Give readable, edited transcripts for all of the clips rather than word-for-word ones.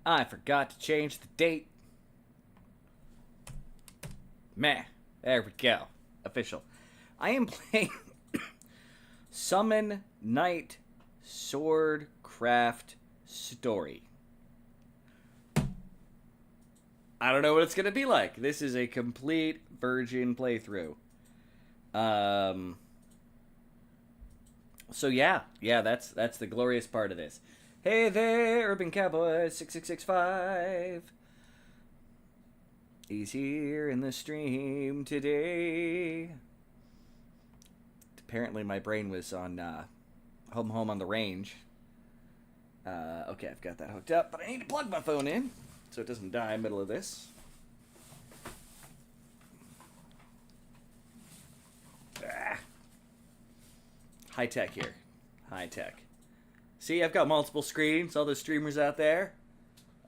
I forgot to change the date. Meh. There we go. Official. I am playing Summon Knight Swordcraft Story. I don't know what it's going to be like. This is a complete virgin playthrough. So yeah, that's the glorious part of this. Hey there, Urban Cowboy 6665. He's here in the stream today. Apparently my brain was on Home on the Range. Okay, I've got that hooked up, but I need to plug my phone in so it doesn't die in the middle of this. High tech here. High tech. See, I've got multiple screens, all those streamers out there.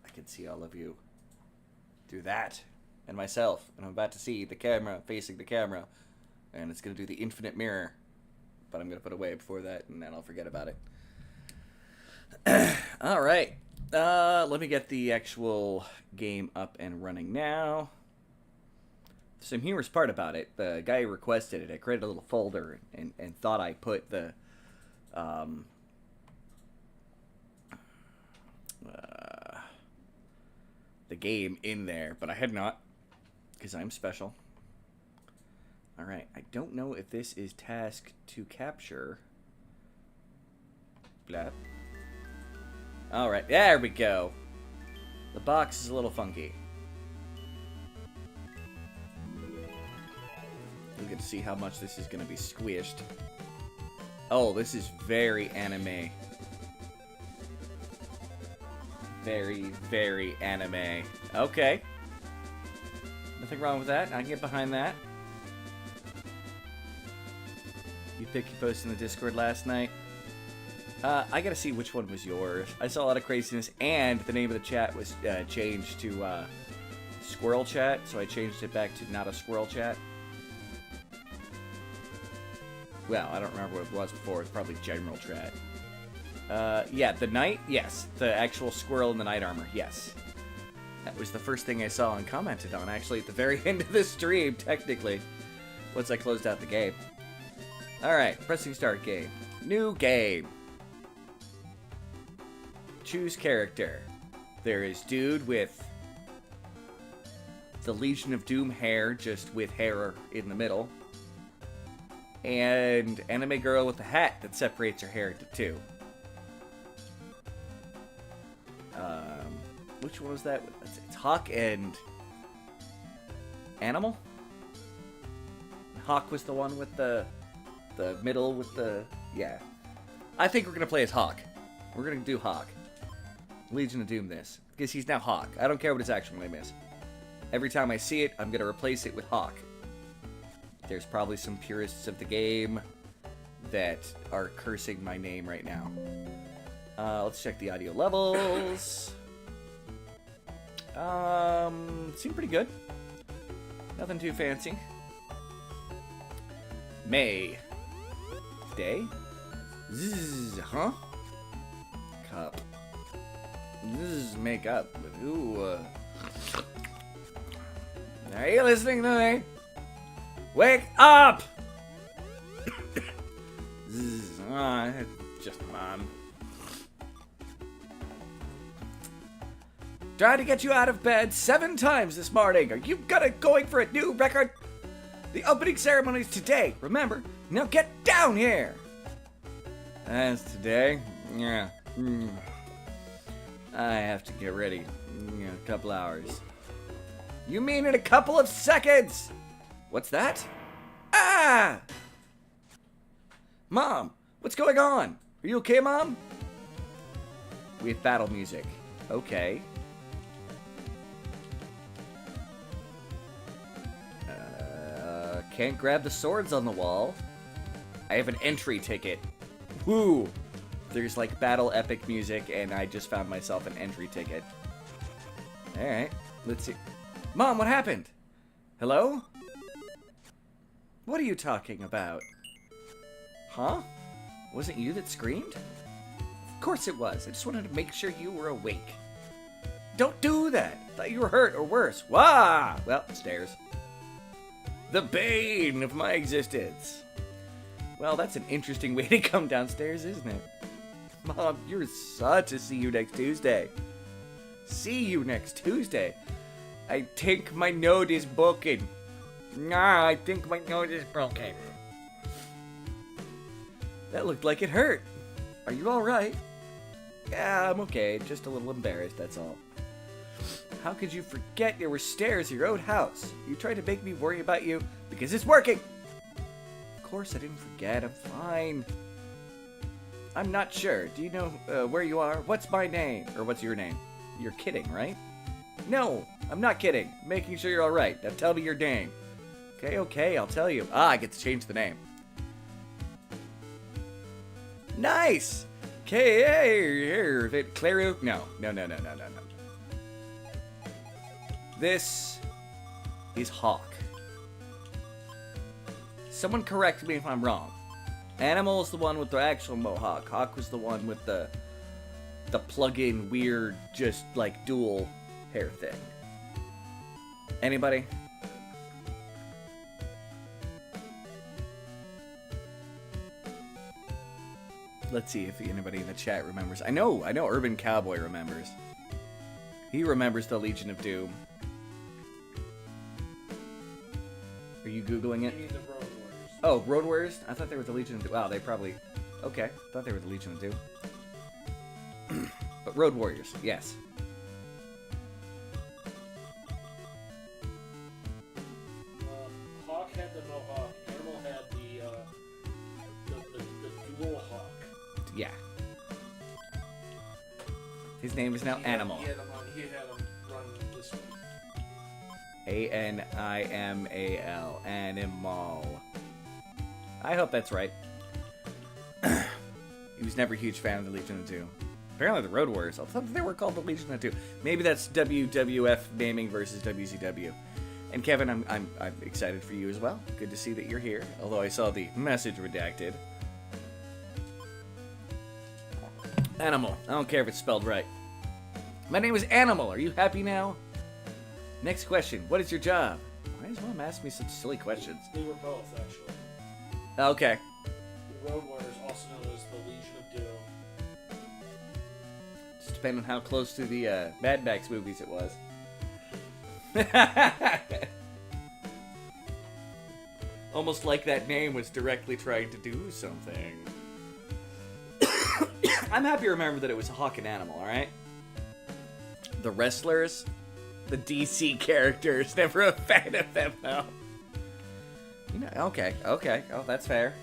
I can see all of you. Do that. And myself. And I'm about to see the camera facing the camera. And it's going to do the infinite mirror. But I'm going to put it away before that, and then I'll forget about it. Alright. Let me get the actual game up and running now. Some humorous part about it, the guy who requested it, I created a little folder and thought I put the game in there, but I had not, because I'm special. Alright, I don't know if this is task to capture. Blah. Alright, there we go. The box is a little funky. We get to see how much this is going to be squished. Oh, this is very anime. Very, very anime. Okay. Nothing wrong with that. I can get behind that. You picked your post in the Discord last night. I gotta see which one was yours. I saw a lot of craziness, and the name of the chat was changed to Squirrel Chat, so I changed it back to not a Squirrel Chat. Well, I don't remember what it was before. It's probably General Chat. Yeah, the knight, yes. The actual squirrel in the knight armor, yes. That was the first thing I saw and commented on, actually, at the very end of the stream, technically. Once I closed out the game. Alright, pressing start game. New game. Choose character. There is dude with the Legion of Doom hair, just with hair in the middle. And anime girl with a hat that separates her hair into two. Which one was that? It's Hawk and Animal? Hawk was the one with the middle with the... Yeah. I think we're going to play as Hawk. We're going to do Hawk. Legion of Doom this. Because he's now Hawk. I don't care what his actual name is. Every time I see it, I'm going to replace it with Hawk. There's probably some purists of the game that are cursing my name right now. Let's check the audio levels. Seem pretty good. Nothing too fancy. May. Day? Zzz, huh? Cup. Zzz, make up. Ooh. Are you listening to me? Wake up! Zzz, just mom. Tried to get you out of bed 7 times this morning. Are you going for a new record? The opening ceremony is today. Remember, now get down here. That's today? Yeah. I have to get ready in a couple hours. You mean in a couple of seconds? What's that? Ah! Mom, what's going on? Are you okay, Mom? We have battle music. Okay. Can't grab the swords on the wall. I have an entry ticket. Woo! There's like battle epic music, and I just found myself an entry ticket. Alright, let's see. Mom, what happened? Hello? What are you talking about? Huh? Was it you that screamed? Of course it was. I just wanted to make sure you were awake. Don't do that! I thought you were hurt or worse. Wah! Well, stairs. The bane of my existence. Well, that's an interesting way to come downstairs, isn't it? Mom, you're such a see you next Tuesday. See you next Tuesday. I think my nose is broken. Nah, I think my nose is broken. That looked like it hurt. Are you alright? Yeah, I'm okay. Just a little embarrassed, that's all. How could you forget there were stairs in your own house? You tried to make me worry about you because it's working. Of course I didn't forget. I'm fine. I'm not sure. Do you know where you are? What's my name? Or what's your name? You're kidding, right? No, I'm not kidding. I'm making sure you're alright. Now tell me your name. Okay, I'll tell you. I get to change the name. Nice! Claru? No. This is Hawk. Someone correct me if I'm wrong. Animal is the one with the actual mohawk. Hawk was the one with the plug-in weird, just like dual hair thing. Anybody? Let's see if anybody in the chat remembers. I know Urban Cowboy remembers. He remembers the Legion of Doom. Are you Googling it? You mean the Road Warriors. Oh, Road Warriors? I thought they were the Legion of Doom. Wow, they probably... Okay, thought they were the Legion of Doom. But Road Warriors, yes. Hawk had the mohawk. Animal had the dual hawk. Yeah. His name is now Animal. He had him run this way. A-N-I-M-A-L. Animal. I hope that's right. He was never a huge fan of the Legion of Doom. Apparently the Road Warriors. I thought they were called the Legion of Doom. Maybe that's WWF naming versus WCW. And Kevin, I'm excited for you as well. Good to see that you're here. Although I saw the message redacted. Animal. I don't care if it's spelled right. My name is Animal. Are you happy now? Next question. What is your job? Why does Mom ask me such silly questions? They were both, actually. Okay. The Road Warriors, also known as the Legion of Doom. Just depending on how close to the Mad Max movies it was. Almost like that name was directly trying to do something. I'm happy to remember that it was a Hawk and Animal, alright? The wrestlers, the DC characters, never a fan of them, though. You know, okay. Oh, that's fair.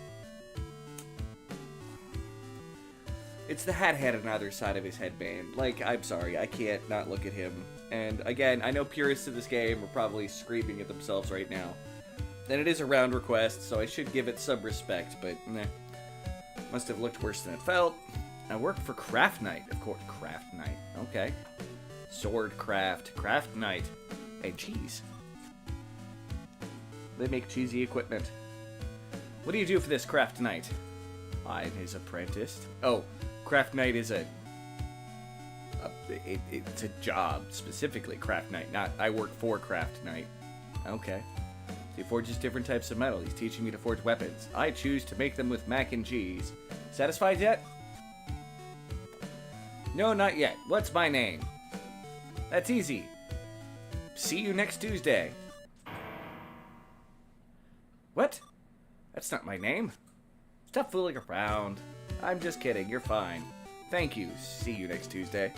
It's the hat head on either side of his headband. Like, I'm sorry, I can't not look at him. And again, I know purists of this game are probably screaming at themselves right now. And it is a round request, so I should give it some respect, but meh. Must have looked worse than it felt. I work for Craft Knight, of course. Craft Knight, okay. Swordcraft, Craft Knight, and cheese. They make cheesy equipment. What do you do for this Craft Knight? I'm his apprentice. Oh, Craft Knight is it's a job, specifically Craft Knight, not I work for Craft Knight. Okay. He forges different types of metal. He's teaching me to forge weapons. I choose to make them with mac and cheese. Satisfied yet? No, not yet. What's my name? That's easy. See you next Tuesday. What? That's not my name. Stop fooling around. I'm just kidding. You're fine. Thank you. See you next Tuesday.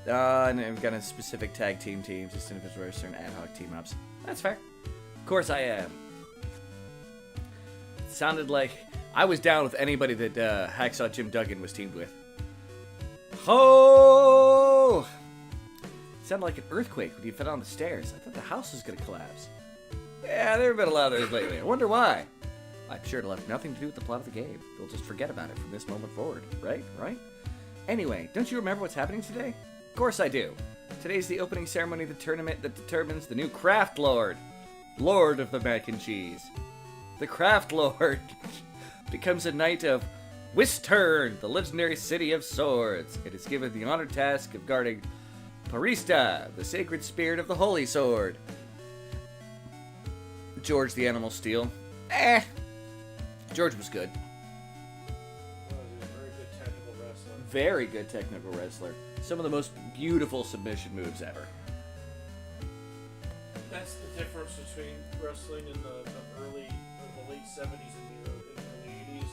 And I've got a specific tag team just individual or certain ad hoc team ups. That's fair. Of course I am. It sounded like I was down with anybody that Hacksaw Jim Duggan was teamed with. Oh! It sounded like an earthquake when you fell down the stairs. I thought the house was going to collapse. Yeah, there have been a lot of those lately. I wonder why. I'm sure it'll have nothing to do with the plot of the game. You'll just forget about it from this moment forward. Right? Anyway, don't you remember what's happening today? Of course I do. Today's the opening ceremony of the tournament that determines the new Craft Lord. Lord of the Mac and Cheese. The Craft Lord becomes a knight of Wistern, the legendary city of swords. It is given the honored task of guarding Parista, the sacred spirit of the Holy Sword. George the Animal Steel. George was good. Very good technical wrestler. Some of the most beautiful submission moves ever. That's the difference between wrestling in the late 70s and the early 80s,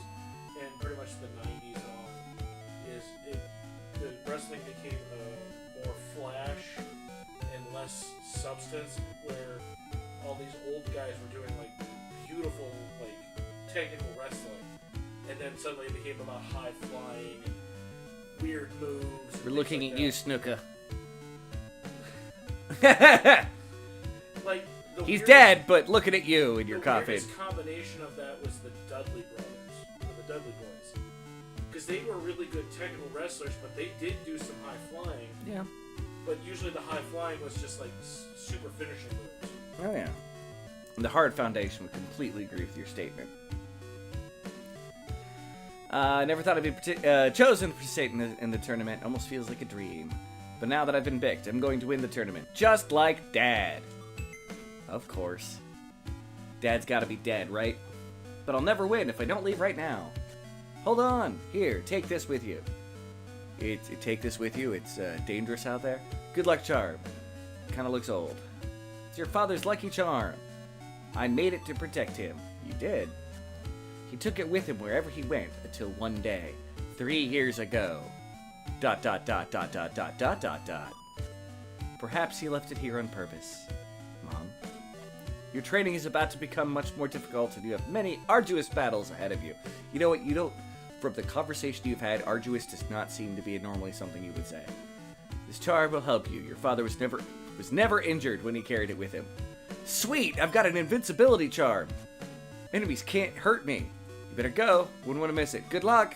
and pretty much the 90s on. The wrestling became more flash and less substance, where all these old guys were doing like beautiful, like technical wrestling, and then suddenly it became about high flying and weird moves. We're looking at you, Snuka. Like he's dead, but looking at you in your coffin. The weirdest combination of that was the Dudley brothers, or the Dudley boys, because they were really good technical wrestlers, but they did do some high flying. Yeah. But usually the high flying was just like super finishing moves. Oh yeah. And the Hard Foundation would completely agree with your statement. I never thought I'd be chosen to participate in the tournament. Almost feels like a dream. But now that I've been picked, I'm going to win the tournament. Just like Dad. Of course. Dad's gotta be dead, right? But I'll never win if I don't leave right now. Hold on. Here, take this with you. Take this with you. It's dangerous out there. Good luck charm. Kinda looks old. It's your father's lucky charm. I made it to protect him. You did. He took it with him wherever he went until one day, 3 years ago. ... Perhaps he left it here on purpose. Mom, your training is about to become much more difficult and you have many arduous battles ahead of you. You know what, from the conversation you've had, arduous does not seem to be normally something you would say. This charm will help you. Your father was never injured when he carried it with him. Sweet, I've got an invincibility charm. Enemies can't hurt me. You better go. Wouldn't want to miss it. Good luck.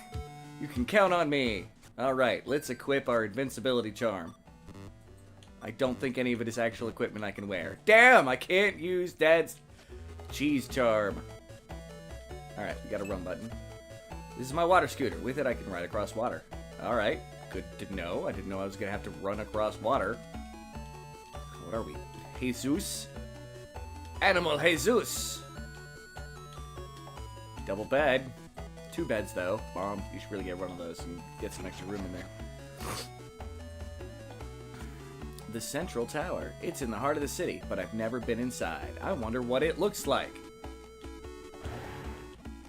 You can count on me. Alright, let's equip our invincibility charm. I don't think any of it is actual equipment I can wear. Damn, I can't use Dad's cheese charm. Alright, we got a run button. This is my water scooter. With it, I can ride across water. Alright, good to know. I didn't know I was going to have to run across water. What are we? Jesus? Animal Jesus! Double bed. 2 beds, though. Mom, you should really get one of those and get some extra room in there. The Central Tower. It's in the heart of the city, but I've never been inside. I wonder what it looks like.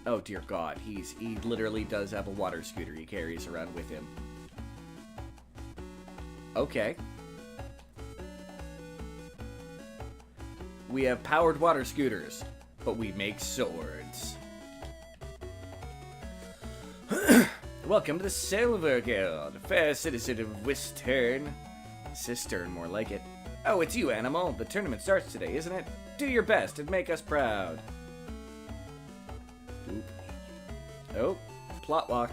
Oh, dear God. He literally does have a water scooter he carries around with him. Okay. We have powered water scooters, but we make swords. Welcome to the Silver Guild, fair citizen of Wistern. Cistern, more like it. Oh, it's you, Animal. The tournament starts today, isn't it? Do your best and make us proud. Oop. Oh, plot walk.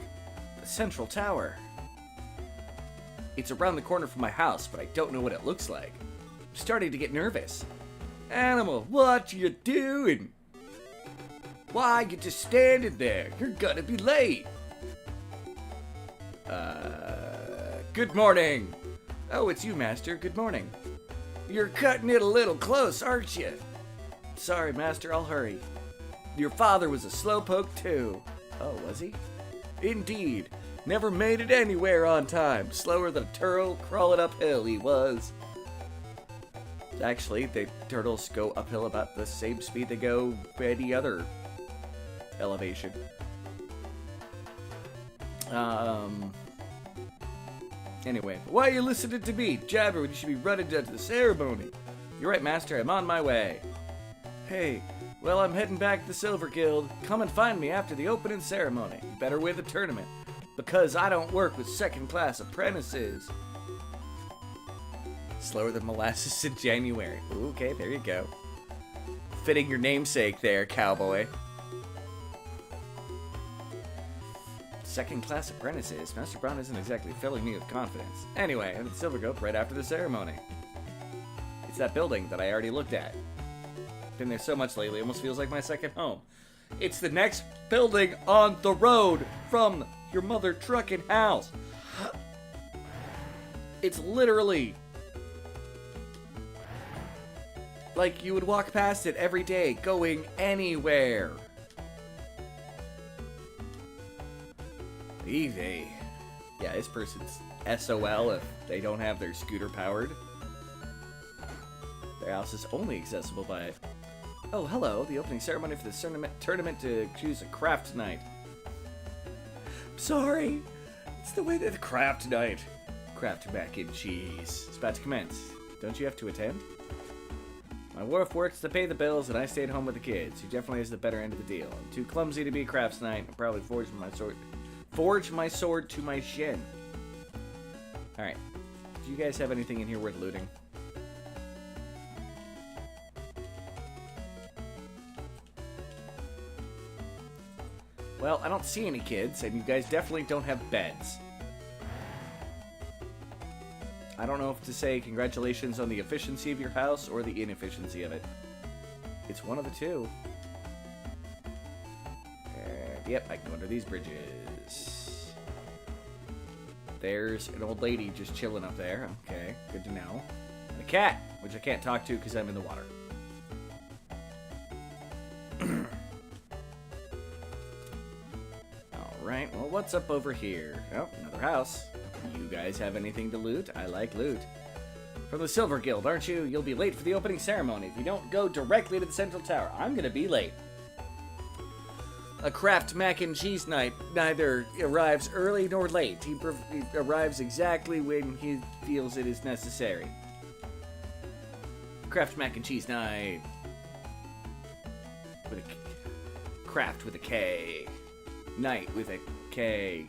The Central Tower. It's around the corner from my house, but I don't know what it looks like. I'm starting to get nervous. Animal, what you doing? Why, you just standing there? You're gonna be late. Good morning. Oh, it's you, Master. Good morning. You're cutting it a little close, aren't you? Sorry, Master, I'll hurry. Your father was a slowpoke, too. Oh, was he? Indeed. Never made it anywhere on time. Slower than a turtle crawling uphill, he was. Actually, the turtles go uphill about the same speed they go any other elevation. Anyway, why are you listening to me, Jabber, when you should be running to the ceremony? You're right, Master, I'm on my way. Hey, Well, I'm heading back to the Silver Guild. Come and find me after the opening ceremony. You better win the tournament, because I don't work with second-class apprentices. Slower than molasses in January. Ooh, okay, there you go. Fitting your namesake there, cowboy. Second-class apprentices? Master Brown isn't exactly filling me with confidence. Anyway, I'm at Silver Goat right after the ceremony. It's that building that I already looked at. Been there so much lately, it almost feels like my second home. It's the next building on the road from your mother trucking house. It's literally like you would walk past it every day, going anywhere. Easy. Yeah, this person's SOL if they don't have their scooter powered. Their house is only accessible by... Oh, hello. The opening ceremony for the tournament to choose a craft night. Sorry. It's the way that the craft night. Craft mac and cheese. It's about to commence. Don't you have to attend? My wife works to pay the bills, and I stayed home with the kids. He definitely has the better end of the deal. I'm too clumsy to be crafts night. I'll probably forge my sword to my shin. Alright. Do you guys have anything in here worth looting? Well, I don't see any kids, and you guys definitely don't have beds. I don't know if to say congratulations on the efficiency of your house or the inefficiency of it. It's one of the two. And, yep, I can go under these bridges. There's an old lady just chilling up there. Okay, good to know. And a cat, which I can't talk to because I'm in the water. Alright, well, what's up over here? Oh, another house. You guys have anything to loot? I like loot. From the Silver Guild, aren't you? You'll be late for the opening ceremony if you don't go directly to the Central Tower. I'm gonna be late. A craft mac and cheese night neither arrives early nor late. He arrives exactly when he feels it is necessary. Craft mac and cheese night. With a craft with a K. Night with a K.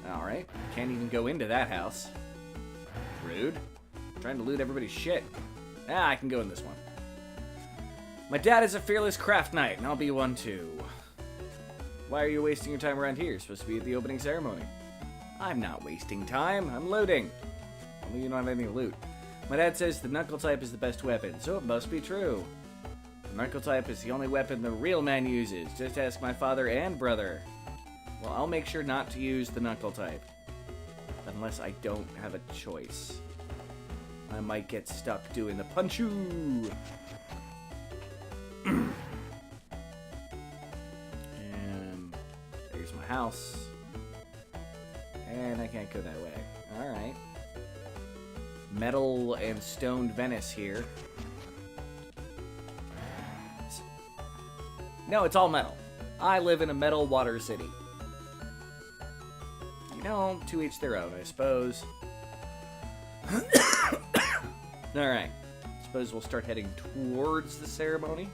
Alright, can't even go into that house. Rude. Trying to loot everybody's shit. Ah, I can go in this one. My dad is a fearless craft knight, and I'll be one too. Why are you wasting your time around here? You're supposed to be at the opening ceremony. I'm not wasting time. I'm looting. Only you don't have any loot. My dad says the knuckle type is the best weapon, so it must be true. The knuckle type is the only weapon the real man uses. Just ask my father and brother. Well, I'll make sure not to use the knuckle type. Unless I don't have a choice. I might get stuck doing the punchu. And there's my house. And I can't go that way. Alright. Metal and stoned Venice here. No, it's all metal. I live in a metal water city. You know, to each their own, I suppose. Alright. Suppose we'll start heading towards the ceremony.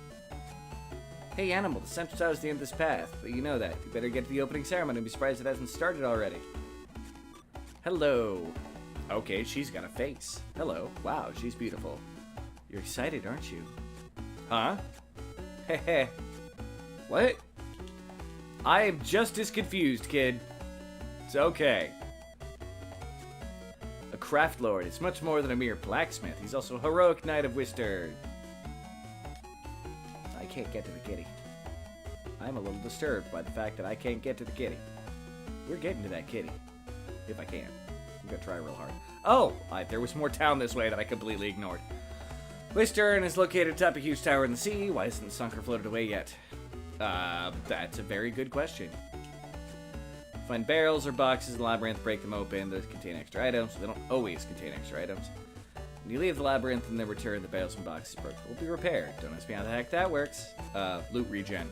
Hey, animal, the Central Tower is the end of this path, but you know that. You better get to the opening ceremony and be surprised it hasn't started already. Hello. Okay, she's got a face. Hello. Wow, she's beautiful. You're excited, aren't you? Huh? Heh. What? I am just as confused, kid. It's okay. A craft lord is much more than a mere blacksmith. He's also a heroic knight of Worcester. I can't get to the kitty. I'm a little disturbed by the fact that I can't get to the kitty. We're getting to that kitty. If I can. I'm gonna try real hard. Oh! There was more town this way that I completely ignored. Worcester is located atop a huge tower in the sea. Why isn't the sunker floated away yet? That's a very good question. Find barrels or boxes in the labyrinth, break them open. Those contain extra items. They don't always contain extra items. When you leave the labyrinth and then return, the barrels and boxes will be repaired. Don't ask me how the heck that works. Loot regen.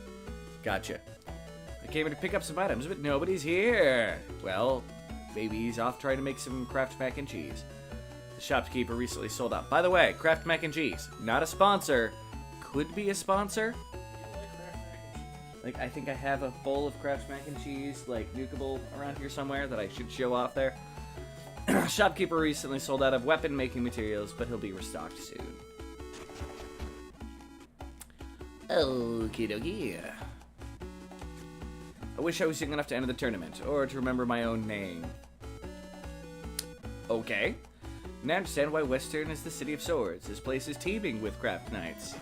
Gotcha. I came here to pick up some items, but nobody's here. Well, maybe he's off trying to make some craft mac and cheese. The shopkeeper recently sold out. By the way, Kraft Mac and Cheese, not a sponsor. Could be a sponsor. Like, I think I have a bowl of Kraft Mac and Cheese, like, nukable around here somewhere that I should show off there. Shopkeeper recently sold out of weapon-making materials, but he'll be restocked soon. Okie dokie. I wish I was young enough to enter the tournament, or to remember my own name. Okay. Now I understand why Western is the city of swords. This place is teeming with craft knights.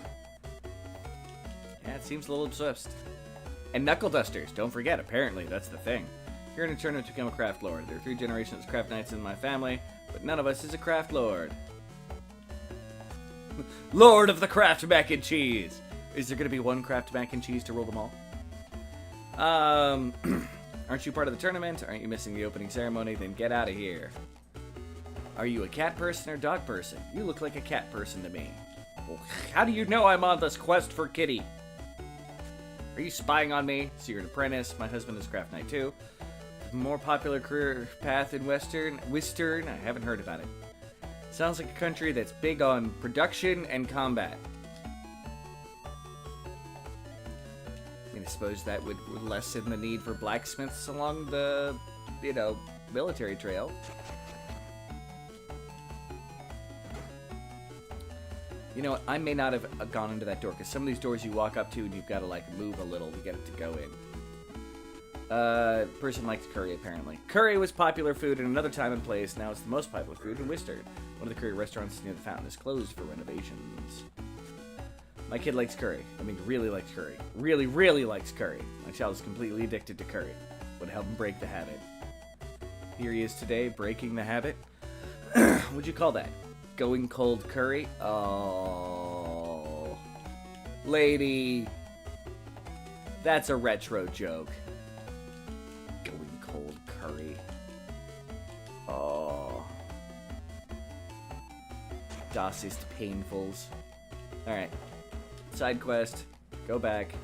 Yeah, it seems a little obsessed. And knuckle dusters, don't forget, apparently, that's the thing. You're in a tournament to become a craft lord. There are 3 generations of craft knights in my family, but none of us is a craft lord. Lord of the Kraft Mac and Cheese! Is there going to be one Kraft Mac and Cheese to rule them all? Aren't you part of the tournament? Aren't you missing the opening ceremony? Then get out of here. Are you a cat person or dog person? You look like a cat person to me. Well, how do you know I'm on this quest for Kitty? Are you spying on me? So you're an apprentice. My husband is Craft Knight too. More popular career path in Western? I haven't heard about it. Sounds like a country that's big on production and combat. I mean, I suppose that would lessen the need for blacksmiths along the, military trail. You know what? I may not have gone into that door, because some of these doors you walk up to and you've got to, move a little to get it to go in. Person likes curry, apparently. Curry was popular food in another time and place. Now it's the most popular food in Worcester. One of the curry restaurants near the fountain is closed for renovations. My kid likes curry. I mean, really likes curry. Really, really likes curry. My child is completely addicted to curry. Would help him break the habit. Here he is today, breaking the habit. What'd you call that? Going cold curry? Oh. Lady. That's a retro joke. Going cold curry. Oh. Das ist painfuls. Alright. Side quest. Go back.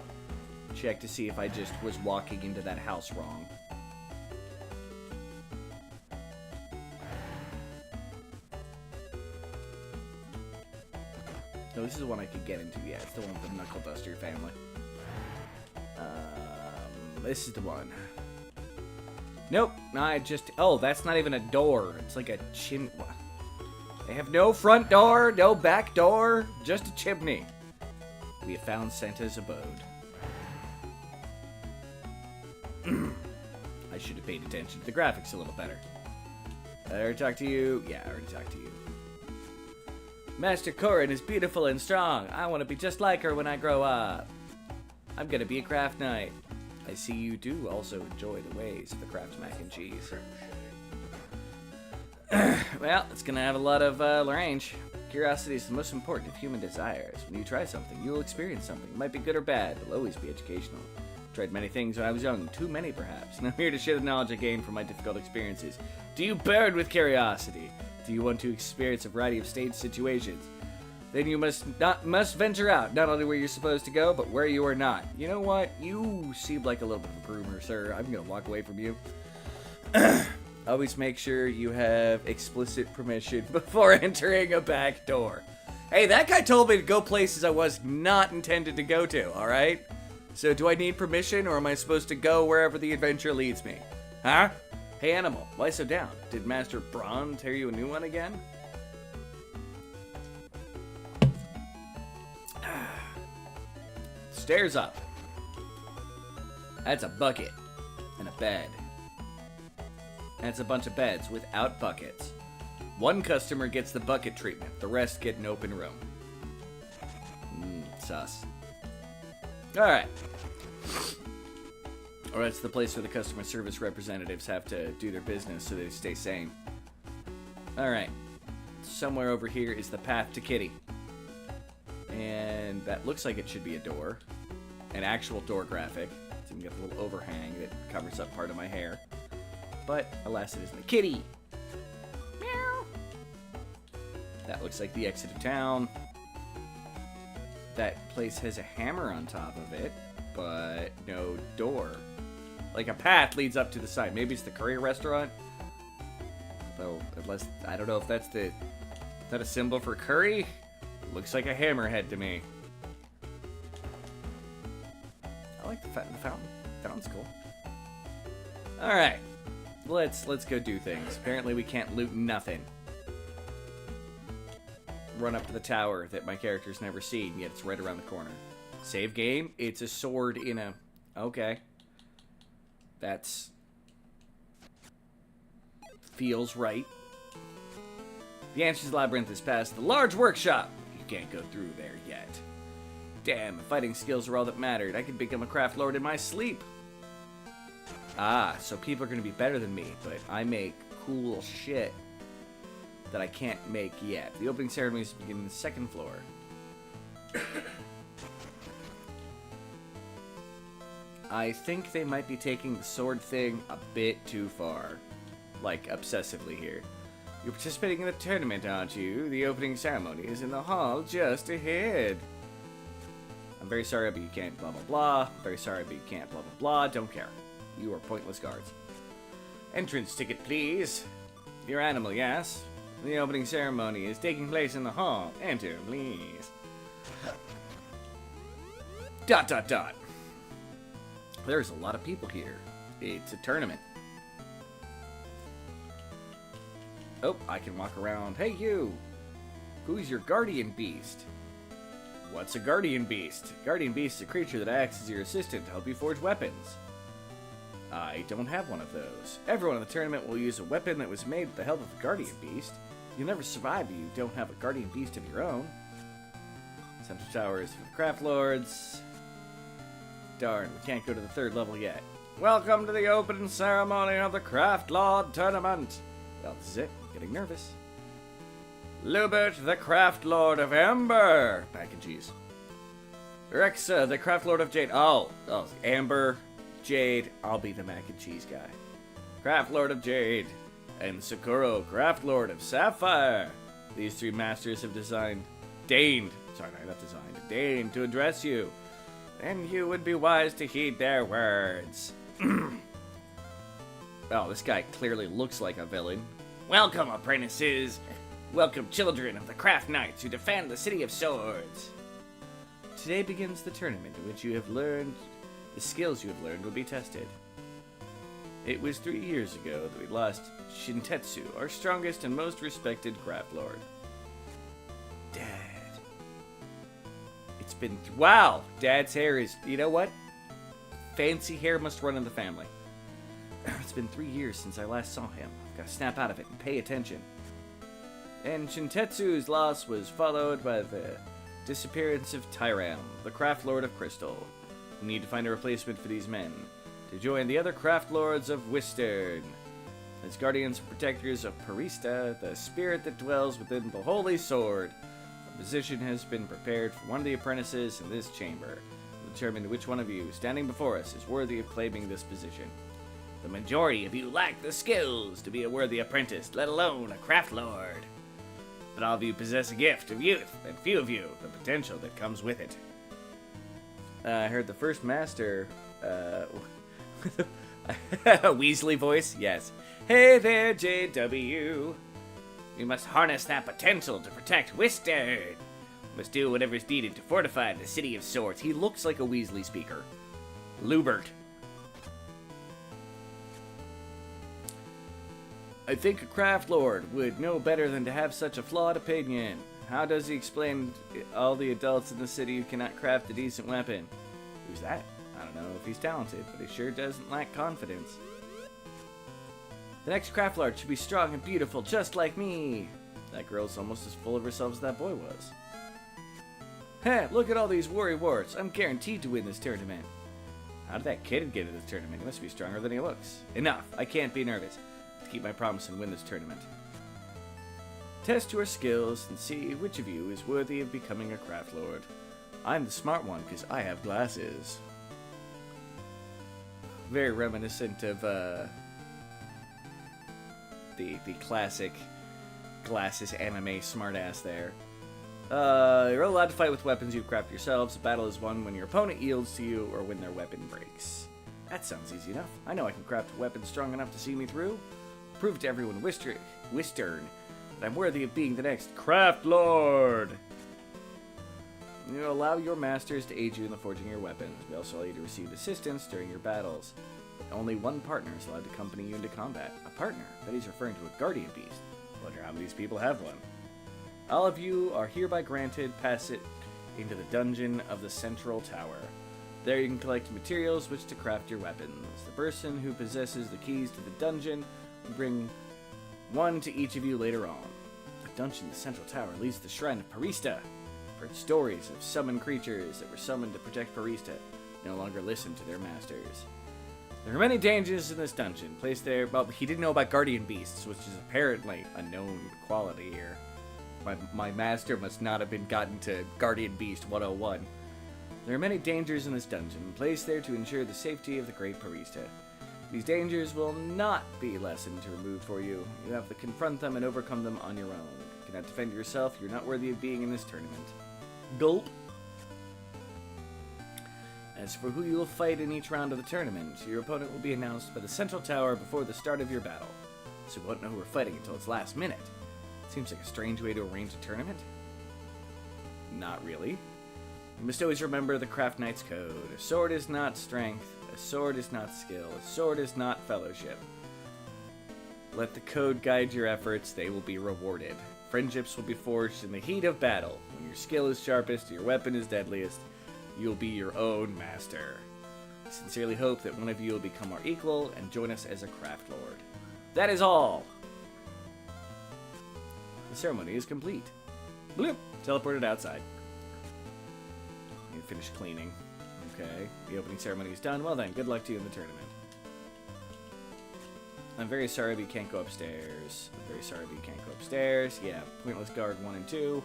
Check to see if I just was walking into that house wrong. No, this is the one I could get into. Yeah, it's the one with the Knuckle Duster family. This is the one. Nope. No, oh, that's not even a door. It's like a They have no front door, no back door, just a chimney. We have found Santa's abode. I should have paid attention to the graphics a little better. I already talked to you? Yeah, I already talked to you. Master Corin is beautiful and strong. I want to be just like her when I grow up. I'm gonna be a craft knight. I see you do also enjoy the ways of the Kraft Mac and Cheese. Well, it's gonna have a lot of range. Curiosity is the most important of human desires. When you try something, you will experience something. It might be good or bad, but will always be educational. I tried many things when I was young, too many perhaps, and I'm here to share the knowledge I gained from my difficult experiences. Do you burn with curiosity? Do you want to experience a variety of stage situations? Then you must venture out, not only where you're supposed to go, but where you are not. You know what? You seem like a little bit of a groomer, sir. I'm gonna walk away from you. Always make sure you have explicit permission before entering a back door. Hey, that guy told me to go places I was not intended to go to, alright? So do I need permission, or am I supposed to go wherever the adventure leads me? Huh? Hey, animal, why so down? Did Master Braun tear you a new one again? Stairs up. That's a bucket and a bed. That's a bunch of beds without buckets. One customer gets the bucket treatment. The rest get an open room. Sus. Alright. Or that's the place where the customer service representatives have to do their business so they stay sane. Alright. Somewhere over here is the path to Kitty. And that looks like it should be a door. An actual door graphic. It's even got a little overhang that covers up part of my hair. But, alas, it isn't a kitty. Meow. That looks like the exit of town. That place has a hammer on top of it, but no door. Like a path leads up to the side. Maybe it's the curry restaurant? Though, unless, I don't know if that's the that a symbol for curry? Looks like a hammerhead to me. I like the fountain. Fountain's cool. Alright. Let's go do things. Apparently we can't loot nothing. Run up to the tower that my character's never seen, yet it's right around the corner. Save game? It's a sword in a... Okay. That's... feels right. The Answer's Labyrinth is past the large workshop. You can't go through there yet. Damn, if fighting skills are all that mattered, I could become a craft lord in my sleep. Ah, so people are going to be better than me, but I make cool shit that I can't make yet. The opening ceremonies begin on the second floor. I think they might be taking the sword thing a bit too far. Like, obsessively here. You're participating in the tournament, aren't you? The opening ceremony is in the hall just ahead. I'm very sorry, but you can't blah blah blah. Very sorry, but you can't blah blah blah. Don't care. You are pointless guards. Entrance ticket, please. Your animal, yes? The opening ceremony is taking place in the hall. Enter, please. Dot dot dot. There's a lot of people here. It's a tournament. Oh, I can walk around. Hey, you! Who's your guardian beast? What's a guardian beast? Guardian beast is a creature that acts as your assistant to help you forge weapons. I don't have one of those. Everyone in the tournament will use a weapon that was made with the help of a guardian beast. You'll never survive if you don't have a guardian beast of your own. Central Tower is for the craft lords. Darn, we can't go to the third level yet. Welcome to the opening ceremony of the Craft Lord Tournament. Well, this is it. Getting nervous. Lubert, the Craft Lord of Amber. Mac and cheese. Rexa, the Craft Lord of Jade. Oh, Amber, Jade. I'll be the mac and cheese guy. Craft Lord of Jade. And Sakuro, Craft Lord of Sapphire. These three masters have deigned to address you. And you would be wise to heed their words. Oh, this guy clearly looks like a villain. Welcome, apprentices. Welcome, children of the Craft Knights who defend the City of Swords. Today begins the tournament in which you have learned, the skills you have learned will be tested. It was 3 years ago that we lost Shintetsu, our strongest and most respected craft lord. Dad. It's been... Wow! Dad's hair is... You know what? Fancy hair must run in the family. It's been 3 years since I last saw him. I've got to snap out of it and pay attention. And Shintetsu's loss was followed by the disappearance of Tyram, the craft lord of Crystal. We need to find a replacement for these men to join the other craft lords of Western. As guardians and protectors of Parista, the spirit that dwells within the Holy Sword, a position has been prepared for one of the apprentices in this chamber to determine which one of you standing before us is worthy of claiming this position. The majority of you lack the skills to be a worthy apprentice, let alone a craft lord. But all of you possess a gift of youth, and few of you the potential that comes with it. I heard the first master, Weasley voice? Yes. Hey there, JW. We must harness that potential to protect Western. We must do whatever is needed to fortify the City of Swords. He looks like a Weasley speaker. Lubert. I think a craft lord would know better than to have such a flawed opinion. How does he explain all the adults in the city who cannot craft a decent weapon? Who's that? I don't know if he's talented, but he sure doesn't lack confidence. The next craft lord should be strong and beautiful, just like me. That girl's almost as full of herself as that boy was. Hey, look at all these worry warts. I'm guaranteed to win this tournament. How did that kid get into this tournament? He must be stronger than he looks. Enough. I can't be nervous. Keep my promise and win this tournament. Test your skills and see which of you is worthy of becoming a craft lord. I'm the smart one because I have glasses. Very reminiscent of the classic glasses anime smartass there. You're allowed to fight with weapons you've crafted yourselves. The battle is won when your opponent yields to you or when their weapon breaks. That sounds easy enough. I know I can craft a weapon strong enough to see me through. Prove to everyone Western that I'm worthy of being the next Craft Lord. You allow your masters to aid you in the forging of your weapons. We also allow you to receive assistance during your battles. But only one partner is allowed to accompany you into combat. A partner? But he's referring to a guardian beast. Wonder how many of these people have one. All of you are hereby granted passage into the dungeon of the Central Tower. There you can collect materials which to craft your weapons. The person who possesses the keys to the dungeon will bring one to each of you later on. The dungeon of the Central Tower leads to the Shrine of Parista. Heard stories of summoned creatures that were summoned to protect Parista no longer listen to their masters. There are many dangers in this dungeon, placed there. Well, he didn't know about guardian beasts, which is apparently a known quality here. My master must not have been gotten to Guardian Beast 101. There are many dangers in this dungeon, placed there to ensure the safety of the Great Parista. These dangers will not be lessons removed for you. You have to confront them and overcome them on your own. You cannot defend yourself. You're not worthy of being in this tournament. Gulp. As for who you will fight in each round of the tournament, your opponent will be announced by the Central Tower before the start of your battle, so you won't know who we're fighting until it's last minute. Seems like a strange way to arrange a tournament. Not really. You must always remember the Craft Knight's code. A sword is not strength. A sword is not skill. A sword is not fellowship. Let the code guide your efforts. They will be rewarded. Friendships will be forged in the heat of battle. When your skill is sharpest, your weapon is deadliest, you'll be your own master. I sincerely hope that one of you will become our equal and join us as a Craft Lord. That is all. The ceremony is complete. Bloop! Teleported outside. You finish cleaning. Okay. The opening ceremony is done. Well then, good luck to you in the tournament. I'm very sorry, but you can't go upstairs. I'm very sorry, but you can't go upstairs. Yeah, pointless guard 1 and 2.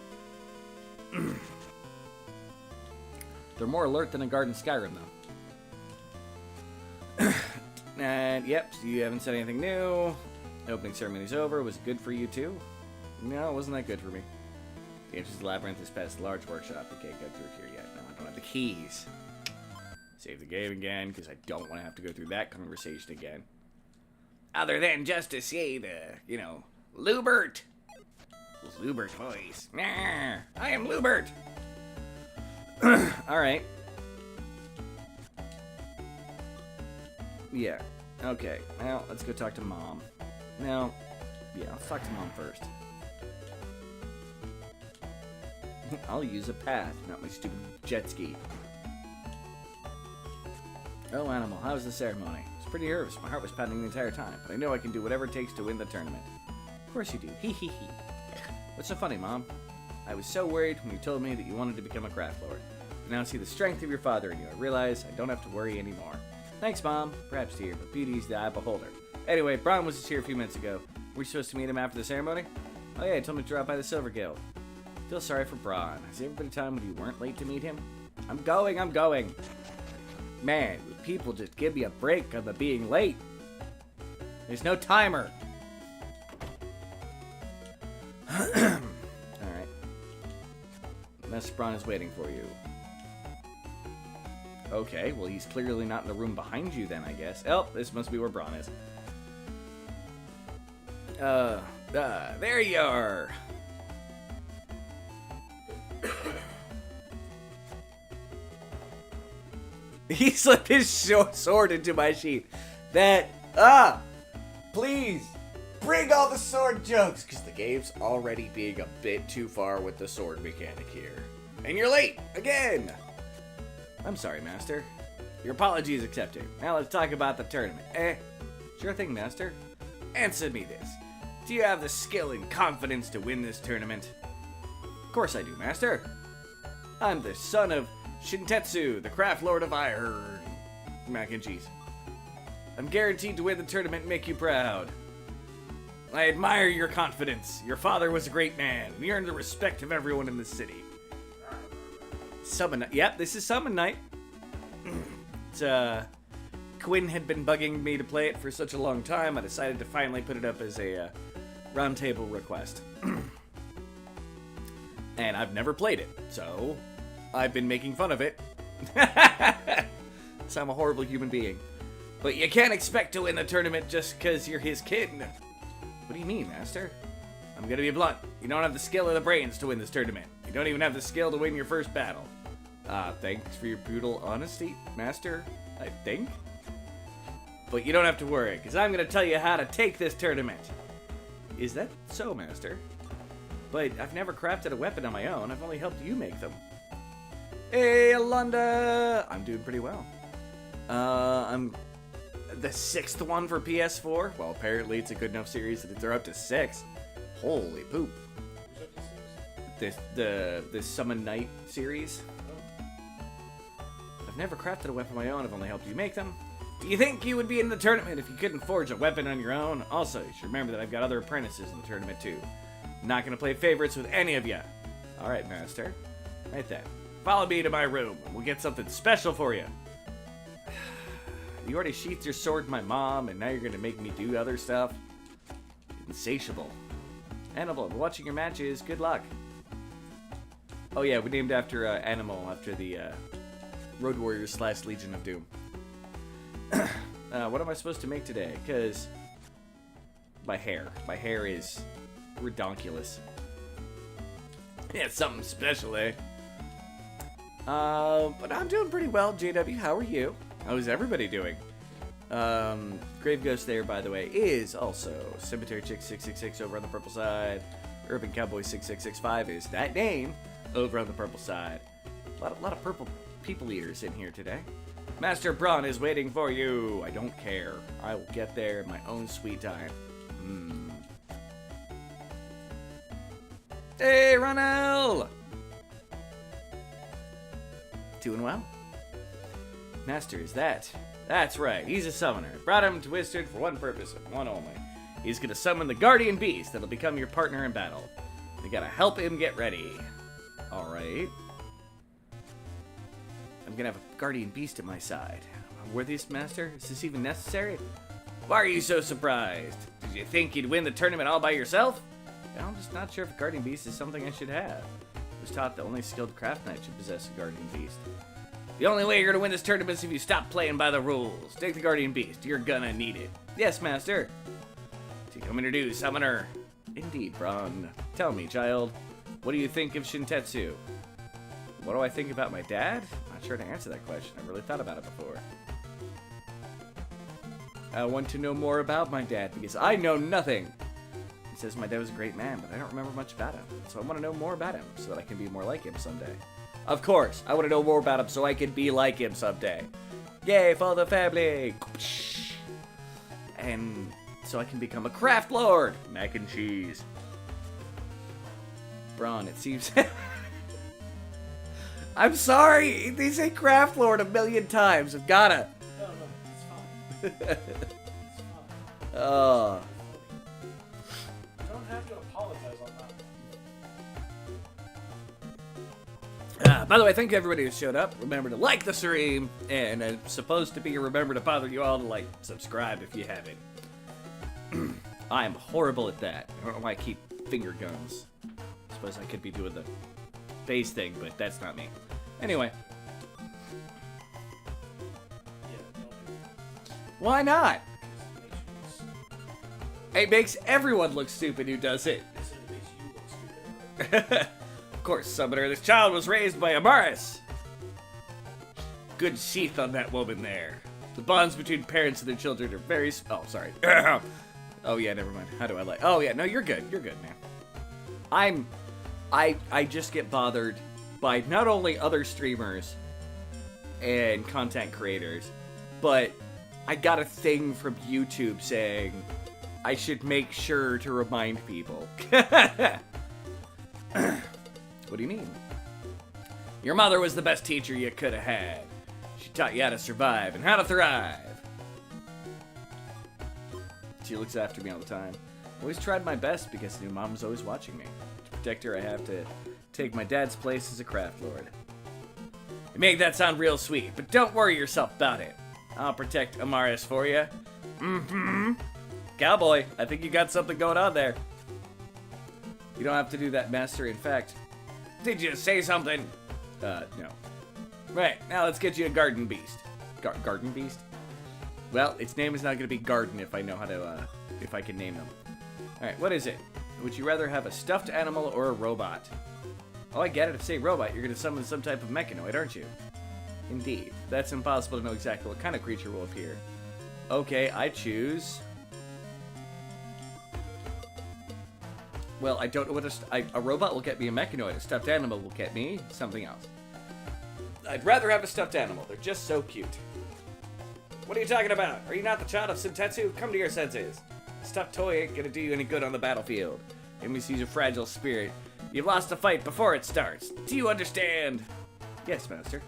They're more alert than a guard in Skyrim, though. And, yep, so you haven't said anything new. The opening ceremony's over. Was it good for you, too? No, it wasn't that good for me. The entrance to the labyrinth is past the large workshop. You can't go through here yet. No, I don't have the keys. Save the game again, because I don't want to have to go through that conversation again. Other than just to say the, Lubert. Lubert voice. Nah, I am Lubert. Alright. Yeah. Okay. Now, let's go talk to Mom. Now, yeah, let's talk to Mom first. I'll use a path, not my stupid jet ski. Oh, Animal, how was the ceremony? I was pretty nervous. My heart was pounding the entire time, but I know I can do whatever it takes to win the tournament. Of course you do. Hee hee hee. What's so funny, Mom? I was so worried when you told me that you wanted to become a Craft Lord. I now see the strength of your father in you. I realize I don't have to worry anymore. Thanks, Mom. Perhaps, dear, but beauty is the eye of the beholder. Anyway, Braun was just here a few minutes ago. Were you supposed to meet him after the ceremony? Oh yeah, he told me to drop by the Silver Guild. Feel sorry for Braun. Has there ever been a time when you weren't late to meet him? I'm going. Man, would people just give me a break on the being late? There's no timer. Alright. Master Braun is waiting for you. Okay, well he's clearly not in the room behind you then, I guess. Oh, this must be where Braun is. There you are. He slipped his sword into my sheath. Please, bring all the sword jokes, because the game's already being a bit too far with the sword mechanic here. And you're late, again! I'm sorry, Master. Your apology is accepted. Now let's talk about the tournament. Sure thing, Master. Answer me this. Do you have the skill and confidence to win this tournament? Of course I do, Master. I'm the son of Shintetsu, the Craft Lord of Iron. Mac and cheese. I'm guaranteed to win the tournament and make you proud. I admire your confidence. Your father was a great man, and he earned the respect of everyone in the city. Summon Night. Yep, this is Summon Night. Quinn had been bugging me to play it for such a long time, I decided to finally put it up as a roundtable request. And I've never played it, so I've been making fun of it. So I'm a horrible human being. But you can't expect to win the tournament just because you're his kid. What do you mean, Master? I'm gonna be blunt. You don't have the skill or the brains to win this tournament. You don't even have the skill to win your first battle. Thanks for your brutal honesty, Master, I think. But you don't have to worry, because I'm gonna tell you how to take this tournament. Is that so, Master? But I've never crafted a weapon on my own. I've only helped you make them. Hey, Alunda! I'm doing pretty well. I'm the 6th one for PS4. Well, apparently it's a good enough series that they're up to 6. Holy poop. The Summon Night series. I've never crafted a weapon on my own. I've only helped you make them. Do you think you would be in the tournament if you couldn't forge a weapon on your own? Also, you should remember that I've got other apprentices in the tournament too. I'm not going to play favorites with any of you. Alright, Master. Right then. Follow me to my room, and we'll get something special for you. You already sheathed your sword in my mom, and now you're going to make me do other stuff? Insatiable. Animal, watching your matches. Good luck. Oh yeah, we named after Animal, after the Road Warriors / Legion of Doom. What am I supposed to make today? Because my hair is redonkulous. Yeah, it's something special, eh? But I'm doing pretty well, JW. How are you? How's everybody doing? Grave Ghost there, by the way, is also Cemetery Chick 666 over on the purple side. Urban Cowboy 6665 is that name over on the purple side. A lot of purple people eaters in here today. Master Braun is waiting for you. I don't care. I will get there in my own sweet time. Hey, Ronell! Doing well? Master, is that? That's right, he's a summoner. Brought him to Wizard for one purpose and one only. He's gonna summon the Guardian Beast that'll become your partner in battle. We gotta help him get ready. Alright. I'm gonna have a Guardian Beast at my side. Worthiest Master? Is this even necessary? Why are you so surprised? Did you think you'd win the tournament all by yourself? I'm just not sure if a Guardian Beast is something I should have. I was taught that only skilled craft knight should possess a Guardian Beast. The only way you're gonna win this tournament is if you stop playing by the rules. Take the Guardian Beast. You're gonna need it. Yes, Master. To come introduce Summoner. Indeed, Braun. Tell me, child. What do you think of Shintetsu? What do I think about my dad? Not sure to answer that question. I've really thought about it before. I want to know more about my dad because I know nothing. He says my dad was a great man, but I don't remember much about him. So I want to know more about him so that I can be more like him someday. Of course, I want to know more about him so I can be like him someday. Yay, for the family! And so I can become a craft lord. Mac and cheese. Braun, it seems... I'm sorry, they say craft lord a million times. I've gotta. No, it's fine. It's fine. Oh. You don't have to apologize on that. By the way, thank you everybody who showed up. Remember to like the stream, and it's supposed to be remember to bother you all to like subscribe if you haven't. I'm horrible at that. I don't know why I keep finger guns. I suppose I could be doing the base thing, but that's not me. Anyway. Yeah, don't do that. Why not? Because It makes everyone look stupid who does it. it makes you look stupid. Of course, Summoner, this child was raised by Amaris. Good sheath on that woman there. The bonds between parents and their children are very... Oh, sorry. Oh, yeah, never mind. How do I like... Oh, yeah, no, you're good. You're good, man. I just get bothered by not only other streamers and content creators, but I got a thing from YouTube saying I should make sure to remind people. What do you mean? Your mother was the best teacher you could have had. She taught you how to survive and how to thrive. She looks after me all the time. Always tried my best because I knew Mom was always watching me. To protect her, I have to take my dad's place as a craft lord. You make that sound real sweet, but don't worry yourself about it. I'll protect Amaris for you. Mm-hmm. Cowboy, I think you got something going on there. You don't have to do that, Master. In fact, did you say something? No. Right, now let's get you a garden beast. Garden beast? Well, its name is not going to be Garden if I know how to, if I can name them. Alright, what is it? Would you rather have a stuffed animal or a robot? Oh, I get it. If say robot, you're going to summon some type of mechanoid, aren't you? Indeed. That's impossible to know exactly what kind of creature will appear. Okay, I choose... Well, I don't know what a robot will get me a mechanoid. A stuffed animal will get me something else. I'd rather have a stuffed animal. They're just so cute. What are you talking about? Are you not the child of Sentetsu? Come to your senses. A stuffed toy ain't gonna do you any good on the battlefield. Enemy sees a fragile spirit. You've lost a fight before it starts. Do you understand? Yes, Master.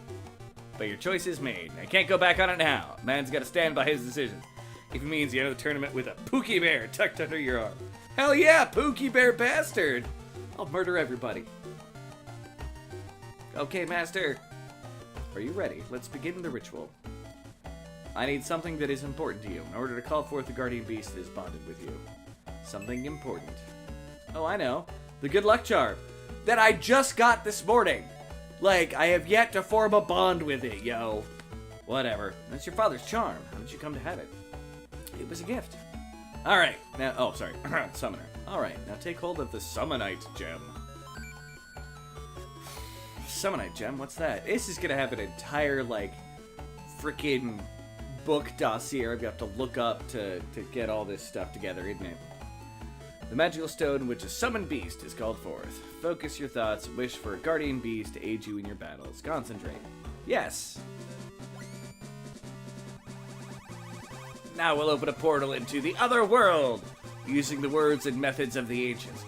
But your choice is made. I can't go back on it now. Man's gotta stand by his decision. If it means you enter the tournament with a Pookie Bear tucked under your arm. Hell yeah, Pookie Bear bastard! I'll murder everybody. Okay, Master. Are you ready? Let's begin the ritual. I need something that is important to you in order to call forth the guardian beast that is bonded with you. Something important. Oh, I know. The good luck charm that I just got this morning. Like, I have yet to form a bond with it, yo. Whatever. That's your father's charm. How did you come to have it? It was a gift. Alright, now, oh, sorry, summoner. Alright, now take hold of the Summonite gem. Summonite gem, what's that? This is gonna have an entire, like, freaking book dossier I've got to look up to get all this stuff together, isn't it? The magical stone which a summoned beast is called forth. Focus your thoughts, wish for a guardian beast to aid you in your battles. Concentrate. Yes! Now we'll open a portal into the other world, using the words and methods of the ancients.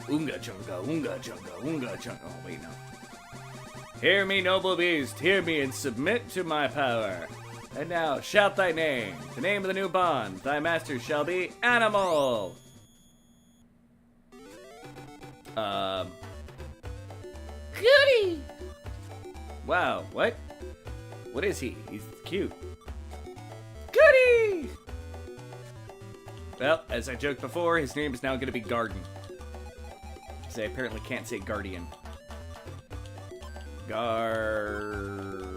Unga chunga, unga chunga, unga chunga. Oh, wait, no. Hear me, noble beast, hear me and submit to my power. And now, shout thy name, the name of the new bond. Thy master shall be Animal. Goody! Wow, what? What is he? He's cute. Goody! Well, as I joked before, his name is now going to be Garden. Because I apparently can't say Guardian. Garden.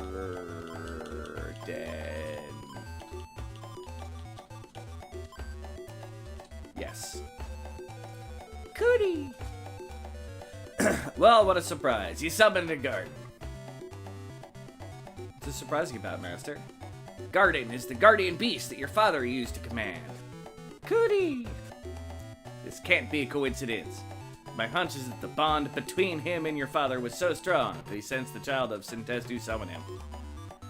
Yes. Goody! Well, what a surprise. You summoned a Garden. What's so surprising about, Master? Garden is the guardian beast that your father used to command. Goody! This can't be a coincidence. My hunch is that the bond between him and your father was so strong that he sensed the child of Sentetsu summon him.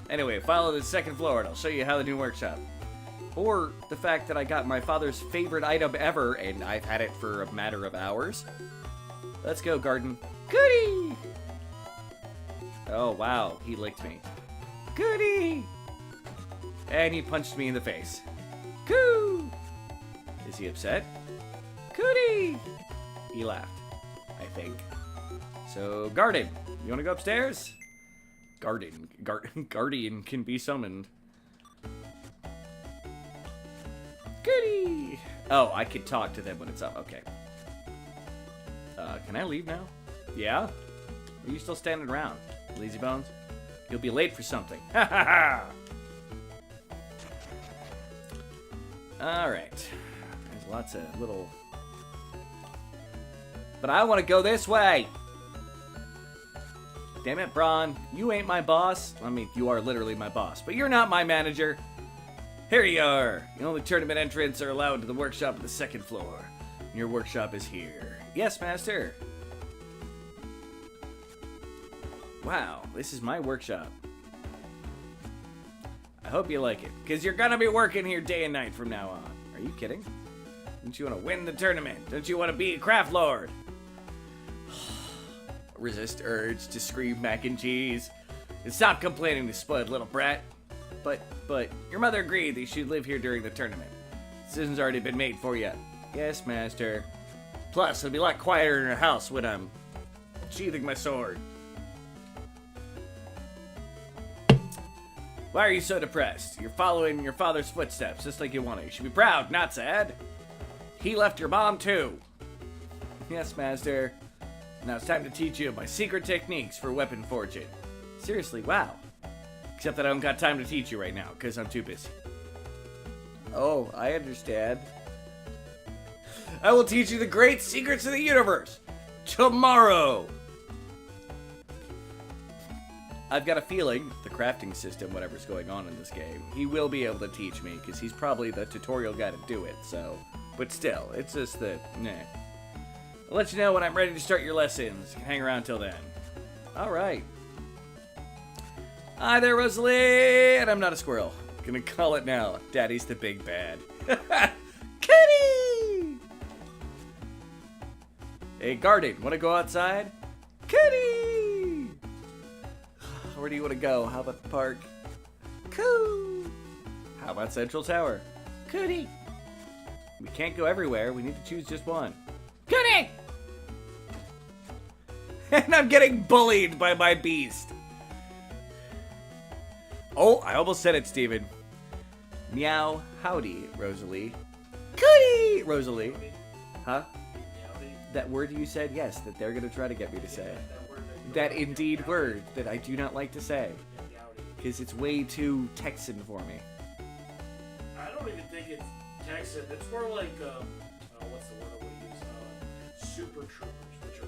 Anyway, follow the second floor and I'll show you how the new workshop. Or the fact that I got my father's favorite item ever and I've had it for a matter of hours. Let's go, Garden. Goody! Oh, wow, he licked me. Goody! And he punched me in the face. Coo! Is he upset? Cootie! He laughed, I think. So, Garden, you want to go upstairs? Guardian can be summoned. Goody! Oh, I could talk to them when it's up. Okay. Can I leave now? Yeah? Are you still standing around, lazy bones? You'll be late for something. Ha ha ha! Alright. There's lots of little... But I want to go this way! Damn it, Braun. You ain't my boss. I mean, you are literally my boss, but you're not my manager. Here you are. The only tournament entrants are allowed to the workshop on the second floor. And your workshop is here. Yes, Master. Wow, this is my workshop. I hope you like it, because you're gonna be working here day and night from now on. Are you kidding? Don't you want to win the tournament? Don't you want to be a craft lord? Resist urge to scream mac and cheese. And stop complaining, you spoiled little brat. But, your mother agreed that you should live here during the tournament. Decision's already been made for you. Yes, Master. Plus, it'll be a lot quieter in her house when I'm sheathing my sword. Why are you so depressed? You're following your father's footsteps, just like you want to. You should be proud, not sad. He left your mom, too. Yes, Master. Now it's time to teach you my secret techniques for weapon forging. Seriously, wow. Except that I don't got time to teach you right now, because I'm too busy. Oh, I understand. I will teach you the great secrets of the universe. Tomorrow. I've got a feeling the crafting system, whatever's going on in this game, he will be able to teach me, because he's probably the tutorial guy to do it, so. But still, it's just that, nah. I'll let you know when I'm ready to start your lessons. You can hang around till then. Alright. Hi there, Rosalie! And I'm not a squirrel. Gonna call it now. Daddy's the big bad. Kitty! Hey, Garden, wanna go outside? Kitty! Where do you want to go? How about the park? Coo! How about Central Tower? Cootie! We can't go everywhere. We need to choose just one. Cootie! And I'm getting bullied by my beast. Oh, I almost said it, Steven. Meow. Howdy, Rosalie. Cootie! Rosalie. Huh? That word you said, yes, that they're going to try to get me to say. That indeed word that I do not like to say. Because it's way too Texan for me. I don't even think it's Texan. It's more like, what's the word I want to use? Super Troopers, which are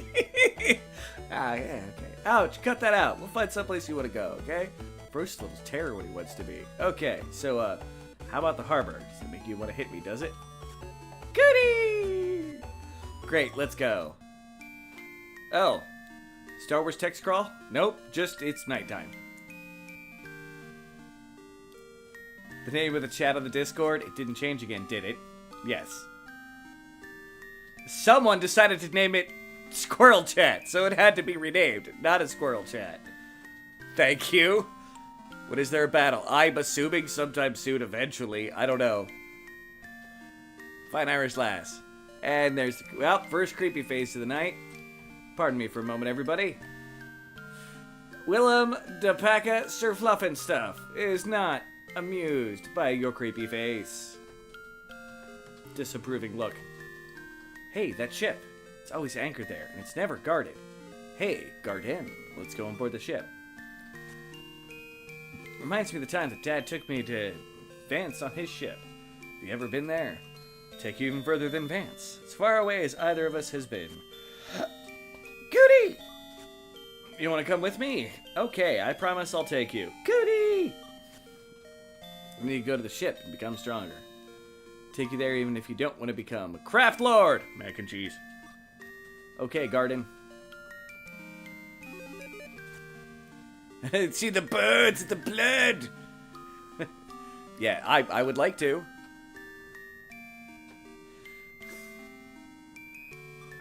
Canadian. Ah, yeah, okay. Ouch, cut that out. We'll find someplace you want to go, okay? First little terror when he wants to be. Okay, so, how about the harbor? Does it make you want to hit me, does it? Goody! Great, let's go. Oh. Star Wars text crawl? Nope, just it's nighttime. The name of the chat on the Discord, it didn't change again, did it? Yes. Someone decided to name it Squirrel Chat, so it had to be renamed, not a Squirrel Chat. Thank you. What is there a battle? I'm assuming sometime soon, eventually. I don't know. Fine Irish lass. And there's the, well, first creepy face of the night. Pardon me for a moment, everybody. Willem de Packa Sir Fluffenstuff is not amused by your creepy face. Disapproving look. Hey, that ship. It's always anchored there, and it's never guarded. Hey, Garden, let's go on board the ship. Reminds me of the time that Dad took me to Vance on his ship. Have you ever been there? Take you even further than Vance. As far away as either of us has been. Goody! You want to come with me? Okay, I promise I'll take you. Goody! We need to go to the ship and become stronger. Take you there even if you don't want to become a craft lord! Mac and cheese. Okay, Garden. See the birds, the blood! Yeah, I would like to.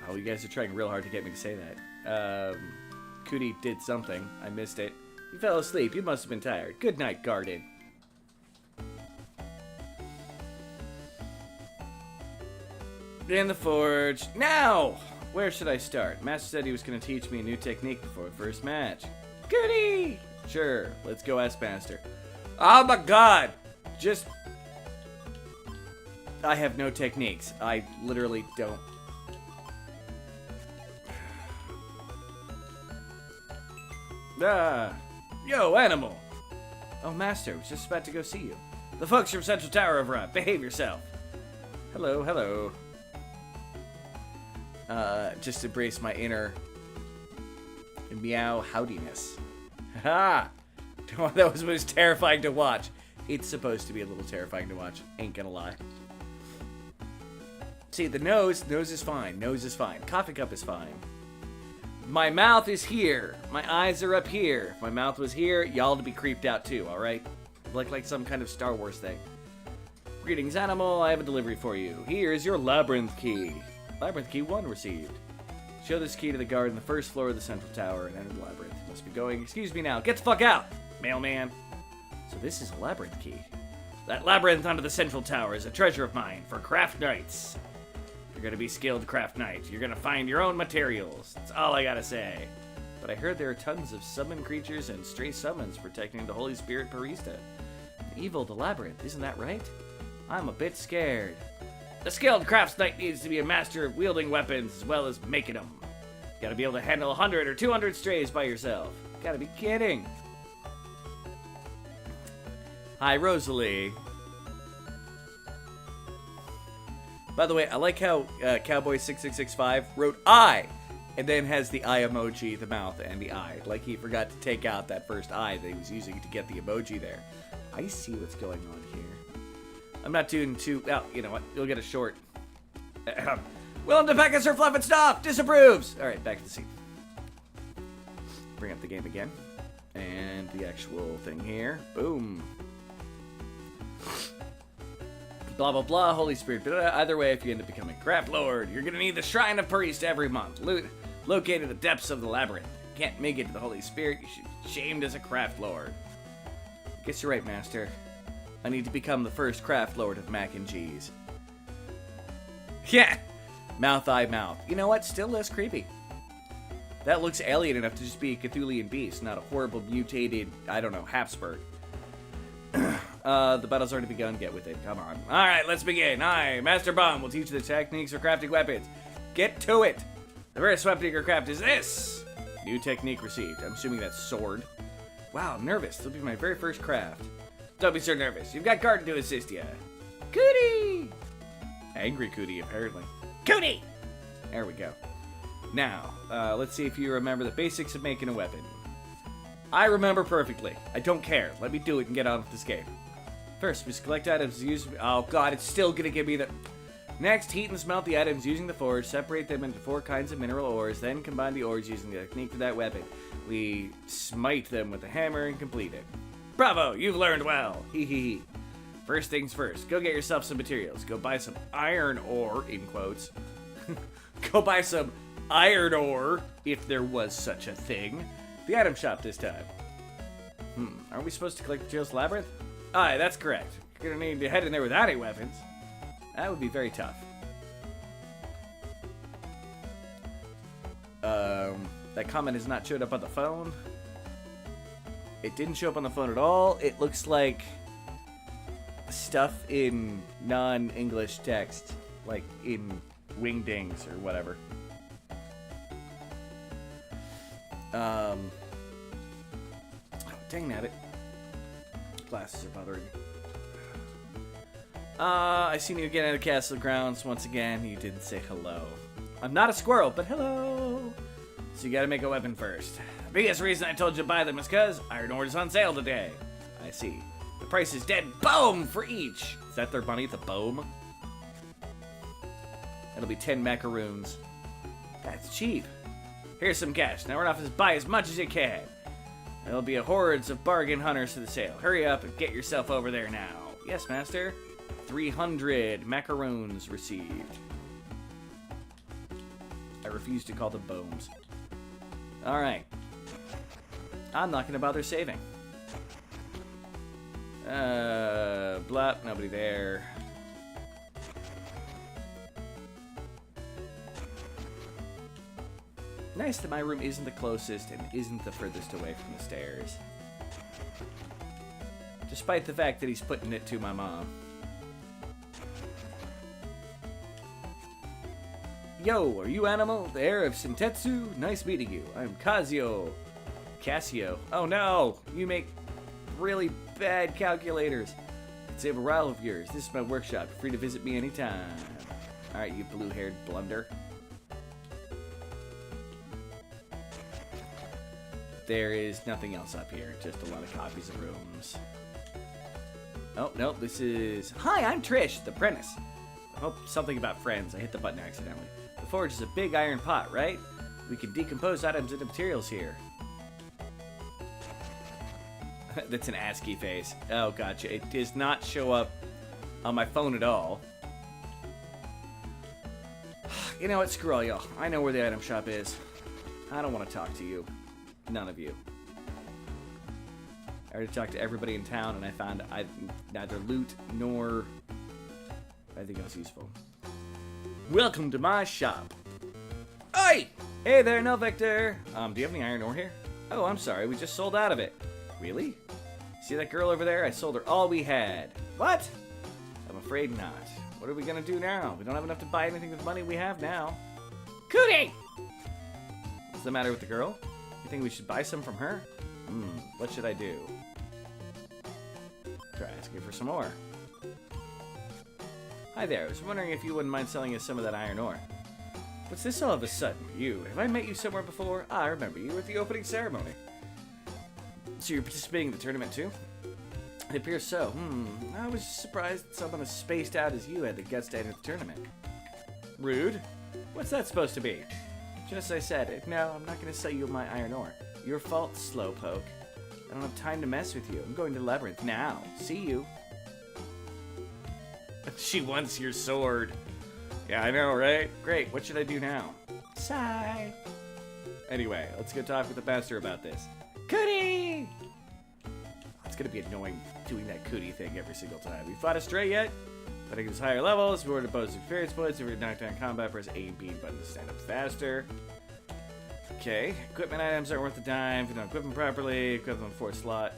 Oh, you guys are trying real hard to get me to say that. Cootie did something. I missed it. You fell asleep. You must have been tired. Good night, Garden. In the forge. Now! Where should I start? Master said he was going to teach me a new technique before the first match. Goody! Sure, let's go ask Master. Oh my god! Just... I have no techniques. I literally don't. Ah! Yo, animal! Oh, Master, I was just about to go see you. The folks from Central Tower have arrived. Behave yourself. Hello, hello. Just embrace my inner meow howdiness. Ha! That was terrifying to watch. It's supposed to be a little terrifying to watch. Ain't gonna lie. See, the nose is fine. Nose is fine. Coffee cup is fine. My mouth is here. My eyes are up here. If my mouth was here, y'all would be creeped out too, alright? Like some kind of Star Wars thing. Greetings, animal. I have a delivery for you. Here is your labyrinth key. Labyrinth key 1 received. Show this key to the guard on the first floor of the Central Tower and enter the labyrinth. Must be going. Excuse me now. Get the fuck out, mailman. So this is a labyrinth key. That labyrinth under the Central Tower is a treasure of mine for craft knights. You're gonna be skilled craft knight. You're gonna find your own materials. That's all I gotta say. But I heard there are tons of summon creatures and stray summons protecting the Holy Spirit Barista. Evil the labyrinth, isn't that right? I'm a bit scared. The skilled crafts knight needs to be a master of wielding weapons as well as making them. You gotta be able to handle 100 or 200 strays by yourself. You gotta be kidding. Hi, Rosalie. By the way, I like how Cowboy6665 wrote I, and then has the eye emoji, the mouth, and the eye. Like he forgot to take out that first eye that he was using to get the emoji there. I see what's going on here. I'm not doing too... Well, you know what? You'll get a short. Willing to peck us her fluff and stuff! Disapproves! Alright, back to the scene. Bring up the game again. And the actual thing here. Boom. Blah, blah, blah, Holy Spirit. But either way, if you end up becoming Craft Lord, you're gonna need the Shrine of Priest every month. Located in the depths of the labyrinth. Can't make it to the Holy Spirit, you should be shamed as a Craft Lord. Guess you're right, Master. I need to become the first Craft Lord of Mac and Cheese. Yeah! Mouth, eye, mouth. You know what? Still less creepy. That looks alien enough to just be a Cthulian beast, not a horrible mutated, I don't know, Habsburg. The battle's already begun. Get with it. Come on. Alright, let's begin. I, Master Bomb, will teach you the techniques for crafting weapons. Get to it! The first weapon you can craft is this! New technique received. I'm assuming that's sword. Wow, I'm nervous. This will be my very first craft. Don't be so nervous. You've got Garden to assist you. Cootie! Angry Cootie, apparently. Cootie! There we go. Now, let's see if you remember the basics of making a weapon. I remember perfectly. I don't care. Let me do it and get on with this game. First, we collect items used... Oh, God, it's still going to give me the... Next, heat and smelt the items using the forge. Separate them into 4 kinds of mineral ores. Then combine the ores using the technique for that weapon. We smite them with a hammer and complete it. Bravo! You've learned well! Hee hee hee. First things first. Go get yourself some materials. Go buy some iron ore, in quotes. Go buy some iron ore, if there was such a thing. The item shop this time. Aren't we supposed to collect materials labyrinth? Aye, that's correct. You're gonna need to head in there without any weapons. That would be very tough. That comment has not showed up on the phone. It didn't show up on the phone at all. It looks like stuff in non-English text, like in Wingdings or whatever. Oh, dang nabbit. Glasses are bothering me. I seen you again at the castle grounds once again. You didn't say hello. I'm not a squirrel, but hello. So you gotta make a weapon first. The biggest reason I told you to buy them is because iron ore is on sale today. I see. The price is dead boom for each. Is that their money, the boom? That'll be 10 macaroons. That's cheap. Here's some cash. Now run off and buy as much as you can. There'll be a hordes of bargain hunters to the sale. Hurry up and get yourself over there now. Yes, master. 300 macaroons received. I refuse to call them bones. Alright. I'm not gonna bother saving. Blah, nobody there. Nice that my room isn't the closest and isn't the furthest away from the stairs. Despite the fact that he's putting it to my mom. Yo, are you Animal? The heir of Sintetsu? Nice meeting you. I'm Casio. Oh no! You make really bad calculators. Save a rival of yours. This is my workshop. Free to visit me anytime. Alright, you blue-haired blunder. There is nothing else up here. Just a lot of copies of rooms. Oh, no, this is... Hi, I'm Trish, the apprentice. I hope something about friends. I hit the button accidentally. The forge is a big iron pot, right? We can decompose items into materials here. That's an ASCII face. Oh, gotcha. It does not show up on my phone at all. You know what? Screw all y'all. I know where the item shop is. I don't want to talk to you. None of you. I already talked to everybody in town, and I found neither loot nor anything else useful. Welcome to my shop. Oi! Hey there, no Victor. Do you have any iron ore here? Oh, I'm sorry. We just sold out of it. Really? See that girl over there? I sold her all we had. What? I'm afraid not. What are we gonna do now? We don't have enough to buy anything with the money we have now. Cootie! What's the matter with the girl? You think we should buy some from her? What should I do? Try asking for some more. Hi there, I was wondering if you wouldn't mind selling us some of that iron ore. What's this all of a sudden? You, have I met you somewhere before? Ah, I remember, you were at the opening ceremony. So you're participating in the tournament too? It appears so. I was surprised that someone as spaced out as you had the guts to enter the tournament. Rude? What's that supposed to be? Just as I said it. No, I'm not going to sell you my iron ore. Your fault, slowpoke. I don't have time to mess with you. I'm going to Labyrinth now. See you. She wants your sword. Yeah, I know, right? Great, what should I do now? Sigh. Anyway, let's go talk with the master about this. Cootie! It's gonna be annoying doing that cootie thing every single time. We fought a stray yet? But it gives higher levels. If we were to bonus experience points, if we were knocked down in combat, press A and B button to stand up faster. Okay, equipment items aren't worth the dime if you don't equip them properly. Equip them fourth slot.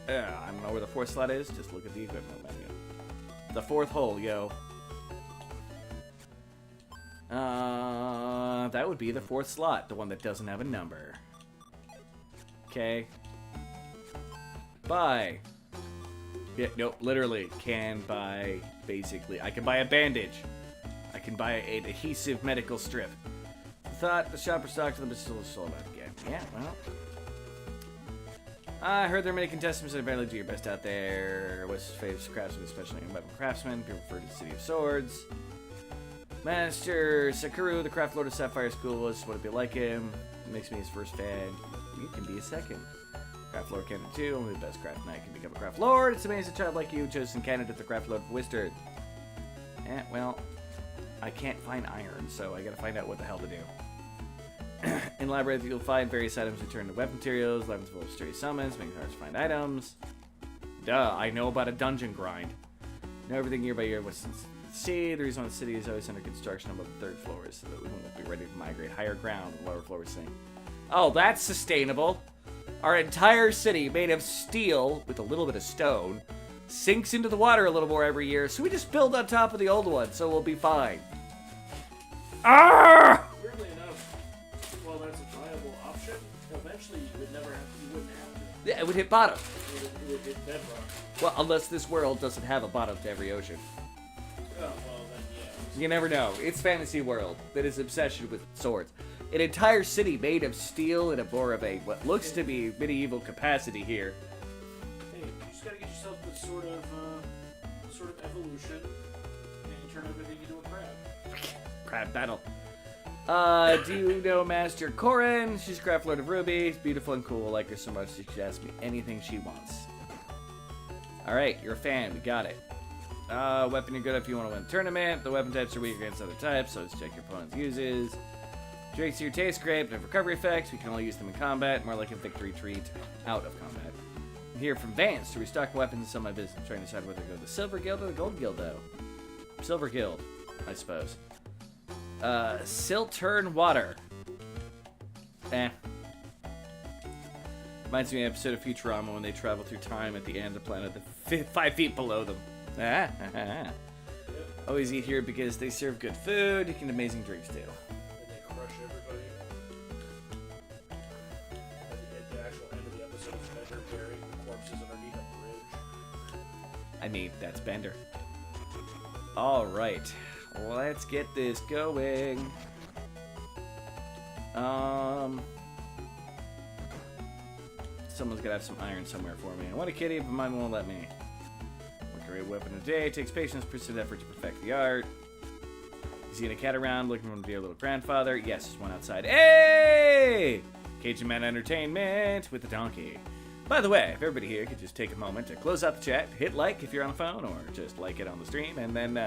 I don't know where the fourth slot is. Just look at the equipment menu. The fourth hole, yo. That would be the fourth slot, the one that doesn't have a number. Okay. Buy. Yeah, nope, literally can buy, basically. I can buy a bandage. I can buy an adhesive medical strip. Thought the shopper stocked them, but still sold out again. Yeah, well. I heard there are many contestants that apparently do your best out there. What's his favorite craftsman, especially in weapon craftsman? People refer to the City of Swords. Master Sakuru, the craft lord of Sapphire School, is what it'd be like him. Makes me his first fan. You can be a second. Craft Lord Canon 2, only the best craft knight can become a craft lord. It's amazing a child like you chosen candidate the craft lord of Wizard. Well, I can't find iron, so I gotta find out what the hell to do. In Labyrinth, you'll find various items return to weapon materials. Labyrinth full of stray summons, making it hard to find items. Duh, I know about a dungeon grind. Know everything year by year. What's see? The reason why the city is always under construction above the third floors, so that we won't be ready to migrate higher ground when lower floors sink. Oh, that's sustainable. Our entire city, made of steel with a little bit of stone, sinks into the water a little more every year, so we just build on top of the old one, so we'll be fine. Ah! Weirdly enough, while that's a viable option, eventually you wouldn't have to. Yeah, it would hit bottom. It would hit bedrock. Well, unless this world doesn't have a bottom to every ocean. Oh, well then, yeah. You never know. It's fantasy world that is obsession with swords. An entire city made of steel and a more of a what looks to be medieval capacity here. Hey, you just gotta get yourself this sort of evolution, and you turn everything into a crab. Crab battle. Do you know Master Corin? She's craft lord of Ruby. She's beautiful and cool. I like her so much she could ask me anything she wants. Alright, you're a fan. We got it. Weapon you're good if you want to win a tournament. The weapon types are weak against other types, so let's check your opponent's uses. Drinks here taste great, but have recovery effects. We can only use them in combat, more like a victory treat out of combat. I'm here from Vance to restock weapons and sell my business. I'm trying to decide whether to go to the Silver Guild or the Gold Guild, though. Silver Guild, I suppose. Siltern Water. Reminds me of an episode of Futurama when they travel through time at the end of the planet 5 feet below them. Always eat here because they serve good food. You can amazing drinks too. And they crush everybody. At the actual end of the episode, it's Bender burying the corpses underneath a bridge. I mean, that's Bender. Alright. Let's get this going. Someone's gotta have some iron somewhere for me. I want a kitty, but mine won't let me. One great weapon a day. It takes patience, persistent effort to perfect the art. You seen a cat around looking for dear little grandfather? Yes, there's one outside. Hey! Cajun Man Entertainment with the donkey. By the way, if everybody here could just take a moment to close out the chat, hit like if you're on the phone, or just like it on the stream, and then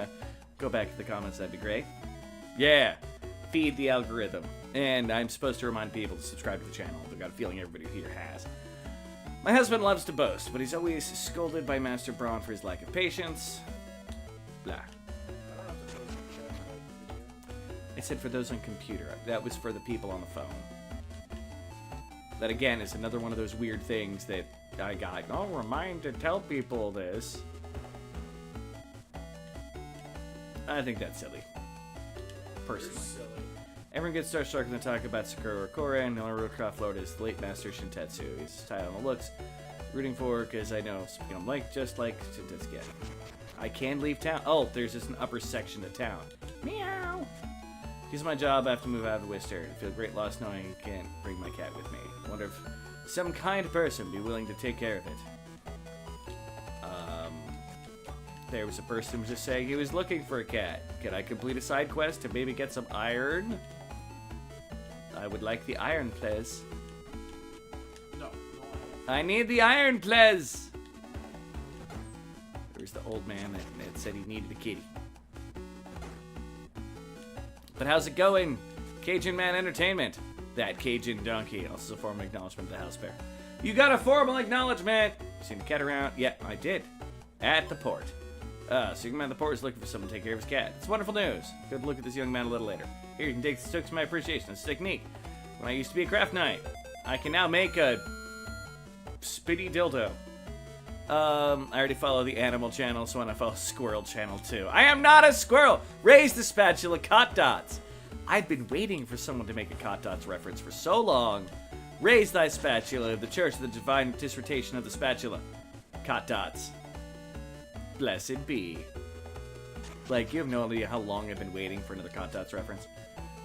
go back to the comments, that'd be great. Yeah, feed the algorithm. And I'm supposed to remind people to subscribe to the channel. I've got a feeling everybody here has. My husband loves to boast, but he's always scolded by Master Braun for his lack of patience. Blah. I said for those on computer. That was for the people on the phone. That again is another one of those weird things that I got. Oh, remind to tell people this. I think that's silly. Personally. Everyone gets starstruck when they talk about Sakura Korin, and the only real craft lord is the late Master Shintetsu. He's tired on the looks, rooting for because I know I'm like just like Shintetsu. I can leave town. Oh, there's just an upper section of town. Meow. Because of my job, I have to move out of Worcester. I feel great loss knowing I can't bring my cat with me. I wonder if some kind person would be willing to take care of it. There was a person who was just saying he was looking for a cat. Can I complete a side quest to maybe get some iron? I would like the iron, please. No. I need the iron, please. There was the old man that said he needed a kitty. But how's it going? Cajun Man Entertainment. That Cajun donkey. Also a formal acknowledgement of the house bear. You got a formal acknowledgement. Seen the cat around? Yeah, I did. At the port. So young man at the port is looking for someone to take care of his cat. It's wonderful news. Good look at this young man a little later. Here, you can take this took to my appreciation. It's a technique. When I used to be a craft knight, I can now make a spitty dildo. I already follow the animal channel, so I want to follow squirrel channel too. I am not a squirrel! Raise the spatula, cot dots! I've been waiting for someone to make a cot dots reference for so long. Raise thy spatula, the church of the divine dissertation of the spatula. Cot dots. Blessed be. Like, you have no idea how long I've been waiting for another cot dots reference.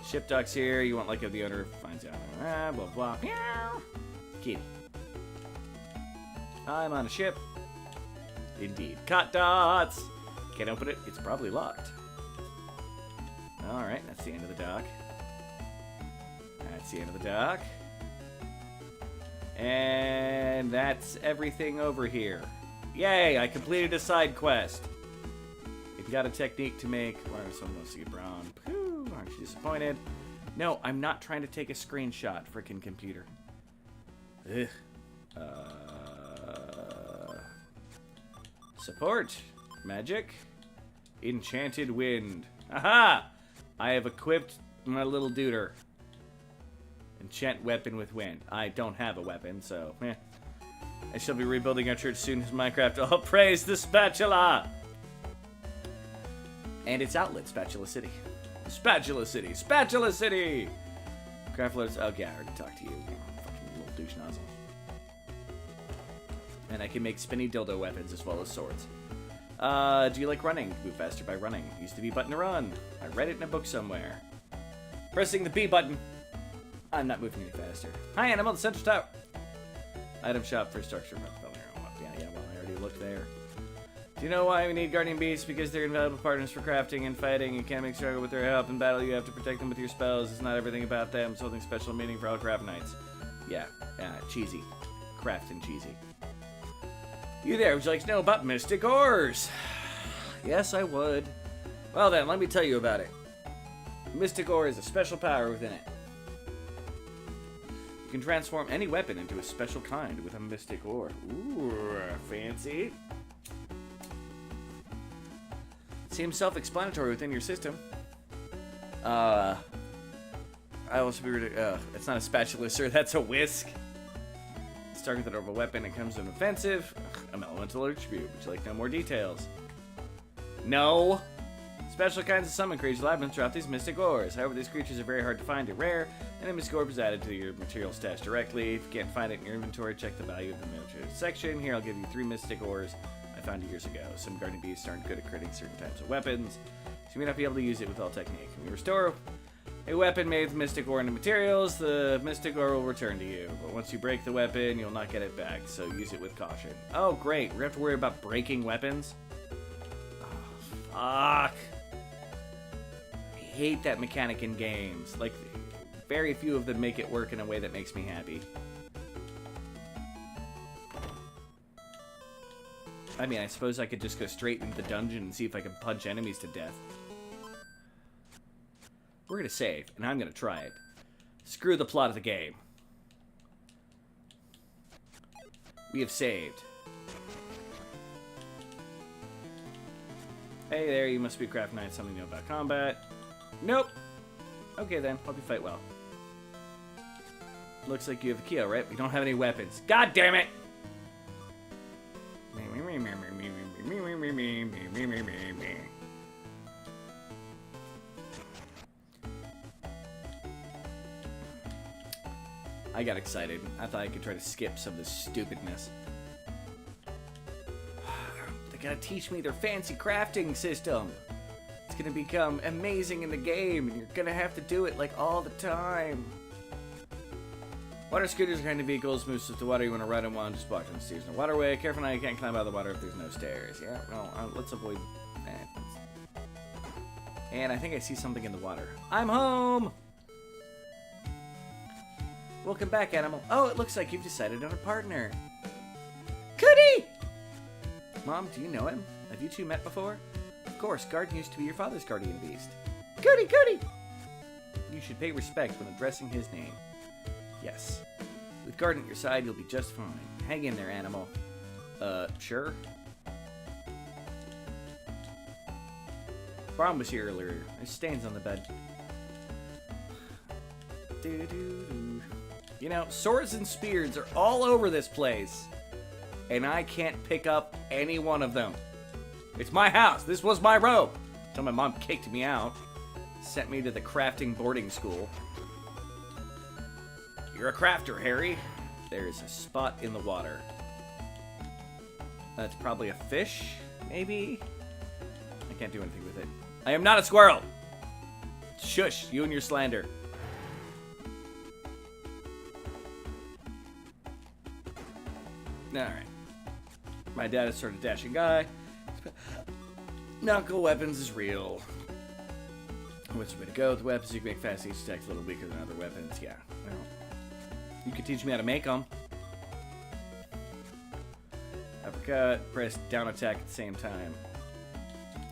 Ship docks here, you want like if the owner finds out. Blah, blah. Meow. Kitty. I'm on a ship. Indeed. Cot dots! Can't open it. It's probably locked. Alright, that's the end of the dock. That's the end of the dock. And that's everything over here. Yay, I completed a side quest. It got a technique to make... Why someone wants to get brown? Pooh, aren't you disappointed? No, I'm not trying to take a screenshot, frickin' computer. Ugh. Support. Magic. Enchanted wind. Aha! I have equipped my little duder. Enchant weapon with wind. I don't have a weapon, so I shall be rebuilding our church soon as Minecraft. Oh, praise the spatula! And its outlet, Spatula City. Spatula City! Spatula City! Craft letters. Oh, yeah, I already talked to you. Fucking little douche nozzle. And I can make spinny dildo weapons as well as swords. Do you like running? Move faster by running. Used to be button to run. I read it in a book somewhere. Pressing the B button. I'm not moving any faster. Hi, Animal, the Central Tower. Item shop for structure. Yeah, well, I already looked there. Do you know why we need guardian beasts? Because they're invaluable partners for crafting and fighting. You can't make struggle with their help in battle. You have to protect them with your spells. It's not everything about them. It's something special meaning for all craft knights. Yeah, cheesy. Craft and cheesy. You there, would you like to know about mystic ores? Yes, I would. Well then, let me tell you about it. Mystic ore is a special power within it. You can transform any weapon into a special kind with a mystic ore. Ooh, fancy. Seems self-explanatory within your system. I also be it's not a spatula, sir. That's a whisk. It's targeted over a weapon. It comes in offensive. Ugh, elemental attribute. Would you like to know more details? No. Special kinds of summon creatures labyrinths drop these mystic ores. However, these creatures are very hard to find and rare, and a mystic orb is added to your material stash directly. If you can't find it in your inventory, check the value of the material section. Here, I'll give you 3 mystic ores I found years ago. Some guardian beasts aren't good at critting certain types of weapons, so you may not be able to use it with all technique. When you restore a weapon made with mystic ore into materials, the mystic ore will return to you. But once you break the weapon, you'll not get it back, so use it with caution. Oh, great. We're going to have to worry about breaking weapons? Oh, fuck. I hate that mechanic in games. Like, very few of them make it work in a way that makes me happy. I mean, I suppose I could just go straight into the dungeon and see if I can punch enemies to death. We're going to save, and I'm going to try it. Screw the plot of the game. We have saved. Hey there, you must be a craft knight. Something new about combat. Nope. Okay then, hope you fight well. Looks like you have a keel, right? We don't have any weapons. God damn it! I got excited. I thought I could try to skip some of this stupidness. The They gotta teach me their fancy crafting system. It's gonna become amazing in the game, and you're gonna have to do it like all the time. Water scooters are kind of vehicles, moves with the water. You want to ride on one, just watch on the steers in the waterway. Careful now, you can't climb out of the water if there's no stairs. Yeah, well, let's avoid that. And I think I see something in the water. I'm home! Welcome back, animal. Oh, it looks like you've decided on a partner. Cootie! Mom, do you know him? Have you two met before? Of course, Garden used to be your father's guardian beast. Cootie, Cootie! You should pay respect when addressing his name. Yes. With Garden at your side, you'll be just fine. Hang in there, animal. Sure? Braun was here earlier. There's stains on the bed. Doo-doo-doo. You know, swords and spears are all over this place. And I can't pick up any one of them. It's my house. This was my robe. Until my mom kicked me out. Sent me to the crafting boarding school. You're a crafter, Harry. There's a spot in the water. That's probably a fish, maybe? I can't do anything with it. I am not a squirrel! Shush, you and your slander. Alright. My dad is sort of dashing guy. Knuckle weapons is real. What's the way to go with the weapons? You can make fast each attack a little weaker than other weapons. Yeah, well. You can teach me how to make them. Uppercut, press down attack at the same time.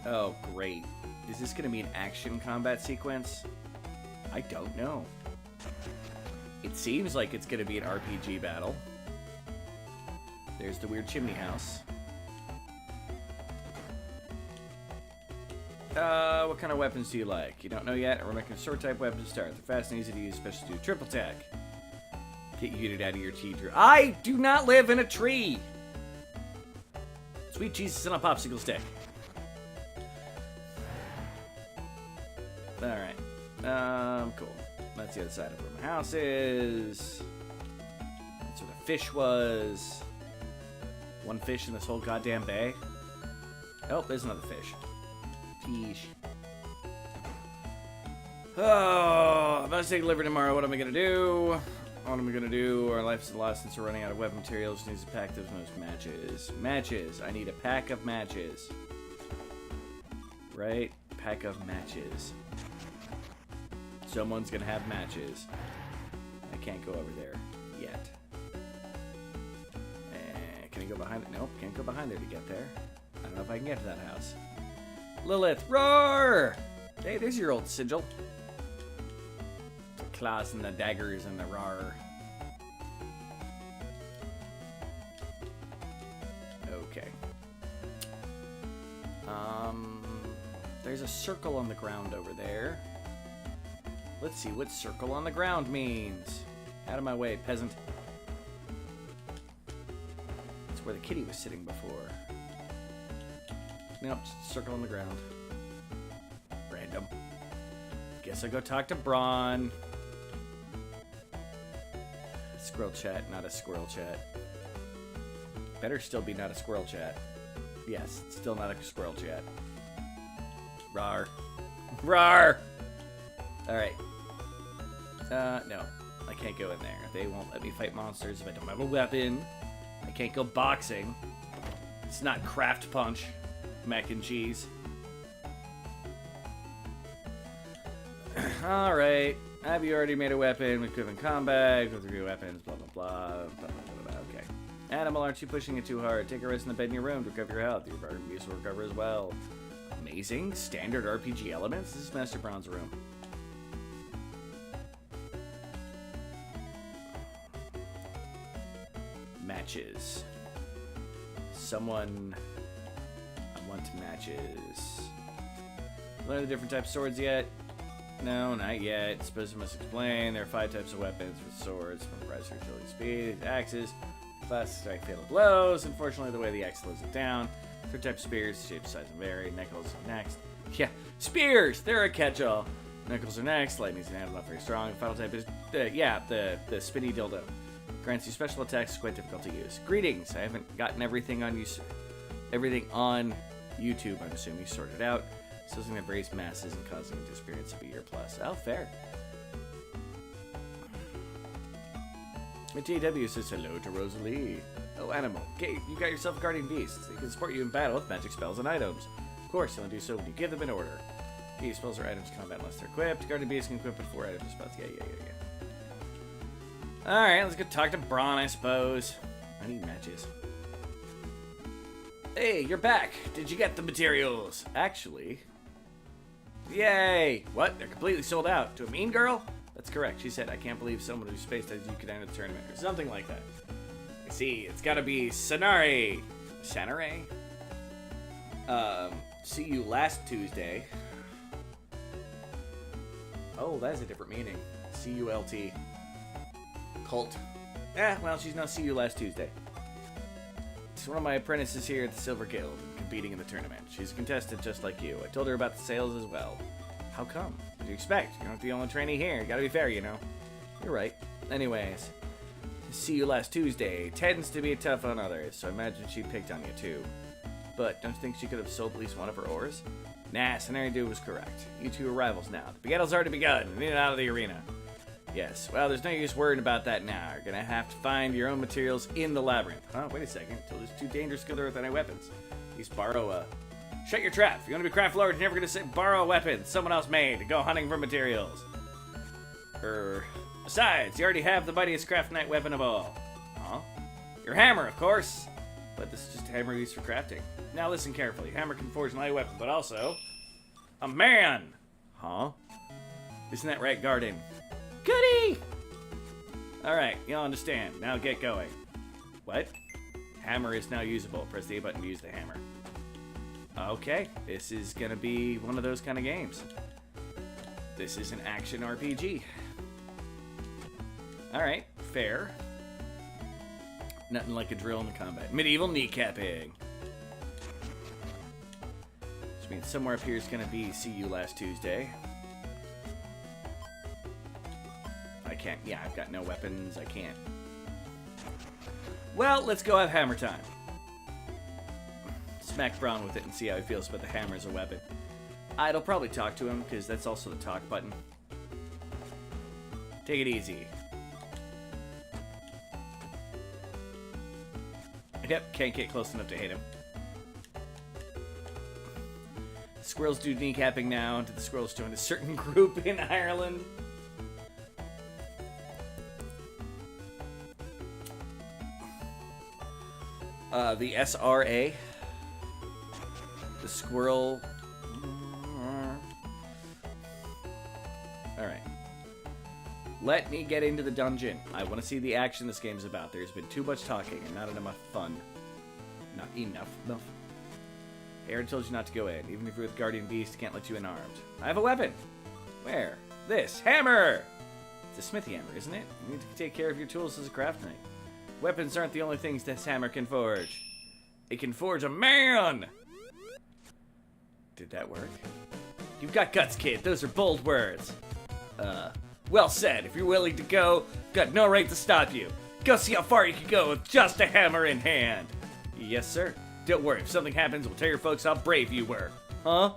Oh, great. Is this going to be an action combat sequence? I don't know. It seems like it's going to be an RPG battle. There's the weird chimney house. What kind of weapons do you like? You don't know yet? We're making a sword type weapon to start. They're fast and easy to use, especially do triple attack. Get you out of your tea tree. I do not live in a tree! Sweet Jesus on a popsicle stick. Alright. Cool. That's the other side of where my house is. That's where the fish was. One fish in this whole goddamn bay. Oh, there's another fish. Fish. Oh, I'm about to take delivery tomorrow. What am I gonna do? What am I gonna do? Our life's lost since we're running out of weapon materials. Needs to pack those most matches. Matches. I need a pack of matches. Right? Pack of matches. Someone's gonna have matches. I can't go over there yet. Can I go behind it? Nope, can't go behind there to get there. I don't know if I can get to that house. Lilith, roar! Hey, there's your old sigil. The claws and the daggers and the roar. Okay. There's a circle on the ground over there. Let's see what circle on the ground means. Out of my way, peasant. That's where the kitty was sitting before. Nope, just a circle on the ground. Random. Guess I'll go talk to Braun. Squirrel chat, not a squirrel chat. Better still be not a squirrel chat. Yes, still not a squirrel chat. Rawr. Rawr! Alright. No. I can't go in there. They won't let me fight monsters if I don't have a weapon. I can't go boxing. It's not craft punch. Mac and cheese. Alright. Have you already made a weapon? Equipment combat. Go through your weapons. Blah, blah, blah. Blah, blah, blah, blah. Okay. Animal, aren't you pushing it too hard? Take a rest in the bed in your room to recover your health. Your burden abuse will recover as well. Amazing. Standard RPG elements. This is Master Braun's room. Matches. Someone... I want matches. Learn the different types of swords yet? No, not yet. Suppose I must explain. There are 5 types of weapons with swords. From price for agility, speed, axes, class strike, fatal blows. Unfortunately, the way the axe slows it down. 3 types of spears, shape, size, and vary. Knuckles are next. Yeah, spears! They're a catch-all. Knuckles are next. Lightning's an animal, not very strong. Final type is, the spinny dildo. Grants you special attacks, quite difficult to use. Greetings! I haven't gotten everything on you, sir. everything on YouTube, I'm assuming, sorted out. So it's going to raise masses and causing a disappearance of a year plus. Oh, fair. TW says hello to Rosalie. Oh, animal. Okay, you got yourself a guardian beast. It can support you in battle with magic spells and items. Of course, you'll do so when you give them an order. These spells or items combat unless they're equipped. Guardian beast can equip with 4 items or spells. Yeah. Alright, let's go talk to Braun, I suppose. I need matches. Hey, you're back. Did you get the materials? Actually... Yay! What? They're completely sold out. To a mean girl? That's correct. She said, I can't believe someone who's spaced as you could enter the tournament. Or something like that. I see. It's gotta be Sanare. Sanare? See you last Tuesday. Oh, that is a different meaning. C-U-L-T. Cult. Well, she's now see you last Tuesday. She's one of my apprentices here at the Silver Guild, competing in the tournament. She's a contestant just like you. I told her about the sales as well. How come? What do you expect? You're not the only trainee here. You gotta be fair, you know. You're right. Anyways, see you last Tuesday tends to be tough on others, so I imagine she picked on you too. But don't you think she could have sold at least one of her ores? Nah, Scenario Dude was correct. You two are rivals now. The battle's already begun. We need it out of the arena. Yes, well, there's no use worrying about that now. You're gonna have to find your own materials in the labyrinth. Oh, wait a second. Until there's too dangerous to go there with any weapons. At least borrow shut your trap. If you want to be craft lord, you're never gonna say borrow a weapon someone else made to go hunting for materials. Besides, you already have the mightiest craft knight weapon of all. Huh? Your hammer, of course. But this is just a hammer used for crafting. Now listen carefully. Hammer can forge an light weapon, but also... a man! Huh? Isn't that right, Garden? Goody! Alright, you'll understand. Now get going. What? Hammer is now usable. Press the A button to use the hammer. Okay, this is gonna be one of those kind of games. This is an action RPG. Alright, fair. Nothing like a drill in the combat. Medieval kneecapping. Which means somewhere up here is gonna be see you last Tuesday. I can't. Yeah, I've got no weapons. I can't. Well, let's go have hammer time. Smack Braun with it and see how he feels about the hammer as a weapon. I'll probably talk to him, because that's also the talk button. Take it easy. Yep, can't get close enough to hit him. Squirrels do kneecapping now. Did the squirrels join a certain group in Ireland? The SRA. The squirrel. Alright. Let me get into the dungeon. I want to see the action this game's about. There's been too much talking and not enough fun. Not enough. Aaron told you not to go in. Even if you're with Guardian Beast, can't let you in armed. I have a weapon. Where? This. Hammer! It's a smithy hammer, isn't it? You need to take care of your tools as a craft knight. Weapons aren't the only things this hammer can forge. It can forge a man! Did that work? You've got guts, kid. Those are bold words. Well said. If you're willing to go, got no right to stop you. Go see how far you can go with just a hammer in hand. Yes, sir. Don't worry. If something happens, we'll tell your folks how brave you were. Huh?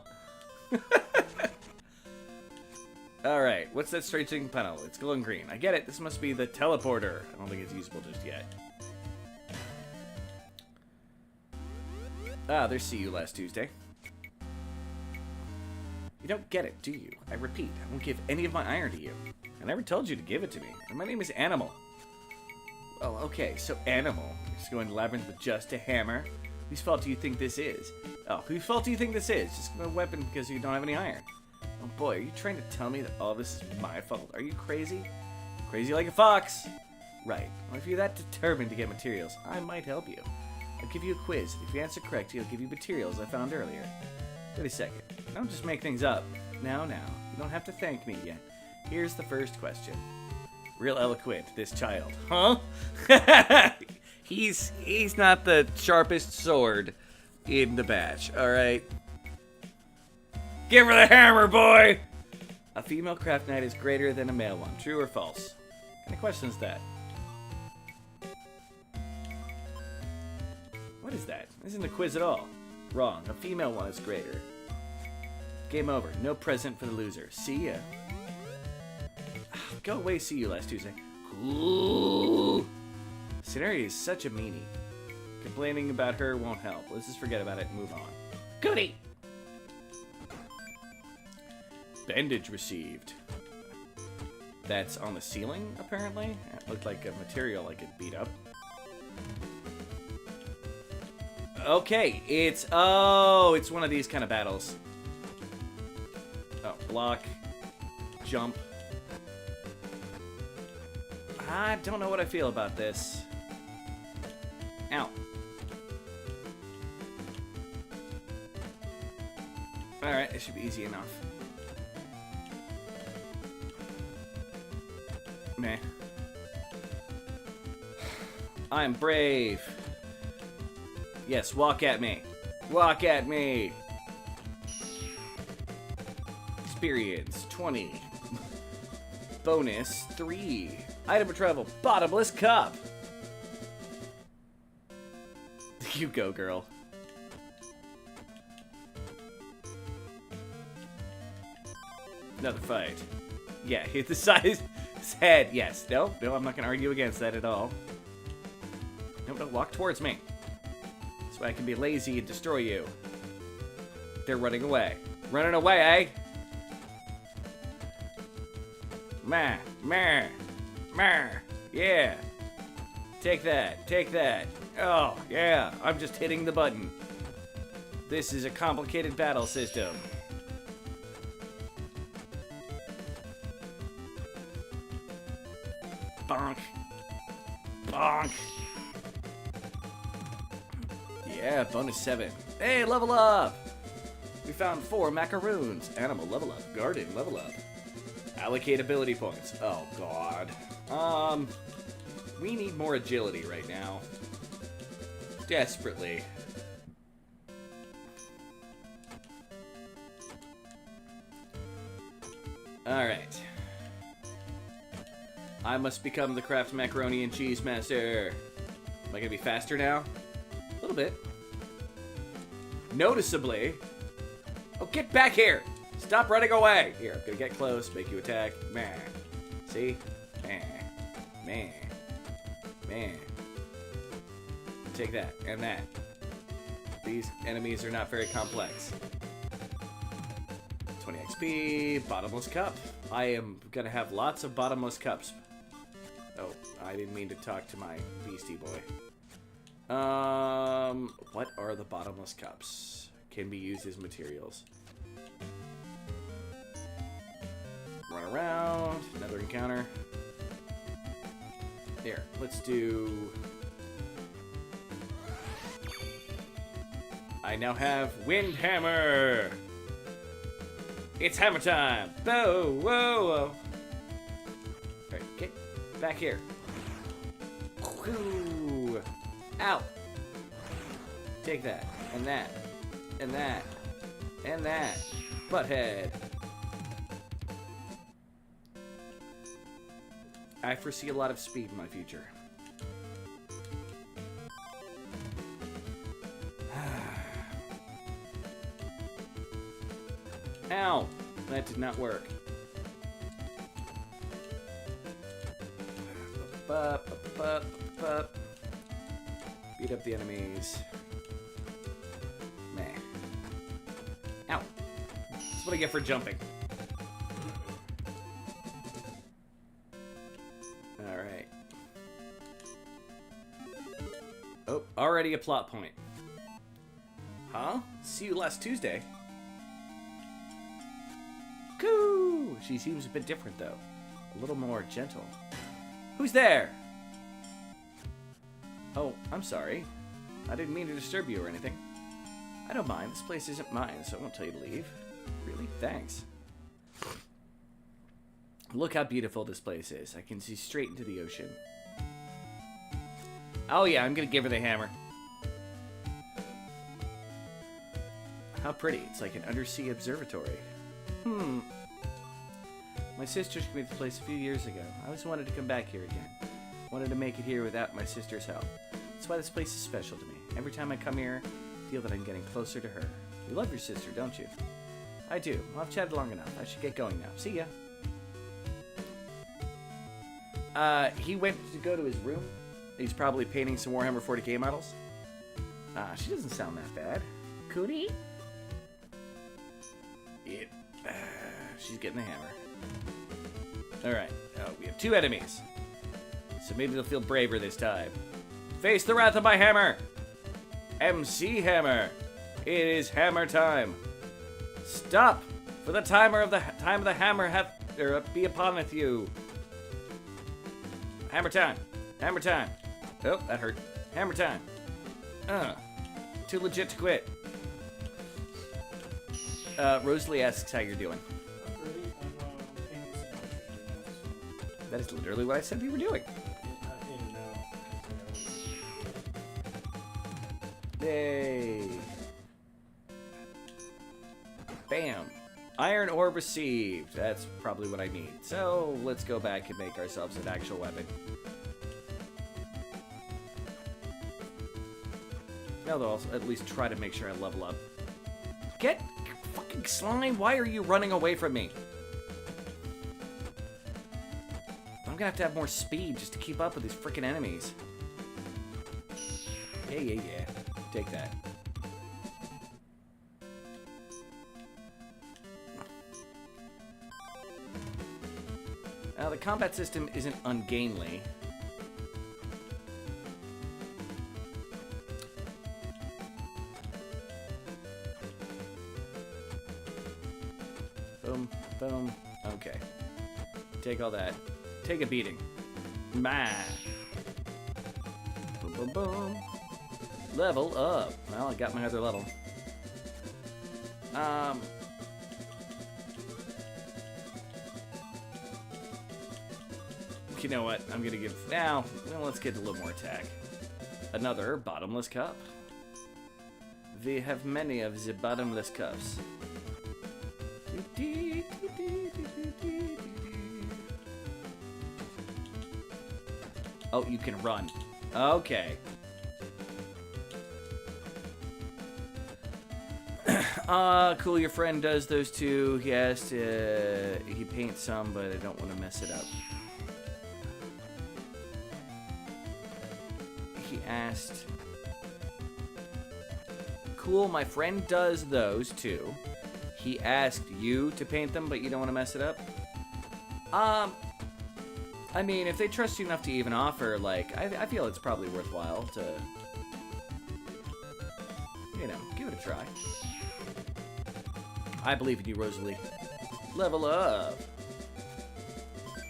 Alright, what's that strange looking panel? It's glowing green. I get it. This must be the teleporter. I don't think it's usable just yet. Ah, there's see you last Tuesday. You don't get it, do you? I repeat, I won't give any of my iron to you. I never told you to give it to me. And my name is Animal. Well, okay, so Animal is going to Labyrinth with just a hammer. Whose fault do you think this is? Oh, whose fault do you think this is? Just a weapon because you don't have any iron. Oh boy, are you trying to tell me that all this is my fault? Are you crazy? Crazy like a fox! Right. Well, if you're that determined to get materials, I might help you. I'll give you a quiz. If you answer correctly, I'll give you materials I found earlier. Wait a second. Don't just make things up. Now. You don't have to thank me yet. Here's the first question. Real eloquent, this child. Huh? He's not the sharpest sword in the batch, alright? Give her the hammer, boy! A female craft knight is greater than a male one. True or false? What kind of question is that? What is that? This isn't a quiz at all. Wrong. A female one is greater. Game over. No present for the loser. See ya. Go away, see you last Tuesday. Cool. Scenario is such a meanie. Complaining about her won't help. Let's just forget about it and move on. Goody! Bandage received. That's on the ceiling, apparently. It looked like a material I could beat up. Okay, it's one of these kind of battles. Oh, block, jump. I don't know what I feel about this. Ow. Alright, it should be easy enough. Meh. I'm brave. Yes, walk at me. Walk at me. Experience 20. Bonus 3. Item of travel, bottomless cup. You go, girl. Another fight. Yeah, hit the size his head. Yes. No, I'm not gonna argue against that at all. No, walk towards me. So I can be lazy and destroy you. They're running away. Running away, eh? Meh, meh, meh. Yeah. Take that. Take that. Oh, yeah. I'm just hitting the button. This is a complicated battle system. Bonk. Bonk. Yeah, bonus 7. Hey, level up! We found 4 macaroons. Animal level up. Garden level up. Allocate ability points. Oh, God. We need more agility right now. Desperately. Alright. I must become the Kraft Macaroni and Cheese Master. Am I gonna be faster now? A little bit. Noticeably. Oh, get back here! Stop running away! Here, I'm gonna get close, make you attack. Meh. See? Meh. Meh. Meh. Take that, and that. These enemies are not very complex. 20 XP, bottomless cup. I am gonna have lots of bottomless cups. Oh, I didn't mean to talk to my beastie boy. What are the bottomless cups? Can be used as materials. Run around, another encounter. Here, let's do... I now have Wind Hammer! It's hammer time! Whoa, whoa, whoa! Alright, get back here. Whoo! Ow! Take that, and that, and that, and that. Butthead! I foresee a lot of speed in my future. Ow! That did not work. Beat up the enemies. Meh. Ow! That's what I get for jumping. Alright. Oh, already a plot point. Huh? See you last Tuesday. Coo! She seems a bit different, though. A little more gentle. Who's there? Oh, I'm sorry. I didn't mean to disturb you or anything. I don't mind. This place isn't mine, so I won't tell you to leave. Really? Thanks. Look how beautiful this place is. I can see straight into the ocean. Oh yeah, I'm gonna give her the hammer. How pretty. It's like an undersea observatory. My sister took me to the place a few years ago. I always wanted to come back here again. Wanted to make it here without my sister's help. That's why this place is special to me. Every time I come here, I feel that I'm getting closer to her. You love your sister, don't you? I do. Well, I've chatted long enough. I should get going now. See ya. He went to go to his room. He's probably painting some Warhammer 40k models. She doesn't sound that bad. Cootie? Yep. She's getting the hammer. Alright. We have 2 enemies. So maybe they'll feel braver this time. Face the wrath of my hammer! MC Hammer! It is hammer time. Stop! For the time of the hammer hath be uponeth you. Hammer time. Hammer time. Oh, that hurt. Hammer time. Too legit to quit. Rosalie asks how you're doing. That is literally what I said we were doing. Yay. Bam. Iron ore received. That's probably what I need. So let's go back and make ourselves an actual weapon. No, though, I'll at least try to make sure I level up. Get fucking slime. Why are you running away from me? I'm gonna have to have more speed just to keep up with these freaking enemies. Yeah. Take that. Now, the combat system isn't ungainly. Boom, boom. Okay. Take all that. Take a beating. Ma. Boom, boom, boom. Level up. Well, I got my other level. You know what? I'm gonna give now. Well, let's get a little more attack. Another bottomless cup. We have many of the bottomless cups. Oh, you can run. Okay. Cool, your friend does those too. He asked, he paints some, but I don't want to mess it up. He asked, cool, my friend does those too. He asked you to paint them, but you don't want to mess it up? I mean, if they trust you enough to even offer, like, I feel it's probably worthwhile to, you know, give it a try. I believe in you, Rosalie. Level up.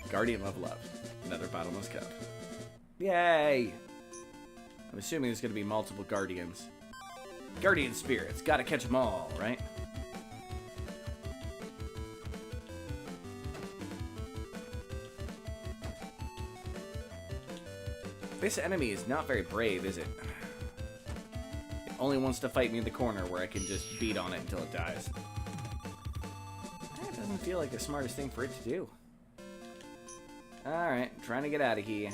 Guardian level up. Another bottomless cup. Yay! I'm assuming there's going to be multiple Guardians. Guardian spirits. Gotta catch them all, right? This enemy is not very brave, is it? It only wants to fight me in the corner where I can just beat on it until it dies. That doesn't feel like the smartest thing for it to do. Alright, trying to get out of here.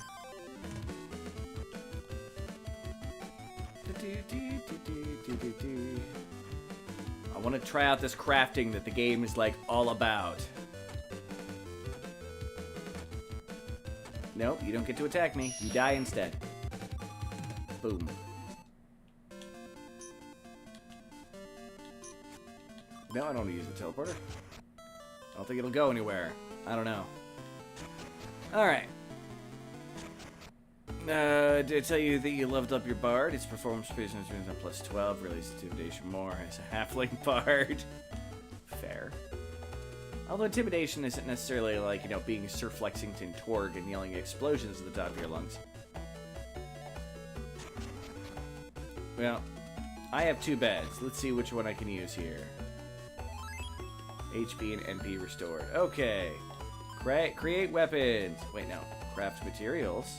I want to try out this crafting that the game is like all about. Nope, you don't get to attack me. You die instead. Boom. No, I don't want to use the teleporter. I don't think it'll go anywhere. I don't know. Alright. Did I tell you that you leveled up your bard? Its performance is on plus 12, release intimidation more as a halfling bard. Fair. Although intimidation isn't necessarily like, you know, being Sir Flexington Torg and yelling explosions at the top of your lungs. Well, I have 2 beds. Let's see which one I can use here. HP and NP restored. Okay. Create weapons. Wait, no. Craft materials.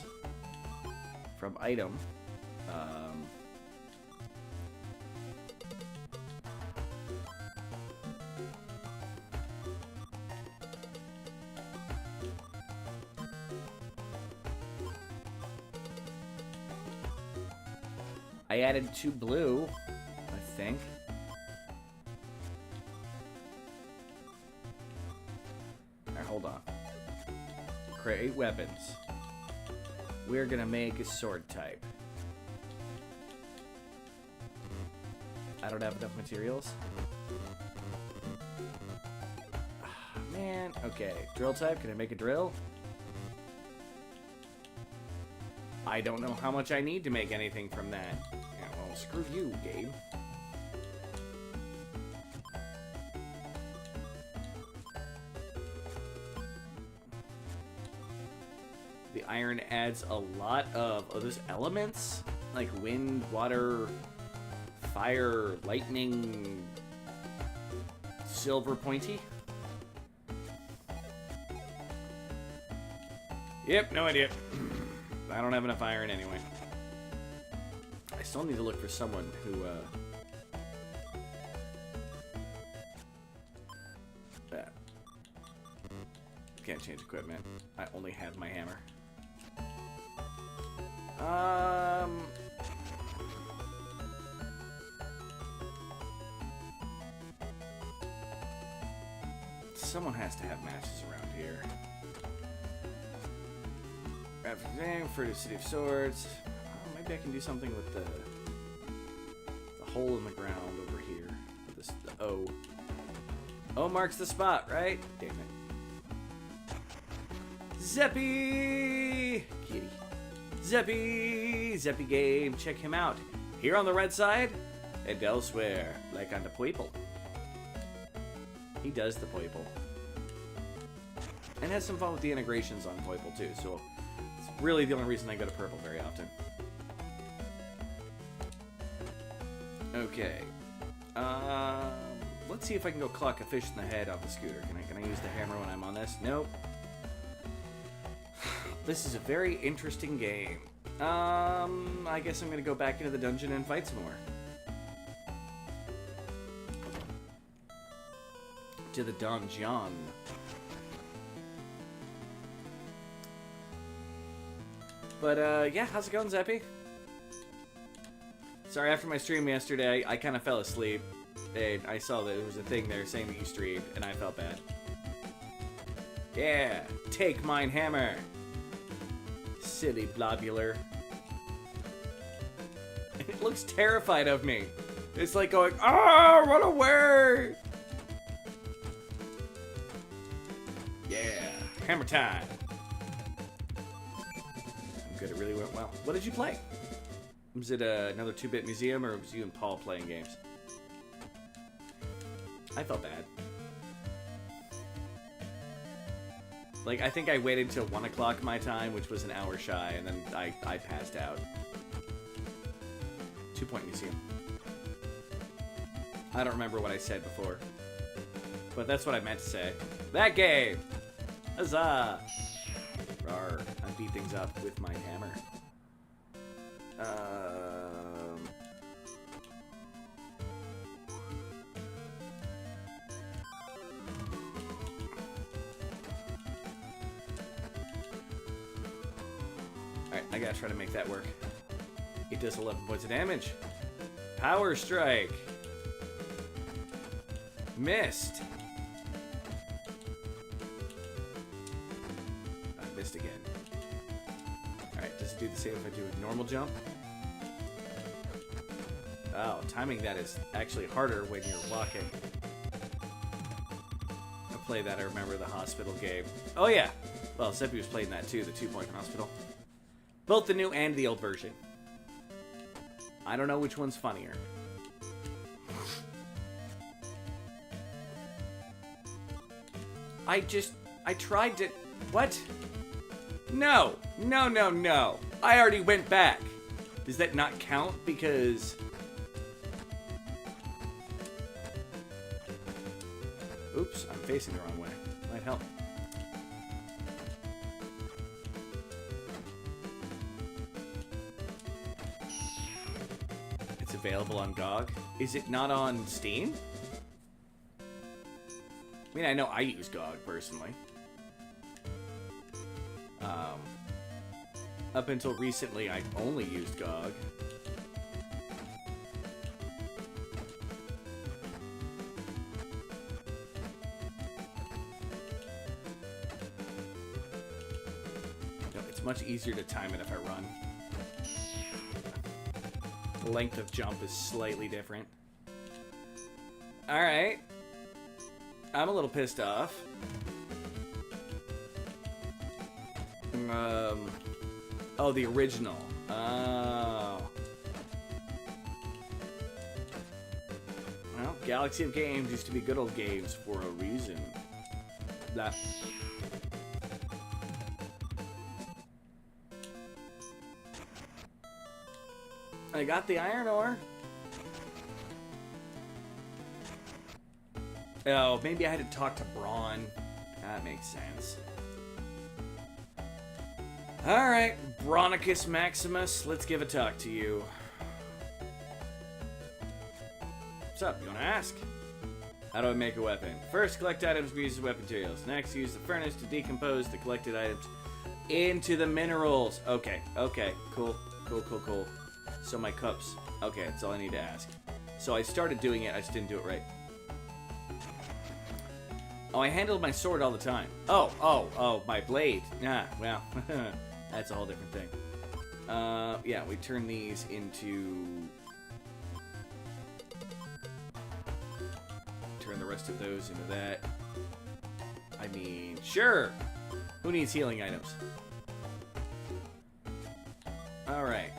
From item. I added 2 blue, I think. Alright, hold on. Create weapons. We're gonna make a sword type. I don't have enough materials. Man, okay. Drill type, can I make a drill? I don't know how much I need to make anything from that. Yeah, well, screw you, game. The iron adds a lot of those elements, like wind, water, fire, lightning, silver pointy. Yep, no idea. I don't have enough iron anyway. I still need to look for someone who, can't change equipment. I only have my hammer. Someone has to have matches around here. For the City of Swords. Oh, maybe I can do something with the hole in the ground over here. This, the O. O marks the spot, right? Damn it. Zeppy! Kitty. Zeppy! Zeppy game. Check him out. Here on the red side and elsewhere, like on the purple. He does the purple. And has some fun with the integrations on purple too, so it's really the only reason I go to purple very often. Okay. Let's see if I can go clock a fish in the head off the scooter. Can I use the hammer when I'm on this? Nope. This is a very interesting game. I guess I'm gonna go back into the dungeon and fight some more. To the donjon. But, yeah, how's it going, Zeppy? Sorry, after my stream yesterday, I kind of fell asleep. And I saw that there was a thing there saying that you streamed, and I felt bad. Yeah, take mine hammer. Silly blobular. It looks terrified of me. It's like going, ah, run away! Yeah, hammer time. I'm good, it really went well. What did you play? Was it another 2-bit museum, or was you and Paul playing games? I felt bad. Like, I think I waited till 1 o'clock my time, which was an hour shy, and then I passed out. 2-point museum. I don't remember what I said before. But that's what I meant to say. That game! Huzzah! Rawr. I beat things up with my hammer. Alright, I gotta try to make that work. It does 11 points of damage. Power strike. Missed. I missed again. Alright, does it do the same if I do a normal jump? Oh, timing that is actually harder when you're walking. I play that, I remember the hospital game. Oh yeah! Well, Seppi was playing that too, the 2-point hospital. Both the new and the old version. I don't know which one's funnier. I tried to... What? No! No, no, no! I already went back! Does that not count? Because... Oops, I'm facing the wrong way. Might help. It's available on GOG. Is it not on Steam? I mean, I know I use GOG personally. Up until recently, I only used GOG. It's much easier to time it if I run. The length of jump is slightly different. Alright. I'm a little pissed off. Oh, the original. Oh. Well, Galaxy of Games used to be good old games for a reason. That. I got the iron ore. Oh, maybe I had to talk to Braun. That makes sense. Alright, Bronicus Maximus, let's give a talk to you. What's up, you wanna ask? How do I make a weapon? First, collect items we use as weapon materials. Next, use the furnace to decompose the collected items into the minerals. Okay, cool. So my cups. Okay, that's all I need to ask. So I started doing it, I just didn't do it right. Oh, I handled my sword all the time. Oh, my blade. Ah, well, that's a whole different thing. Yeah, we turn these into... Turn the rest of those into that. I mean, sure! Who needs healing items? Alright.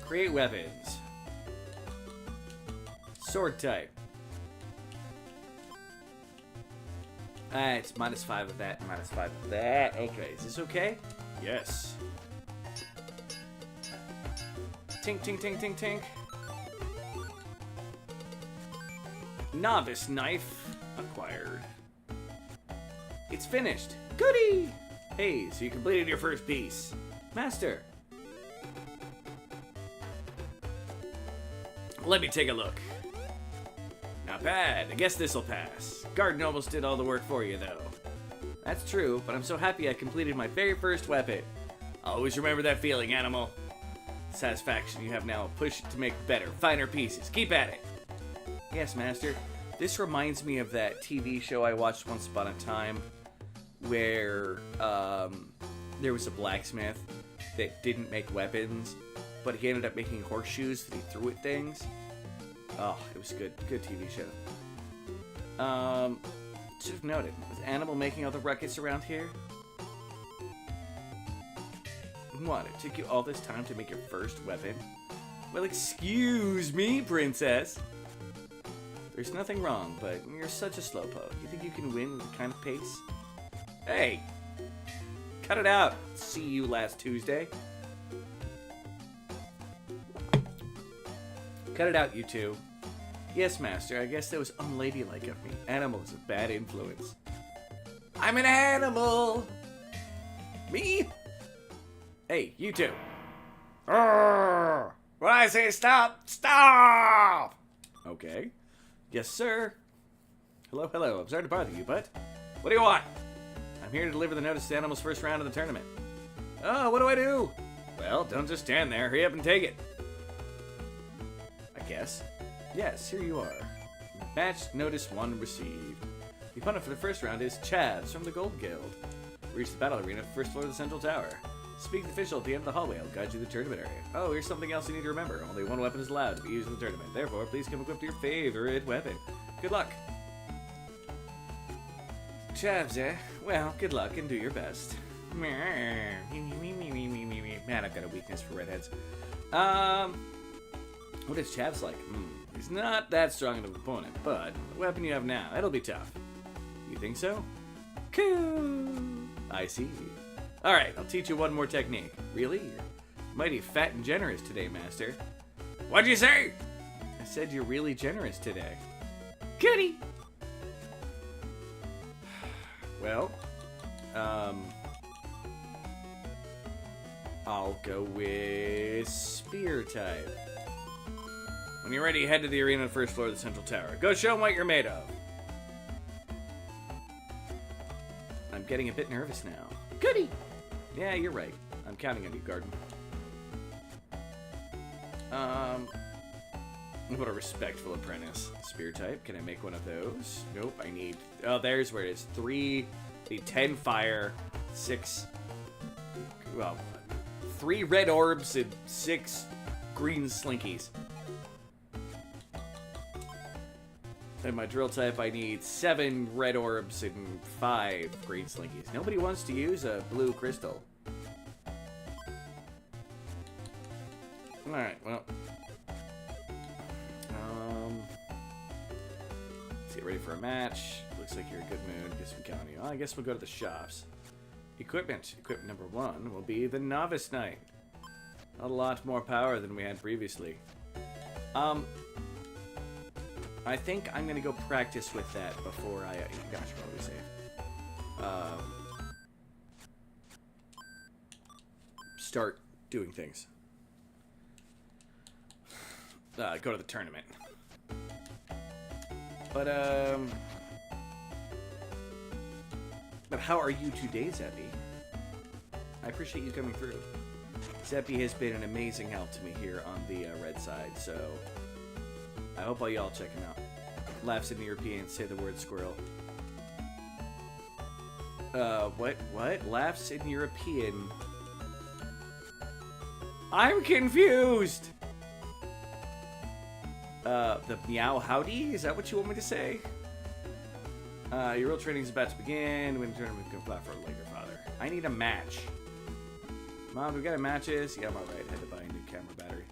Create weapons. Sword type. It's -5 of that, -5 of that. Okay, is this okay? Yes. Tink, tink, tink, tink, tink. Novice knife acquired. It's finished. Goody! Hey, so you completed your first piece. Master. Let me take a look. Not bad. I guess this'll pass. Garden almost did all the work for you, though. That's true, but I'm so happy I completed my very first weapon. Always remember that feeling, animal. Satisfaction you have now will push it to make better, finer pieces. Keep at it. Yes, Master. This reminds me of that TV show I watched once upon a time where there was a blacksmith that didn't make weapons, but he ended up making horseshoes that he threw at things. Oh, it was good. Good TV show. Should have noted. Was Animal making all the ruckus around here? What? It took you all this time to make your first weapon? Well, excuse me, princess. There's nothing wrong, but you're such a slowpoke. You think you can win with the kind of pace? Hey! Cut it out! See you last Tuesday. Cut it out, you two. Yes, Master, I guess that was unladylike of me. Animal is a bad influence. I'm an animal! Me? Hey, you two. Arrgh! When I say stop, stop! Okay. Yes, sir. Hello. I'm sorry to bother you, but what do you want? I'm here to deliver the notice to Animal's first round of the tournament. Oh, what do I do? Well, don't just stand there. Hurry up and take it. I guess. Yes, here you are. Match notice 1 received. The opponent for the first round is Chavs from the Gold Guild. Reach the battle arena, first floor of the central tower. Speak to the official at the end of the hallway. I'll guide you to the tournament area. Oh, here's something else you need to remember. Only one weapon is allowed to be used in the tournament. Therefore, please come equipped to your favorite weapon. Good luck. Chavs, eh? Well, good luck and do your best. Man, I've got a weakness for redheads. What is Chavs like? He's not that strong of an opponent, but the weapon you have now, it'll be tough. You think so? Cool. I see. Alright, I'll teach you one more technique. Really? You're mighty fat and generous today, Master. What'd you say? I said you're really generous today. Goody! Well, I'll go with spear type. When you're ready, head to the arena on the first floor of the central tower. Go show them what you're made of. I'm getting a bit nervous now. Goody! Yeah, you're right. I'm counting on you, Garden. What a respectful apprentice. Spear type. Can I make one of those? Nope, I need... Oh, there's where it is. 3, the 10 fire, 6... well, 3 red orbs and 6 green slinkies. And my drill type, I need 7 red orbs and 5 green slinkies. Nobody wants to use a blue crystal. Alright, well. Let's get ready for a match. Looks like you're in a good mood. Guess we count you. Well, I guess we'll go to the shops. Equipment. Equipment number 1 will be the Novice Knight. A lot more power than we had previously. I think I'm gonna go practice with that before I. Gosh, what do we say? Start doing things. Go to the tournament. But how are you today, Zeppy? I appreciate you coming through. Zeppy has been an amazing help to me here on the red side, so I hope all y'all check him out. Laughs in European, say the word squirrel. What? Laughs in European. I'm confused! The meow howdy? Is that what you want me to say? Your real training is about to begin. When the tournament can fly for like your father. I need a match. Mom, we got a matches? Yeah, I'm alright. I had to buy a new camera battery.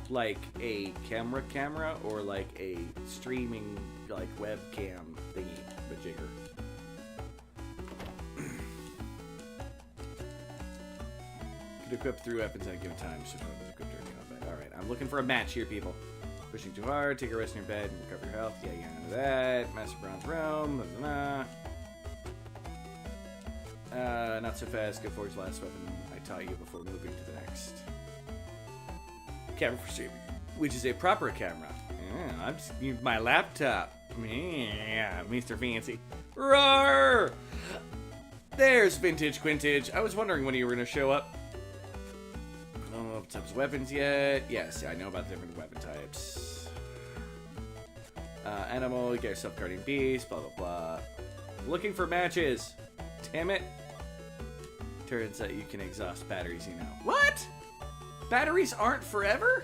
Like a camera or like a streaming like webcam thingy, but jigger. Could equip 3 weapons at a given time, so no one's equipped during combat. Alright, I'm looking for a match here, people. Pushing too hard, take a rest in your bed and recover your health. Yeah, you know that. Master Bronze Realm, blah, blah, blah. Not so fast. Go forge last weapon I taught you before moving to the next. Camera for streaming, which is a proper camera. Yeah, I'm just using my laptop. Yeah, Mr. Fancy. Roar! There's Vintage Quintage. I was wondering when you were going to show up. I don't know what types of weapons yet. Yes, I know about the different weapon types. Animal, you get yourself guardian beast, blah, blah, blah. Looking for matches. Damn it. Turns out you can exhaust batteries, you know. What? Batteries aren't forever?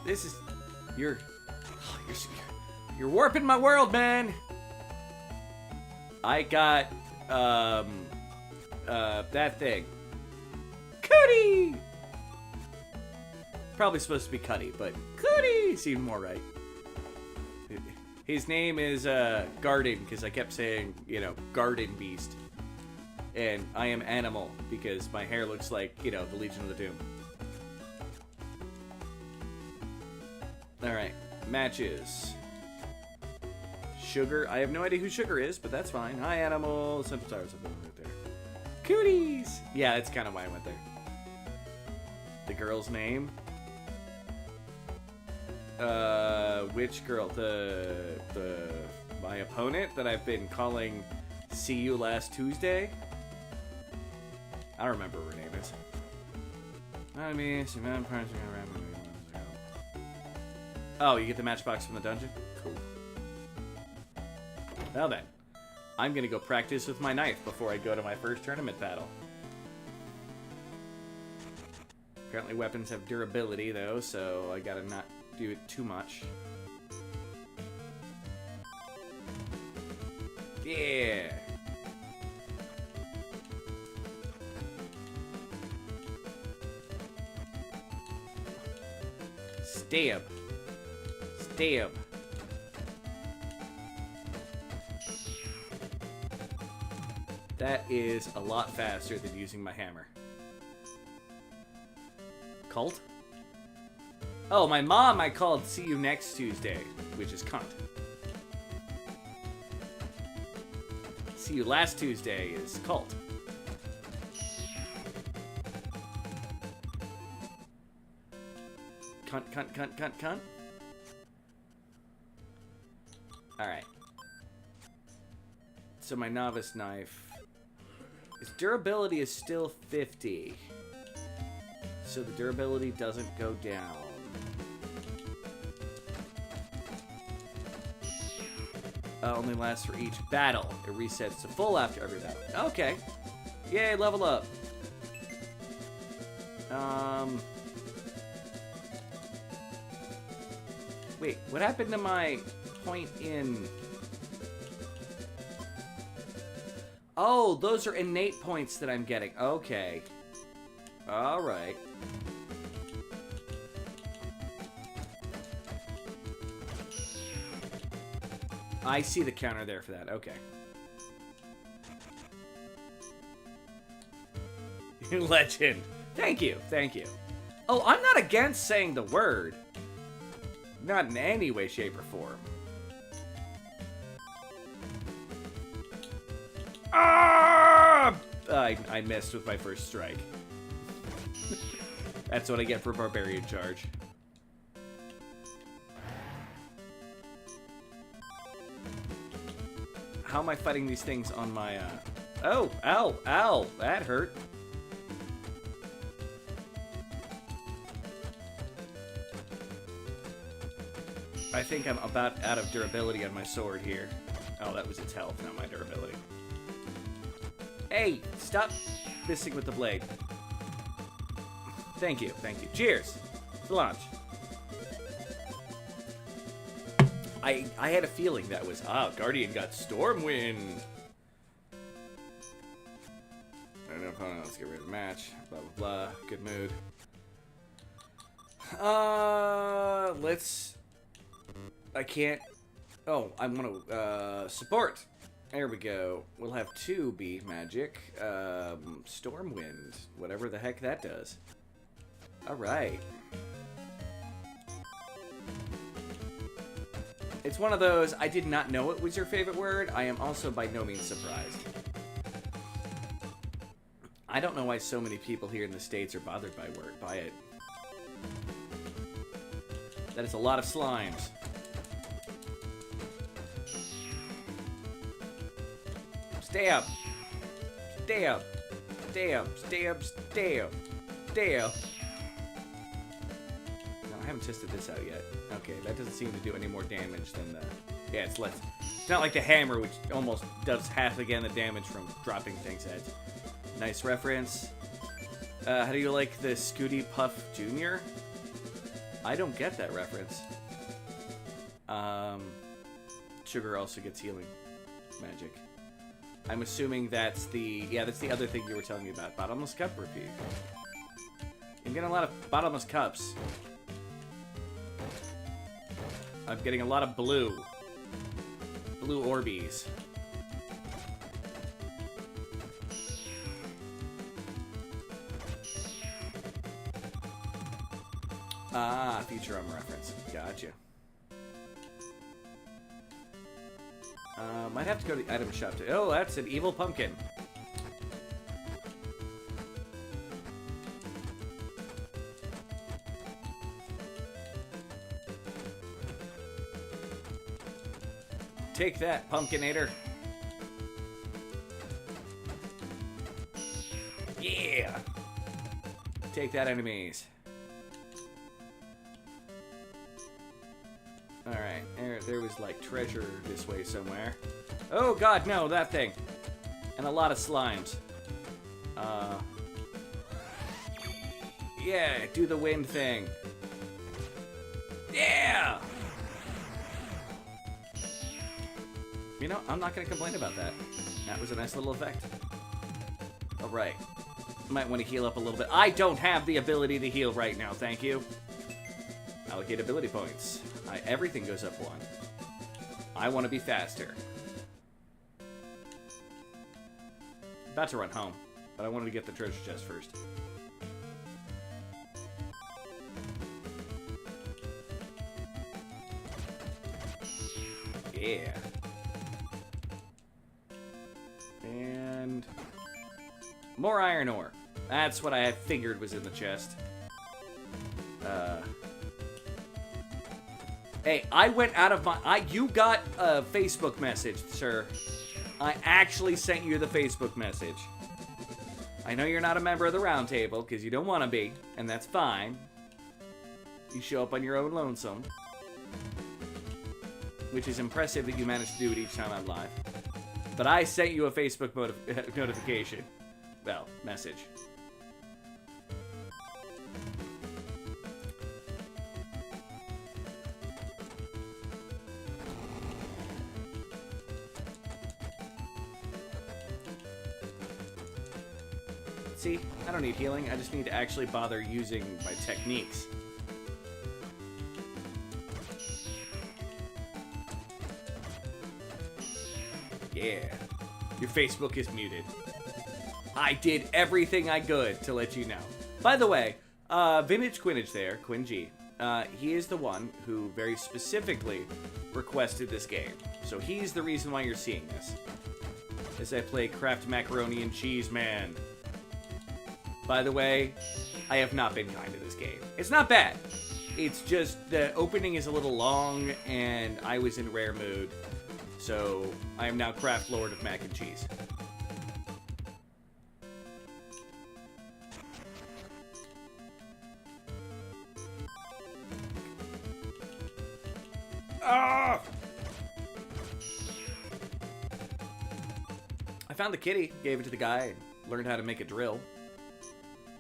This is... You're warping my world, man. I got, that thing. Cootie! Probably supposed to be Cuddy, but Cootie seemed more right. His name is, Garden, because I kept saying, you know, Garden Beast. And I am Animal, because my hair looks like, you know, the Legion of the Doom. Alright, matches. Sugar. I have no idea who Sugar is, but that's fine. Hi, Animal. Central Towers have been right there. Cooties! Yeah, that's kind of why I went there. The girl's name? Which girl? My opponent that I've been calling See You Last Tuesday? I don't remember what her name is. I mean, oh, you get the matchbox from the dungeon? Cool. Now then, I'm gonna go practice with my knife before I go to my first tournament battle. Apparently weapons have durability though, so I gotta not do it too much. Yeah! Stab. Stab. That is a lot faster than using my hammer. Cult? Oh, my mom I called See You Next Tuesday, which is cunt. See You Last Tuesday is cult. Cunt, cunt, cunt, cunt, cunt. Alright. So my novice knife. Its durability is still 50. So the durability doesn't go down. Only lasts for each battle. It resets to full after every battle. Okay. Yay, level up. Wait, what happened to my point in... Oh, those are innate points that I'm getting. Okay. Alright. I see the counter there for that. Okay. Legend. Thank you. Thank you. Oh, I'm not against saying the word. Not in any way, shape, or form. Ah! I missed with my first strike. That's what I get for Barbarian Charge. How am I fighting these things on my, Oh! Ow! Ow! That hurt. I think I'm about out of durability on my sword here. Oh, that was its health, not my durability. Hey! Stop missing with the blade. Thank you, thank you. Cheers! To launch. I had a feeling that was... Ah, Guardian got Stormwind! No opponent, let's get rid of the match. Blah, blah, blah. Good mood. Let's... I can't... Oh, I want to, support. There we go. We'll have 2 be magic. Stormwind. Whatever the heck that does. Alright. It's one of those, I did not know it was your favorite word. I am also by no means surprised. I don't know why so many people here in the States are bothered by it. That is a lot of slimes. Stay up. Stay up. Stay up. Stay up. Stay up. Stay up. No, I haven't tested this out yet. Okay, that doesn't seem to do any more damage than the... Yeah, it's less... It's not like the hammer, which almost does half again the damage from dropping things' heads. Nice reference. How do you like the Scooty Puff Jr.? I don't get that reference. Sugar also gets healing magic. I'm assuming that's the... Yeah, that's the other thing you were telling me about. Bottomless cup repeat. I'm getting a lot of bottomless cups. I'm getting a lot of blue. Blue Orbeez. Ah, Futurama reference. Gotcha. Might have to go to the item shop to... Oh, that's an evil pumpkin. Take that, Pumpkinator. Yeah! Take that, enemies. Alright, there was like treasure this way somewhere. Oh god, no, that thing. And a lot of slimes. Yeah, do the wind thing. Yeah! You know, I'm not going to complain about that. That was a nice little effect. Alright. Might want to heal up a little bit. I don't have the ability to heal right now, thank you. Allocate ability points. Everything goes up 1. I want to be faster. About to run home, but I wanted to get the treasure chest first. Yeah. And more iron ore. That's what I figured was in the chest. Hey, I went out of my... You got a Facebook message, sir. I actually sent you the Facebook message. I know you're not a member of the round table, because you don't want to be, and that's fine. You show up on your own lonesome. Which is impressive that you managed to do it each time I'm live. But I sent you a Facebook notification. Well, message. See, I don't need healing. I just need to actually bother using my techniques. Yeah. Your Facebook is muted. I did everything I could to let you know. By the way, Vintage Quinage there, Quinn G, he is the one who very specifically requested this game. So he's the reason why you're seeing this. As I play Kraft Macaroni and Cheese Man. By the way, I have not been kind to this game. It's not bad. It's just the opening is a little long, and I was in rare mood. So I am now Kraft Lord of Mac and Cheese. Ah! I found the kitty, gave it to the guy, and learned how to make a drill.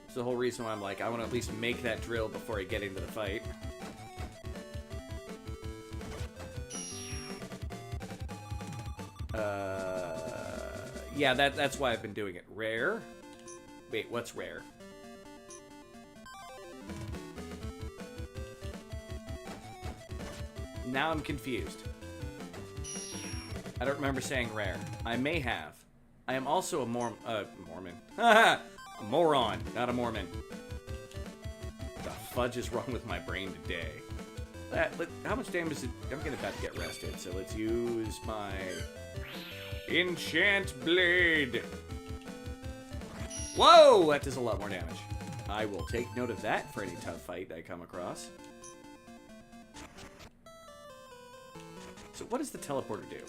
It's the whole reason why I'm like, I want to at least make that drill before I get into the fight. Yeah, that's why I've been doing it. Rare? Wait, what's rare? Now I'm confused. I don't remember saying rare. I may have. I am also a Mormon. A moron, not a Mormon. The fudge is wrong with my brain today? How much damage is it? I'm about to get rested, so let's use my enchant blade. Whoa, that does a lot more damage. I will take note of that for any tough fight I come across. So what does the teleporter do?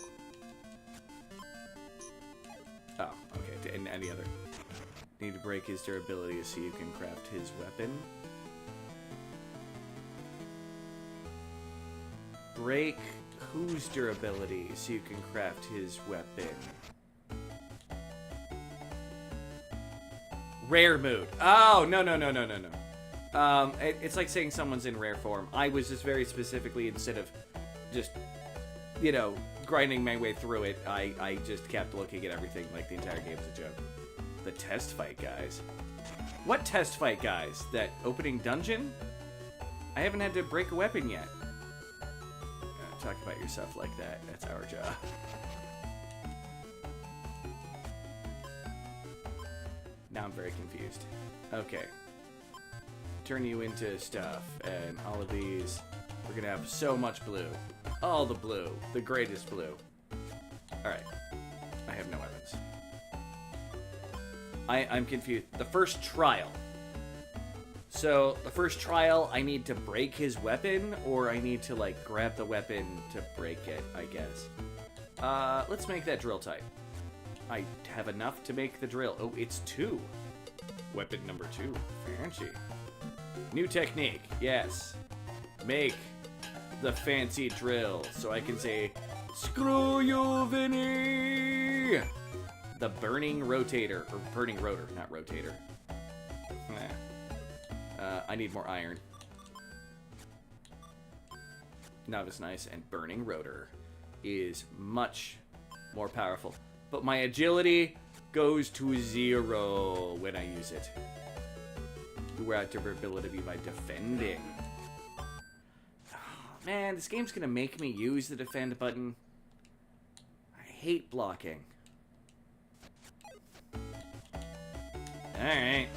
Oh, okay, and any other. Need to break his durability so you can craft his weapon. Break whose durability so you can craft his weapon? Rare mood. Oh, no. It's like saying someone's in rare form. I was just very specifically, instead of just, you know, grinding my way through it, I just kept looking at everything like the entire game was a joke. The test fight, guys. What test fight, guys? That opening dungeon? I haven't had to break a weapon yet. Talk about yourself like that. That's our job. Now I'm very confused. Okay. Turn you into stuff, and all of these. We're gonna have so much blue. All the blue. The greatest blue. Alright. I have no weapons. I'm confused. The first trial. So, the first trial, I need to break his weapon, or I need to, like, grab the weapon to break it, I guess. Let's make that drill type. I have enough to make the drill. Oh, it's 2. Weapon number 2. Fancy. New technique. Yes. Make the fancy drill. So I can say, screw you, Vinny! The burning rotator. Or burning rotor, not rotator. I need more iron. Novice Nice and Burning Rotor is much more powerful. But my agility goes to 0 when I use it. You wear out durability by defending. Oh, man, this game's gonna make me use the defend button. I hate blocking. Alright.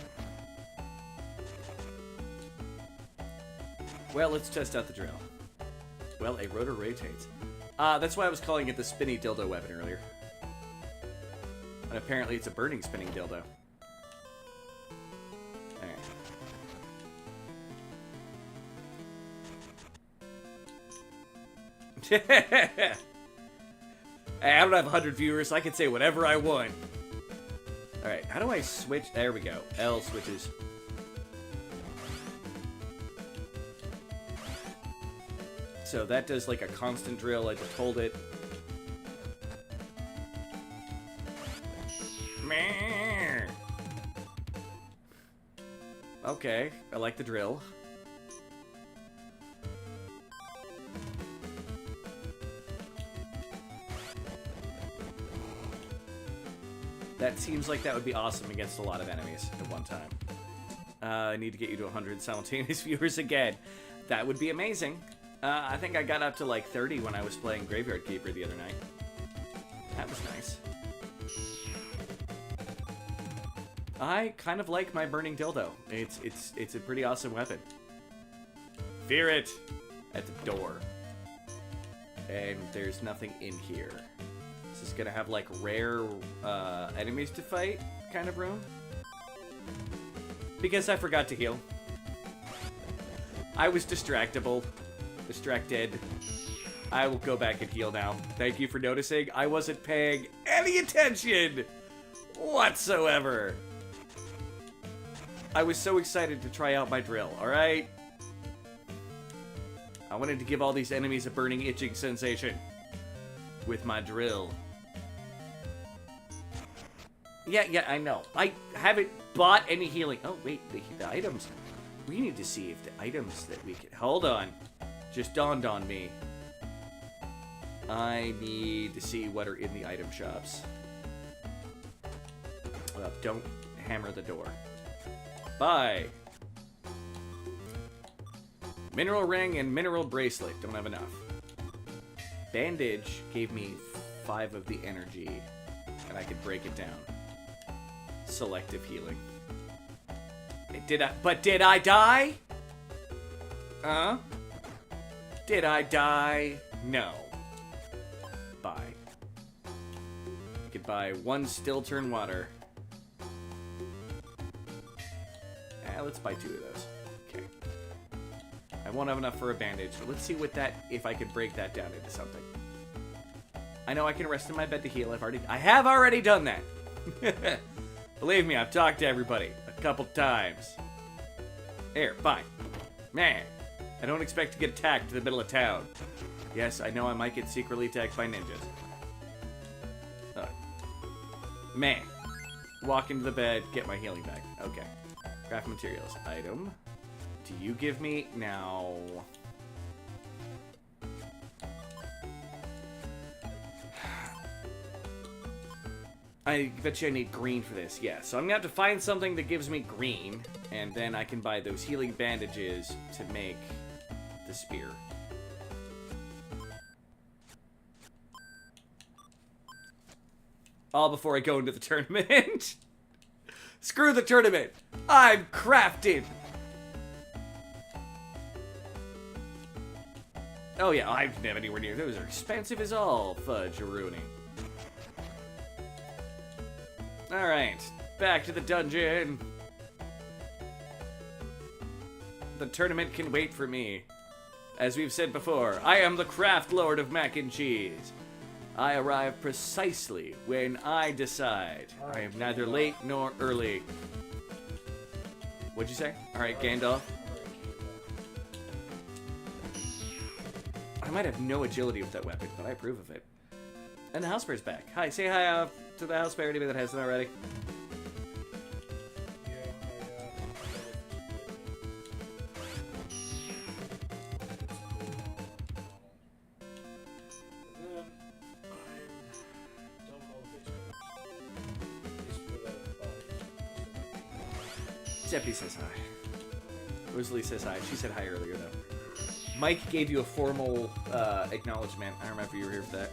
Well, let's test out the drill. Well, a rotor rotates. That's why I was calling it the spinny dildo weapon earlier. And apparently it's a burning spinning dildo. Alright. Hey, I don't have 100 viewers, so I can say whatever I want. Alright, how do I switch? There we go. L switches. So that does like a constant drill, I just hold it. Okay, I like the drill. That seems like that would be awesome against a lot of enemies at one time. I need to get you to 100 simultaneous viewers again. That would be amazing. I think I got up to like 30 when I was playing Graveyard Keeper the other night. That was nice. I kind of like my burning dildo. It's a pretty awesome weapon. Fear it at the door. And there's nothing in here. Is this gonna have like rare enemies to fight kind of room? Because I forgot to heal. I was distracted. I will go back and heal now. Thank you for noticing. I wasn't paying any attention whatsoever. I was so excited to try out my drill, alright? I wanted to give all these enemies a burning, itching sensation with my drill. Yeah, I know. I haven't bought any healing. Oh, wait, the items. We need to see if the items that we can... Hold on. Just dawned on me. I need to see what are in the item shops. Don't hammer the door. Buy. Mineral ring and mineral bracelet. Don't have enough. Bandage gave me 5 of the energy, and I could break it down. Selective healing. Did I die? Huh? Did I die? No. Buy. You could buy 1 still turn water. Let's buy 2 of those. Okay. I won't have enough for a bandage. So let's see what that, if I could break that down into something. I know I can rest in my bed to heal. I have already done that. Believe me, I've talked to everybody a couple times. Here, fine. Man, I don't expect to get attacked in the middle of town. Yes, I know I might get secretly attacked by ninjas. Man. Walk into the bed, get my healing back. Okay. Craft materials. Item. Do you give me... Now... I bet you I need green for this. Yeah, so I'm gonna have to find something that gives me green, and then I can buy those healing bandages to make the spear. All before I go into the tournament. Screw the tournament. I'm crafting. Oh yeah, I didn't have anywhere near. Those are expensive as all fudge-a-rooney. Alright, back to the dungeon. The tournament can wait for me. As we've said before, I am the craft lord of mac and cheese. I arrive precisely when I decide. I am neither late nor early. What'd you say? Alright, Gandalf. I might have no agility with that weapon, but I approve of it. And the house bear's back. Hi, say hi to the house bear, anybody that hasn't already. Deputy says hi. Rosalie says hi. She said hi earlier, though. Mike gave you a formal acknowledgement. I remember you were here for that.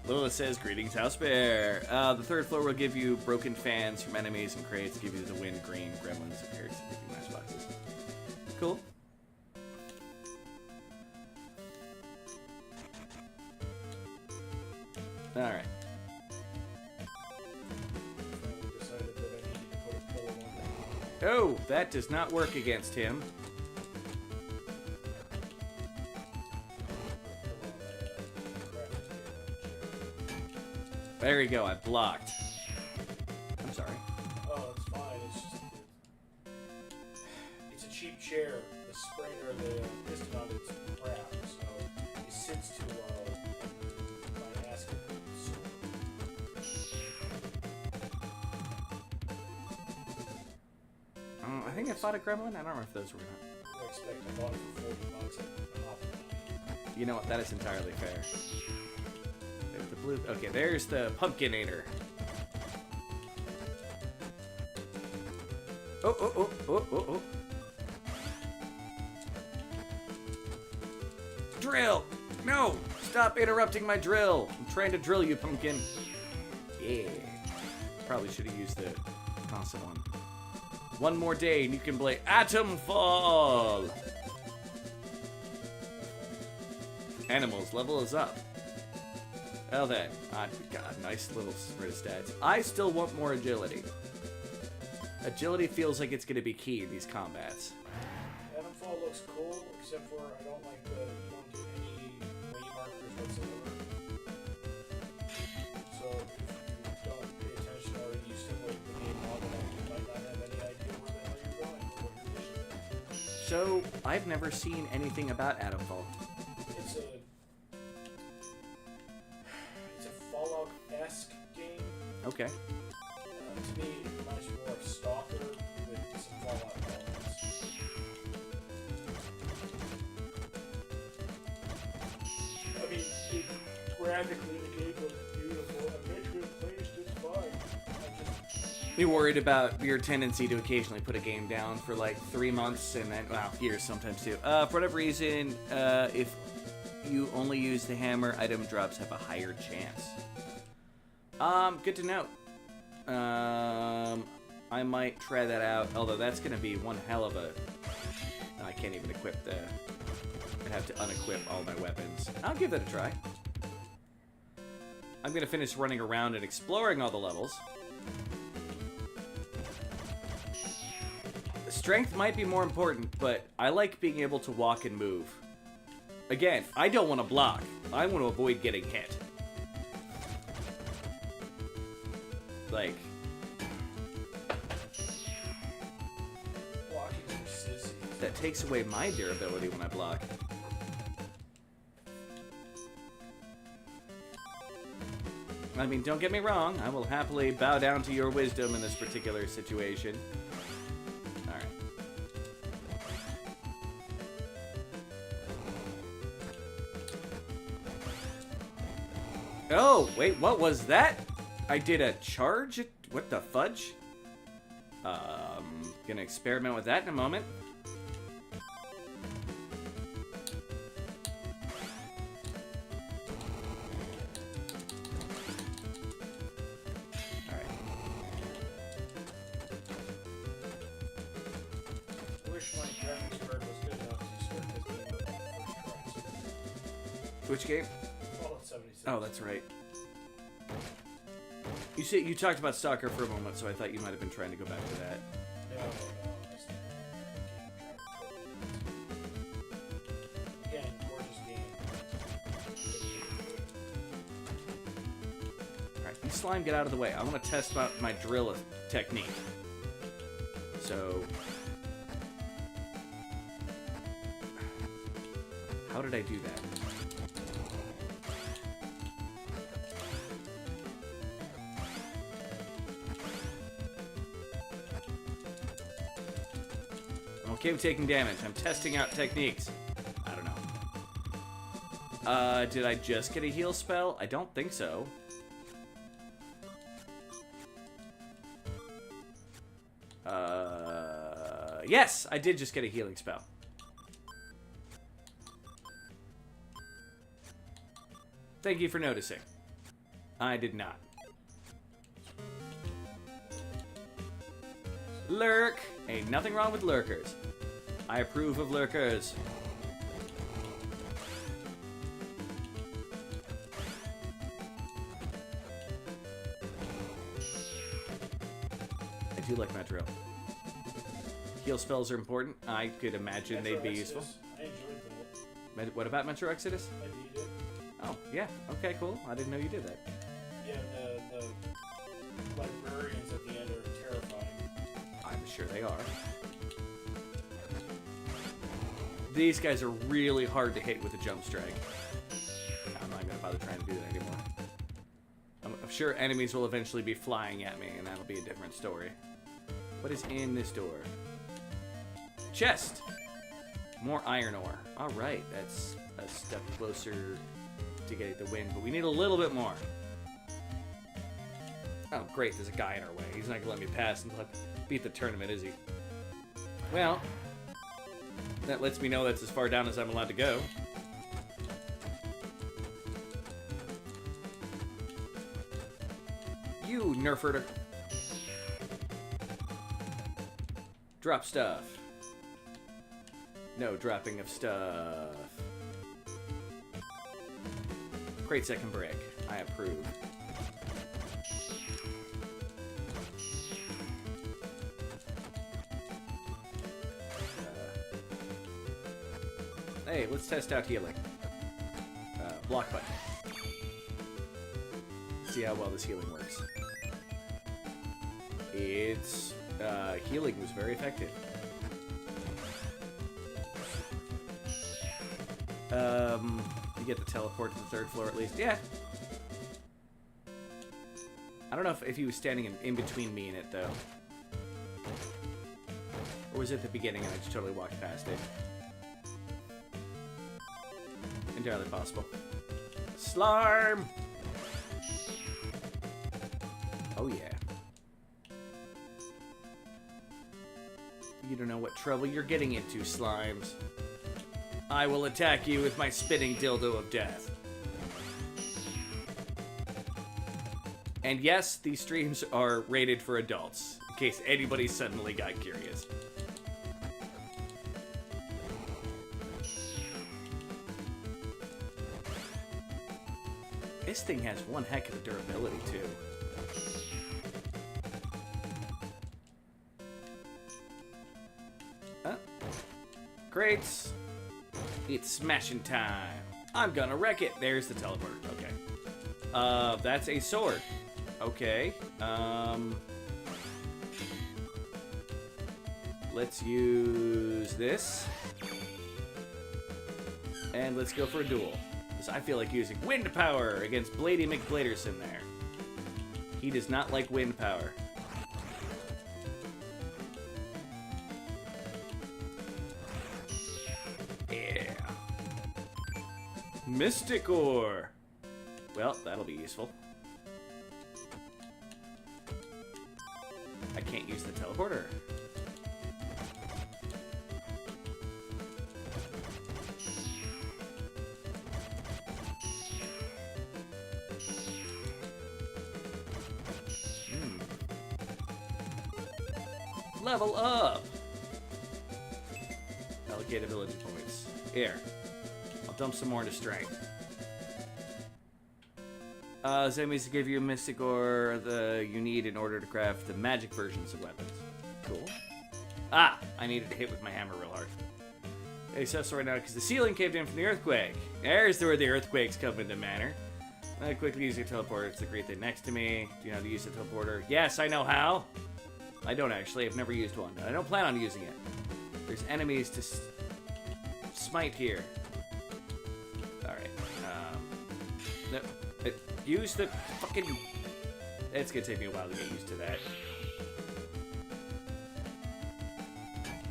Lilith says, greetings, House Bear. The 3rd floor will give you broken fans from enemies and crates. Give you the wind, green, gremlins, and parrots. Nice boxes. Cool. Alright. Oh, that does not work against him. There you go, I blocked. I'm sorry. Oh, it's fine. It's just... It's a cheap chair. The spring or the piston on it's crap, so it sits too low. My ass gets I think I fought a gremlin. I don't remember if those were not. I expect I bought it for $40 at Hobby. You know what? That is entirely fair. There's the blue. Okay, there's the Pumpkinator. Oh, oh, oh, oh, oh, oh. Drill! No! Stop interrupting my drill! I'm trying to drill you, pumpkin. Yeah. Probably should have used the constant one. One more day and you can play Atom Fall! Animals, level is up. Well then, God, nice little spread of stats. I still want more agility. Agility feels like it's going to be key in these combats. Atomfall looks cool, except for I don't like the you don't get any way markers whatsoever. So if you don't pay attention or you simulate the game long enough, you might not have any idea where the hell you're going or what your mission is. So, I've never seen anything about Atomfall. It's a Fallout-esque game. Okay. To me, it reminds me more of Stalker with some Fallout elements. I mean, graphically, the game looks beautiful. I bet you it plays just fine. You're worried about your tendency to occasionally put a game down for like 3 months and then, well, years sometimes too. For whatever reason, if you only use the hammer, item drops have a higher chance. Good to know. I might try that out, although that's going to be one hell of a... I can't even equip the... I'd have to unequip all my weapons. I'll give that a try. I'm going to finish running around and exploring all the levels. Strength might be more important, but I like being able to walk and move. Again, I don't want to block. I want to avoid getting hit. Like... Blocking for sissies. That takes away my durability when I block. I mean, don't get me wrong. I will happily bow down to your wisdom in this particular situation. Alright. Oh, wait, what was that? I did a charge? What the fudge? Gonna experiment with that in a moment. Alright. I wish my graphics card was good enough to start this game up on the first try. Which game? Fallout 76. Oh, that's right. You talked about Stalker for a moment, so I thought you might have been trying to go back to that. No. Again, gorgeous game. Alright, you slime, get out of the way. I want to test out my drill technique. So... How did I do that? Okay with taking damage. I'm testing out techniques. I don't know. Did I just get a heal spell? I don't think so. Yes, I did just get a healing spell. Thank you for noticing. I did not. Lurk! Ain't nothing wrong with lurkers. I approve of lurkers. I do like my drill. Heal spells are important. I could imagine they'd be useful. I enjoyed that. What about Metro Exodus? I need it. Oh, yeah. Okay, cool. I didn't know you did that. Yeah, the librarians at the end are terrifying. I'm sure they are. These guys are really hard to hit with a jump strike. I'm not going to bother trying to do that anymore. I'm sure enemies will eventually be flying at me, and that'll be a different story. What is in this door? chest. More iron ore. All right, that's a step closer to getting the win, but we need a little bit more. Oh, great, there's a guy in our way. He's not gonna let me pass and beat the tournament, is he? Well, that lets me know that's as far down as I'm allowed to go. You nerfer. Drop stuff. No dropping of stuff. Great second brick. I approve. Hey, let's test out healing. Block button. See how well this healing works. It's healing was very effective. You get the teleport to the third floor at least. Yeah. I don't know if he was standing in between me and it though. Or was it at the beginning and I just totally walked past it? Entirely possible. Slime! Oh yeah. You don't know what trouble you're getting into, slimes. I will attack you with my spinning dildo of death. And yes, these streams are rated for adults, in case anybody suddenly got curious. This thing has one heck of a durability, too. Crates. It's smashing time. I'm gonna wreck it. There's the teleport. Okay. That's a sword. Okay. Let's use this. And let's go for a duel. Because I feel like using wind power against Blady McBladerson there. He does not like wind power. Yeah. Mystic ore. Well, that'll be useful. I can't use the teleporter. Level up! Allocate ability points. Here. I'll dump some more into strength. This enemies to give you a mystic ore you need in order to craft the magic versions of weapons. Cool. Ah! I needed to hit with my hammer real hard. Access right now because the ceiling caved in from the earthquake. There's where the earthquakes come into manner. I quickly use your teleporter. It's the great thing next to me. Do you know how to use the teleporter? Yes, I know how. I don't actually. I've never used one. I don't plan on using it. There's enemies to smite here. Alright. No, use the fucking... It's gonna take me a while to get used to that.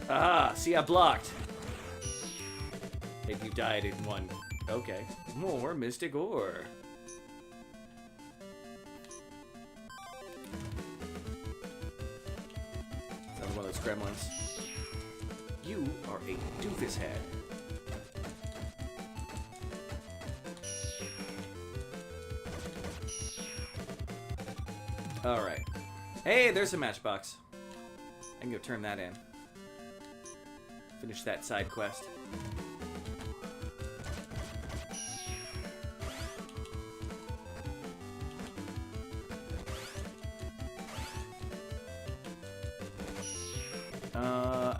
Ah, see, I blocked. If you died in one. Okay. More mystic ore. One of those gremlins. You are a doofus head. Alright. Hey, there's a matchbox. I can go turn that in. Finish that side quest.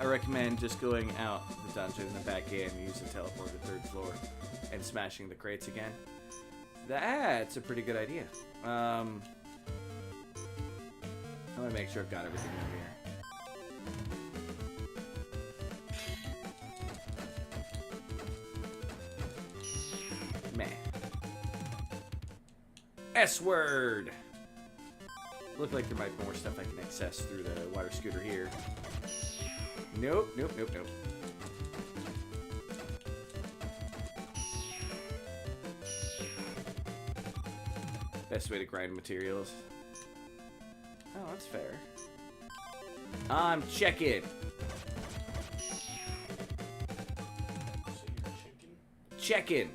I recommend just going out the dungeon and then back in and use the teleport to the third floor and smashing the crates again. That's a pretty good idea. I'm gonna make sure I've got everything over here. Meh. S-word! Look like there might be more stuff I can access through the water scooter here. Nope, nope, nope, nope. Best way to grind materials. Oh, that's fair. I'm checking. So you're chicken? Checking.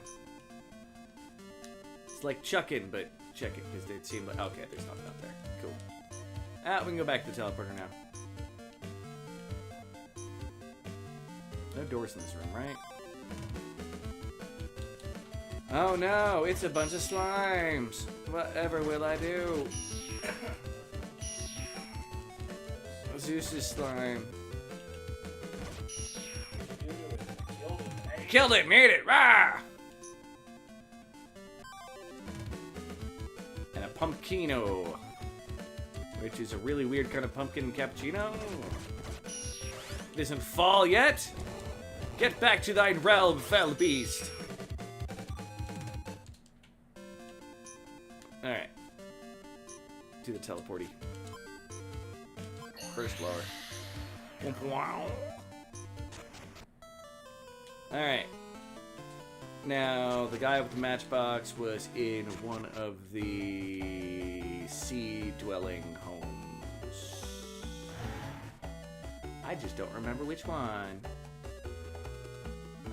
It's like chucking, but checking, because they seem like... Okay, there's nothing up there. Cool. We can go back to the teleporter now. No doors in this room, right? Oh no, it's a bunch of slimes. Whatever will I do? Zeus's slime. Killed it, made it, rah! And a pumpkino, which is a really weird kind of pumpkin cappuccino. It isn't fall yet. Get back to thine realm, fell beast. Alright. To the teleporty. First floor. Wow. Alright. Now, the guy with the matchbox was in one of the sea-dwelling homes. I just don't remember which one.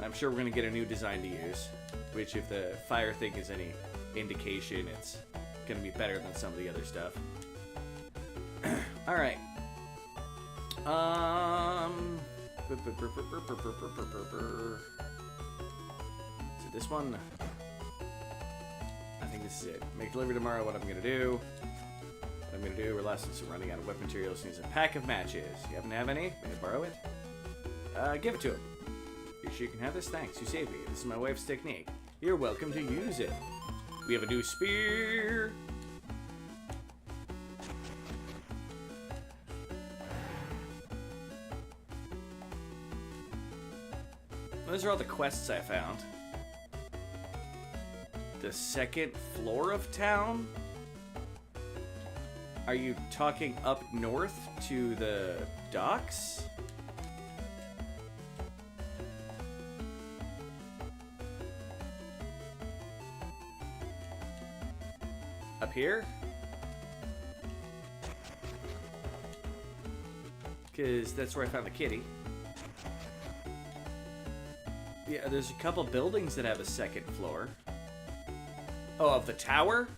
I'm sure we're going to get a new design to use, which if the fire thing is any indication, it's going to be better than some of the other stuff. Alright. Is it this one? I think this is it. Make delivery tomorrow. What I'm going to do. What I'm going to do. We're running out of weapon materials. Needs a pack of matches. You happen to have any? May I borrow it? Give it to him. You sure you can have this? Thanks. You saved me. This is my wife's technique. You're welcome to use it. We have a new spear. Those are all the quests I found. The second floor of town? Are you talking up north to the docks? Up here? Because that's where I found the kitty. Yeah, there's a couple buildings that have a second floor. Oh, of the tower?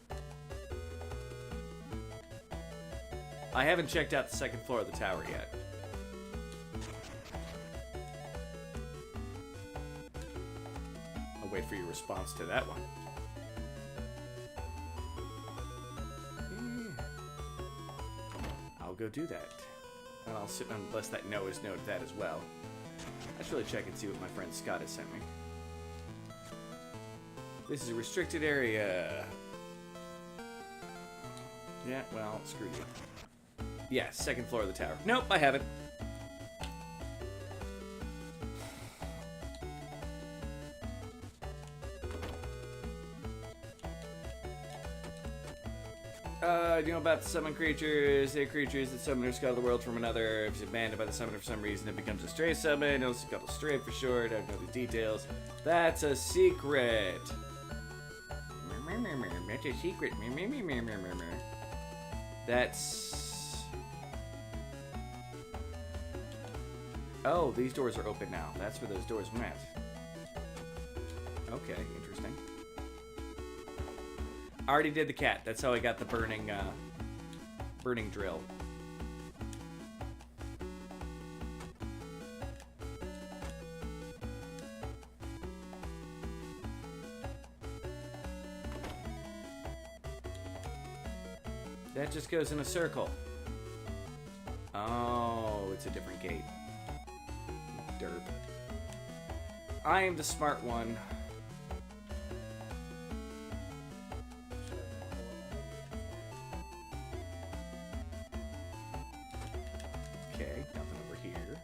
I haven't checked out the second floor of the tower yet. I'll wait for your response to that one. I'll go do that. And I'll sit unless that no is no to that as well. I should really check and see what my friend Scott has sent me. This is a restricted area. Yeah, well, screw you. Yeah, second floor of the tower. Nope, I haven't. You know about the summon creatures. They're creatures that summoners call the world from another. If it's abandoned by the summoner for some reason, it becomes a stray summon. Also called a stray for short. I don't know the details. That's a secret. That's a secret. That's... Oh, these doors are open now. That's where those doors went. Okay, interesting. I already did the cat. That's how I got the burning drill. That just goes in a circle. Oh, it's a different gate. Derp. I am the smart one. Okay, nothing over here.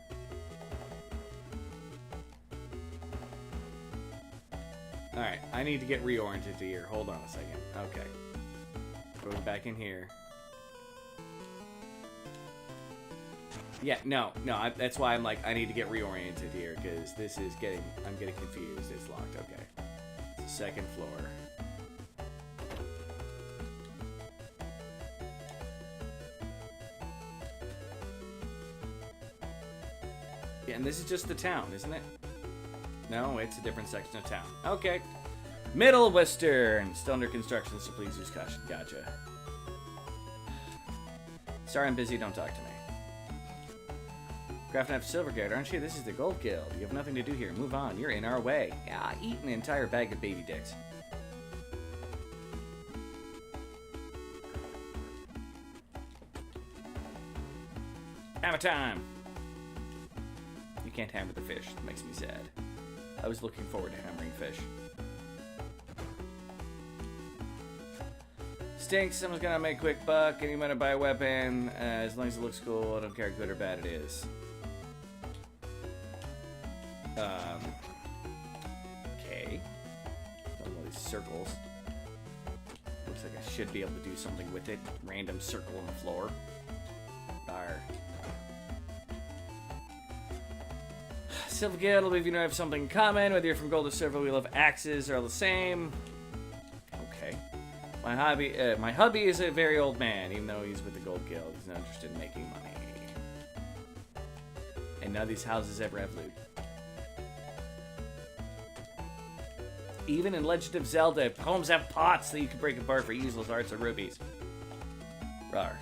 Alright, I need to get reoriented to here. Hold on a second. Okay. Going back in here. Yeah, no. That's why I'm like, I need to get reoriented here, because this is getting, I'm getting confused. It's locked, okay. It's the second floor. Yeah, and this is just the town, isn't it? No, it's a different section of town. Okay. Middle Western. Still under construction, so please use caution. Gotcha. Sorry, I'm busy. Don't talk to me. Craft Knife Silver Guard, aren't you? This is the Gold Guild. You have nothing to do here. Move on. You're in our way. Yeah, eat an entire bag of baby dicks. Hammer time! You can't hammer the fish. That makes me sad. I was looking forward to hammering fish. Stinks. Someone's gonna make a quick buck. Anyone to buy a weapon. As long as it looks cool, I don't care how good or bad it is. Okay. All these circles. Looks like I should be able to do something with it. Random circle on the floor. Arr. Silver Guild, I believe you know have something in common. Whether you're from gold or silver, we love axes are all the same. Okay. My hubby is a very old man, even though he's with the Gold Guild. He's not interested in making money. And none of these houses ever have loot. Even in Legend of Zelda, homes have pots that you can break apart for useless hearts or rupees. Rawr.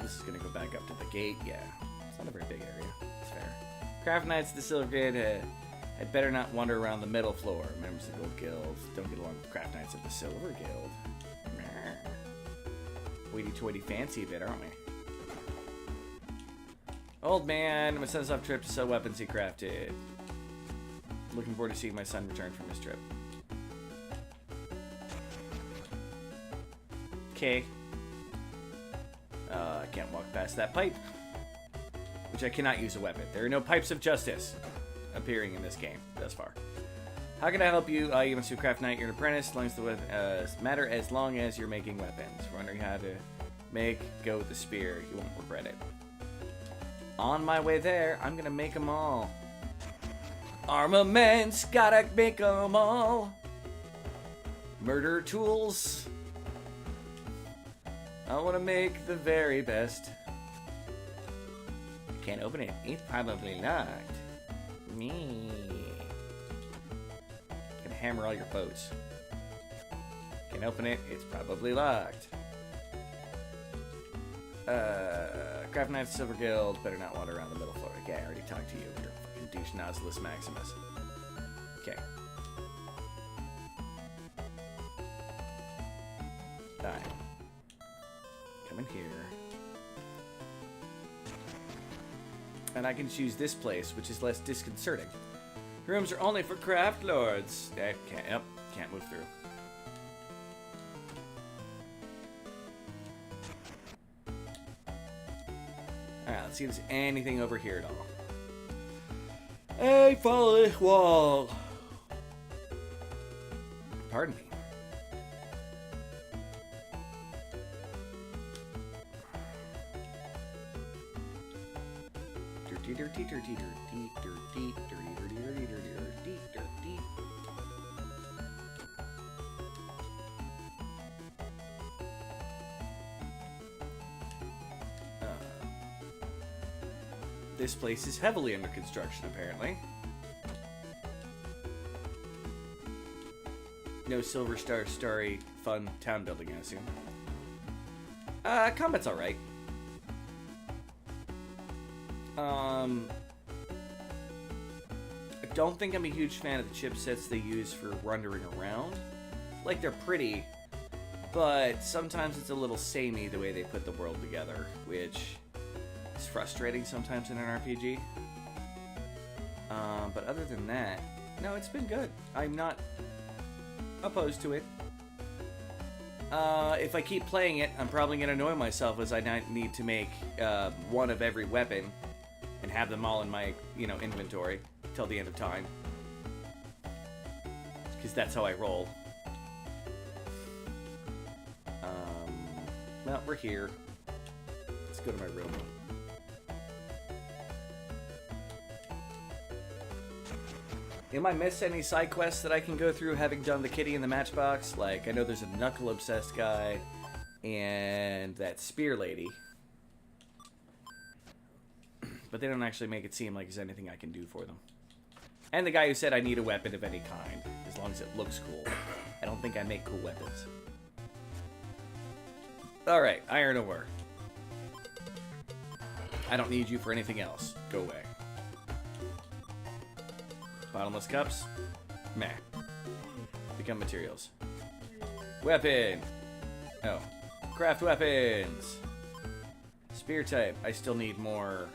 This is gonna go back up to the gate. Yeah, it's not a very big area. It's fair. Craft Knights of the Silver Guild had better not wander around the middle floor. Members of the Gold Guild don't get along with Craft Knights of the Silver Guild. Hoity-toity fancy a bit, aren't we? Old man, my son's off trip to sell weapons he crafted. Looking forward to seeing my son return from his trip. Okay. I can't walk past that pipe. Which I cannot use a weapon. There are no pipes of justice appearing in this game thus far. How can I help you? You must do Craft Knight, you're an apprentice. As long as the matter as long as you're making weapons. If you're wondering how to make, go with the spear. You won't regret it. On my way there, I'm gonna make them all. Armaments, gotta make them all. Murder tools. I wanna make the very best. Can't open it. It's probably locked. Me. Can hammer all your boats. Can open it. It's probably locked. Craft Knights Silver Guild. Better not wander around the middle floor. Okay, I already talked to you. You're a fucking douche Nautilus Maximus. Okay. Die. Come in here. And I can choose this place, which is less disconcerting. Rooms are only for craft lords. Can't move through. Alright, let's see if there's anything over here at all. Hey, follow this wall. Pardon me. This place is heavily under construction, apparently. No Silver Star Starry fun town building, I assume. Combat's alright. I don't think I'm a huge fan of the chipsets they use for wandering around. Like, they're pretty, but sometimes it's a little samey the way they put the world together, which is frustrating sometimes in an RPG. But other than that, no, it's been good. I'm not opposed to it. If I keep playing it, I'm probably going to annoy myself as I need to make one of every weapon and have them all in my, inventory till the end of time. Because that's how I roll. we're here. Let's go to my room. Am I miss any side quests that I can go through having done the kitty in the matchbox? Like, I know there's a knuckle-obsessed guy and that spear lady. But they don't actually make it seem like there's anything I can do for them. And the guy who said I need a weapon of any kind, as long as it looks cool. I don't think I make cool weapons. Alright, iron ore. I don't need you for anything else. Go away. Bottomless cups? Meh. Become materials. Weapon! Oh. Craft weapons! Spear type. I still need more...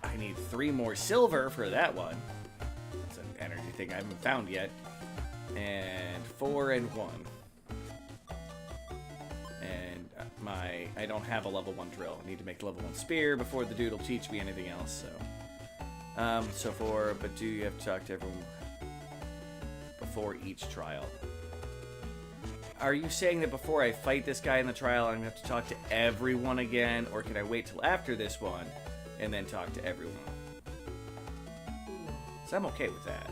I need 3 more silver for that one. It's an energy thing I haven't found yet. And 4 and 1. And I don't have a level 1 drill. I need to make the level 1 spear before the dude will teach me anything else, so... but do you have to talk to everyone before each trial? Are you saying that before I fight this guy in the trial, I'm going to have to talk to everyone again? Or can I wait till after this one and then talk to everyone? So I'm okay with that.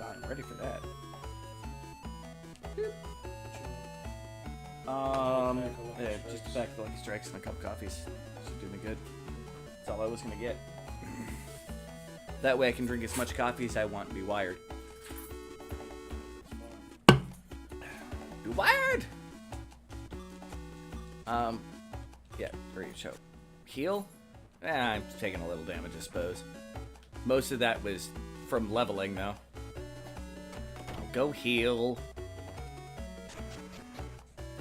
I'm ready for that. Just a pack of Lucky Strikes and a cup of coffees. Should do me good. That's all I was gonna get. That way I can drink as much coffee as I want and be wired. Be wired! Yeah, very show. Heal? I'm taking a little damage, I suppose. Most of that was from leveling, though. Go heal.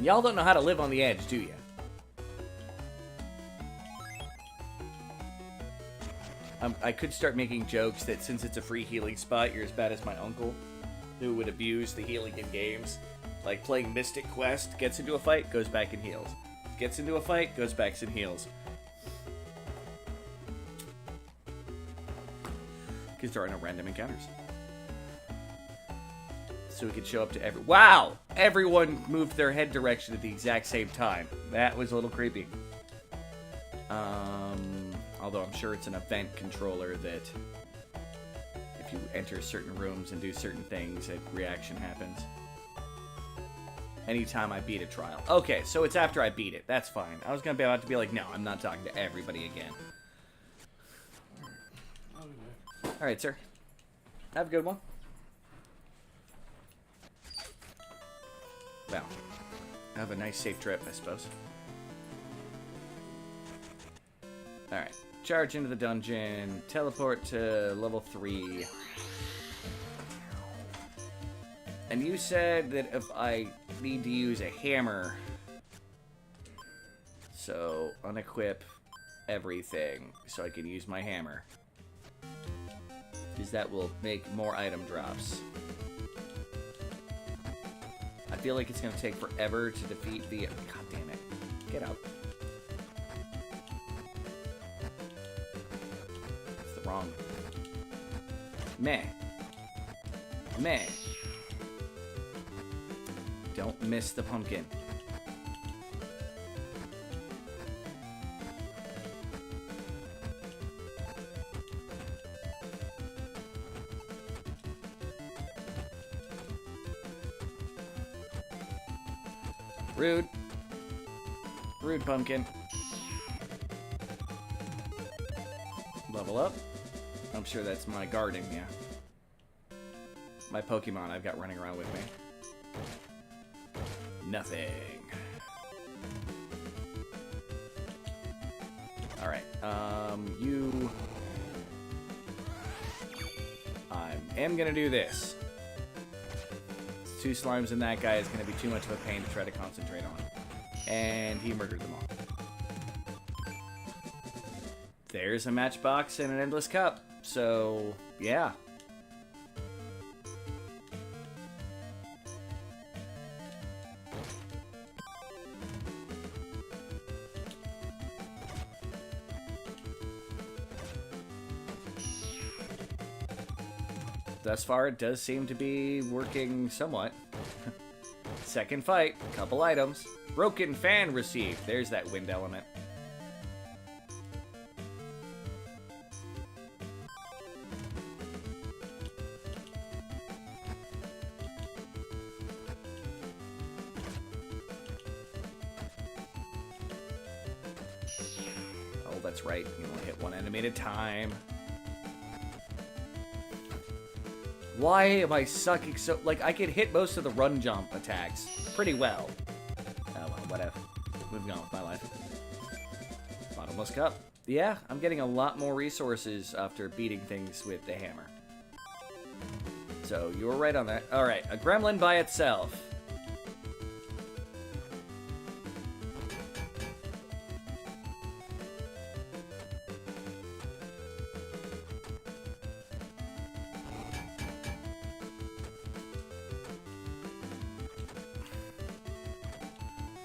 Y'all don't know how to live on the edge, do you? I could start making jokes that since it's a free healing spot, you're as bad as my uncle, who would abuse the healing in games. Like playing Mystic Quest, gets into a fight, goes back and heals. Gets into a fight, goes back and heals. Because there are no random encounters. So we could show up to every... Wow! Everyone moved their head direction at the exact same time. That was a little creepy. Although I'm sure it's an event controller that if you enter certain rooms and do certain things, a reaction happens. Anytime I beat a trial. Okay, so it's after I beat it. That's fine. I was going to be about to be like, no, I'm not talking to everybody again. Alright, sir. Have a good one. Well, have a nice, safe trip, I suppose. Alright. Charge into the dungeon. Teleport to level 3. And you said that if I need to use a hammer... So, unequip everything so I can use my hammer. Because that will make more item drops. I feel like it's going to take forever to defeat the... God damn it. Get out. It's the wrong... Meh. Meh. Don't miss the pumpkin. Rude. Rude, pumpkin. Level up. I'm sure that's my guarding, yeah. My Pokemon I've got running around with me. Nothing. Alright, you... I am gonna do this. 2 slimes and that guy is going to be too much of a pain to try to concentrate on. And he murdered them all. There's a matchbox and an endless cup. So, yeah. thus far, it does seem to be working somewhat. Second fight, couple items. Broken fan received. There's that wind element. Oh, that's right. You only hit one enemy at a time. Why am I sucking so... Like, I can hit most of the run jump attacks pretty well. Oh, well, whatever. Moving on with my life. Bottomless cup. Yeah, I'm getting a lot more resources after beating things with the hammer. So, you were right on that. Alright, a gremlin by itself.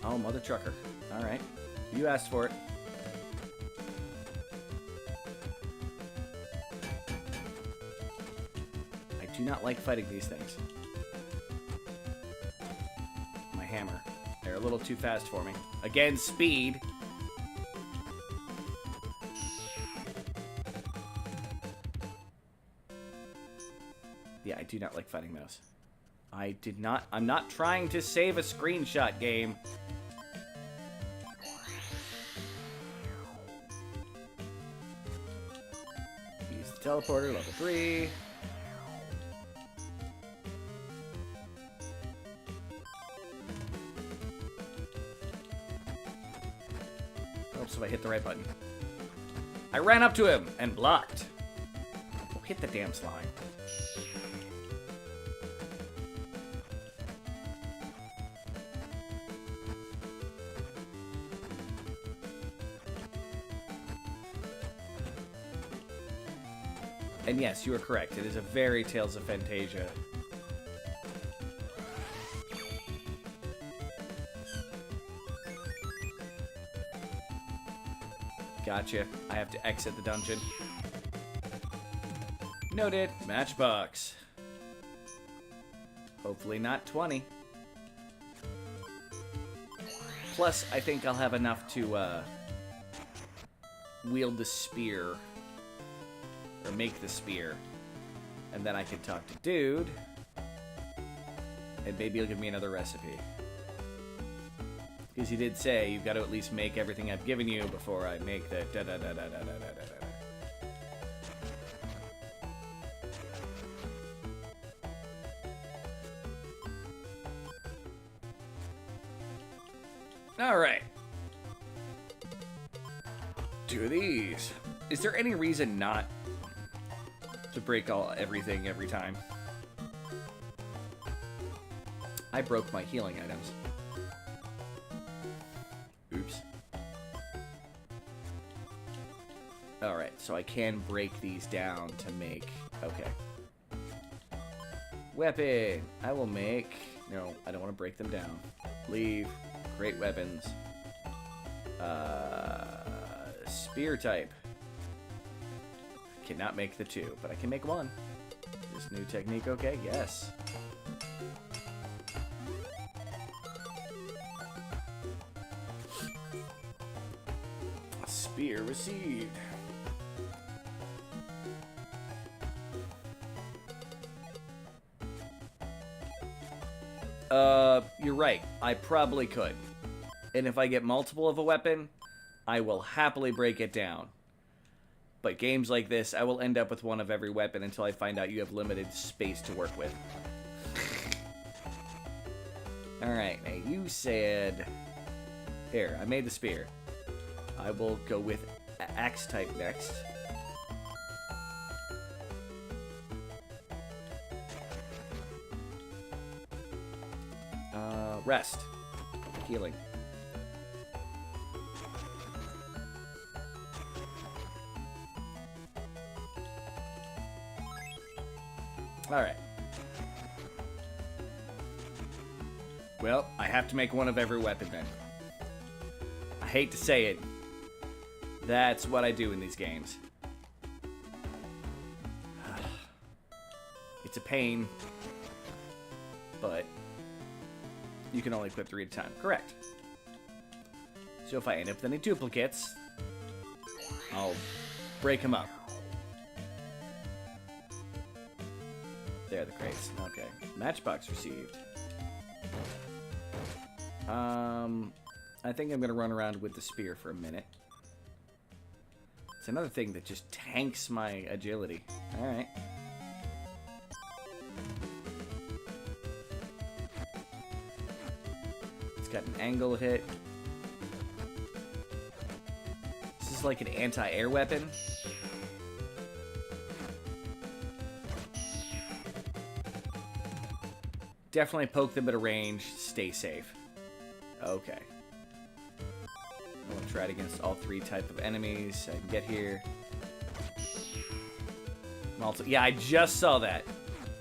Oh, mother trucker. Alright. You asked for it. I do not like fighting these things. My hammer. They're a little too fast for me. Again, speed. Yeah, I do not like fighting those. I'm not trying to save a screenshot game. Use the teleporter, level 3. Helps if I hit the right button. I ran up to him and blocked. Oh, hit the damn slime. And yes, you are correct. It is a very Tales of Fantasia. Gotcha. I have to exit the dungeon. Noted. Matchbox. Hopefully not 20. Plus, I think I'll have enough to wield the spear. Or make the spear. And then I can talk to Dude. And maybe he'll give me another recipe. Because he did say, you've got to at least make everything I've given you before I make the da-da-da-da-da-da-da-da-da. Alright. 2 of these. Is there any reason not to break everything every time? I broke my healing items. Oops. Alright, so I can break these down to make... Okay. Weapon! I will make... No, I don't want to break them down. Leave. Great weapons. Spear type. Cannot make the 2, but I can make 1. This new technique okay? Yes. Spear received. You're right. I probably could. And if I get multiple of a weapon, I will happily break it down. But games like this, I will end up with one of every weapon until I find out you have limited space to work with. Alright, now you said... Here, I made the spear. I will go with axe type next. Rest. Healing. Alright. Well, I have to make one of every weapon then. I hate to say it. That's what I do in these games. It's a pain. But you can only equip 3 at a time. Correct. So if I end up with any duplicates, I'll break them up. There are the crates. Okay. Matchbox received. I think I'm going to run around with the spear for a minute. It's another thing that just tanks my agility. Alright. It's got an angle hit. This is like an anti-air weapon. Definitely poke them at a range. Stay safe. Okay. I'm going to try it against all 3 type of enemies I can get here. Yeah, I just saw that.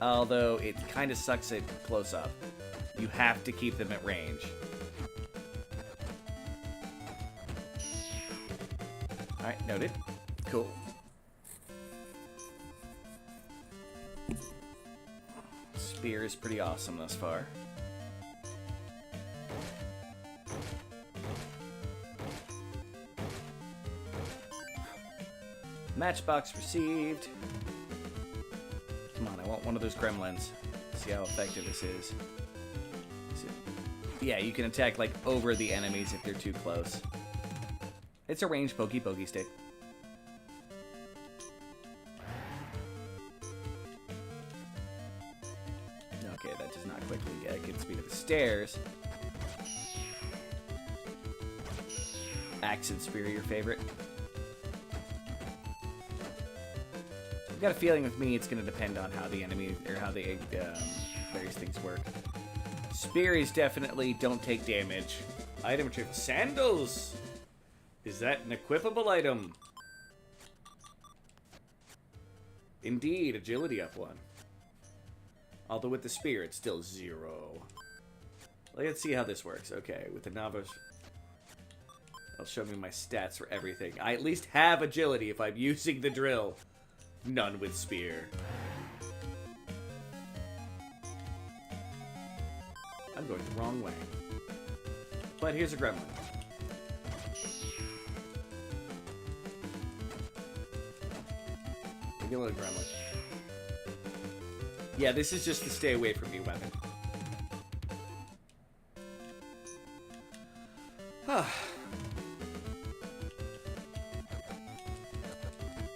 Although it kind of sucks at close up. You have to keep them at range. Alright, noted. Cool. Spear is pretty awesome thus far. Matchbox received. Come on, I want one of those gremlins. See how effective this is. Yeah, you can attack, like, over the enemies if they're too close. It's a ranged pokey stick. Okay, that does not quickly get speed of the stairs. Axe and spear, your favorite? I've got a feeling with me it's going to depend on how the enemy, or how the various things work. Spear is definitely don't take damage. Item retrieval. Sandals! Is that an equipable item? Indeed, agility up 1. Although with the spear, it's still 0. Let's see how this works. Okay, with the novice, it'll show me my stats for everything. I at least have agility if I'm using the drill. None with spear. I'm going the wrong way. But here's a gremlin. Give me a little gremlin. Yeah, this is just the stay away from me weapon.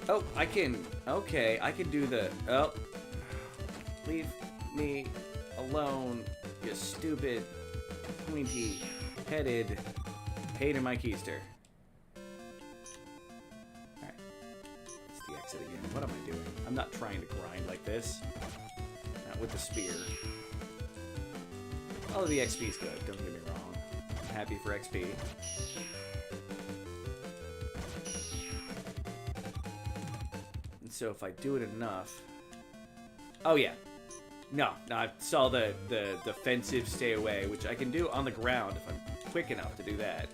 Oh, I can... Okay, I can do the... Oh. Leave me alone, you stupid, pointy-headed pain in my keister. Alright. It's the exit again. What am I doing? I'm not trying to grind like this. Not with the spear. All of the XP is good, don't get me wrong. I'm happy for XP. So if I do it enough... Oh, yeah. No, I saw the defensive stay away, which I can do on the ground if I'm quick enough to do that.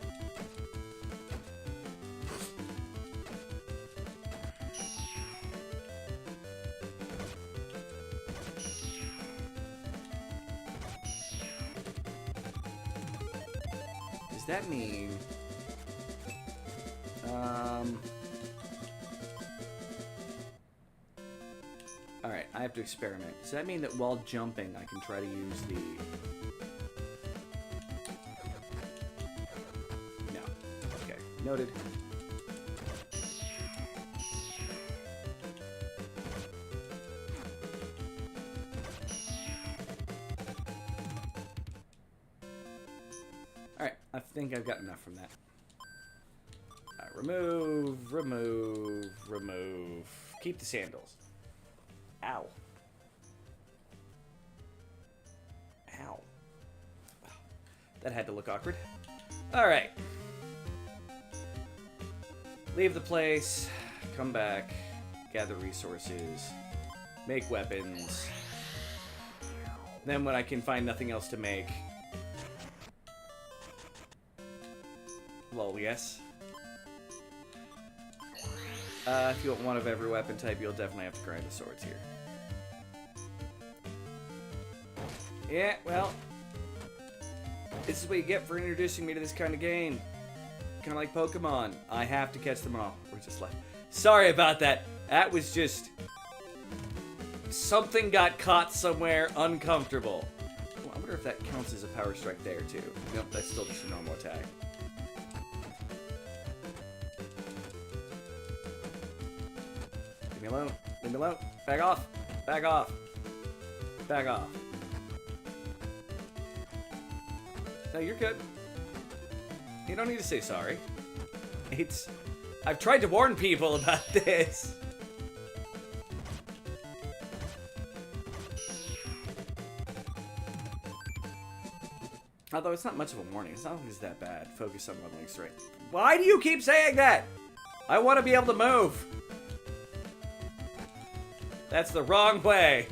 Does that mean... Alright, I have to experiment. Does that mean that while jumping, I can try to use the... No. Okay, noted. Alright, I think I've got enough from that. Remove, remove, remove. Keep the sandals. Ow. Ow. That had to look awkward. Alright. Leave the place. Come back. Gather resources. Make weapons. Then when I can find nothing else to make... Lol, yes. If you want one of every weapon type, you'll definitely have to grind the swords here. Yeah, well, this is what you get for introducing me to this kind of game. Kind of like Pokemon. I have to catch them all. We're just like... Sorry about that. That was just... Something got caught somewhere uncomfortable. Well, I wonder if that counts as a power strike there, too. Nope, that's still just a normal attack. Leave me alone. Leave me alone. Back off. Back off. Back off. No, you're good. You don't need to say sorry. I've tried to warn people about this. Although it's not much of a warning. It's not always that bad. Focus on leveling strength. Why do you keep saying that? I want to be able to move. That's the wrong way.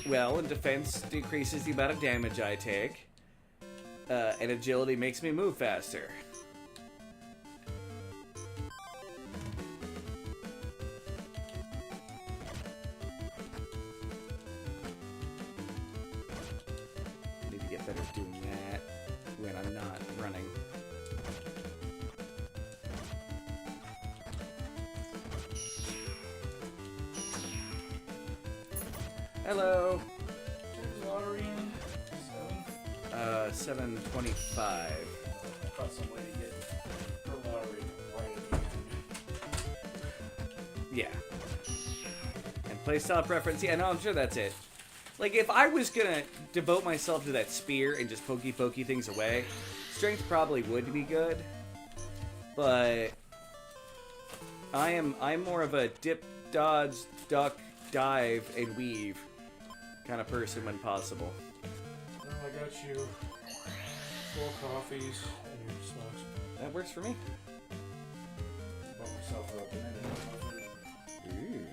Well, and defense decreases the amount of damage I take. And agility makes me move faster. Need to get better at doing that when I'm not running. Hello. Lottery in 725. I caught some way to get her lottery right at the end. Yeah. And playstyle preference. Yeah, no, I'm sure that's it. Like, if I was gonna devote myself to that spear and just pokey things away, strength probably would be good. But I'm more of a dip, dodge, duck, dive, and weave kind of person when possible. Well, I got you 4 coffees and your smokes. That works for me. I bought myself up and then Ooh.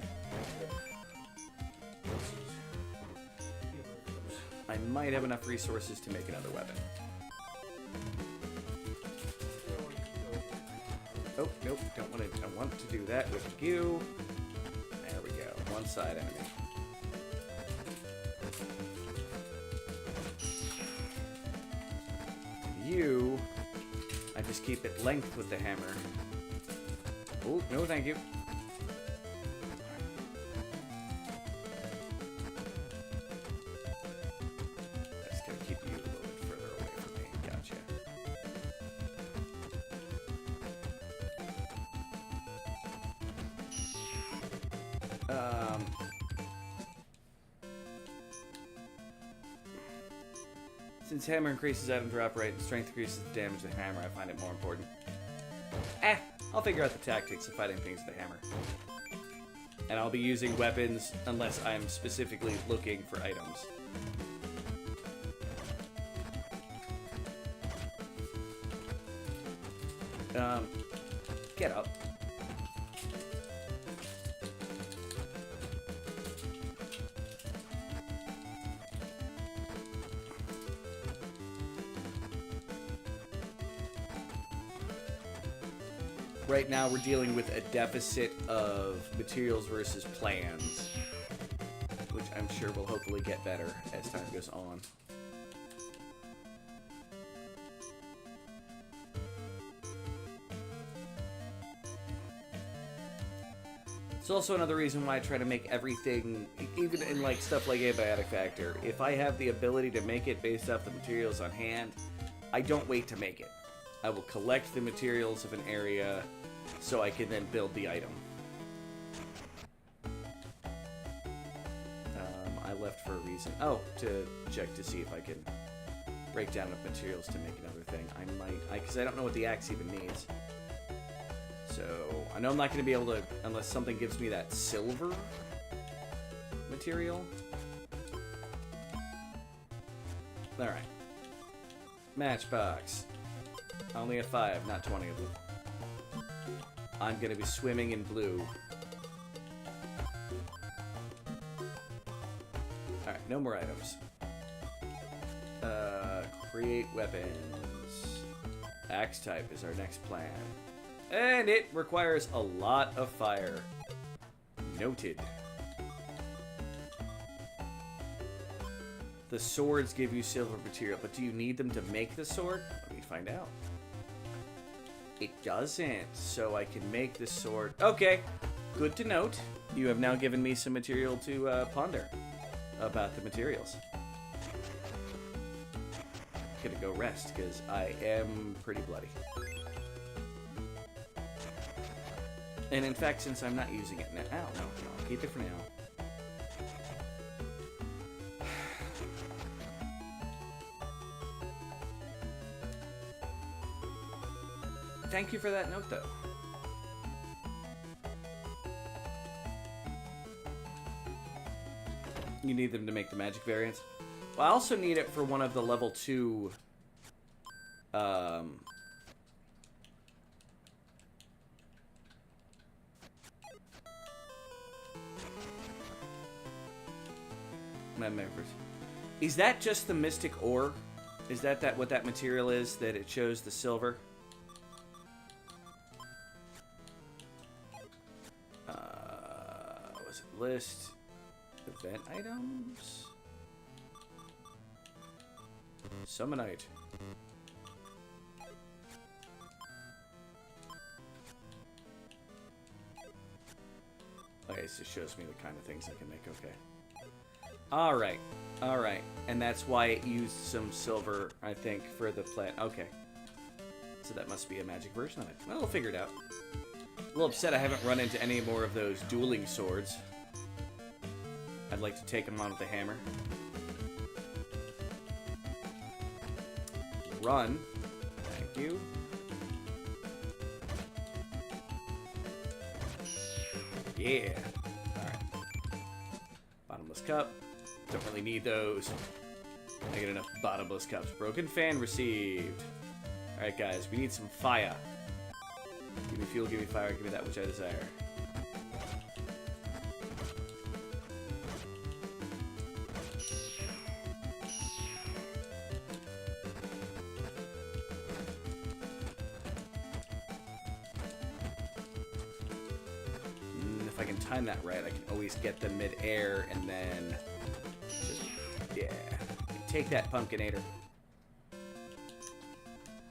I might have enough resources to make another weapon. Oh, nope, don't want to. I want to do that with you. There we go. One side enemy. You, I just keep it length with the hammer. Oh, no, thank you. Just gonna keep you a little bit further away from me. Gotcha. Since hammer increases item drop rate and strength increases the damage of the hammer, I find it more important. I'll figure out the tactics of fighting things with the hammer. And I'll be using weapons unless I'm specifically looking for items. Get up. Right now we're dealing with a deficit of materials versus plans, which I'm sure will hopefully get better as time goes on. It's also another reason why I try to make everything, even in like stuff like Abiotic Factor, if I have the ability to make it based off the materials on hand, I don't wait to make it. I will collect the materials of an area so I can then build the item. I left for a reason. Oh, to check to see if I can break down enough materials to make another thing. I might, because I don't know what the axe even needs. So, I know I'm not going to be able to, unless something gives me that silver material. Alright. Matchbox. I only have 5, not 20 of them. I'm going to be swimming in blue. Alright, no more items. Create weapons. Axe type is our next plan. And it requires a lot of fire. Noted. The swords give you silver material, but do you need them to make the sword? Let me find out. It doesn't, so I can make the sword. Okay, good to note. You have now given me some material to ponder about the materials. Gonna go rest, because I am pretty bloody. And in fact, since I'm not using it now, no, I'll keep it for now. Thank you for that note, though. You need them to make the magic variants. Well, I also need it for one of the level 2... members. Is that just the mystic ore? Is that what that material is? That it shows the silver? Was it list? Event items? Summonite. Okay, so it shows me the kind of things I can make, okay. Alright, alright. And that's why it used some silver, I think, for the plant. Okay. So that must be a magic version of it. Well, we'll figure it out. A little upset I haven't run into any more of those dueling swords. I'd like to take them on with a hammer. Run. Thank you. Yeah. Alright. Bottomless cup. Don't really need those. I get enough bottomless cups. Broken fan received. Alright, guys. We need some fire. Give me fuel, give me fire, give me that which I desire. If I can time that right, I can always get them mid-air and then just, yeah. Take that, Pumpkinator.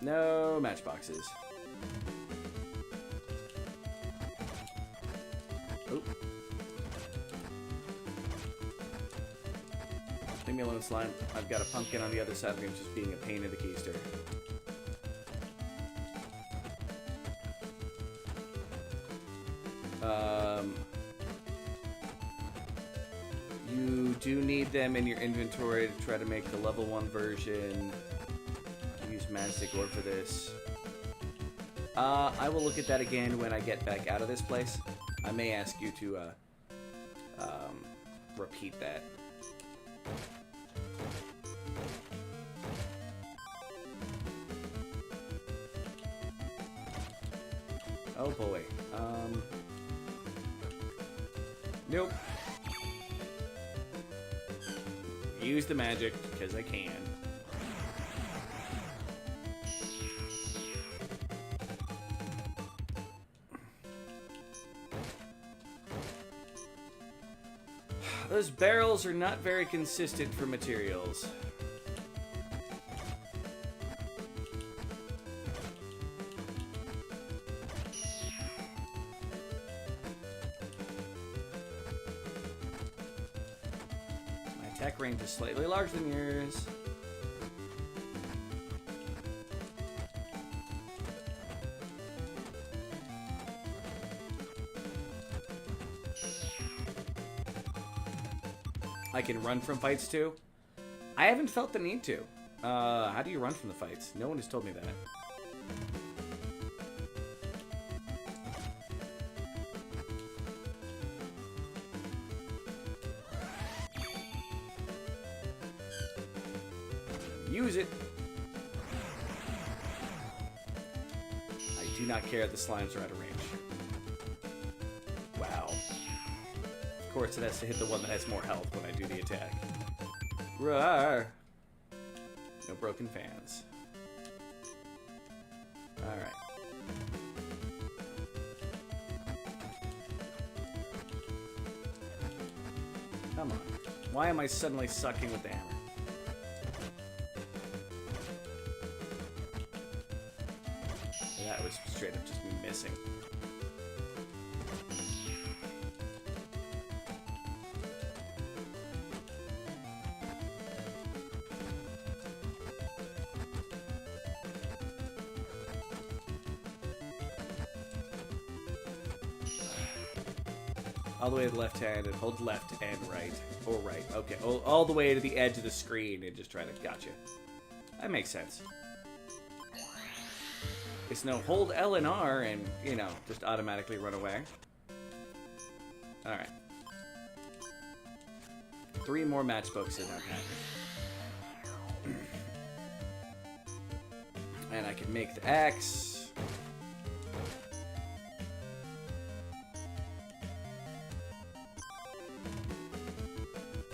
No matchboxes. Oh. Leave me alone, slime. I've got a pumpkin on the other side of me, just being a pain in the keister. You do need them in your inventory to try to make the level 1 version. Use Magic Orb for this. I will look at that again when I get back out of this place. I may ask you to repeat that. Oh boy. Nope. Use the magic because I can. Those barrels are not very consistent for materials. My attack range is slightly larger than yours. I can run from fights too? I haven't felt the need to. How do you run from the fights? No one has told me that. Use it. I do not care that the slimes are out of range. Of course, it has to hit the one that has more health when I do the attack. Roar! No broken fans. Alright. Come on. Why am I suddenly sucking with the hammer? That was straight up just me missing. All the way to the left hand and hold left and right. Or right. Okay. All the way to the edge of the screen and just try to... Gotcha. That makes sense. It's no hold L and R and, you know, just automatically run away. Alright. 3 more matchbooks in our pack. And I can make the axe.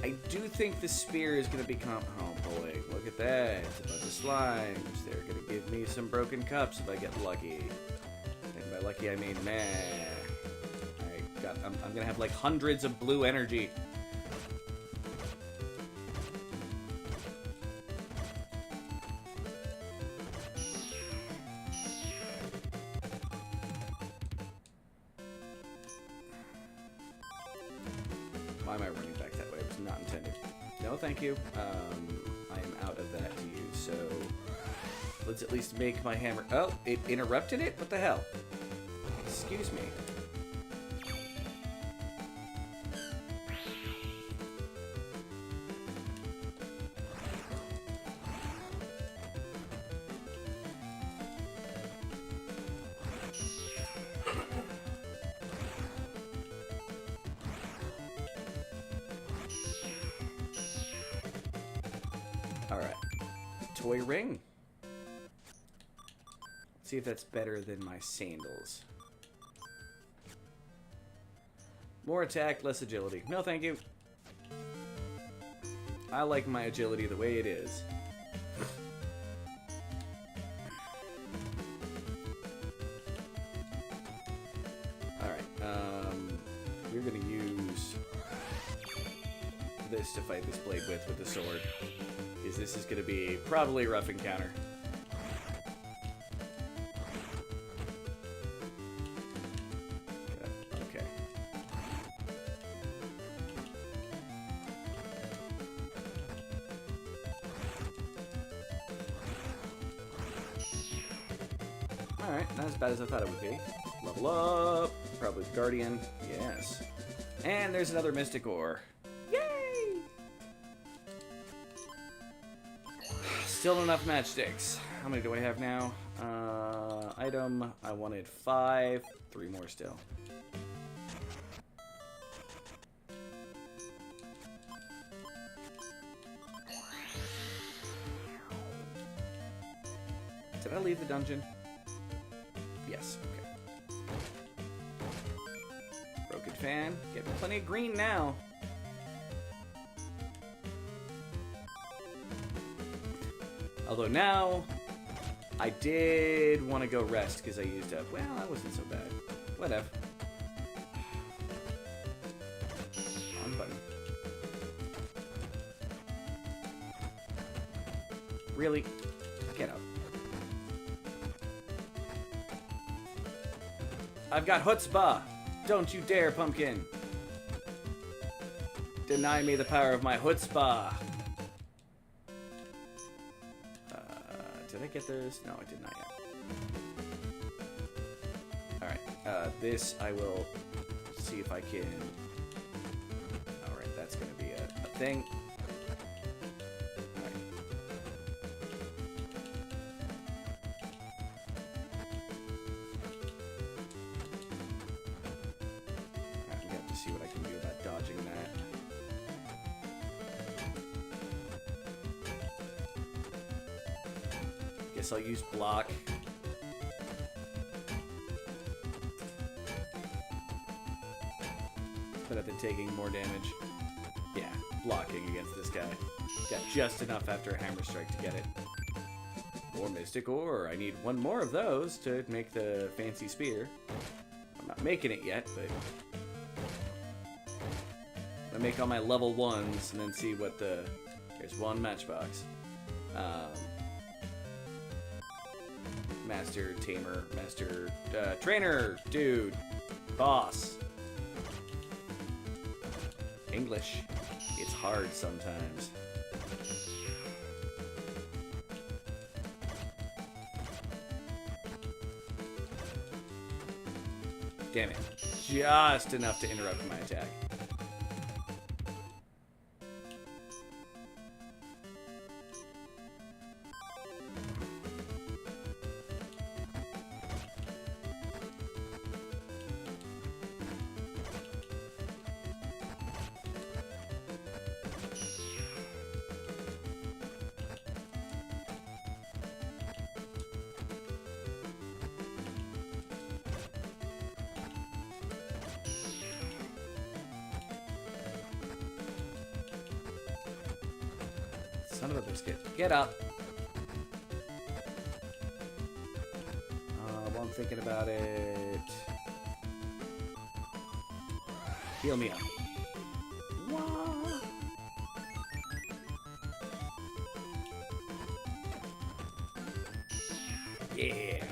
I do think the spear is going to become... Oh boy, look at that. It's a bunch of slimes. They're going to give me some broken cups if I get lucky. And by lucky, I mean meh. I'm going to have like hundreds of blue energy. Why am I running back that way? It was not intended. No, thank you. I am out of that to use, so let's at least make my hammer... Oh, it interrupted it? What the hell? Excuse me. Alright. Toy ring. Let's see if that's better than my sandals. More attack, less agility. No, thank you. I like my agility the way it is. Alright, we're gonna use this to fight this blade with the sword. Because this is gonna be probably a rough encounter. Okay. Alright, not as bad as I thought it would be. Level up! Probably Guardian. Yes. And there's another Mystic Ore. Yay! Still enough matchsticks. How many do I have now? Item. I wanted 5. 3 more still. Did I leave the dungeon? Yes, okay. Broken fan. Getting plenty of green now. Although now, I did want to go rest because I used up. Well, that wasn't so bad. Whatever. On button. Really? Get up. I've got chutzpah. Don't you dare, pumpkin. Deny me the power of my chutzpah. Did I get this? No, I did not yet. Alright, this I will see if I can... Alright, that's going to be a thing. Alright. Alright, we have to see what I can do about dodging that. Guess I'll use block. But at the and taking more damage. Yeah, blocking against this guy. Got just enough after a hammer strike to get it. More Mystic Ore. I need one more of those to make the fancy spear. I'm not making it yet, but I'm gonna make all my level 1s and then see what the... There's one matchbox. Master Tamer, Master Trainer, dude, boss. English, it's hard sometimes. Damn it. Just enough to interrupt my attack. Son of a biscuit. Get up. While I'm thinking about it... Heal me up. Wah. Yeah.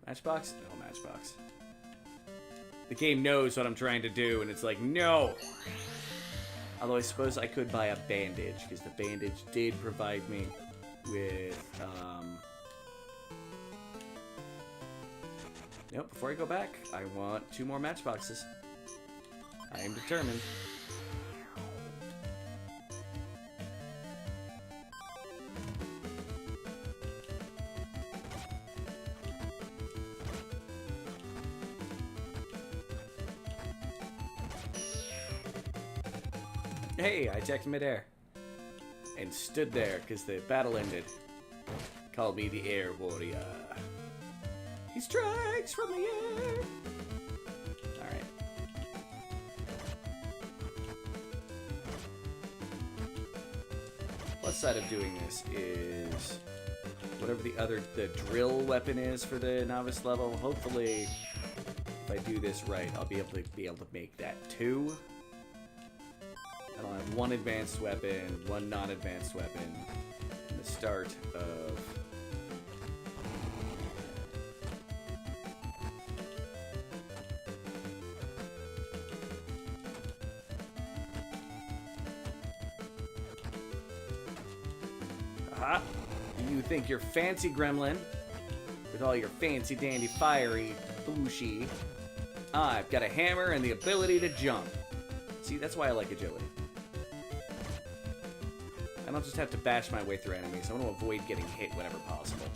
Matchbox? No matchbox. The game knows what I'm trying to do, and it's like, no! Although I suppose I could buy a bandage, because the bandage did provide me with, Nope, before I go back, I want 2 more matchboxes. I am determined. Hey, I attacked midair. And stood there because the battle ended. Called me the Air Warrior. He strikes from the air. Alright. Plus side of doing this is whatever the drill weapon is for the novice level. Hopefully, if I do this right, I'll be able to make that 2. And I'll have 1 advanced weapon, 1 non-advanced weapon, and the start of... Aha! You think you're fancy, Gremlin? With all your fancy dandy fiery booshy. I've got a hammer and the ability to jump. See, that's why I like agility. I don't just have to bash my way through enemies. I want to avoid getting hit whenever possible.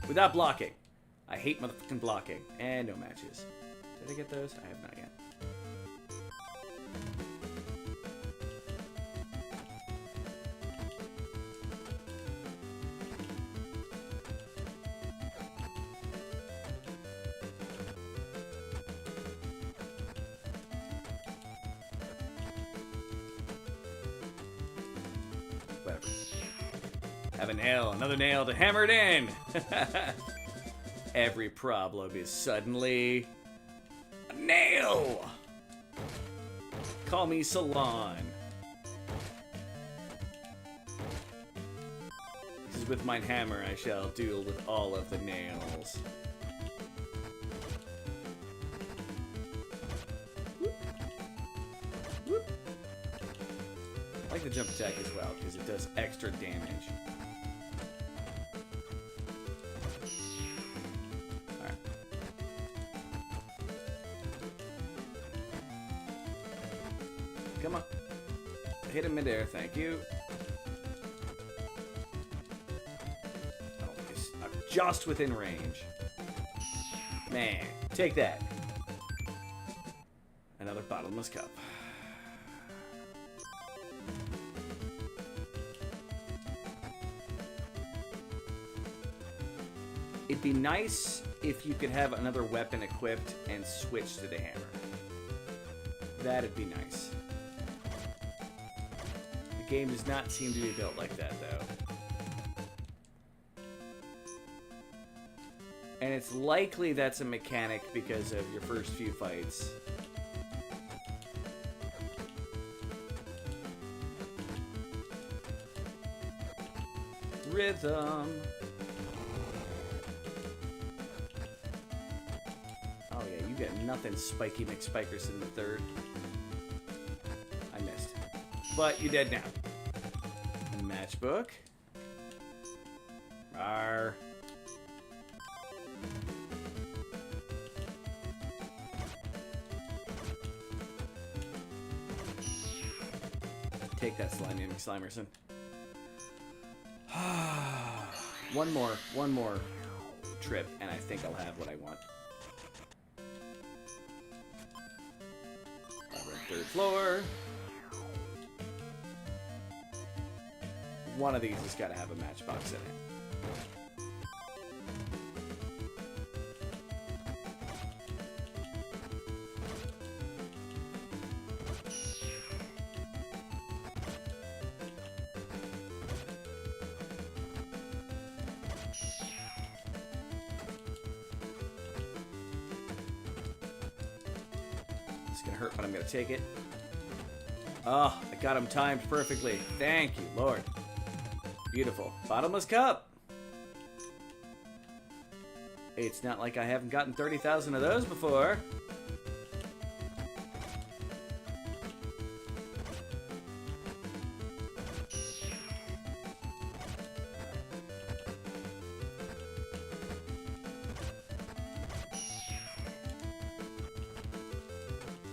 Without blocking. I hate motherfucking blocking. And no matches. Did I get those? I have not yet. Whatever. Have a nail, another nail to hammer it in. Every problem is suddenly a nail. Call me Salon. This is with mine hammer I shall deal with all of the nails. Whoop. Whoop. I like the jump attack as well, because it does extra damage. Alright. Come on. Hit him midair, thank you. Oh, I'm just within range. Man, take that. Another bottomless cup. It'd be nice if you could have another weapon equipped and switch to the hammer. That'd be nice. The game does not seem to be built like that, though. And it's likely that's a mechanic because of your first few fights. Rhythm. Oh yeah, you get nothing, Spiky McSpikerson the third. I missed. But you're dead now. Matchbook. Arr. Take that, Slimy McSlimerson. One more trip, and I think I'll have what I want. Third floor. One of these has got to have a matchbox in it. It's gonna hurt, but I'm gonna take it. Oh, I got him timed perfectly. Thank you, Lord. Beautiful. Bottomless cup. It's not like I haven't gotten 30,000 of those before.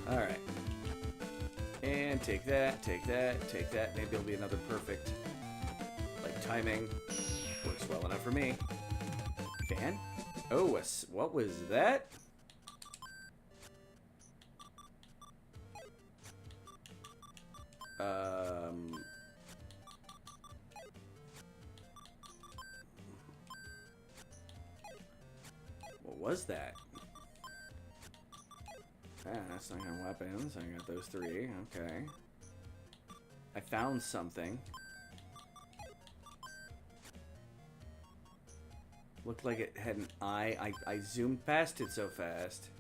Alright. And take that, take that, take that. Maybe it'll be another perfect, like, timing. Works well enough for me. Fan? Oh, what was that? What was that? Ah, that's not gonna weapons. I got those three. Okay. I found something. Looked like it had an eye. I zoomed past it so fast.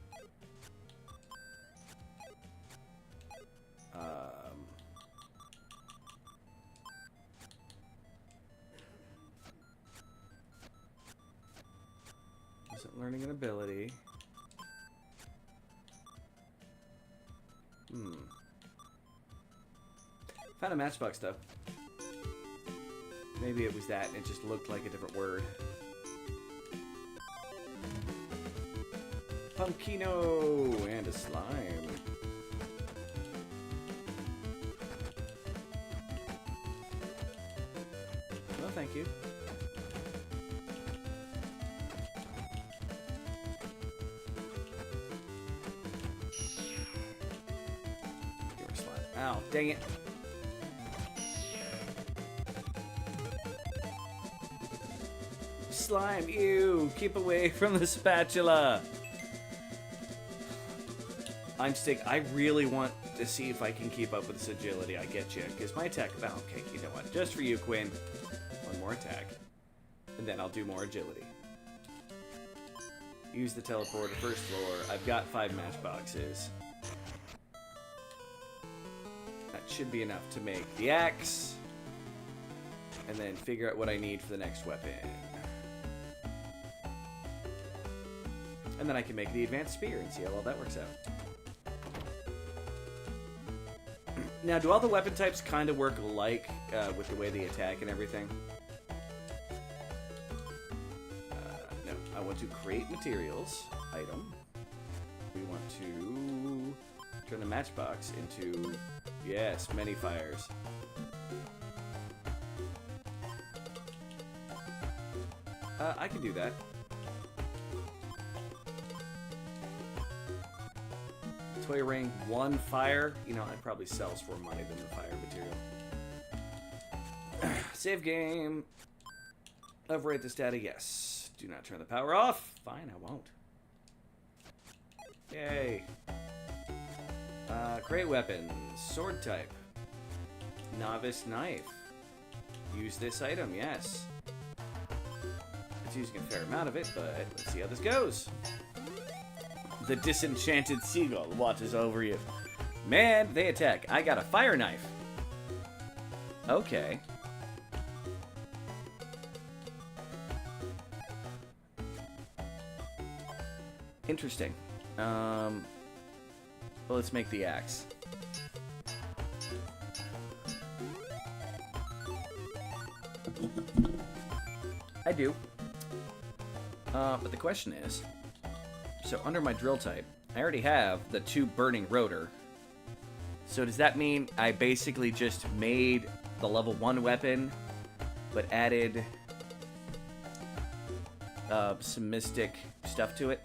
Wasn't learning an ability. Found a matchbox though. Maybe it was that and it just looked like a different word. Pumpkino and a slime. Well, thank you. You're a slime. Ow, dang it. Slime, ew, keep away from the spatula. I really want to see if I can keep up with this agility. I get you, because my attack, oh, okay, you know what, just for you, Quinn, one more attack, and then I'll do more agility. Use the teleporter, first floor. I've got 5 matchboxes. That should be enough to make the axe, and then figure out what I need for the next weapon. And then I can make the advanced spear and see how well that works out. Now, do all the weapon types kind of work alike with the way they attack and everything? No. I want to create materials. Item. We want to turn the matchbox into, yes, many fires. I can do that. Toy ring, 1 fire. You know, it probably sells for more money than the fire material. Save game. Overwrite this data, yes. Do not turn the power off. Fine, I won't. Yay. Great weapons. Sword type. Novice knife. Use this item, yes. It's using a fair amount of it, but let's see how this goes. The disenchanted seagull watches over you. Man, they attack. I got a fire knife. Okay. Interesting. Well, let's make the axe. I do. But the question is, so under my drill type, I already have the 2 burning rotor. So does that mean I basically just made the level 1 weapon, but added some mystic stuff to it?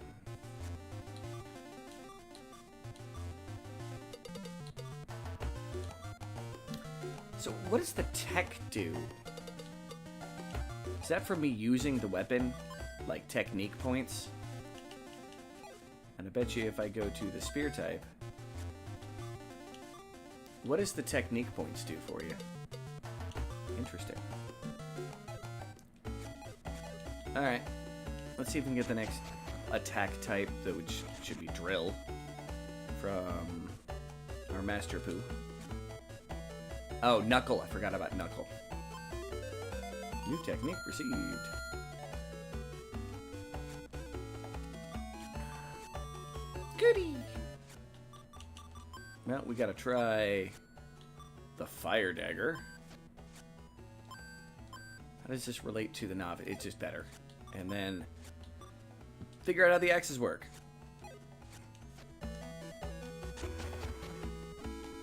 So what does the tech do? Is that for me using the weapon? Like technique points? And I bet you if I go to the spear type, what does the technique points do for you? Interesting. Alright. Let's see if we can get the next attack type, which should be drill, from our Master Poo. Oh, Knuckle. I forgot about Knuckle. New technique received. Goody! Well, we gotta try the fire dagger. How does this relate to the novice? It's just better. And then figure out how the axes work.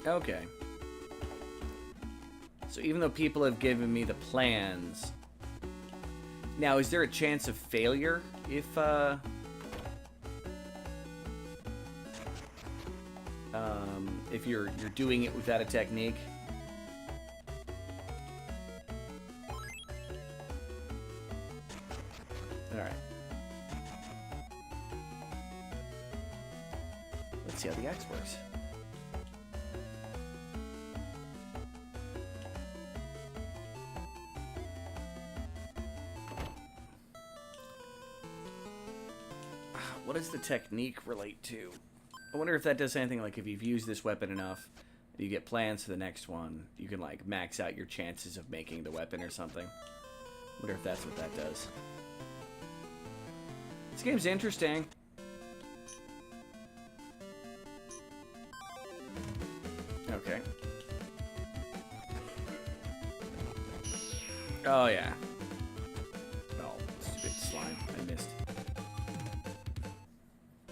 Okay. So even though people have given me the plans, now is there a chance of failure if you're doing it without a technique? All right. Let's see how the axe works. What does the technique relate to? I wonder if that does anything like if you've used this weapon enough, you get plans for the next one, you can like max out your chances of making the weapon or something. I wonder if that's what that does. This game's interesting. Okay. Oh yeah. Oh, stupid slime. I missed.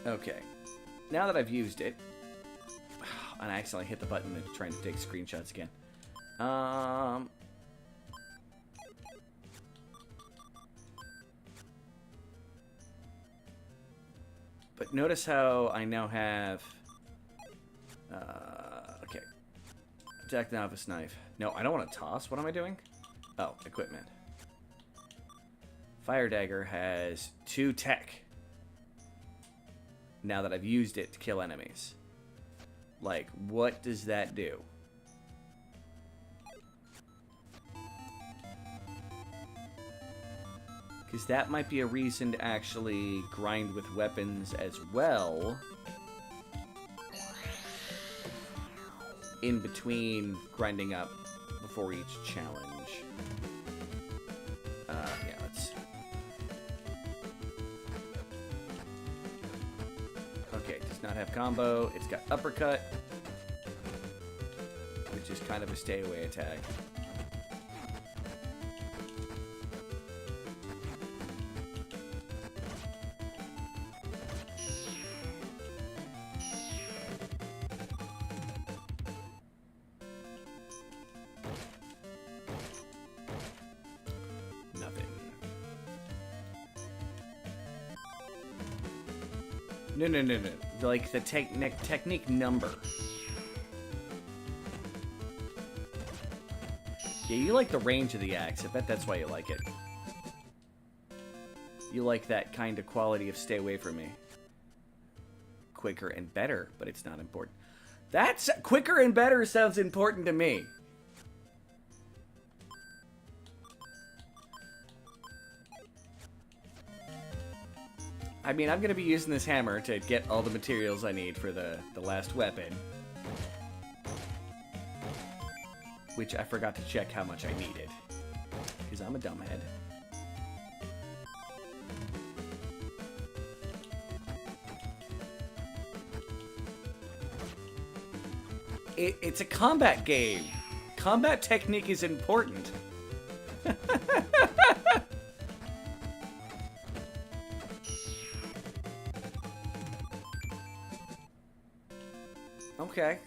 Okay. Now that I've used it, and I accidentally hit the button and trying to take screenshots again. But notice how I now have, okay. Attack novice knife. No, I don't want to toss. What am I doing? Oh, equipment. Fire dagger has 2 tech. Now that I've used it to kill enemies. Like, what does that do? Because that might be a reason to actually grind with weapons as well. In between grinding up before each challenge. Yeah, let's... Okay, it does not have combo. It's got uppercut, which is kind of a stay away attack. Nothing. No. Like the technique number. Yeah, you like the range of the axe. I bet that's why you like it. You like that kind of quality of stay away from me. Quicker and better, but it's not important. That's quicker and better sounds important to me. I mean, I'm going to be using this hammer to get all the materials I need for the last weapon. Which I forgot to check how much I needed. Because I'm a dumbhead. It's a combat game. Combat technique is important. Okay.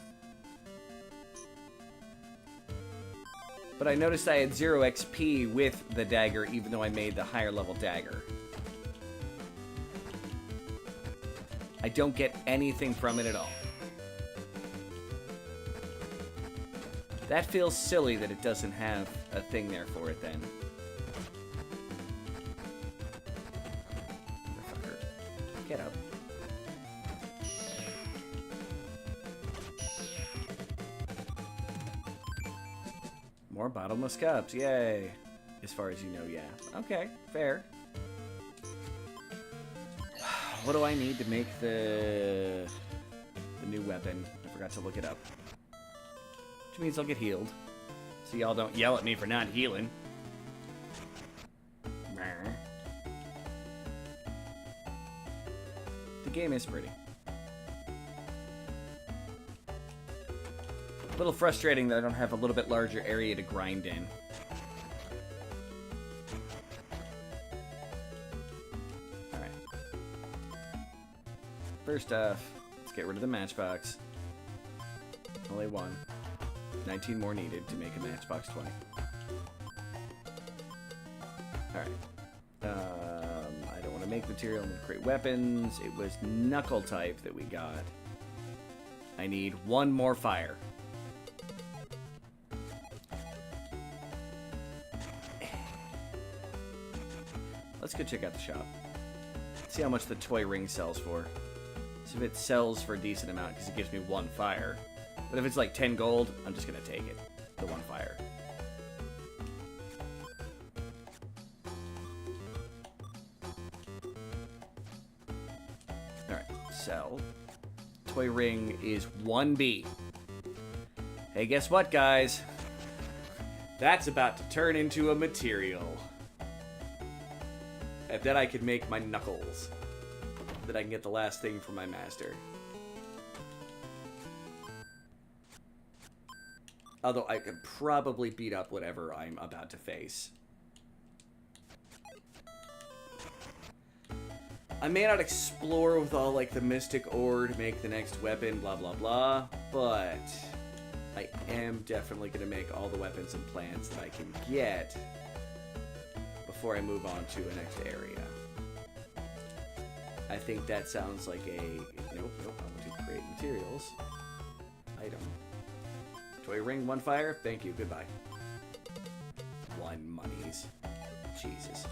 But I noticed I had 0 XP with the dagger, even though I made the higher level dagger. I don't get anything from it at all. That feels silly that it doesn't have a thing there for it then. Motherfucker. Get up. More bottomless cups, yay. As far as you know, yeah. Okay, fair. What do I need to make the new weapon? I forgot to look it up. Which means I'll get healed. So y'all don't yell at me for not healing. The game is pretty. A little frustrating that I don't have a little bit larger area to grind in. Alright. First off, let's get rid of the matchbox. Only one. 19 more needed to make a matchbox 20. Alright. I don't want to make material and create weapons. It was knuckle type that we got. I need one more fire. Let's go check out the shop. See how much the toy ring sells for. See if it sells for a decent amount, because it gives me one fire. But if it's like 10 gold, I'm just going to take it. The one fire. Alright, sell. Toy ring is 1B. Hey, guess what, guys? That's about to turn into a material. And then I can make my knuckles. Then I can get the last thing from my master. Although I could probably beat up whatever I'm about to face. I may not explore with all like the mystic ore to make the next weapon, blah blah blah, but I am definitely going to make all the weapons and plans that I can get before I move on to a next area. I think that sounds like a... Nope, I want to create materials. Item. Toy ring, one fire. Thank you, goodbye. One monies. Jesus.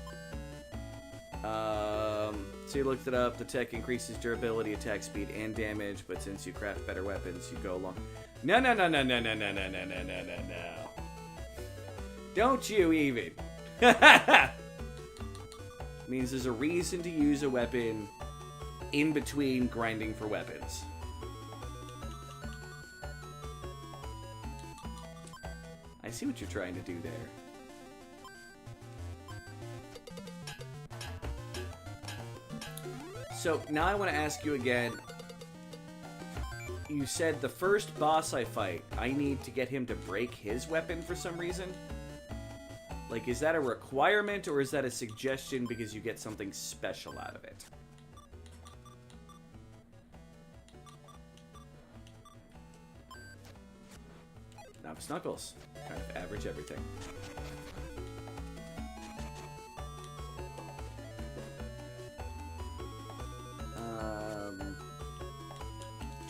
So you looked it up. The tech increases durability, attack speed, and damage, but since you craft better weapons, you go along... No. Don't you even. Means there's a reason to use a weapon in between grinding for weapons. I see what you're trying to do there. So now I want to ask you again. You said the first boss I fight, I need to get him to break his weapon for some reason? Like, is that a requirement, or is that a suggestion because you get something special out of it? Novice Knuckles. Kind of average everything.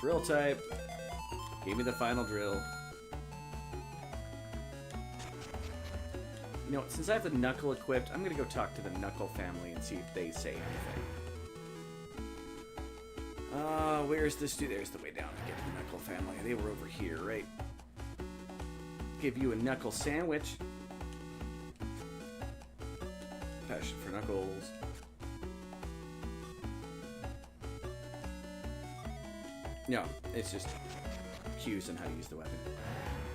Drill type. Give me the final drill. You know, since I have the knuckle equipped, I'm gonna go talk to the knuckle family and see if they say anything. Where's this dude? There's the way down to get to the knuckle family. They were over here, right? Give you a knuckle sandwich. Passion for knuckles. No, it's just cues on how to use the weapon.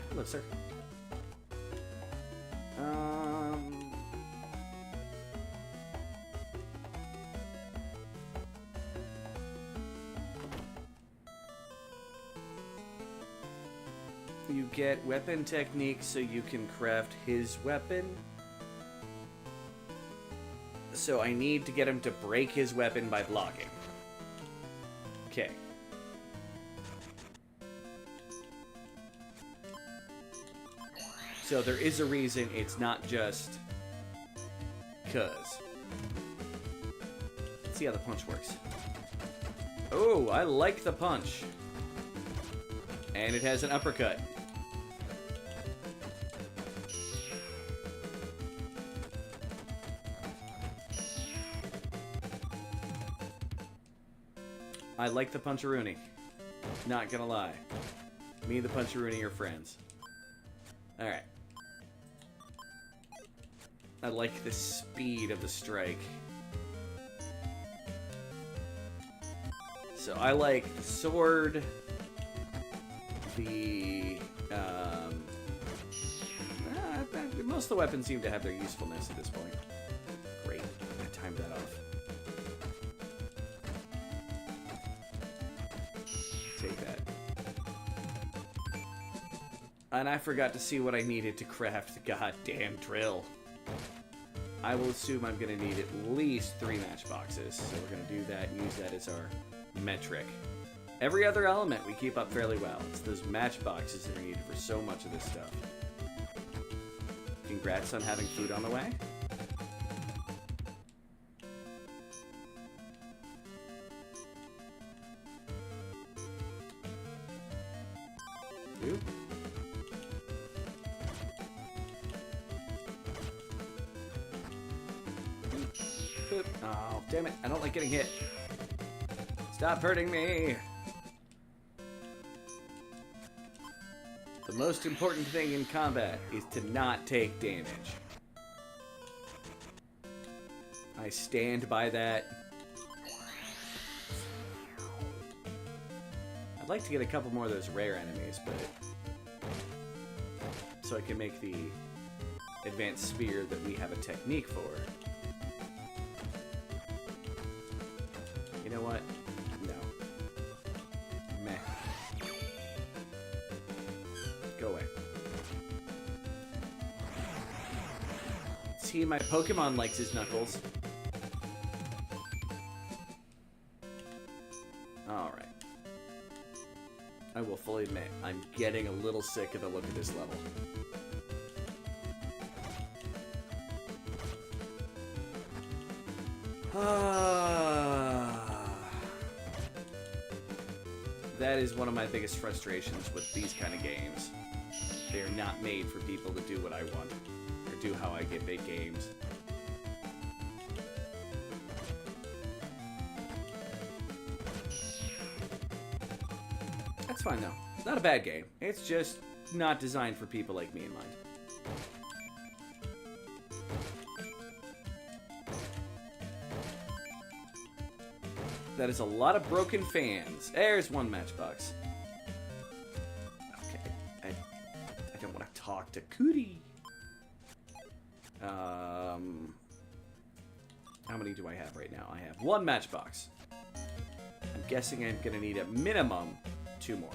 Hello, sir. You get weapon technique so you can craft his weapon. So I need to get him to break his weapon by blocking. Okay. So there is a reason it's not just 'cause. Let's see how the punch works. Oh, I like the punch. And it has an uppercut. I like the puncharoony. Not gonna lie. Me and the puncharoony are friends. Alright. I like the speed of the strike. So I like the sword, most of the weapons seem to have their usefulness at this point. Great. I timed that off. Take that. And I forgot to see what I needed to craft the goddamn drill. I will assume I'm going to need at least 3 matchboxes. So we're going to do that and use that as our metric. Every other element we keep up fairly well. It's those matchboxes that are needed for so much of this stuff. Congrats on having food on the way. Oop. Oop. Oh, damn it. I don't like getting hit. Stop hurting me. The most important thing in combat is to not take damage. I stand by that. I'd like to get a couple more of those rare enemies, but so I can make the advanced spear that we have a technique for. You know what? No. Meh. Go away. See, my Pokemon likes his knuckles. Alright. I will fully admit, I'm getting a little sick of the look of this level. That is one of my biggest frustrations with these kind of games. They're not made for people to do what I want, or do how I get big games. That's fine though. It's not a bad game. It's just not designed for people like me in mind. That is a lot of broken fans. There's one matchbox. Okay, I don't want to talk to Cootie. How many do I have right now? I have 1 matchbox. I'm guessing I'm gonna need a minimum 2 more.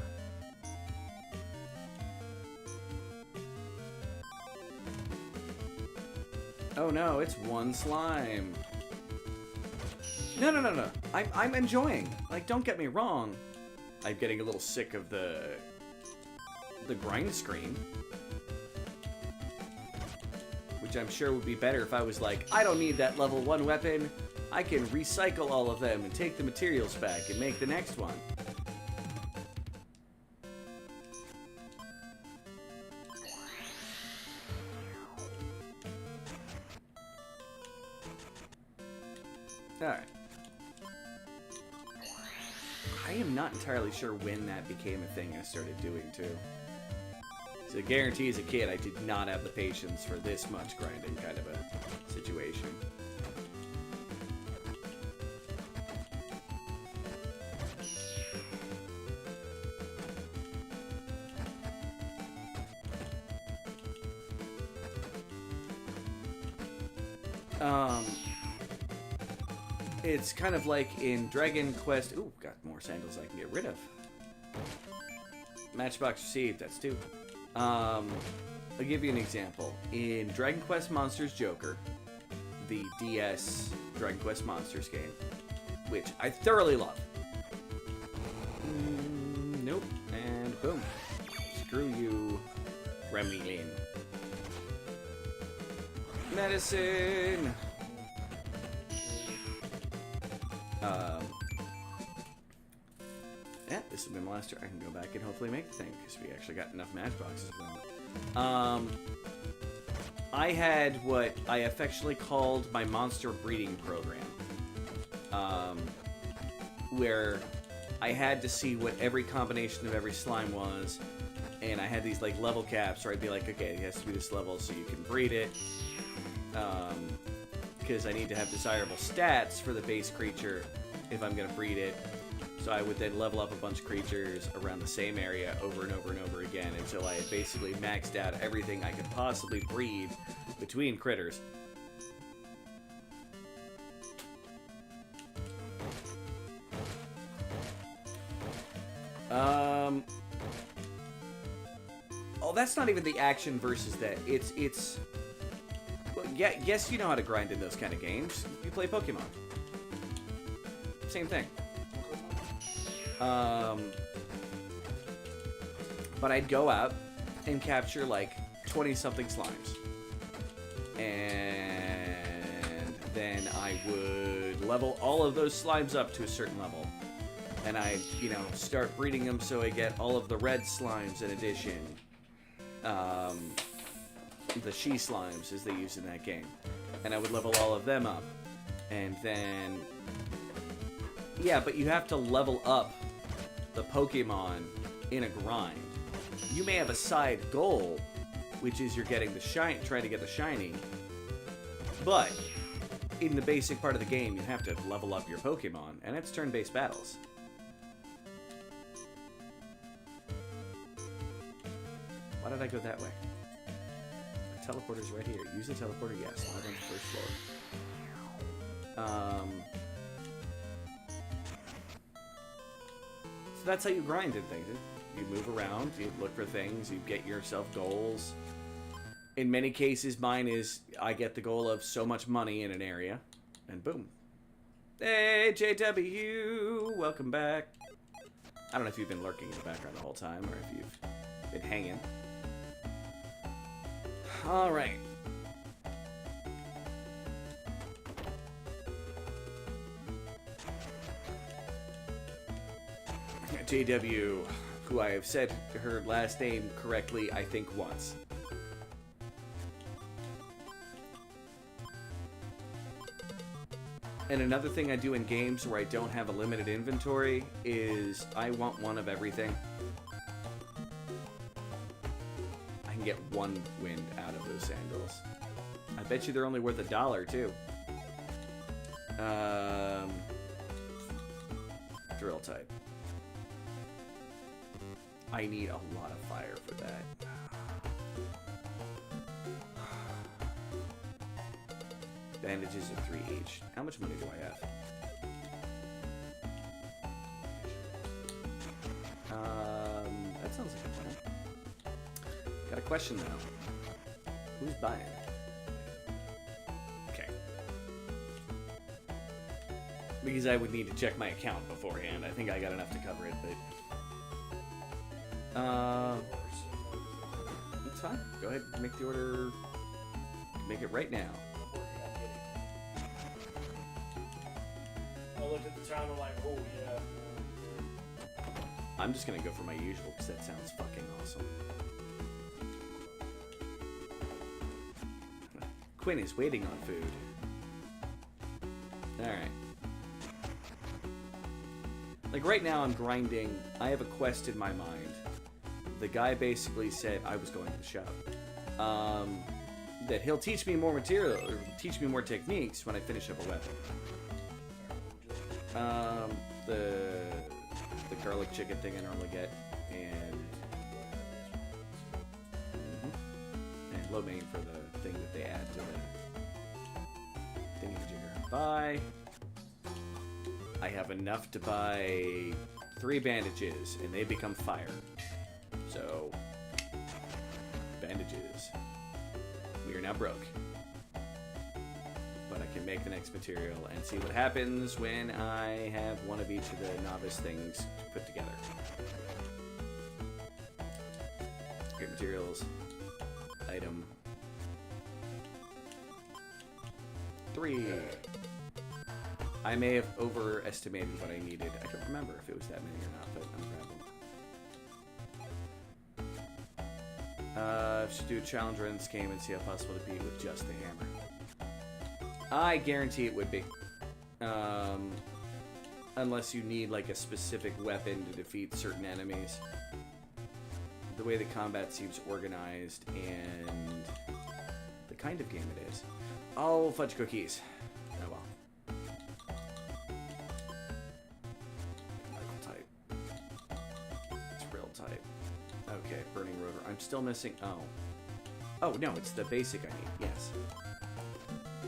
Oh no, it's 1 slime. No. I'm enjoying. Like, don't get me wrong. I'm getting a little sick of the grind screen. Which I'm sure would be better if I was like, I don't need that level 1 weapon. I can recycle all of them and take the materials back and make the next one. Alright. I am not entirely sure when that became a thing I started doing, too. So I guarantee as a kid I did not have the patience for this much grinding kind of a situation. It's kind of like in Dragon Quest... Ooh, got more sandals I can get rid of. Matchbox received, that's 2. I'll give you an example. In Dragon Quest Monsters Joker, the DS Dragon Quest Monsters game, which I thoroughly love. Nope. And boom. Screw you, Gremlin. Medicine! Yeah, this has been my last turn. I can go back and hopefully make the thing, because we actually got enough matchboxes. I had what I affectionately called my monster breeding program. Where I had to see what every combination of every slime was, and I had these like level caps where I'd be like, okay, it has to be this level so you can breed it. Because I need to have desirable stats for the base creature if I'm going to breed it. So I would then level up a bunch of creatures around the same area over and over and over again until I had basically maxed out everything I could possibly breed between critters. Oh, that's not even the action versus that. It's... Well, yeah, yes, you know how to grind in those kind of games. You play Pokemon. Same thing. But I'd go out and capture like 20-something slimes. And then I would level all of those slimes up to a certain level. And I'd, you know, start breeding them so I get all of the red slimes in addition. The she slimes, as they use in that game. And I would level all of them up. And then... Yeah, but you have to level up the Pokemon in a grind. You may have a side goal, which is you're getting the trying to get the shiny. But in the basic part of the game, you have to level up your Pokemon, and it's turn-based battles. Why did I go that way? The teleporter's right here. Use the teleporter, yes. Slide on the first floor. So that's how you grind in things. You move around, you look for things, you get yourself goals. In many cases, mine is I get the goal of so much money in an area, and boom. Hey, JW! Welcome back. I don't know if you've been lurking in the background the whole time, or if you've been hanging. Alright. JW, who I have said her last name correctly, I think, once. And another thing I do in games where I don't have a limited inventory is I want one of everything. I can get one wind out of those sandals. I bet you they're only worth $1, too. Drill type. I need a lot of fire for that. Bandages are 3 each. How much money do I have? That sounds like a plan. Got a question though. Who's buying? Okay. Because I would need to check my account beforehand. I think I got enough to cover it, but... It's fine. Go ahead and make the order. Make it right now. I looked at the town and I'm like, oh yeah. I'm just gonna go for my usual because that sounds fucking awesome. Quinn is waiting on food. Alright. Like right now I'm grinding, I have a quest in my mind. The guy basically said, I was going to the shop, that he'll teach me more material, or teach me more techniques when I finish up a weapon. The garlic chicken thing I normally get, and lo mein for the thing that they add to the thingamajigger. Buy. I have enough to buy 3 bandages, and they become fire. So, bandages. We are now broke. But I can make the next material and see what happens when I have one of each of the novice things put together. Great materials. Item. 3. I may have overestimated what I needed. I don't remember if it was that many or not, but I'm grabbing. Should do a challenge run in this game and see how possible it would be with just the hammer. I guarantee it would be. Unless you need like a specific weapon to defeat certain enemies. The way the combat seems organized and the kind of game it is. Oh, fudge cookies. Oh well. Type. Okay, burning rotor. I'm still missing. Oh, no, it's the basic I need. Yes.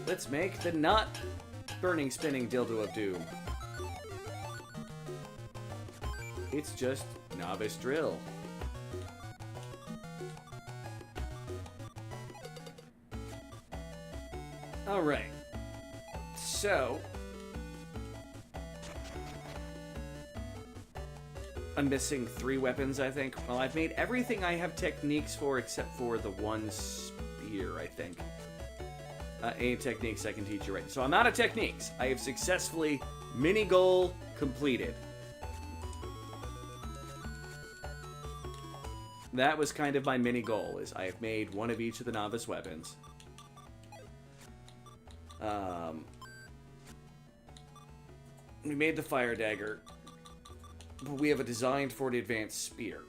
Let's make the not burning spinning dildo of doom. It's just novice drill. All right. So. I'm missing 3 weapons, I think. Well, I've made everything I have techniques for except for the one spear, I think. Any techniques I can teach you right. So I'm out of techniques. I have successfully mini goal completed. That was kind of my mini goal, is I have made one of each of the novice weapons. We made the fire dagger. But we have a design for the advanced spear.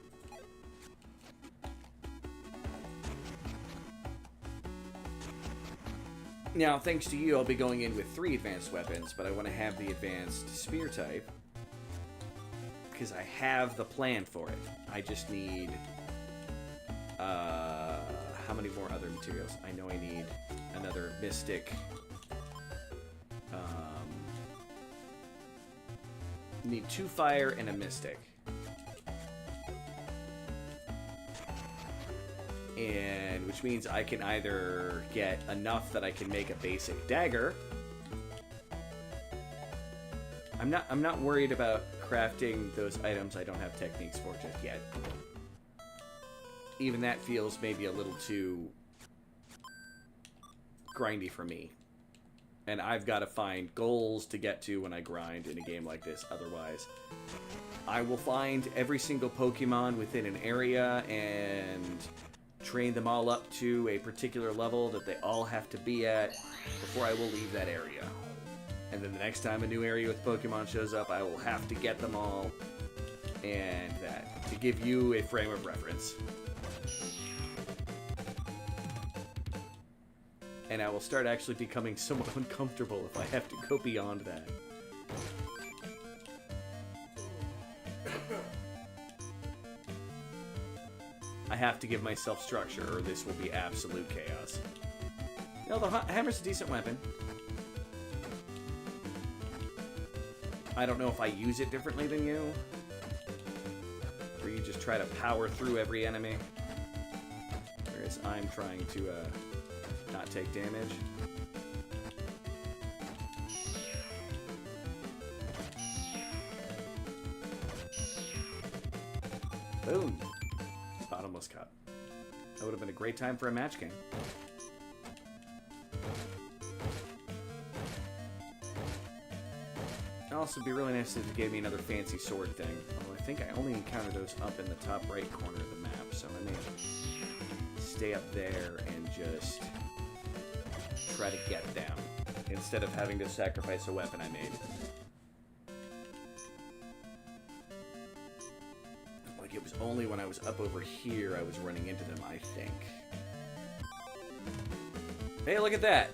Now, thanks to you, I'll be going in with 3 advanced weapons, but I want to have the advanced spear type. Because I have the plan for it. I just need... how many more other materials? I know I need another mystic... need 2 fire and a mystic. And which means I can either get enough that I can make a basic dagger. I'm not worried about crafting those items I don't have techniques for just yet. Even that feels maybe a little too grindy for me. And I've got to find goals to get to when I grind in a game like this. Otherwise, I will find every single Pokemon within an area and train them all up to a particular level that they all have to be at before I will leave that area. And then the next time a new area with Pokemon shows up, I will have to get them all. And that, to give you a frame of reference. And I will start actually becoming somewhat uncomfortable if I have to go beyond that. I have to give myself structure, or this will be absolute chaos. You know, the hammer's a decent weapon. I don't know if I use it differently than you. Or you just try to power through every enemy. Whereas I'm trying to, not take damage. Boom! Bottomless cup. That would have been a great time for a match game. It'd also be really nice if you gave me another fancy sword thing. Although I think I only encounter those up in the top right corner of the map, so I may stay up there and just try to get them, instead of having to sacrifice a weapon I made. only when I was up over here I was running into them, I think. Hey, look at that!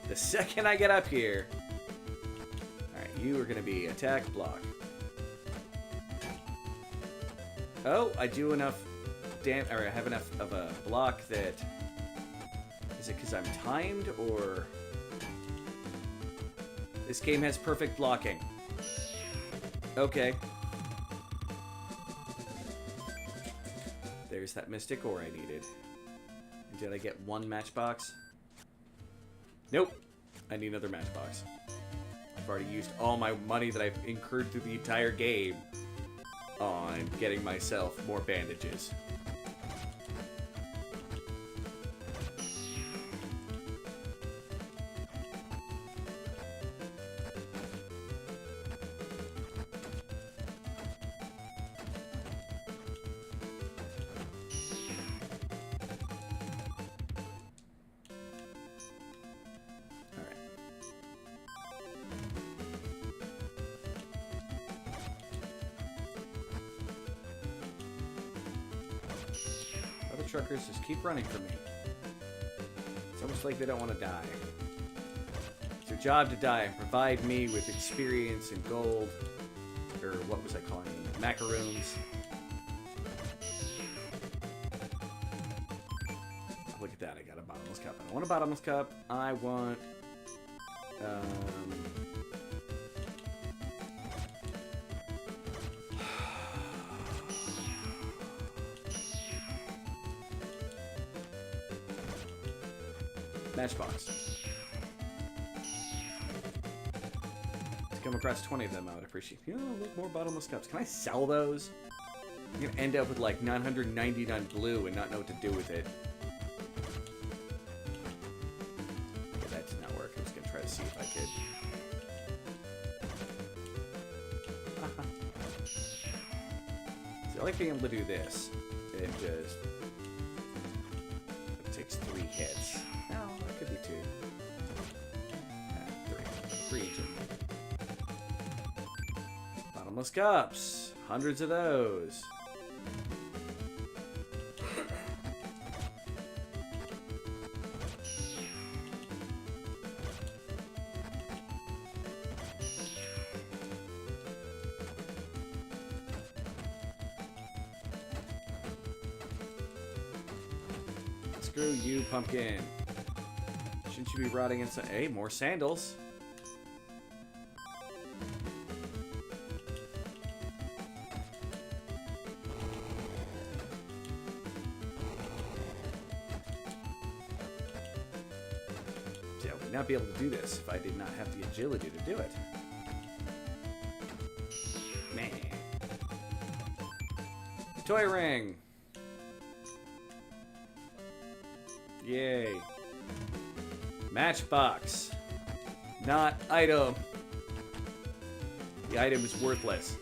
The second I get up here... Alright, you are going to be attack, block. Oh, I do enough... or I have enough of a block that... Is it because I'm timed, or... This game has perfect blocking. Okay. There's that mystic ore I needed. Did I get one matchbox? Nope. I need another matchbox. I've already used all my money that I've incurred through the entire game on getting myself more bandages. Truckers just keep running from me. It's almost like they don't want to die. It's their job to die and provide me with experience and gold. Or what was I calling them? Macaroons. Look at that, I got a bottomless cup. I don't want a bottomless cup. I want... matchbox. To come across 20 of them, I would appreciate. You know, look, more bottomless cups. Can I sell those? I'm gonna end up with like 999 blue and not know what to do with it. Okay, that did not work. I was gonna try to see if I could. See, I like being able to do this. It just it takes 3 hits. No, that could be 2. 3 each. Bottomless cups. Hundreds of those. Screw you, pumpkin. Shouldn't you be rotting inside? Hey, more sandals. See, I would not be able to do this if I did not have the agility to do it. Man. Toy ring. Yay. Matchbox. Not item. The item is worthless.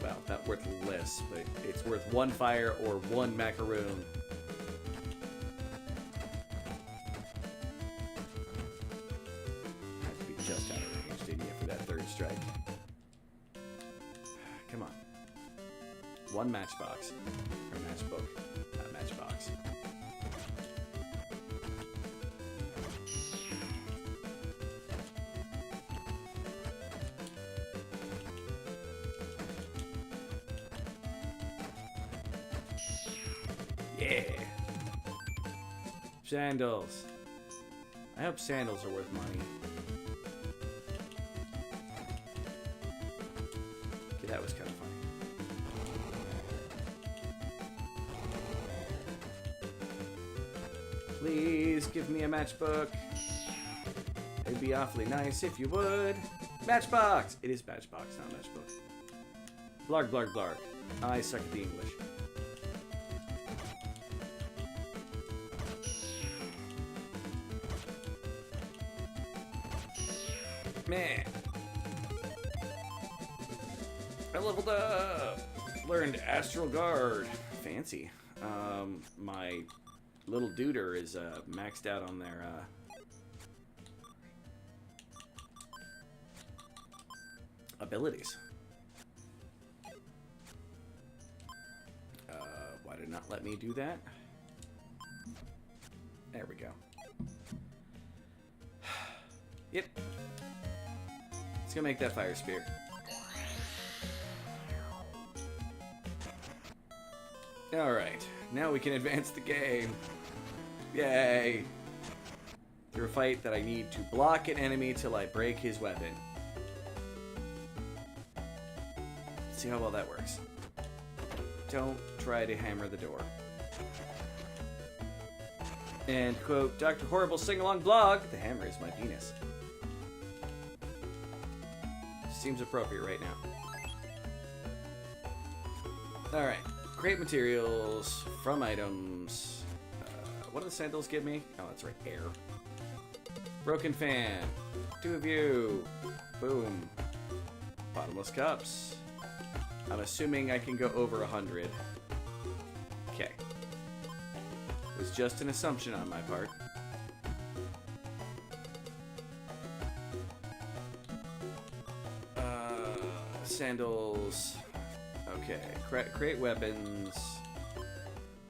Well, not worthless, but it's worth 1 fire or 1 macaroon. Have to be just out of range, didn't you, for that 3rd strike? Come on. 1 matchbox. Or matchbook. Not matchbox. Yeah. Sandals. I hope sandals are worth money. Okay, that was kind of funny. Please give me a matchbook. It'd be awfully nice if you would. Matchbox! It is matchbox, not matchbook. Blarg, blarg, blarg. I suck at the English. Man. I leveled up. Learned Astral Guard. Fancy. My little duder is maxed out on their abilities. Why did it not let me do that? There we go. Yep. Let's go make that fire spear. Alright, now we can advance the game. Yay! Through a fight that I need to block an enemy till I break his weapon. Let's see how well that works. Don't try to hammer the door. And quote, Dr. Horrible sing-along blog, the hammer is my penis. Seems appropriate right now. Alright. Create materials from items. What do the sandals give me? Oh, that's right. Air. Broken fan. 2 of you. Boom. Bottomless cups. I'm assuming I can go over 100. Okay. It was just an assumption on my part. Sandals. Okay. Create weapons.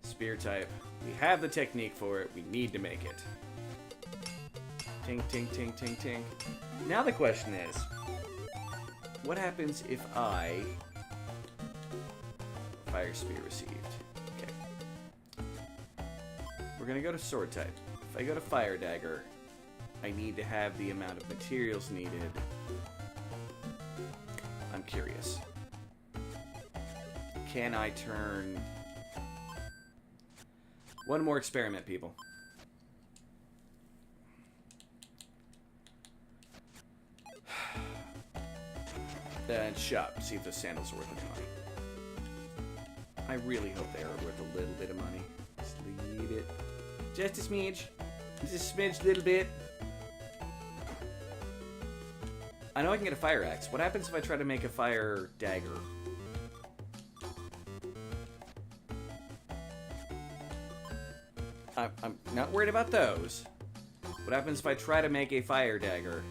Spear type. We have the technique for it. We need to make it. Tink, tink, tink, tink, tink. Now the question is, what happens if I... Fire spear received. Okay. We're gonna go to sword type. If I go to fire dagger, I need to have the amount of materials needed. I'm curious. Can I turn... One more experiment, people. And shop. See if the sandals are worth any money. I really hope they are worth a little bit of money. Just leave it. Just a smidge. Just a smidge, little bit. I know I can get a fire axe. What happens if I try to make a fire dagger? I'm not worried about those. What happens if I try to make a fire dagger?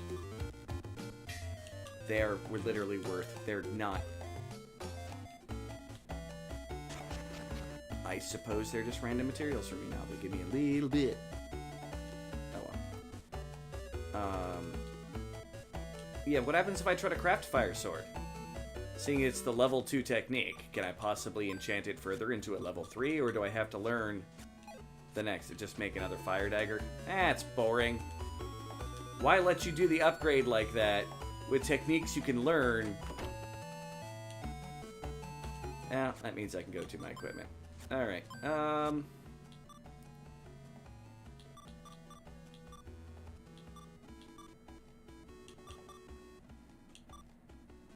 They're literally worth... They're not... I suppose they're just random materials for me now. They give me a little bit. Oh well. Yeah, what happens if I try to craft fire sword? Seeing it's the level 2 technique, can I possibly enchant it further into a level 3, or do I have to learn the next to just make another fire dagger? That's boring. Why let you do the upgrade like that with techniques you can learn? Well, that means I can go to my equipment. Alright,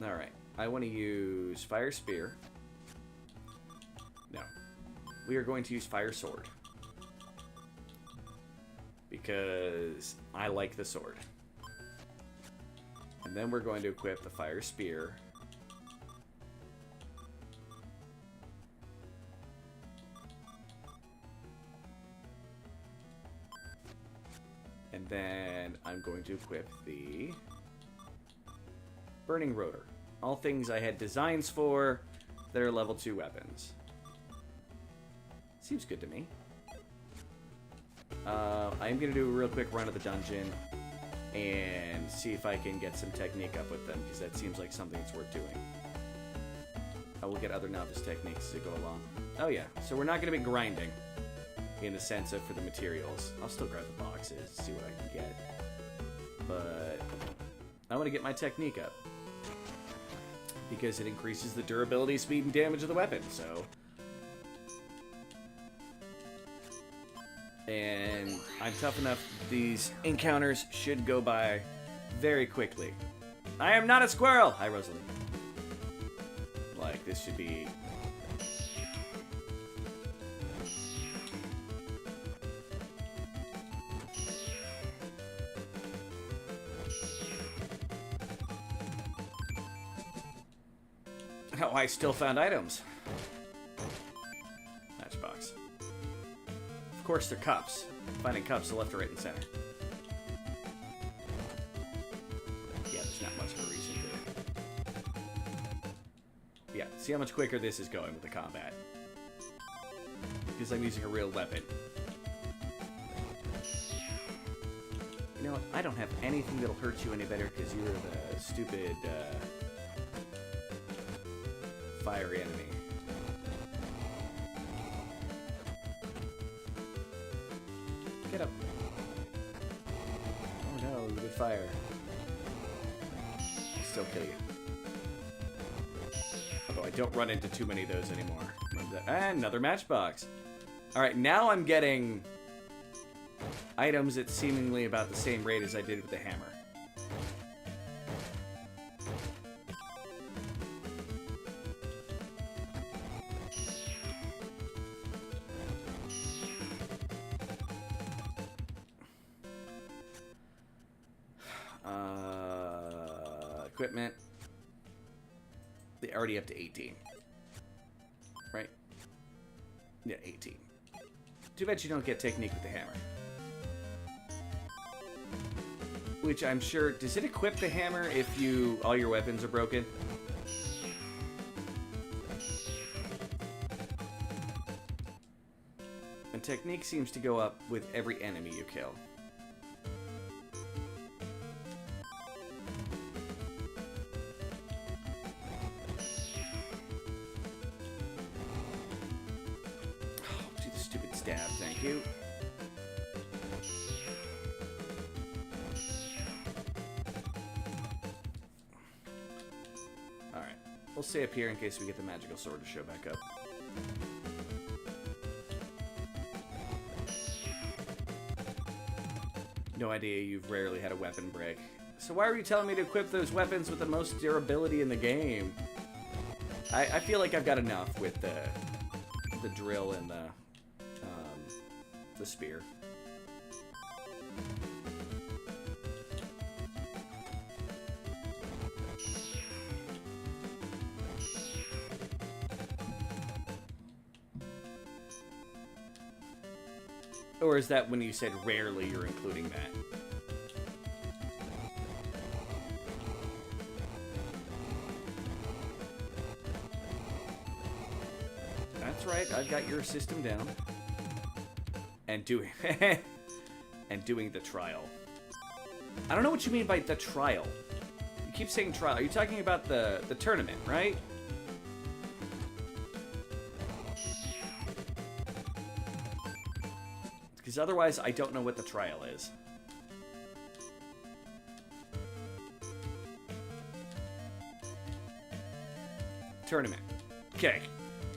Alright, I want to use fire spear. No. We are going to use fire sword. Because I like the sword. And then we're going to equip the fire spear. And then I'm going to equip the burning rotor. All things I had designs for that are level 2 weapons. Seems good to me. I'm going to do a real quick run of the dungeon and see if I can get some technique up with them, because that seems like something that's worth doing. I will get other novice techniques to go along. Oh yeah, so we're not going to be grinding in the sense of for the materials. I'll still grab the boxes, see what I can get. But I want to get my technique up, because it increases the durability, speed, and damage of the weapon, so... And I'm tough enough. These encounters should go by very quickly. I am not a squirrel! Hi, Rosalie. Like, this should be... Oh, I still found items. Matchbox. Of course, they're cups. Finding cups to left, right, and center. Yeah, there's not much of a reason to... Yeah, see how much quicker this is going with the combat. because I'm using a real weapon. You know what? I don't have anything that'll hurt you any better because you're the stupid fiery enemy. Get up. Oh no, you did fire. Still kill you. Although I don't run into too many of those anymore. And another matchbox. Alright, now I'm getting items at seemingly about the same rate as I did with the hammer. Equipment. They're already up to 18. Right? Yeah, 18. Too bad you don't get technique with the hammer. Which I'm sure... Does it equip the hammer if all your weapons are broken? And technique seems to go up with every enemy you kill. You. Alright. We'll stay up here in case we get the magical sword to show back up. No idea, you've rarely had a weapon break. So why are you telling me to equip those weapons with the most durability in the game? I feel like I've got enough with the drill and the spear. Or is that when you said rarely you're including that? That's right, I've got your system down. And doing the trial. I don't know what you mean by the trial. You keep saying trial. Are you talking about the tournament, right? Because otherwise, I don't know what the trial is. Tournament. Okay.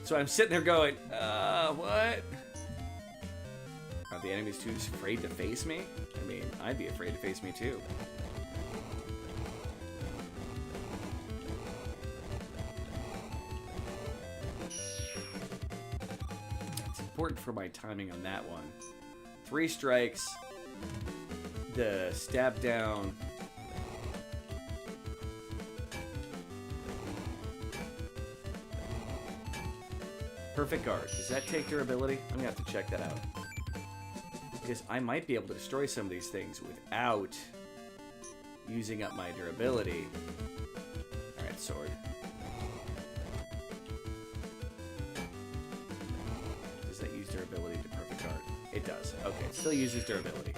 So I'm sitting there going, what? Are the enemies too afraid to face me? I mean, I'd be afraid to face me too. It's important for my timing on that one. 3 strikes. The stab down. Perfect guard. Does that take durability? I'm gonna have to check that out. Because I might be able to destroy some of these things without using up my durability. Alright, sword. Does that use durability to perfect guard? It does. Okay, it still uses durability.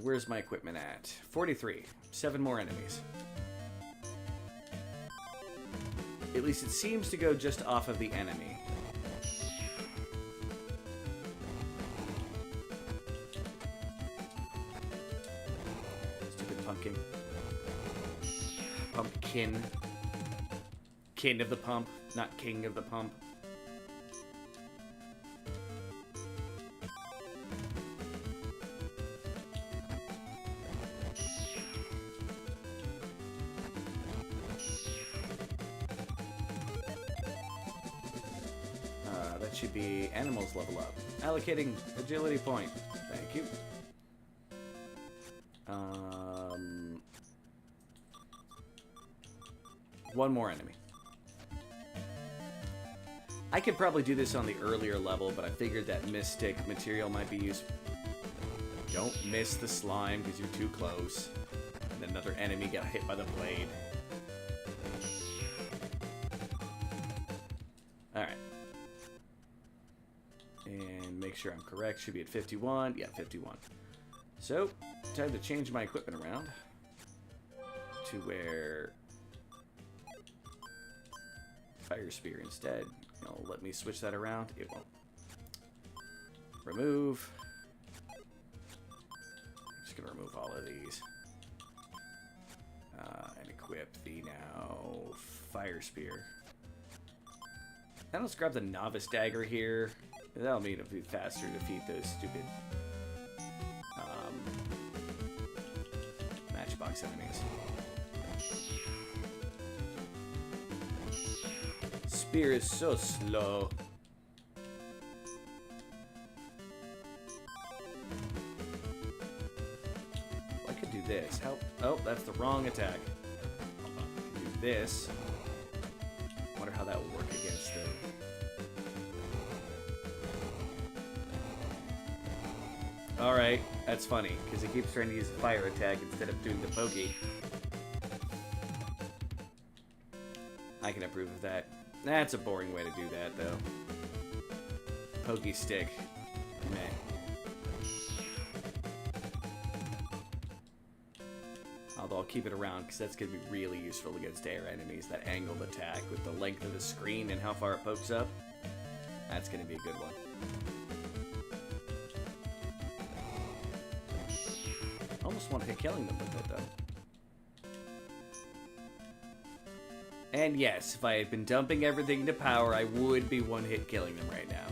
Where's my equipment at? 43. 7 more enemies. At least it seems to go just off of the enemy. Stupid pumpkin. Pumpkin. King of the pump, not king of the pump. That should be animals level up. Allocating agility point. Thank you. One more enemy. I could probably do this on the earlier level, but I figured that mystic material might be used. Don't miss the slime because you're too close. And another enemy got hit by the blade. Alright. And make sure I'm correct. Should be at 51. Yeah, 51. So, time to change my equipment around to where Fire Spear instead. It'll let me switch that around. It won't. Remove. I'm just going to remove all of these. And equip the now Fire Spear. Now let's grab the Novice Dagger here. That'll mean it'll be faster to defeat those stupid Matchbox enemies. Spear is so slow. I could do this. How? Oh, that's the wrong attack. Hold on. I can do this. Wonder how that will work against the... Alright, that's funny, because he keeps trying to use a fire attack instead of doing the pokey. I can approve of that. That's a boring way to do that, though. Pokey stick. Meh. Although I'll keep it around, because that's going to be really useful against air enemies. That angled attack with the length of the screen and how far it pokes up. That's going to be a good one. Almost want to hit killing them with it, though. And yes, if I had been dumping everything into power, I would be one-hit killing them right now.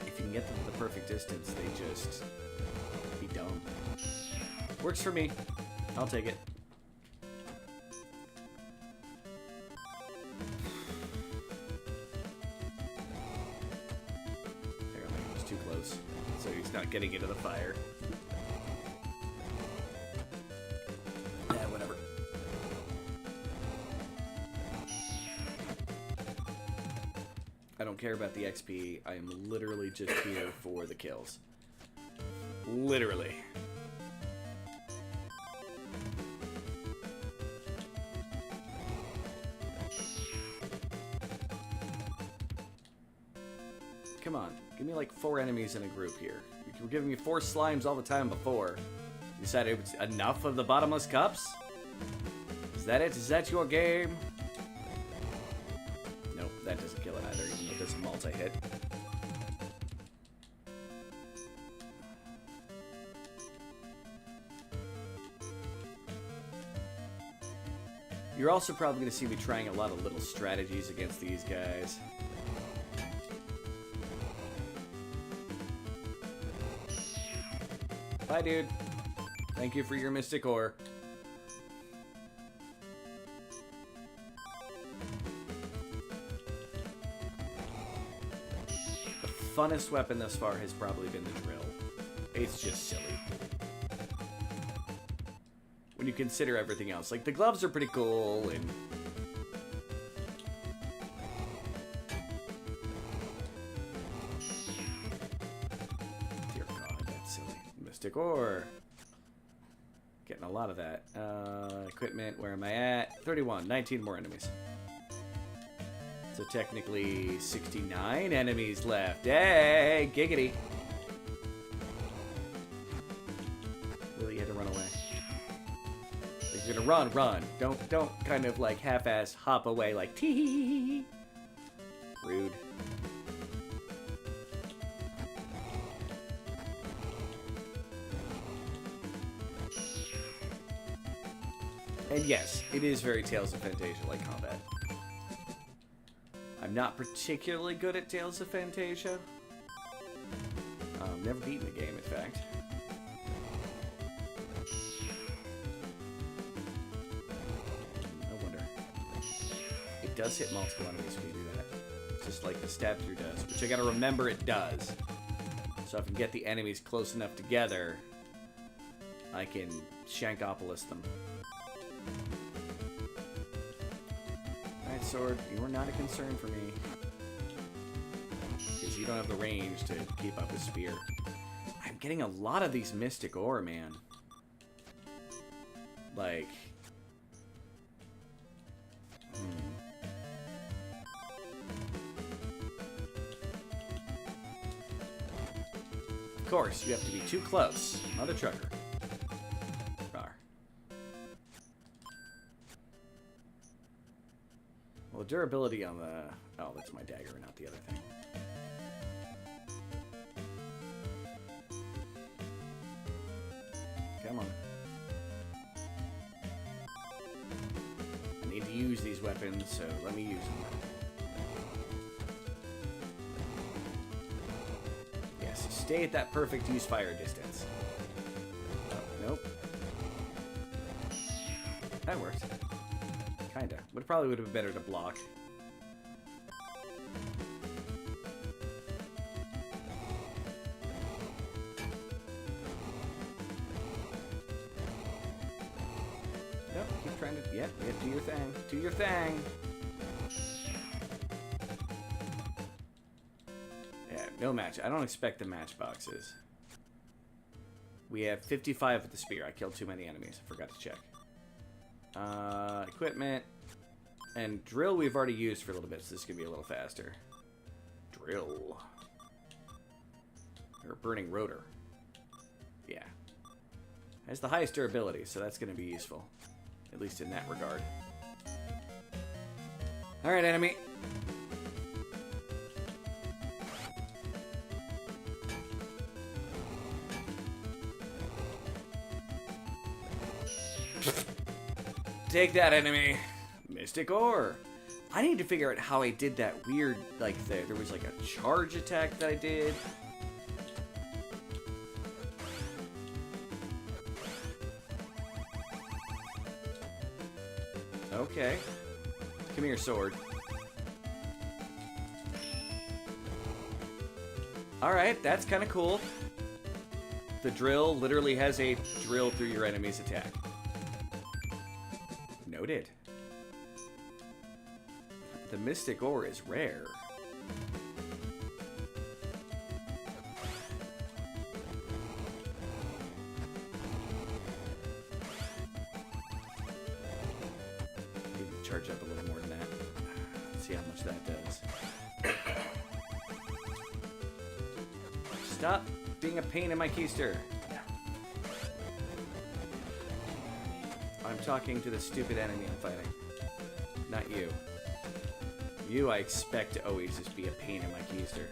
If you can get them to the perfect distance, they just be dumb. Works for me. I'll take it. Apparently it was too close, so he's not getting into the fire. I don't care about the XP. I am literally just here for the kills. Literally. Come on. Give me like 4 enemies in a group here. You were giving me 4 slimes all the time before. You said it was enough of the bottomless cups? Is that it? Is that your game? Nope, that doesn't kill it either, even though it does a multi-hit. You're also probably going to see me trying a lot of little strategies against these guys. Bye, dude. Thank you for your mystic ore. The funnest weapon thus far has probably been the drill. It's just silly. When you consider everything else. Like, the gloves are pretty cool, and... Dear God, that's silly. Mystic ore. Getting a lot of that. Equipment, where am I at? 31, 19 more enemies. So technically 69 enemies left. Hey, giggity. Really, you had to run away. If you're gonna run. Don't kind of like half-ass hop away like tee. Rude. And yes, it is very Tales of Phantasia-like combat. I'm not particularly good at Tales of Phantasia. Never beaten the game, in fact. I wonder. It does hit multiple enemies when you do that. Just like the stab through does, which I gotta remember it does. So if I can get the enemies close enough together, I can Shankopolis them. Alright, Sword, you are not a concern for me. Because you don't have the range to keep up with Spear. I'm getting a lot of these Mystic Ore, man. Like... Of course, you have to be too close. Mother trucker. Rar. Well, durability on the... Oh, that's my dagger, not the other thing. Come on. I need to use these weapons, so let me use them. Yes, stay at that perfect use fire distance. Oh, nope. That worked. Kinda. But it probably would have been better to block. Nope, keep trying to... Yep, do your thing. Do your thing. Yeah, no match. I don't expect the matchboxes. We have 55 with the spear. I killed too many enemies. I forgot to check. Equipment. And drill we've already used for a little bit, so this is going to be a little faster. Drill. Or burning rotor. Yeah. Has the highest durability, so that's going to be useful. At least in that regard. Alright, enemy. Take that, enemy. Mystic ore. I need to figure out how I did that weird, like, there was like a charge attack that I did. Okay. Come here, sword. Alright, that's kind of cool. The drill literally has a drill through your enemy's attack. Noted. The mystic ore is rare. Charge up a little more than that. Let's see how much that does. Stop being a pain in my keister. I'm talking to the stupid enemy I'm fighting. Not you. You I expect to always just be a pain in my keister.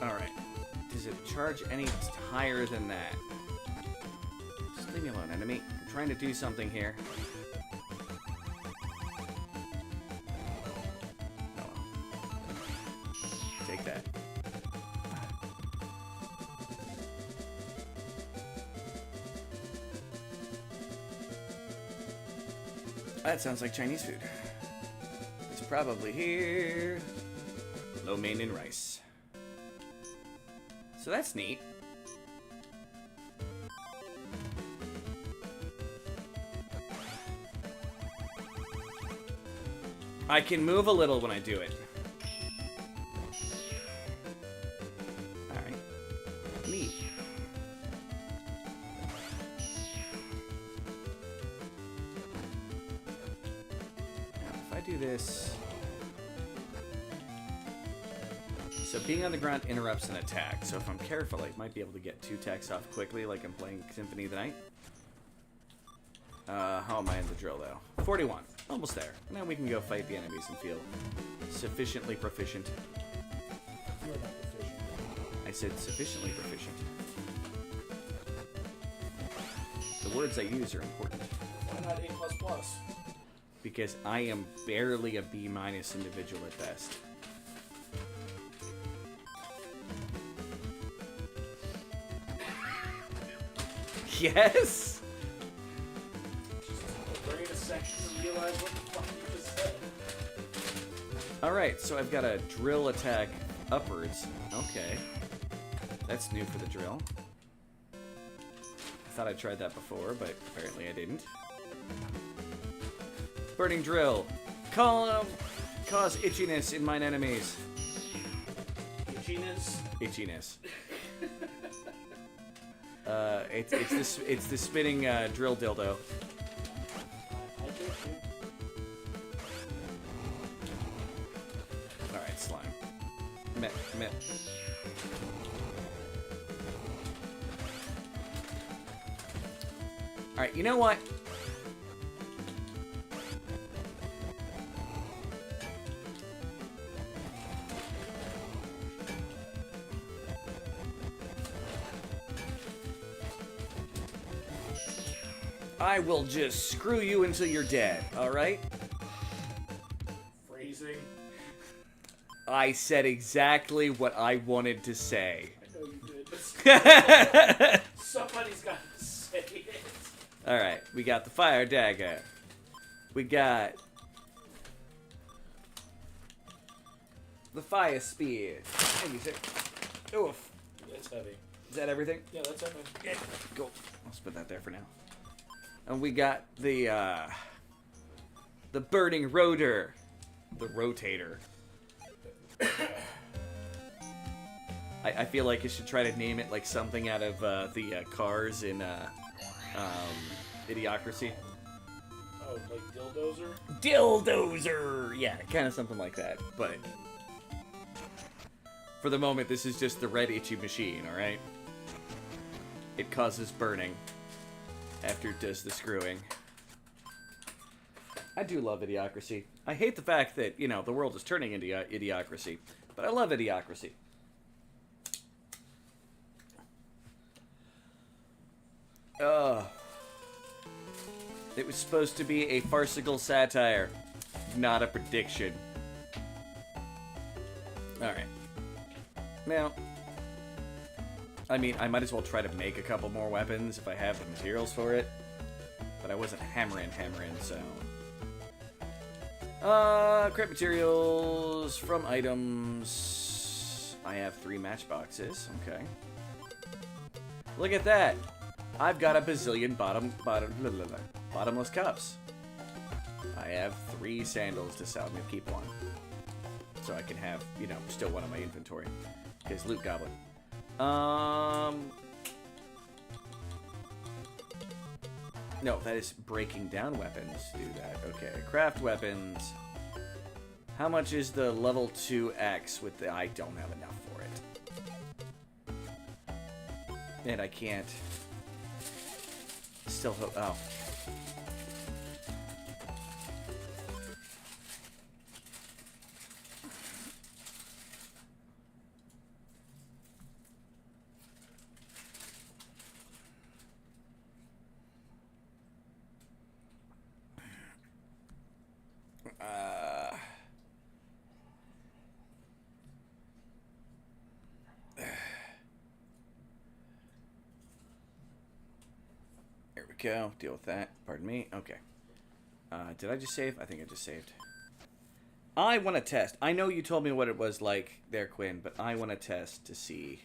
Alright. Does it charge any higher than that? Just leave me alone, enemy. I'm trying to do something here. Oh well. Take that. That sounds like Chinese food. It's probably here. Lo mein and rice. So that's neat. I can move a little when I do it. Alright. Neat. Now, if I do this... So being on the ground interrupts an attack, so if I'm careful, I might be able to get 2 attacks off quickly, like I'm playing Symphony of the Night. How am I in the drill, though? 41. Almost there. And then we can go fight the enemies and feel sufficiently proficient. You're not proficient. I said sufficiently proficient. The words I use are important. Why not A++? Because I am barely a B- individual at best. Yes? Wait a second to realize what the fuck you just said. Alright, so I've got a drill attack upwards. Okay. That's new for the drill. I thought I tried that before, but apparently I didn't. Burning drill. Cause itchiness in mine enemies. itchiness. Itchiness. It's the spinning drill dildo. I do too. All right, slime. Meh. All right, you know what? I will just screw you until you're dead, alright? Phrasing. I said exactly what I wanted to say. I know you did. Somebody's got to say it. Alright, we got the fire dagger. We got the fire spear. Oof. It's heavy. Is that everything? Yeah, that's heavy. Yeah. Cool. I'll just put that there for now. And we got the burning rotor. The rotator. I feel like you should try to name it like something out of the cars in Idiocracy. Oh, like Dildozer? Dildozer! Yeah, kind of something like that. But for the moment, this is just the red itchy machine, alright? It causes burning after it does the screwing. I do love Idiocracy. I hate the fact that, you know, the world is turning into Idiocracy. But I love Idiocracy. It was supposed to be a farcical satire, not a prediction. Alright. Now, I mean, I might as well try to make a couple more weapons if I have the materials for it. But I wasn't hammering, so... Crate materials from items. I have 3 matchboxes. Okay. Look at that! I've got a bazillion bottomless cups. I have 3 sandals to sell. I'm gonna keep one. So I can have, you know, still one in my inventory. Because loot goblin. No, that is breaking down weapons. Do that. Okay. Craft weapons. How much is the level 2X with the... I don't have enough for it. And I can't... Still hope... Oh. There we go. Deal with that. Pardon me. Okay. Did I just save? I think I just saved. I want to test. I know you told me what it was like there, Quinn, but I want to test to see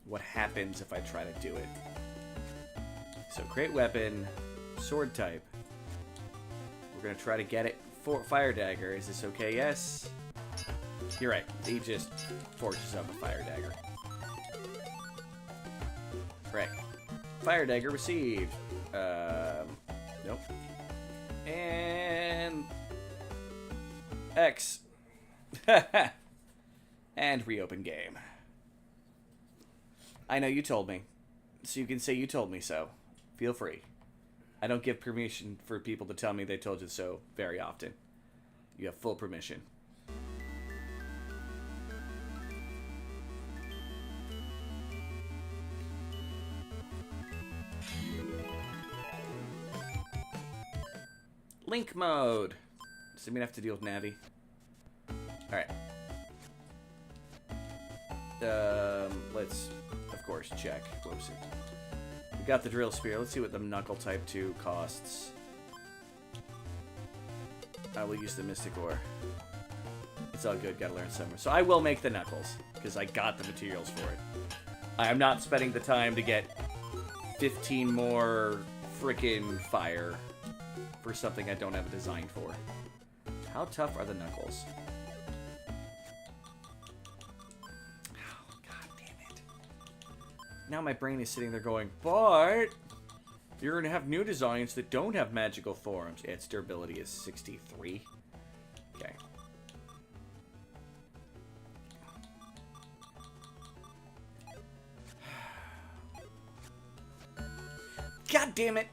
what happens if I try to do it. So, create weapon, sword type. We're going to try to get it for fire dagger. Is this okay? Yes. You're right. He just forges up a fire dagger. Right. Fire dagger received. Nope. And X. And reopen game. I know you told me. So you can say you told me so. Feel free. I don't give permission for people to tell me they told you so very often. You have full permission. Link mode. Does it mean I have to deal with Navi? Alright. Let's, of course, check. Whoops. We got the drill spear. Let's see what the knuckle type 2 costs. I will use the mystic ore. It's all good. Gotta learn somewhere. So I will make the knuckles, because I got the materials for it. I am not spending the time to get 15 more frickin' fire for something I don't have a design for. How tough are the knuckles? Now my brain is sitting there going, but you're going to have new designs that don't have magical forms. Yeah, its durability is 63. Okay. God damn it!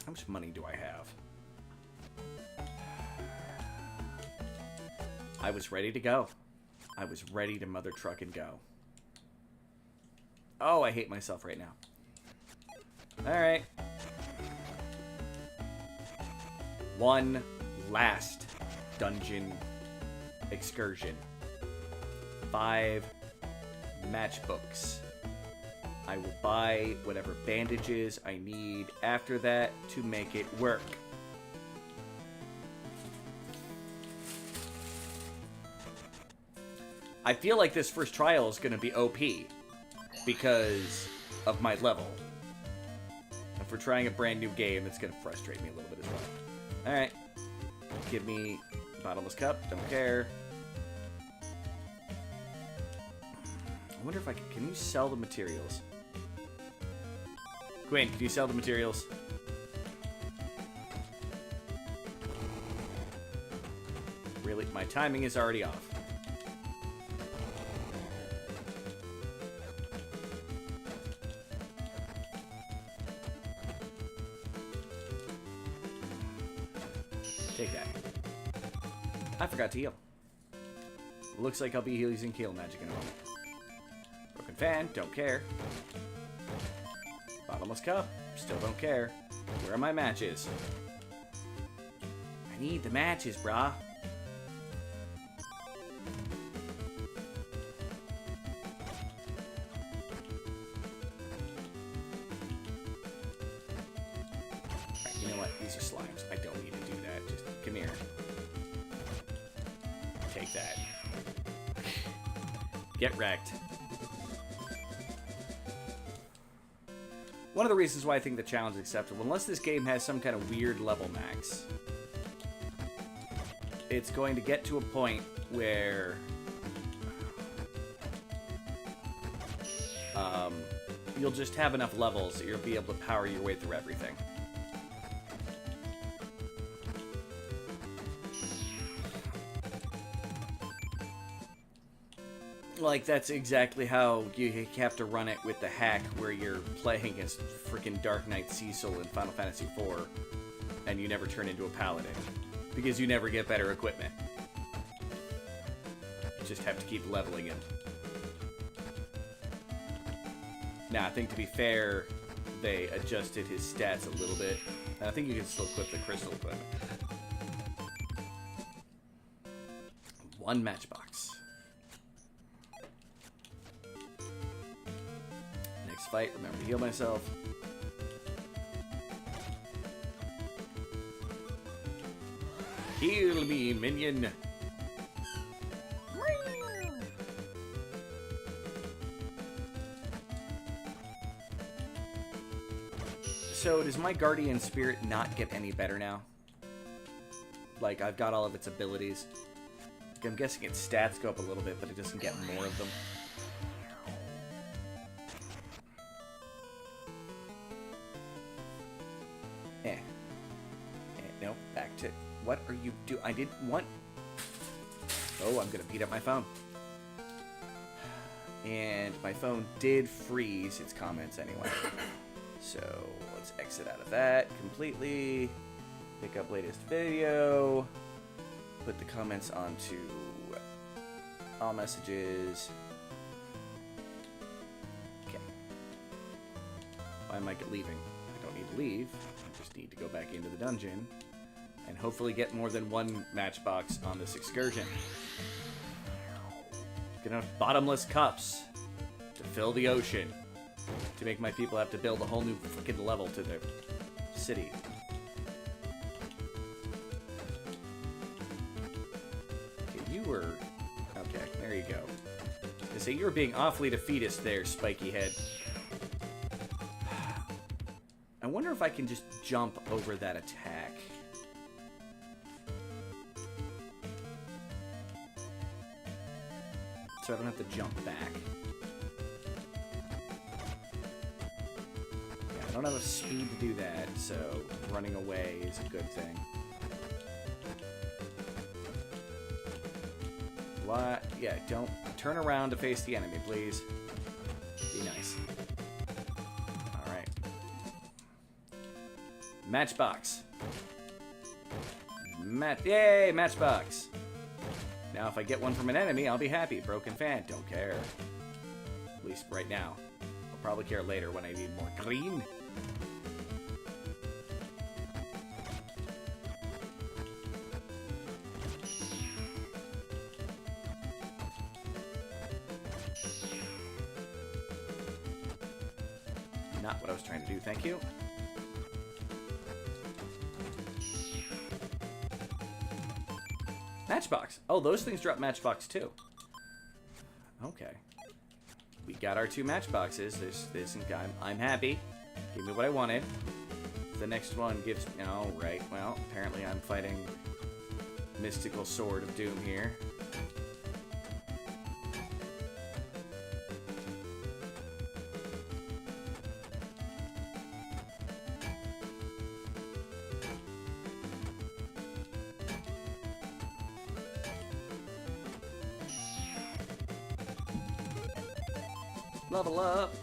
How much money do I have? I was ready to go. I was ready to mother truck and go. Oh, I hate myself right now. Alright. One last dungeon excursion. 5 matchbooks. I will buy whatever bandages I need after that to make it work. I feel like this first trial is going to be OP because of my level. If we're trying a brand new game, it's going to frustrate me a little bit as well. Alright. Give me bottomless cup. Don't care. I wonder if I can you sell the materials? Quinn, can you sell the materials? Really? My timing is already off. Take that. I forgot to heal. Looks like I'll be using heal magic in a moment. Broken fan, don't care. Bottomless cup, still don't care. Where are my matches? I need the matches, brah. Right, you know what? These are slimes. I don't need to do that. Just come here. Take that. Get wrecked. One of the reasons why I think the challenge is acceptable, unless this game has some kind of weird level max, it's going to get to a point where you'll just have enough levels that you'll be able to power your way through everything. Like, that's exactly how you have to run it with the hack, where you're playing as freaking Dark Knight Cecil in Final Fantasy IV, and you never turn into a paladin, because you never get better equipment. You just have to keep leveling him. Now, I think to be fair, they adjusted his stats a little bit, and I think you can still equip the crystal equipment. 1 matchbox. Fight, remember to heal myself. Heal me, minion. So, does my guardian spirit not get any better now? Like, I've got all of its abilities. I'm guessing its stats go up a little bit, but it doesn't get more of them. No, back to... What are you doing? I didn't want... Oh, I'm gonna beat up my phone. And my phone did freeze its comments anyway. So, let's exit out of that completely. Pick up latest video. Put the comments onto all messages. Okay. Why am I leaving? I don't need to leave. I just need to go back into the dungeon and hopefully get more than 1 matchbox on this excursion. Get enough bottomless cups to fill the ocean, to make my people have to build a whole new freaking level to their city. Okay, you were... Okay, there you go. I say you were being awfully defeatist there, spiky head. I wonder if I can just jump over that attack. so I don't have to jump back. Yeah, I don't have enough speed to do that, so running away is a good thing. What? Yeah, don't turn around to face the enemy, please. Be nice. Alright. Matchbox. Yay, matchbox. Now if I get one from an enemy, I'll be happy. Broken fan, don't care. At least right now. I'll probably care later when I need more green. Not what I was trying to do, thank you. Matchbox. Oh, those things drop matchbox too. Okay. We got our 2 matchboxes. This and I'm happy. Give me what I wanted. The next one gives me... Oh, right. Well, apparently I'm fighting Mystical Sword of Doom here. Level up.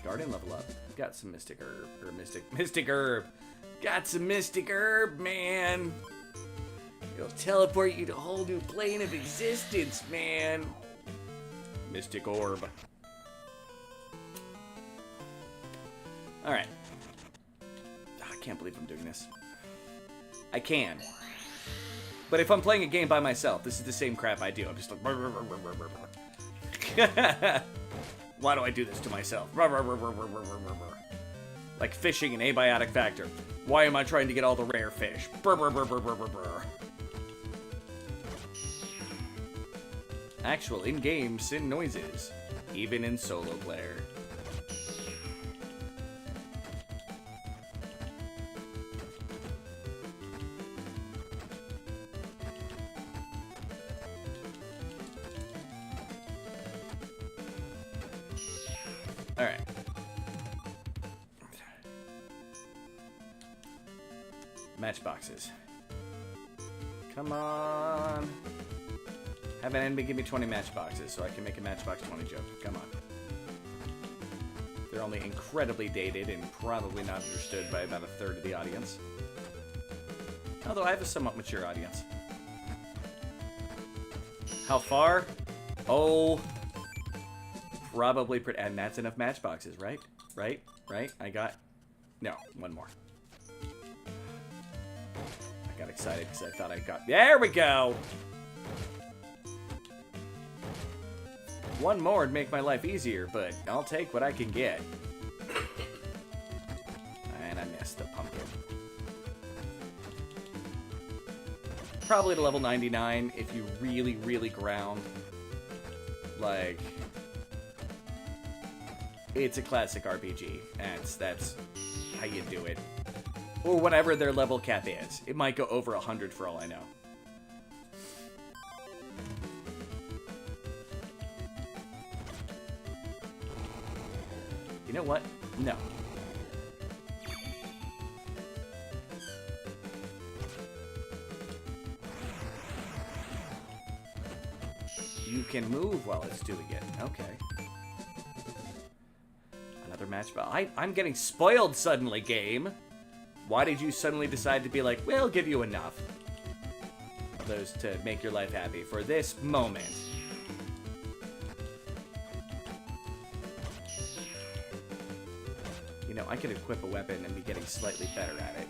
Guardian level up. Got some mystic herb. Or mystic herb. Got some mystic herb, man. It'll teleport you to a whole new plane of existence, man. Mystic orb. Alright. I can't believe I'm doing this. I can. But if I'm playing a game by myself, this is the same crap I do. I'm just like... Why do I do this to myself? Like fishing in Abiotic Factor. Why am I trying to get all the rare fish? Actual in-game sin noises, even in solo player. Alright. Matchboxes. Come on. Have an enemy give me 20 matchboxes so I can make a matchbox 20 joke. Come on. They're only incredibly dated and probably not understood by about a third of the audience. Although I have a somewhat mature audience. How far? Oh... Probably, and that's enough matchboxes, right? Right? I got... No, one more. I got excited because I thought I got... There we go! One more would make my life easier, but I'll take what I can get. And I missed the pumpkin. Probably to level 99 if you really, really ground. Like... It's a classic RPG. That's how you do it. Or whatever their level cap is. It might go over 100 for all I know. You know what? No. You can move while it's doing it. Okay. Another match. I'm getting spoiled suddenly, game. Why did you suddenly decide to be like, we'll give you enough of those to make your life happy for this moment? You know, I could equip a weapon and be getting slightly better at it.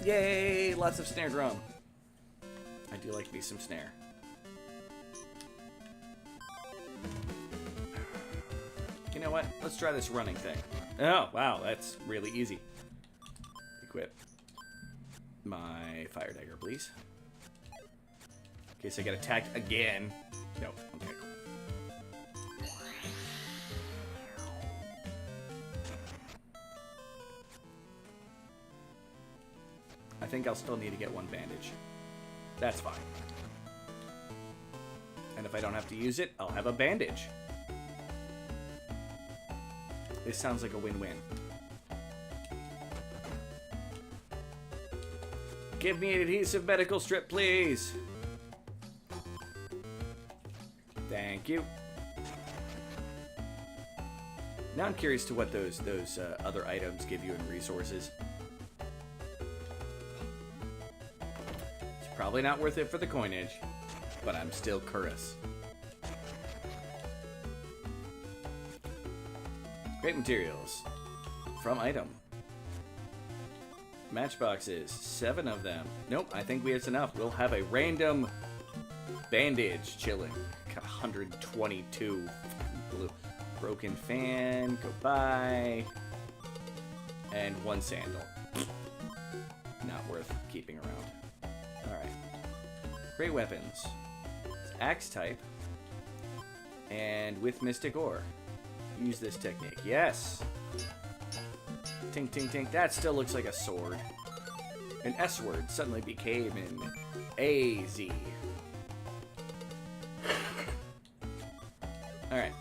Yay! Lots of snare drum. I do like me some snare. You know what? Let's try this running thing. Oh, wow, that's really easy. Equip my fire dagger, please. In case I get attacked again. No. Okay, cool. think I'll still need to get one bandage. That's fine. And if I don't have to use it, I'll have a bandage. This sounds like a win-win. Give me an adhesive medical strip, please. Thank you. Now I'm curious to what those other items give you in resources. It's probably not worth it for the coinage, but I'm still curious. Great materials. From item. Matchboxes. 7 of them. Nope, I think it's enough. We'll have a random bandage chilling. Got 122 blue. Broken fan. Goodbye. And 1 sandal. Not worth keeping around. Alright. Great weapons. It's axe type. And with mystic ore. Use this technique. Yes! Tink, tink, tink. That still looks like a sword. An S word suddenly became an AZ. Alright.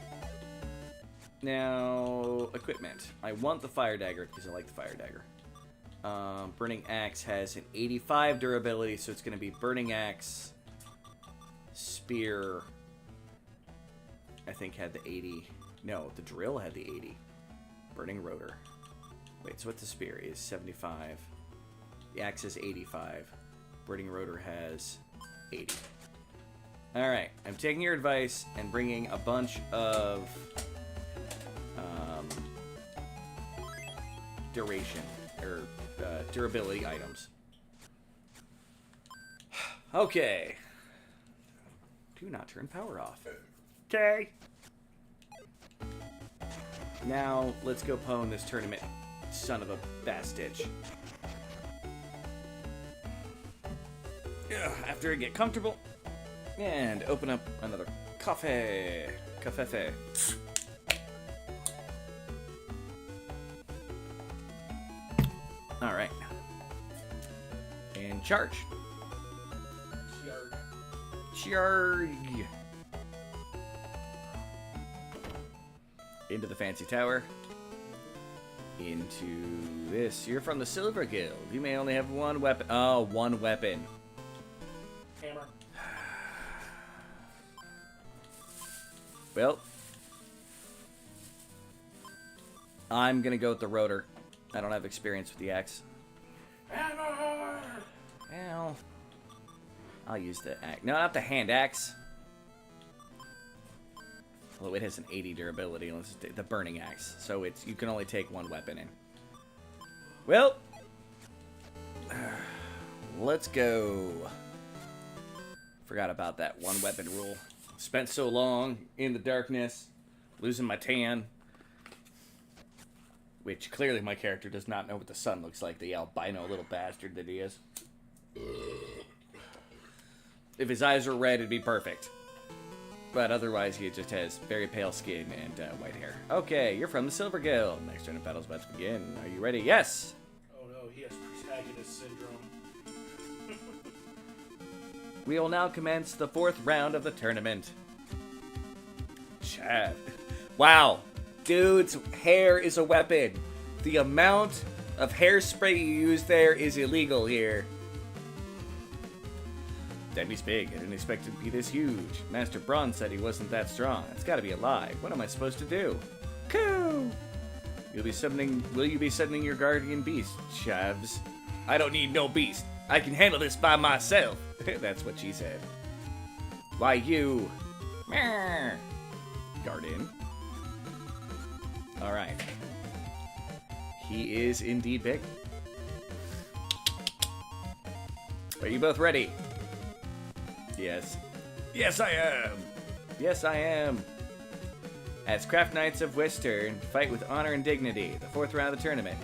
Now, equipment. I want the fire dagger because I like the fire dagger. Burning axe has an 85 durability, so it's going to be burning axe. Spear, I think, had the 80. No, the drill had the 80. Burning rotor. Wait, so what the spear is? 75. The axe is 85. Burning rotor has 80. Alright, I'm taking your advice and bringing a bunch of durability items. Okay. Do not turn power off. Okay. Now, let's go pwn this tournament, son of a bastitch. After I get comfortable, and open up another coffee. Cafefe. Alright. And charge. Charge. Into the fancy tower. Into this. You're from the Silver Guild. You may only have one weapon. Oh, one weapon. Hammer. Well, I'm gonna go with the rotor. I don't have experience with the axe. Hammer! Well, I'll use the axe. No, not the hand axe. Although it has an 80 durability, unless it's the burning axe. So it's you can only take one weapon in. Well, let's go. Forgot about that one weapon rule. Spent so long in the darkness, losing my tan. Which clearly my character does not know what the sun looks like, the albino little bastard that he is. If his eyes were red, it'd be perfect. But otherwise, he just has very pale skin and white hair. Okay, you're from the Silver Guild. Next turn of battle's about to begin. Are you ready? Yes! Oh no, he has protagonist syndrome. We will now commence the 4th round of the tournament. Chad. Wow. Dude's hair is a weapon. The amount of hairspray you use there is illegal here. Debbie's big. I didn't expect it to be this huge. Master Braun said he wasn't that strong. It's gotta be a lie. What am I supposed to do? Coo! Will you be summoning your guardian beast, Chavs? I don't need no beast. I can handle this by myself. That's what she said. Why you? Guardian. Alright. He is indeed big. Are you both ready? Yes. Yes, I am! Yes, I am! As Craft Knights of Western fight with honor and dignity, the 4th round of the tournament.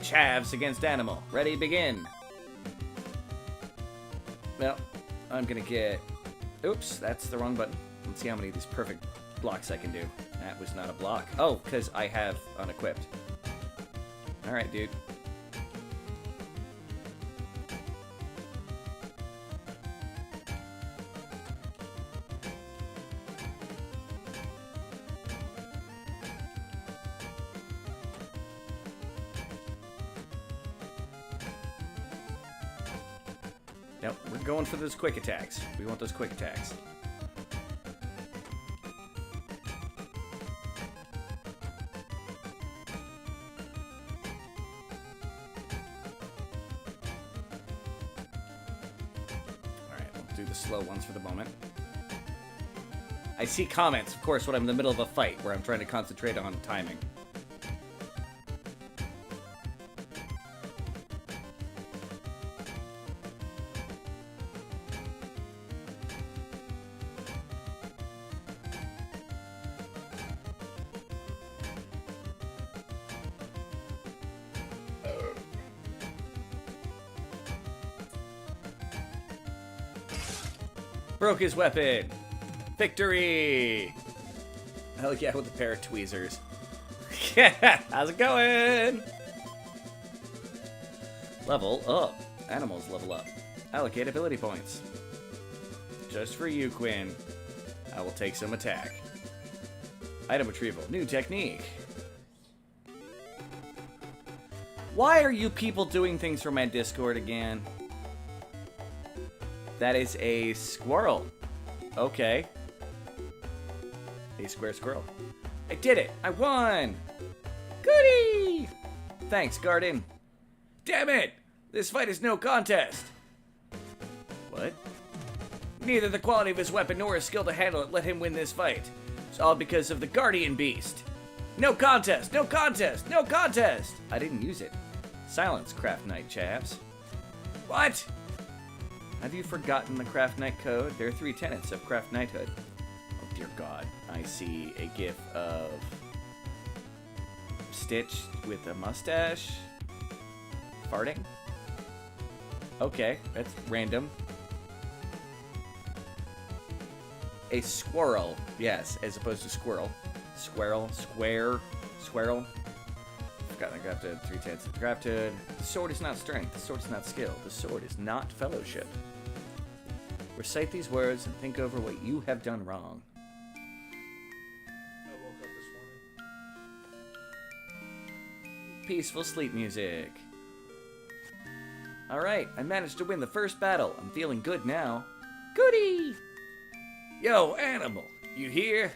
Chavs against Animal. Ready, begin! Well, I'm gonna get... Oops, that's the wrong button. Let's see how many of these perfect blocks I can do. That was not a block. Oh, because I have unequipped. Alright, dude. Nope, we're going for those quick attacks. We want those quick attacks. Alright, we'll do the slow ones for the moment. I see comments, of course, when I'm in the middle of a fight where I'm trying to concentrate on timing. Broke his weapon. Victory! Hell yeah, with a pair of tweezers. How's it going? Level up. Animals level up. Allocate ability points. Just for you, Quinn. I will take some attack. Item retrieval. New technique. Why are you people doing things from my Discord again? That is a squirrel. Okay. A square squirrel. I did it! I won! Goody! Thanks, Garden. Damn it! This fight is no contest! What? Neither the quality of his weapon nor his skill to handle it let him win this fight. It's all because of the Guardian Beast. No contest! No contest! No contest! I didn't use it. Silence, Craft Knight chaps. What? Have you forgotten the Craft Knight code? There are 3 tenets of Craft Knighthood. Oh dear God. I see a gif of Stitch with a mustache. Farting? Okay, that's random. A squirrel. Yes, as opposed to squirrel. Squirrel. Square. Squirrel. Forgotten I got the 3 tenets of Crafthood. The sword is not strength. The sword is not skill. The sword is not fellowship. Recite these words and think over what you have done wrong. I woke up this morning. Peaceful sleep music. Alright, I managed to win the first battle. I'm feeling good now. Goody! Yo, animal, you here?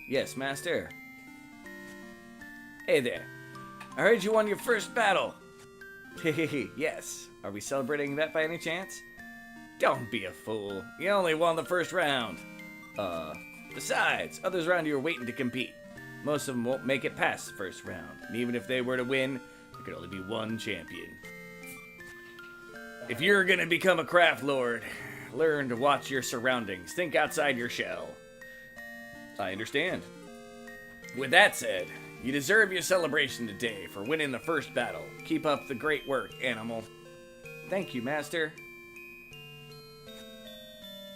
Yes, master. Hey there. I heard you won your first battle. Hehehe, yes. Are we celebrating that by any chance? Don't be a fool. You only won the first round. Besides, others around you are waiting to compete. Most of them won't make it past the first round. And even if they were to win, there could only be one champion. If you're gonna become a craft lord, learn to watch your surroundings. Think outside your shell. I understand. With that said, you deserve your celebration today for winning the first battle. Keep up the great work, animal. Thank you, master.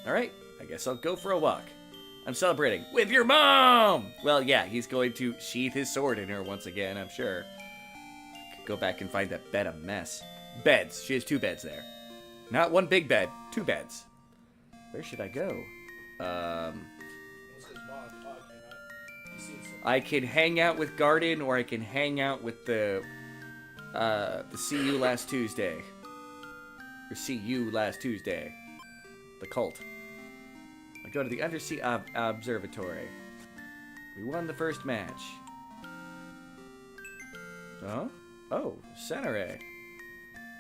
Alright, I guess I'll go for a walk. I'm celebrating with your mom! Well, yeah, he's going to sheath his sword in her once again, I'm sure. Could go back and find that bed a mess. Beds. She has 2 beds there. Not one big bed, 2 beds. Where should I go? I can hang out with Garden, or I can hang out with the See You Last Tuesday. Or See You Last Tuesday. The cult. I go to the Undersea Observatory. We won the first match. Oh? Oh, Senere.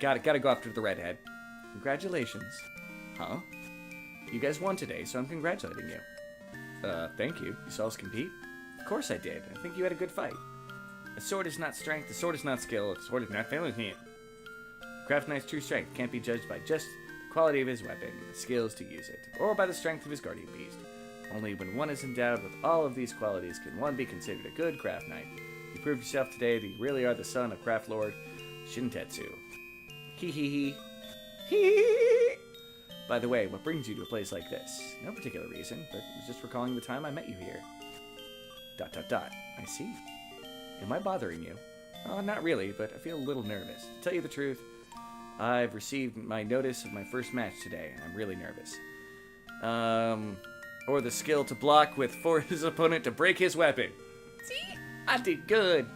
Gotta go after the redhead. Congratulations. Huh? You guys won today, so I'm congratulating you. Thank you. You saw us compete? Of course I did. I think you had a good fight. A sword is not strength, a sword is not skill, a sword is not fellowship. Craft Knight's true strength can't be judged by just the quality of his weapon, the skills to use it, or by the strength of his guardian beast. Only when one is endowed with all of these qualities can one be considered a good Craft Knight. You proved yourself today that you really are the son of Craft Lord Shintetsu. Hee hee hee. Hee hee hee. By the way, what brings you to a place like this? No particular reason, but it was just recalling the time I met you here. ... I see. Am I bothering you? Oh, not really, but I feel a little nervous. To tell you the truth, I've received my notice of my first match today, and I'm really nervous. Or the skill to block for his opponent to break his weapon. See? I did good.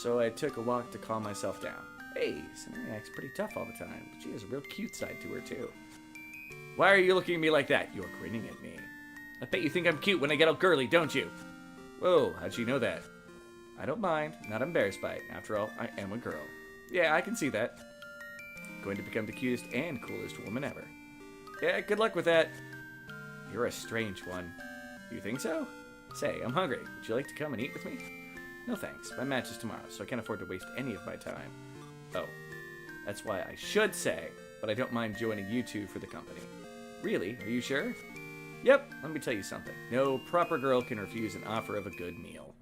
So I took a walk to calm myself down. Hey, Samariac's pretty tough all the time, but she has a real cute side to her, too. Why are you looking at me like that? You're grinning at me. I bet you think I'm cute when I get all girly, don't you? Whoa, how'd you know that? I don't mind. Not embarrassed by it. After all, I am a girl. Yeah, I can see that. Going to become the cutest and coolest woman ever. Yeah, good luck with that. You're a strange one. You think so? Say, I'm hungry. Would you like to come and eat with me? No thanks. My match is tomorrow, so I can't afford to waste any of my time. Oh, that's why I should say, but I don't mind joining you two for the company. Really? Are you sure? Yep, let me tell you something. No proper girl can refuse an offer of a good meal.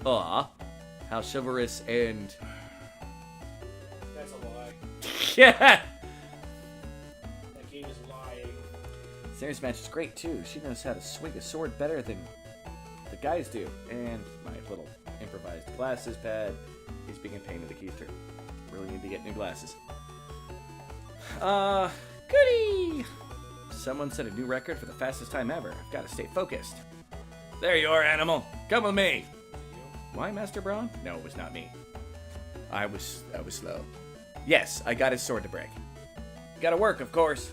Aw, how chivalrous and... That's a lie. Yeah! That game is lying. Sarah's match is great, too. She knows how to swing a sword better than the guys do. And my little improvised glasses pad is being a pain in the keister. Really need to get new glasses. Goody! Someone set a new record for the fastest time ever. I've got to stay focused. There you are, animal. Come with me. Why, Master Braun? No, it was not me. I was slow. Yes, I got his sword to break. Gotta work, of course.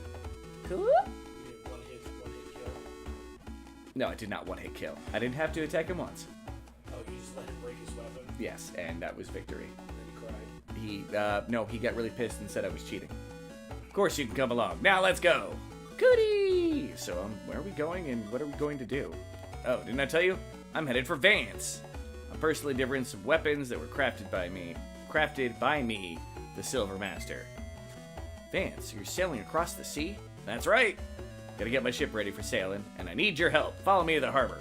Cool. You did one hit kill. No, I did not one-hit kill. I didn't have to attack him once. Oh, you just let him break his weapon? Yes, and that was victory. And then he cried. No, he got really pissed and said I was cheating. Of course you can come along. Now let's go. Goody! So, where are we going and what are we going to do? Oh, didn't I tell you? I'm headed for Vance. A personally difference of weapons that were crafted by me, the Silver Master. Vance, you're sailing across the sea? That's right. Gotta get my ship ready for sailing, and I need your help. Follow me to the harbor.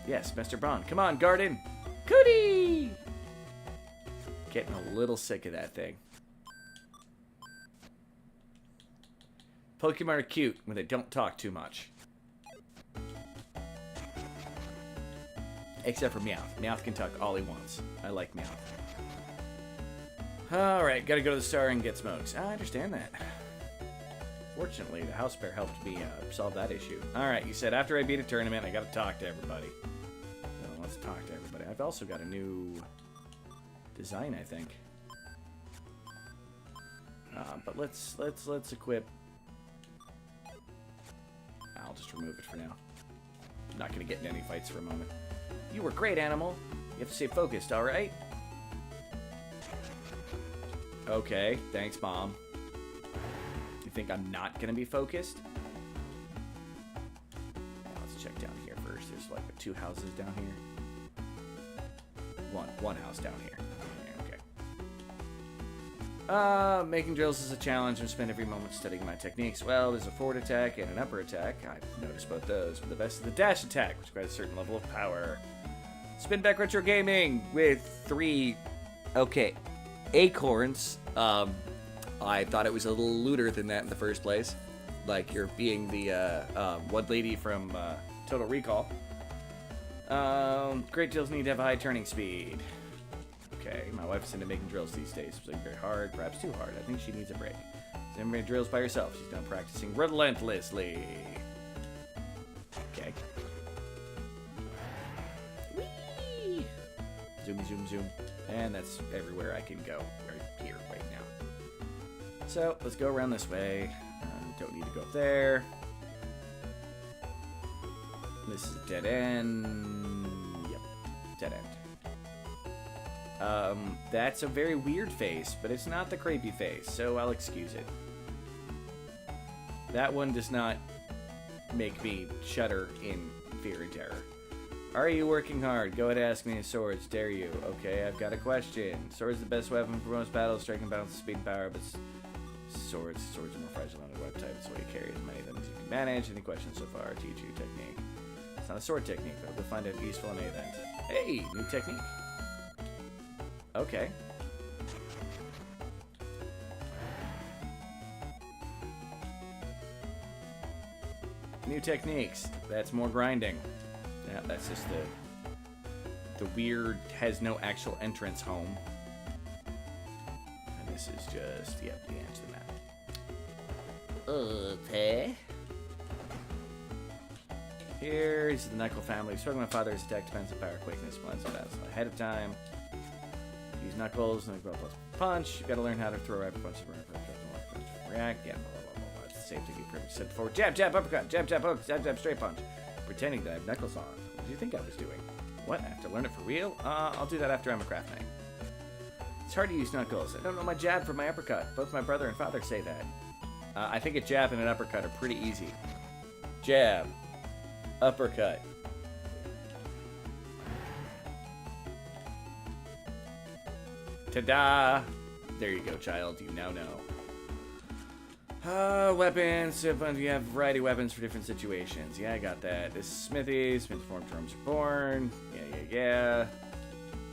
Yes, Mr. Braun. Come on, Garden. Goody! Getting a little sick of that thing. Pokemon are cute when they don't talk too much. Except for Meowth. Meowth can talk all he wants. I like Meowth. Alright, gotta go to the star and get smokes. I understand that. Fortunately, the house bear helped me solve that issue. Alright, you said after I beat a tournament, I gotta talk to everybody. So let's talk to everybody. I've also got a new design, I think. But let's equip. I'll just remove it for now. I'm not gonna get in any fights for a moment. You were great, animal. You have to stay focused, alright? Okay, thanks, Mom. You think I'm not gonna be focused? Let's check down here first. There's like 2 houses down here. One house down here. Okay. Making drills is a challenge. I spend every moment studying my techniques. Well, there's a forward attack and an upper attack. I've noticed both those. But the best is the dash attack, which requires a certain level of power. Spin back retro gaming with 3 acorns. I thought it was a little looter than that in the first place. Like you're being the one lady from Total Recall. Great drills need to have a high turning speed. Okay, my wife's into making drills these days. It's like very hard, perhaps too hard. I think she needs a break. She's never made drills by herself. She's done practicing relentlessly. Okay. Whee! Zoom, zoom, zoom. And that's everywhere I can go. Right here, right now. So, let's go around this way. Don't need to go up there. This is a dead end. Yep, dead end. That's a very weird face, but it's not the creepy face, so I'll excuse it. That one does not make me shudder in fear and terror. Are you working hard? Go ahead and ask me the swords, dare you? Okay, I've got a question. Sword's the best weapon for most battles, striking balance, speed and power, but swords are more fragile on a web type, so you carry as many of them as you can manage. Any questions so far? Teach you technique. It's not a sword technique, but we'll find it useful in any event. Hey, new technique. Okay. New techniques. That's more grinding. Yeah, that's just the weird, has no actual entrance home. And this is just, yep, the answer to that. Okay. Here's the Knuckle family. Struggling with my father's attack depends on power, quickness, blends of battles ahead of time. Use Knuckles and go plus punch. You gotta learn how to throw rapid punches, react. Yeah, blah, blah, blah, blah. Same thing you pretty much said before. Jab, jab, uppercut. Jab, jab, hook. Jab, jab, straight punch. Pretending that I have knuckles on. What do you think I was doing? What? I have to learn it for real? I'll do that after I'm a craft knight. It's hard to use knuckles. I don't know my jab from my uppercut. Both my brother and father say that. I think a jab and an uppercut are pretty easy. Jab. Uppercut. Ta-da! There you go, child. You now know. Weapons. You have a variety of weapons for different situations. Yeah, I got that. This is Smithy. Smith formed drums are born. Yeah.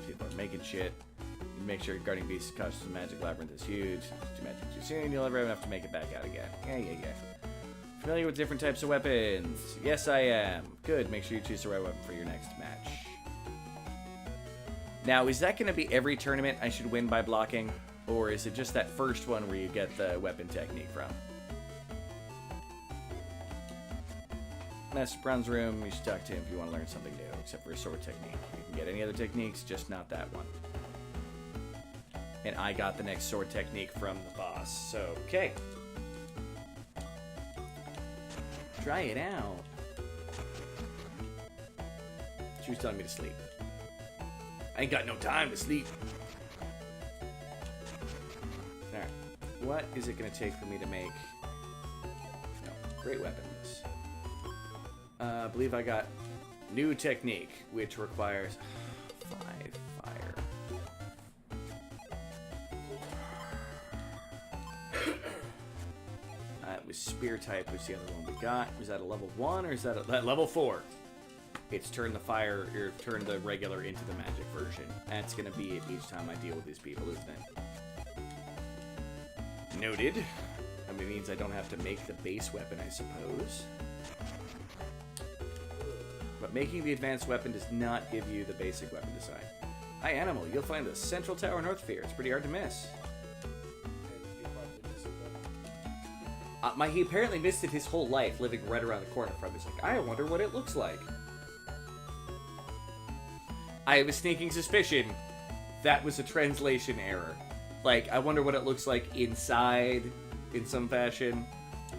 People are making shit. You make sure guarding beasts costs the magic labyrinth is huge. Too magic too soon. You'll never have enough to make it back out again. Yeah. Familiar with different types of weapons? Yes, I am. Good. Make sure you choose the right weapon for your next match. Now, is that going to be every tournament I should win by blocking? Or is it just that first one where you get the weapon technique from? Master Brown's room, you should talk to him if you want to learn something new, except for a sword technique. You can get any other techniques, just not that one. And I got the next sword technique from the boss, so okay. Try it out. She was telling me to sleep. I ain't got no time to sleep. Alright. What is it going to take for me to make... No, great weapons. I believe I got new technique, which requires 5 fire. It was spear type, was the other one we got. Was that a level 1 or is that a level 4? It's turn the fire, or turn the regular into the magic version. That's gonna be it each time I deal with these people, isn't it? Noted. That means I don't have to make the base weapon, I suppose. But making the advanced weapon does not give you the basic weapon design. Hi, Animal. You'll find the Central Tower North Sphere. It's pretty hard to miss. He apparently missed it his whole life, living right around the corner from it. He's like, I wonder what it looks like. I have a sneaking suspicion that was a translation error. Like, I wonder what it looks like inside, in some fashion.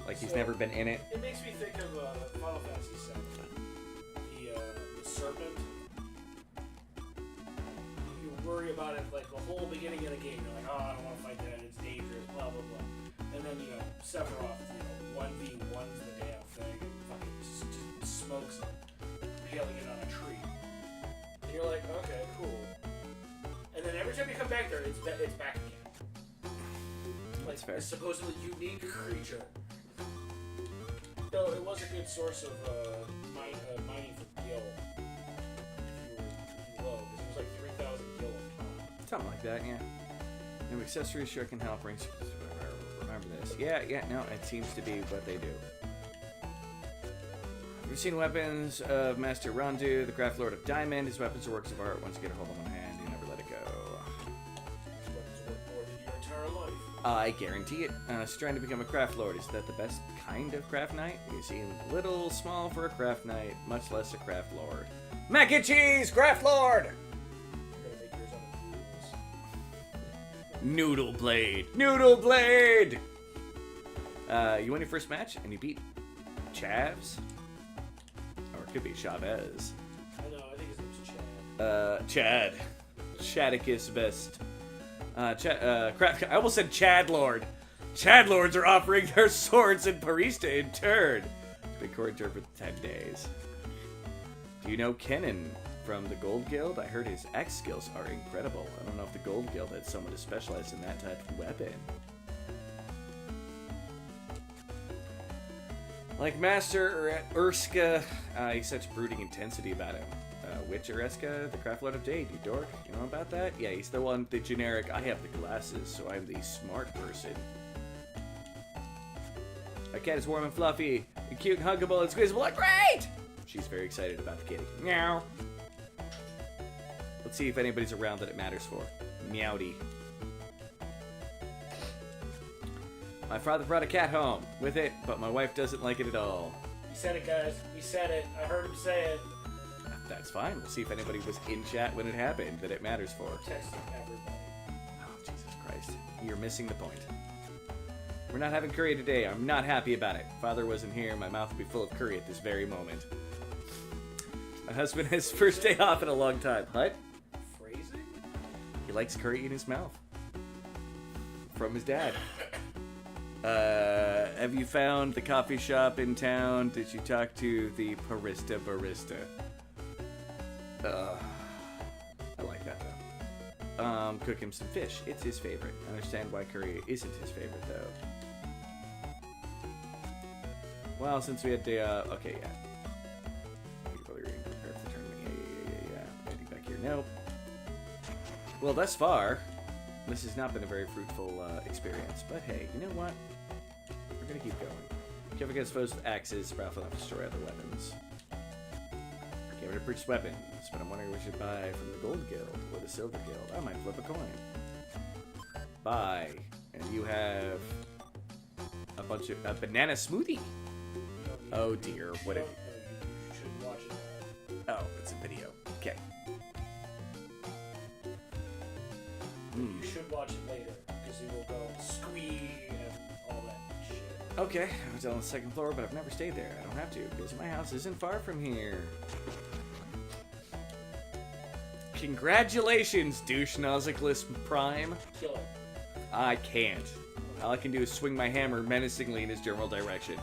Like, he's never been in it. It makes me think of Final Fantasy VII. The serpent. You worry about it, like, the whole beginning of the game. You're like, oh, I don't want to fight that, it's dangerous, blah, blah, blah. And then, Sephiroth, 1v1's the damn thing, and fucking just smokes him, impaling it on a tree. And you're like, okay, cool. And then every time you come back there, it's back again. Like, That's fair. a supposedly unique creature. So it was a good source of mining for gil. If you were low, because it was like 3,000 gil a ton. Something like that, yeah. New accessories sure can help. Rings. Remember this. Yeah, no, it seems to be what they do. Have you seen weapons of Master Randu, the Craft Lord of Diamond? His weapons are works of art. Once you get a hold of one hand, you never let it go. His weapons work more than your entire life. I guarantee it. Trying to become a Craft Lord. Is that the best kind of Craft Knight? You seem a little small for a Craft Knight, much less a Craft Lord. Mac and cheese, Craft Lord! Noodle Blade. Noodle Blade! You won your first match, and you beat Chavs? Or it could be Chavez. I know, I think his name's Chad. Chad. Chadicus best. Craft... I almost said Chad Lord. Chad Lords are offering their swords in Parista in turn. Big core turn for 10 days. Do you know Kennen from the Gold Guild? I heard his X skills are incredible. I don't know if the Gold Guild had someone to specialize in that type of weapon. Like Master Urska, he's such brooding intensity about him. Which Urska, the Craft Lord of Dade, you dork? You know about that? Yeah, he's the one, the generic, I have the glasses, so I'm the smart person. My cat is warm and fluffy, and cute and huggable and squeezable. Like, great! She's very excited about the kitty. Meow. Let's see if anybody's around that it matters for. Meowdy. My father brought a cat home with it, but my wife doesn't like it at all. He said it, guys. He said it. I heard him say it. That's fine. We'll see if anybody was in chat when it happened that it matters for. Texting everybody. Oh, Jesus Christ. You're missing the point. We're not having curry today. I'm not happy about it. Father wasn't here. My mouth would be full of curry at this very moment. My husband has his first day off in a long time. What? Phrasing? He likes curry in his mouth. From his dad. Have you found the coffee shop in town? Did you talk to the barista? I like that though. Cook him some fish. It's his favorite. I understand why curry isn't his favorite though. Well, since we had day okay, yeah. Prepare for the tournament. Yeah. Heading back here. Nope. Well, thus far, this has not been a very fruitful experience. But hey, you know what? We're gonna keep going. Careful against foes with axes. Ralph will have to destroy other weapons. Get rid of purchase weapons, but I'm wondering what we should buy from the Gold Guild or the Silver Guild. I might flip a coin. Buy, and you have a bunch of a banana smoothie. Oh dear, what? You should watch it. Oh, it's a video. Okay. You should watch it later because it will go squee and all that shit. Okay, I was on the second floor, but I've never stayed there. I don't have to because my house isn't far from here. Congratulations, douche Nausiclus Prime. Kill it. I can't. All I can do is swing my hammer menacingly in his general direction.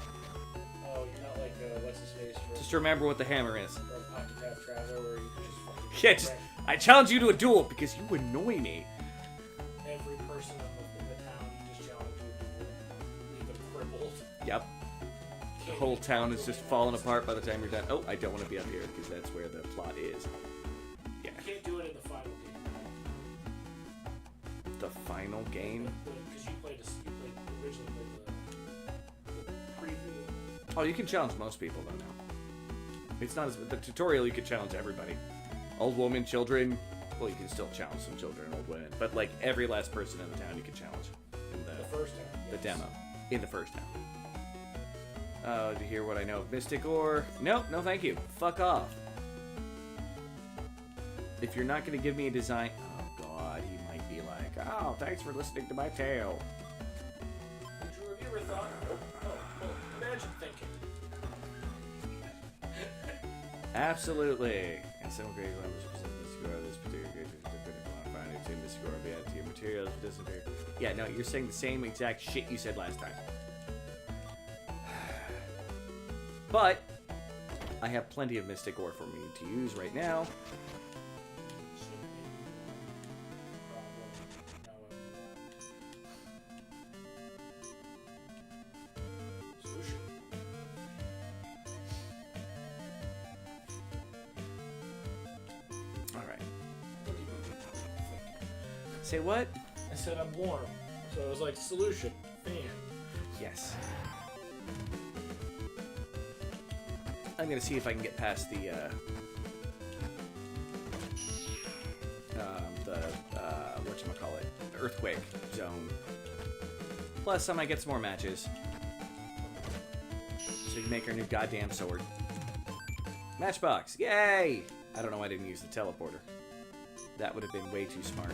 Oh, you're not like what's his face from Just remember what the hammer is. Octopath Traveler, where you can just fucking Yeah, just, I challenge you to a duel because you annoy me. every person in the town you just challenge to a duel, leave them crippled. Yep. The whole town is just falling apart by the time you're done. Oh, I don't want to be up here because that's where the plot is. Yeah. You can't do it in the final game. The final game? Because originally played the preview. Oh, you can challenge most people though now. It's not as the tutorial. You can challenge everybody, old women, children. Well, you can still challenge some children and old women, but like every last person in the town, you can challenge in The first time. the Yes. demo in the first town. Oh, did you hear what I know of Mystic Ore? Nope, no thank you. Fuck off. If you're not going to give me a design... Oh, God, he might be like, oh, thanks for listening to my tale. Have you ever thought, imagine thinking. Absolutely. And some great members present Mystic Ore. This particular great find it to Mystic Ore be added to your materials if it doesn't appear. Yeah, no, you're saying the same exact shit you said last time. But I have plenty of Mystic Ore for me to use right now. Alright. Say what? I said I'm warm. So it was like solution. Fan. Yes. I'm gonna see if I can get past the whatchamacallit, earthquake zone. Plus, I might get some more matches. So we can make our new goddamn sword. Matchbox! Yay! I don't know why I didn't use the teleporter. That would have been way too smart.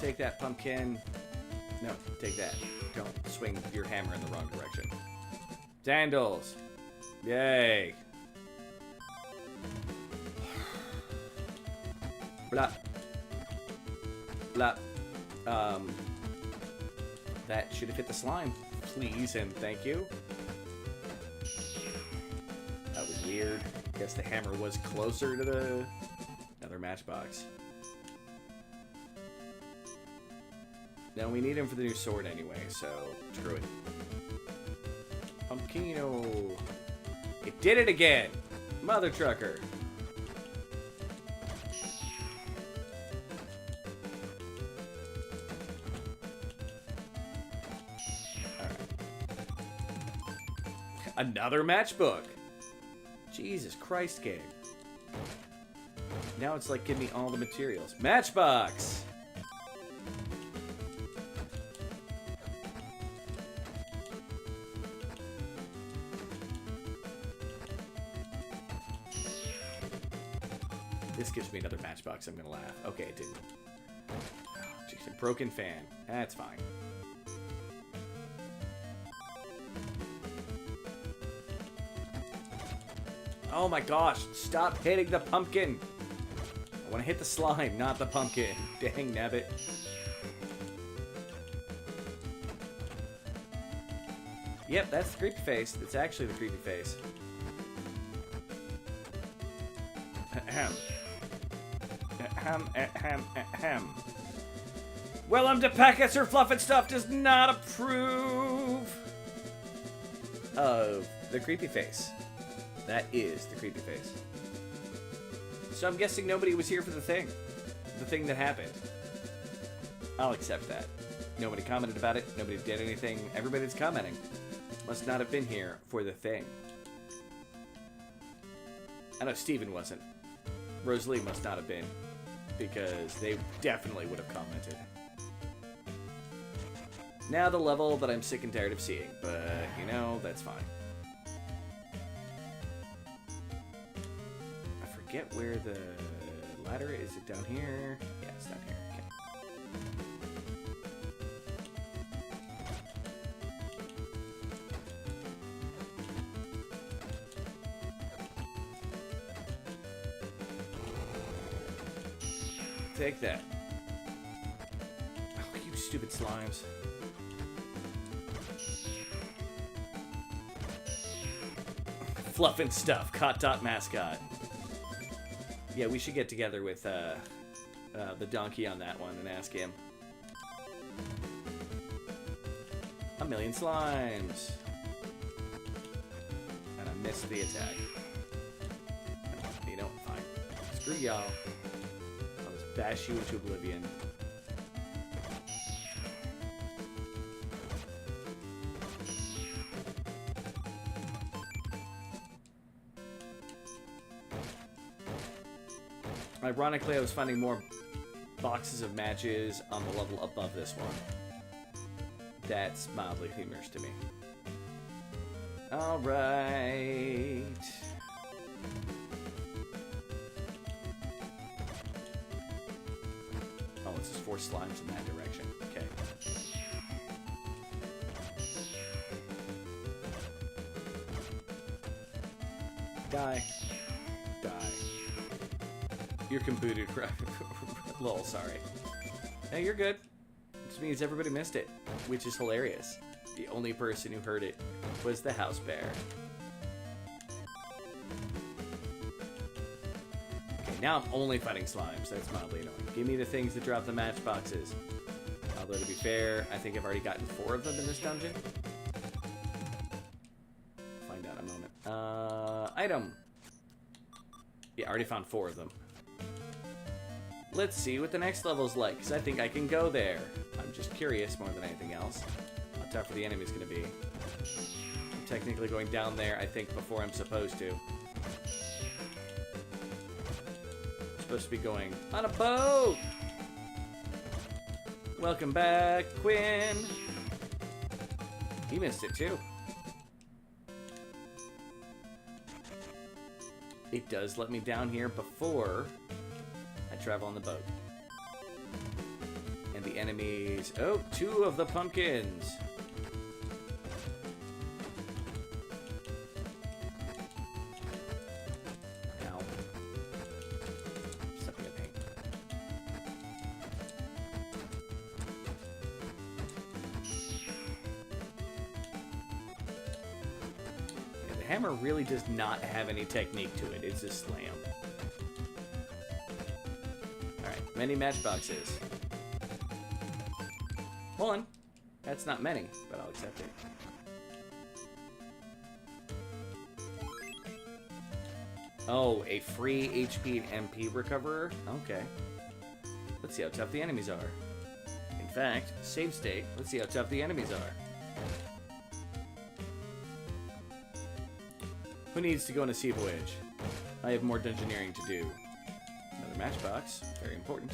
Take that, pumpkin. No, take that. Don't swing your hammer in the wrong direction. Sandals. Yay. Blah. Blah. That should have hit the slime. Please and thank you. That was weird. Guess the hammer was closer to the... Another matchbox. Now we need him for the new sword anyway, so screw it. Pumpkino. It did it again! Mother trucker. Alright. Another matchbook! Jesus Christ, game. Now it's like, give me all the materials. Matchbox! This gives me another matchbox. I'm gonna laugh. Okay, it didn't. Oh, jeez, a broken fan. That's fine. Oh my gosh, stop hitting the pumpkin. I want to hit the slime, not the pumpkin. Dang nabbit. Yep, that's the creepy face. It's actually the creepy face. Ahem. Ahem, ahem, ahem. Willem de Packets or Fluff and Stuff does not approve of the creepy face. That is the creepy face. So I'm guessing nobody was here for the thing that happened. I'll accept that. Nobody commented about it. Nobody did anything. Everybody that's commenting must not have been here for the thing. I know Steven wasn't. Rosalie must not have been, because they definitely would have commented. Now the level that I'm sick and tired of seeing, but, you know, that's fine. I forget where the ladder is. Is it down here? Yeah, it's down here. Okay. Take that. Oh, you stupid slimes. Fluff and Stuff, Cot Dot mascot. Yeah, we should get together with the donkey on that one and ask him. A million slimes. And I missed the attack. You know, fine. Screw y'all. I'll just bash you into oblivion. Ironically, I was finding more boxes of matches on the level above this one. That's mildly humorous to me. Alright. Oh, it's just 4 slimes in that direction. Okay. Die. Die. You're compooted. Lol, sorry. Hey, you're good. Which means everybody missed it, which is hilarious. The only person who heard it was the house bear. Okay, now I'm only fighting slimes. That's mildly annoying. Give me the things that drop the matchboxes. Although, to be fair, I think I've already gotten 4 of them in this dungeon. Find out in a moment. Item. Yeah, I already found 4 of them. Let's see what the next level's like, because I think I can go there. I'm just curious more than anything else. How tough the enemy's going to be. I'm technically going down there, I think, before I'm supposed to. I'm supposed to be going on a boat! Welcome back, Quinn! He missed it, too. It does let me down here before I travel on the boat. And the enemies... Oh, 2 of the pumpkins! Ow. Stepping in paint. Yeah, the hammer really does not have any technique to it. It's a slam. Many matchboxes. Hold on. That's not many, but I'll accept it. Oh, a free HP and MP recoverer? Okay. Let's see how tough the enemies are. In fact, save state. Let's see how tough the enemies are. Who needs to go on a sea voyage? I have more dungeoneering to do. Another matchbox. Very important.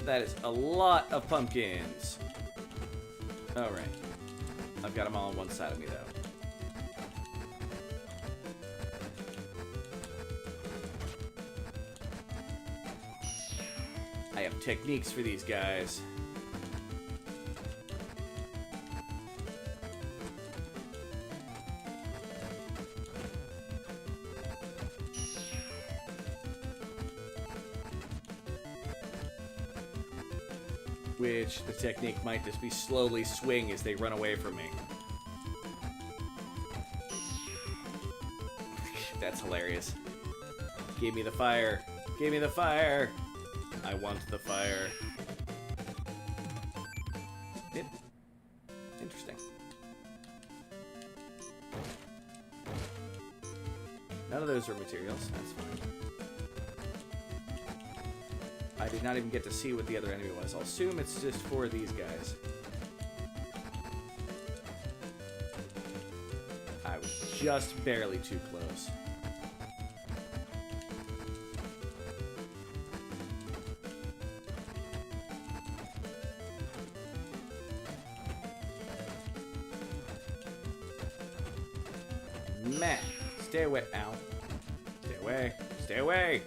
That is a lot of pumpkins. Alright. I've got them all on one side of me, though. I have techniques for these guys. Which the technique might just be slowly swing as they run away from me. That's hilarious. Give me the fire. Give me the fire. I want the fire. Yep. Interesting. None of those are materials. That's fine. I did not even get to see what the other enemy was. I'll assume it's just for these guys. I was just barely too close. Meh. Stay away. Ow. Stay away. Stay away.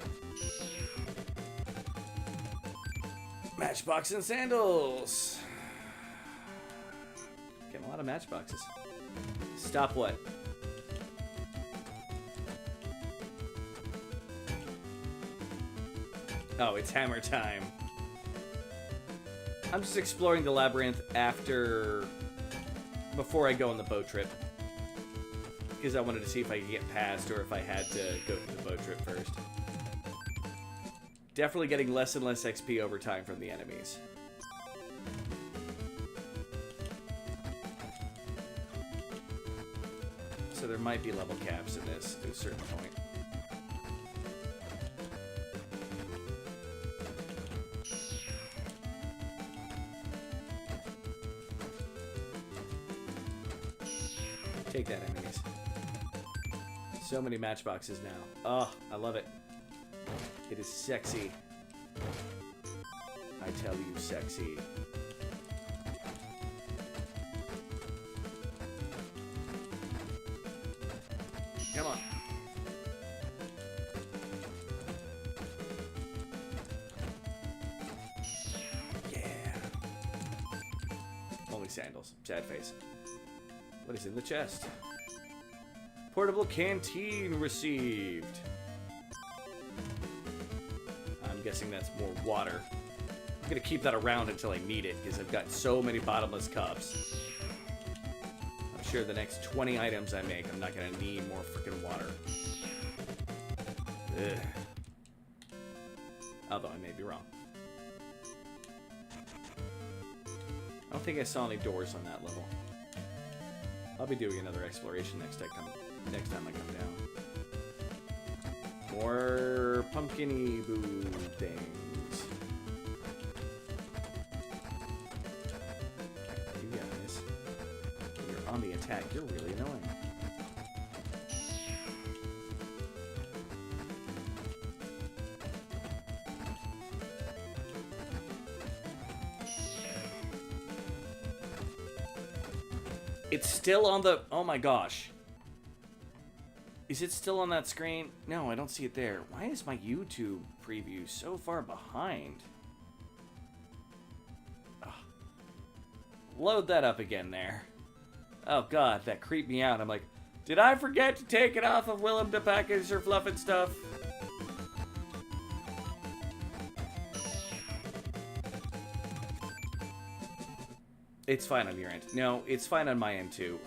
Matchbox and sandals. Getting a lot of matchboxes. Stop what? Oh, it's hammer time. I'm just exploring the labyrinth before I go on the boat trip. Because I wanted to see if I could get past or if I had to go to the boat trip first. Definitely getting less and less XP over time from the enemies. So there might be level caps in this to a certain point. Take that, enemies. So many matchboxes now. Oh, I love it. It is sexy. I tell you, sexy. Come on. Yeah. Only sandals. Sad face. What is in the chest? Portable canteen received. I'm guessing that's more water. I'm gonna keep that around until I need it because I've got so many bottomless cups. I'm sure the next 20 items I make, I'm not gonna need more freaking water. Ugh. Although I may be wrong. I don't think I saw any doors on that level. I'll be doing another exploration next time I come down. More pumpkin-y boo things. You guys, when you're on the attack, you're really annoying. It's still on the... Oh my gosh. Is it still on that screen? No, I don't see it there. Why is my YouTube preview so far behind? Ugh. Load that up again there. Oh god, that creeped me out. I'm like, did I forget to take it off of Willem to package or fluff and stuff? It's fine on your end. No, it's fine on my end too.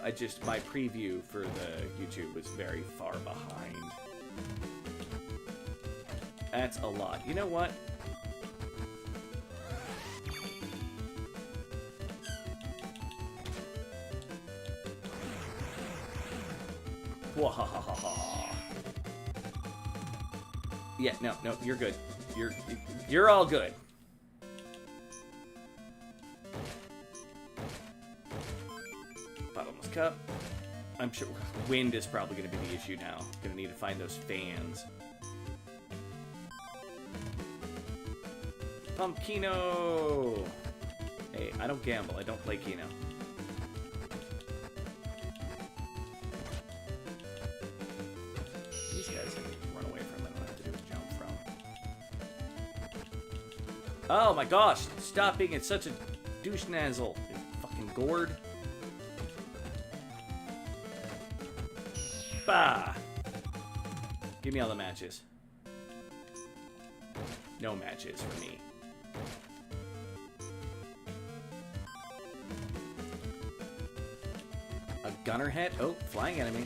My preview for the YouTube was very far behind. That's a lot. You know what? Wahahaha. Yeah, no, you're good. You're all good. Bottomless cup. I'm sure wind is probably going to be the issue now. Going to need to find those fans. Pumpkino! Hey, I don't gamble. I don't play Keno. These guys I can run away from. I don't have to do a jump from. Oh my gosh! Stop being in such a douche nazzle, you fucking gourd. Bah! Give me all the matches. No matches for me. A gunner head? Oh, flying enemy.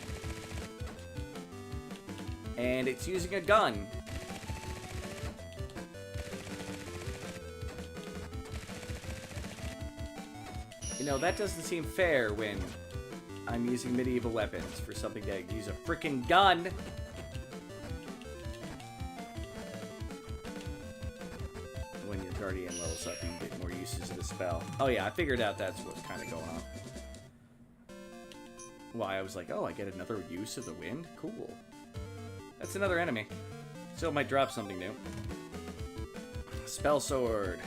And it's using a gun. You know, that doesn't seem fair when I'm using medieval weapons for something to use a freaking gun. When your guardian levels up, you can get more uses of the spell. Oh yeah, I figured out that's what's kind of going on. Why, I was like, oh, I get another use of the wind? Cool. That's another enemy. So it might drop something new. Spell sword.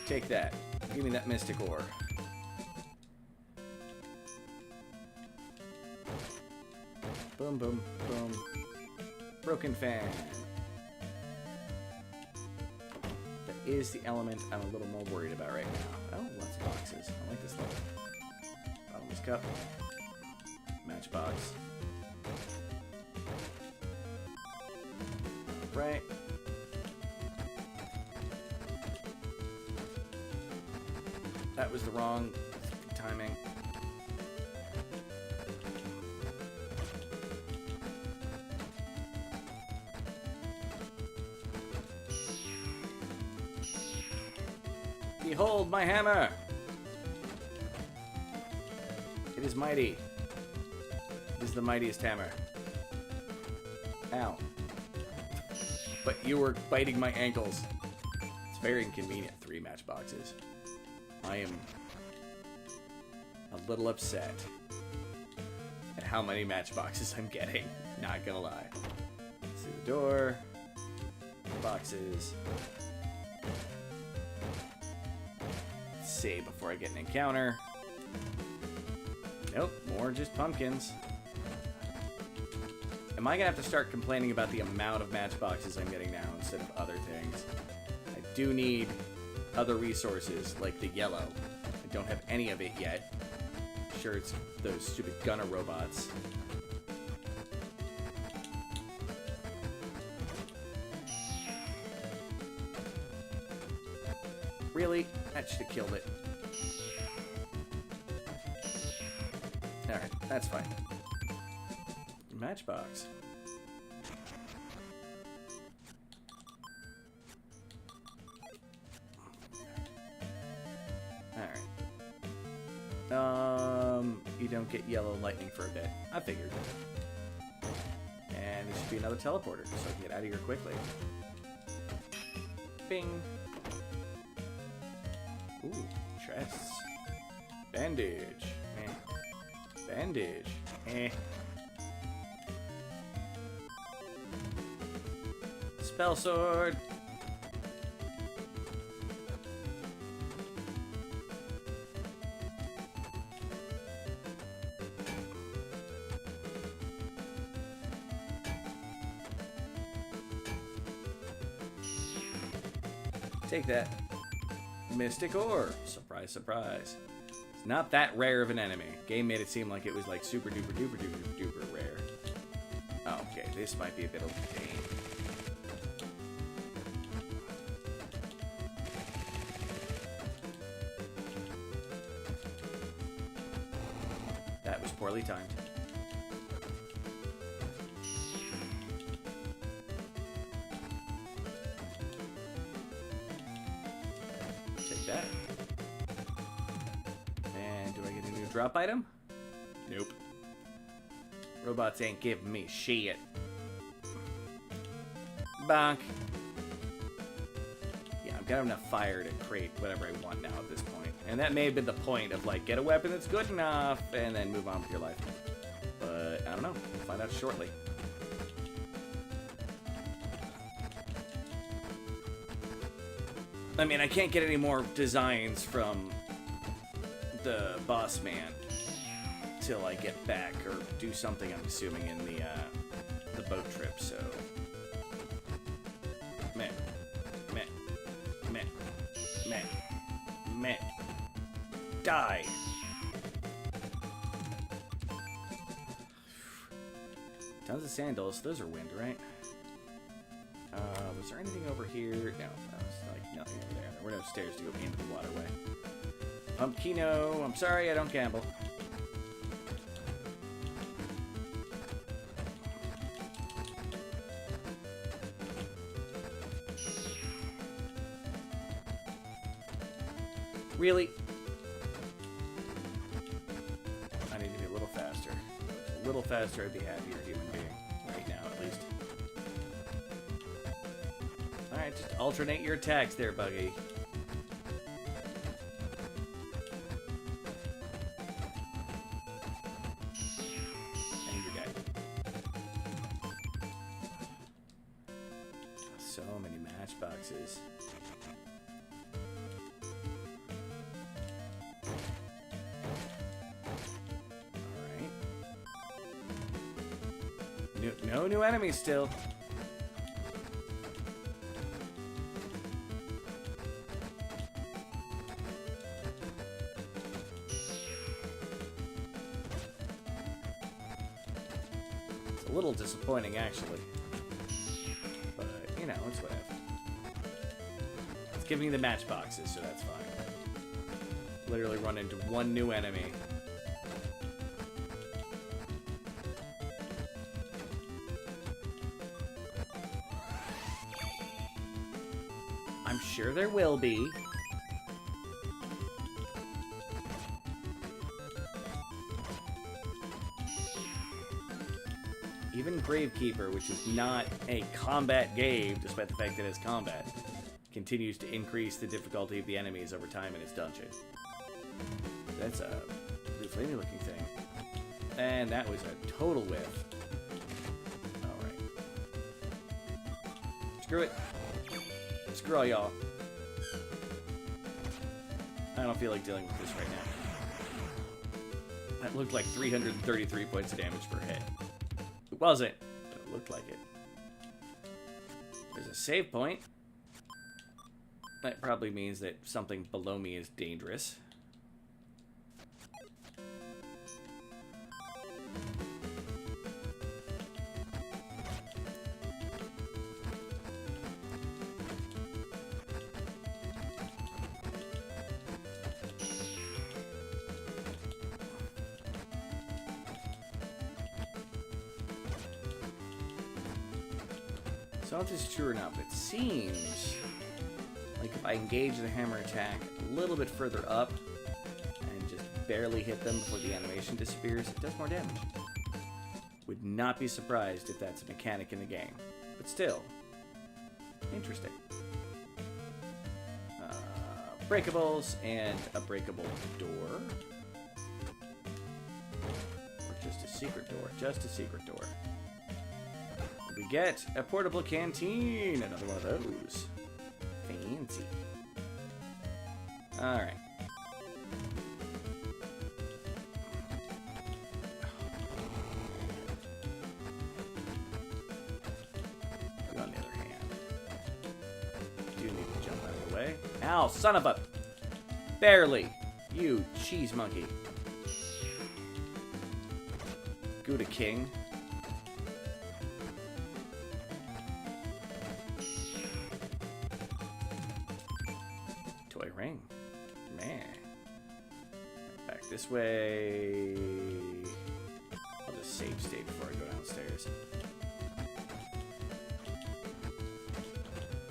Take that. Give me that mystic ore. Boom, boom, boom. Broken fan. That is the element I'm a little more worried about right now. Oh, lots of boxes. I like this level. Bottomless cup. Matchbox. Right. That was the wrong timing. Behold my hammer! It is mighty. It is the mightiest hammer. Ow. But you were biting my ankles. It's very inconvenient, 3 matchboxes. I am a little upset at how many matchboxes I'm getting. Not gonna lie. See the door. Boxes. Save before I get an encounter. Nope, more just pumpkins. Am I gonna have to start complaining about the amount of matchboxes I'm getting now instead of other things? I do need other resources, like the yellow. I don't have any of it yet. Sure, it's those stupid gunner robots. Really? That should have killed it. Alright, that's fine. Matchbox. You don't get yellow lightning for a bit. I figured. And there should be another teleporter, so I can get out of here quickly. Bing. Ooh, chests. Bandage. Eh. Bandage. Eh. Spell sword. Take that. Mystic ore. Surprise, surprise. It's not that rare of an enemy. Game made it seem like it was like super duper duper duper duper rare. Oh, okay, this might be a bit of a pain. That was poorly timed. That. And do I get a new drop item? Nope. Robots ain't giving me shit. Bonk. Yeah, I've got enough fire to create whatever I want now at this point. And that may have been the point of, like, get a weapon that's good enough and then move on with your life. But, I don't know. We'll find out shortly. I mean, I can't get any more designs from the boss man till I get back or do something, I'm assuming, in the boat trip, so... Meh. Meh. Meh. Meh. Meh. Die! Tons of sandals. Those are wind, right? Was there anything over here? No, that was like nothing over there. There were no stairs to go into the waterway. Pumpkino, I'm sorry, I don't gamble. Really? I need to be a little faster. A little faster, I'd be a happier human being. Right now, at least. Alright, just alternate your attacks there, Buggy. And you're dead. So many matchboxes. No new enemies still. It's a little disappointing, actually. But, you know, it's whatever. It's giving me the matchboxes, so that's fine. Literally run into one new enemy. I'm sure there will be. Even Gravekeeper, which is not a combat game, despite the fact that it's combat, continues to increase the difficulty of the enemies over time in its dungeon. That's a blue flamey looking thing. And that was a total whiff. Alright. Screw it. Screw all y'all. I don't feel like dealing with this right now. That looked like 333 points of damage per hit. It wasn't, but it looked like it. There's a save point. That probably means that something below me is dangerous. I don't know if this is true or not, but it seems like if I engage the hammer attack a little bit further up and just barely hit them before the animation disappears, it does more damage. Would not be surprised if that's a mechanic in the game. But still, interesting. Breakables and a breakable door. Or just a secret door. Just a secret door. We get a portable canteen. Another one of those. Fancy. Alright. You, on the other hand, do need to jump out of the way. Ow, son of a... Barely. You cheese monkey. Gouda King. Ring. Man. Back this way. I'll just save state before I go downstairs.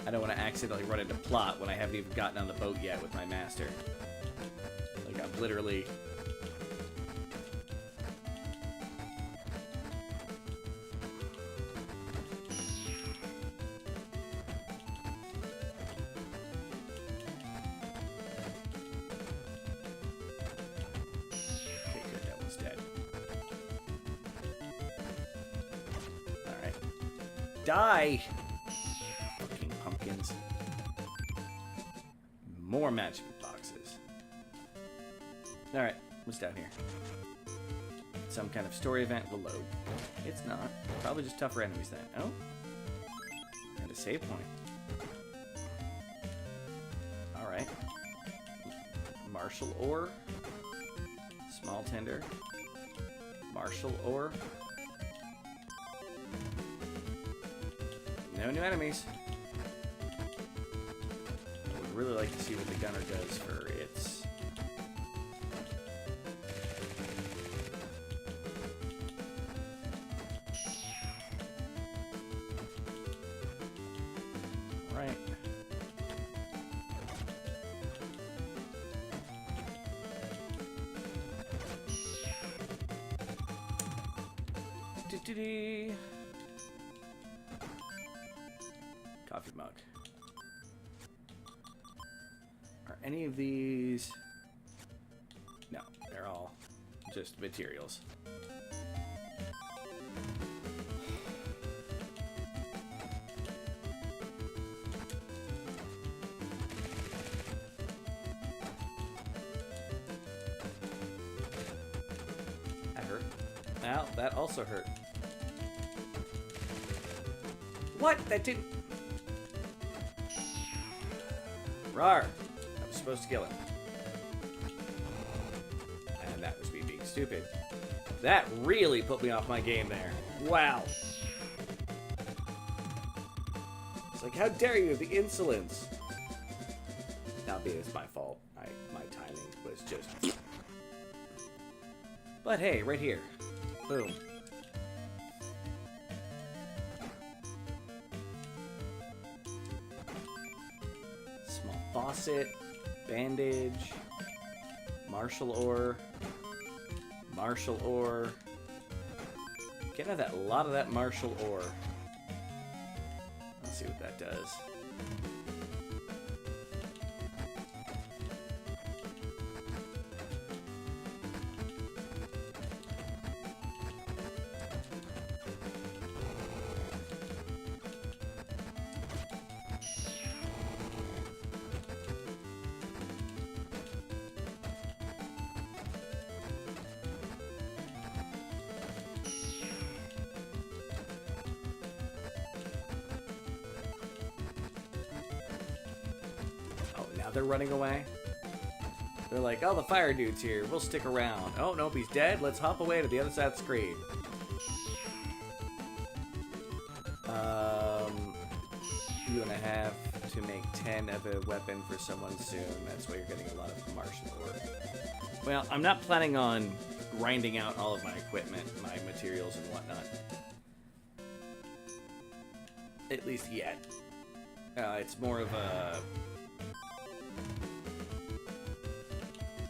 I don't want to accidentally run into plot when I haven't even gotten on the boat yet with my master. Like, I'm literally... Die! Fucking pumpkins. More magic boxes. Alright, what's down here? Some kind of story event will load. It's not. Probably just tougher enemies then. Oh? And a save point. Alright. Martial ore. Small tender. Martial ore. No new enemies. I would really like to see what the gunner does for its... Right. Do-do-dee. Coffee mug. Are any of these... No, they're all just materials. That hurt. Ow, that also hurt. What? That didn't... Rawr! I was supposed to kill him. And that was me being stupid. That really put me off my game there. Wow. It's like, how dare you, the insolence. Albeit it's my fault. My timing was just... But hey, right here. Boom. Small faucet, bandage, martial ore, Getting a lot of that martial ore. Let's see what that does. They're running away. They're like, oh, the fire dude's here. We'll stick around. Oh, nope, he's dead. Let's hop away to the other side of the screen. You're gonna have to make 10 of a weapon for someone soon. That's why you're getting a lot of martial ore. Well, I'm not planning on grinding out all of my equipment, my materials and whatnot. At least yet. It's more of a...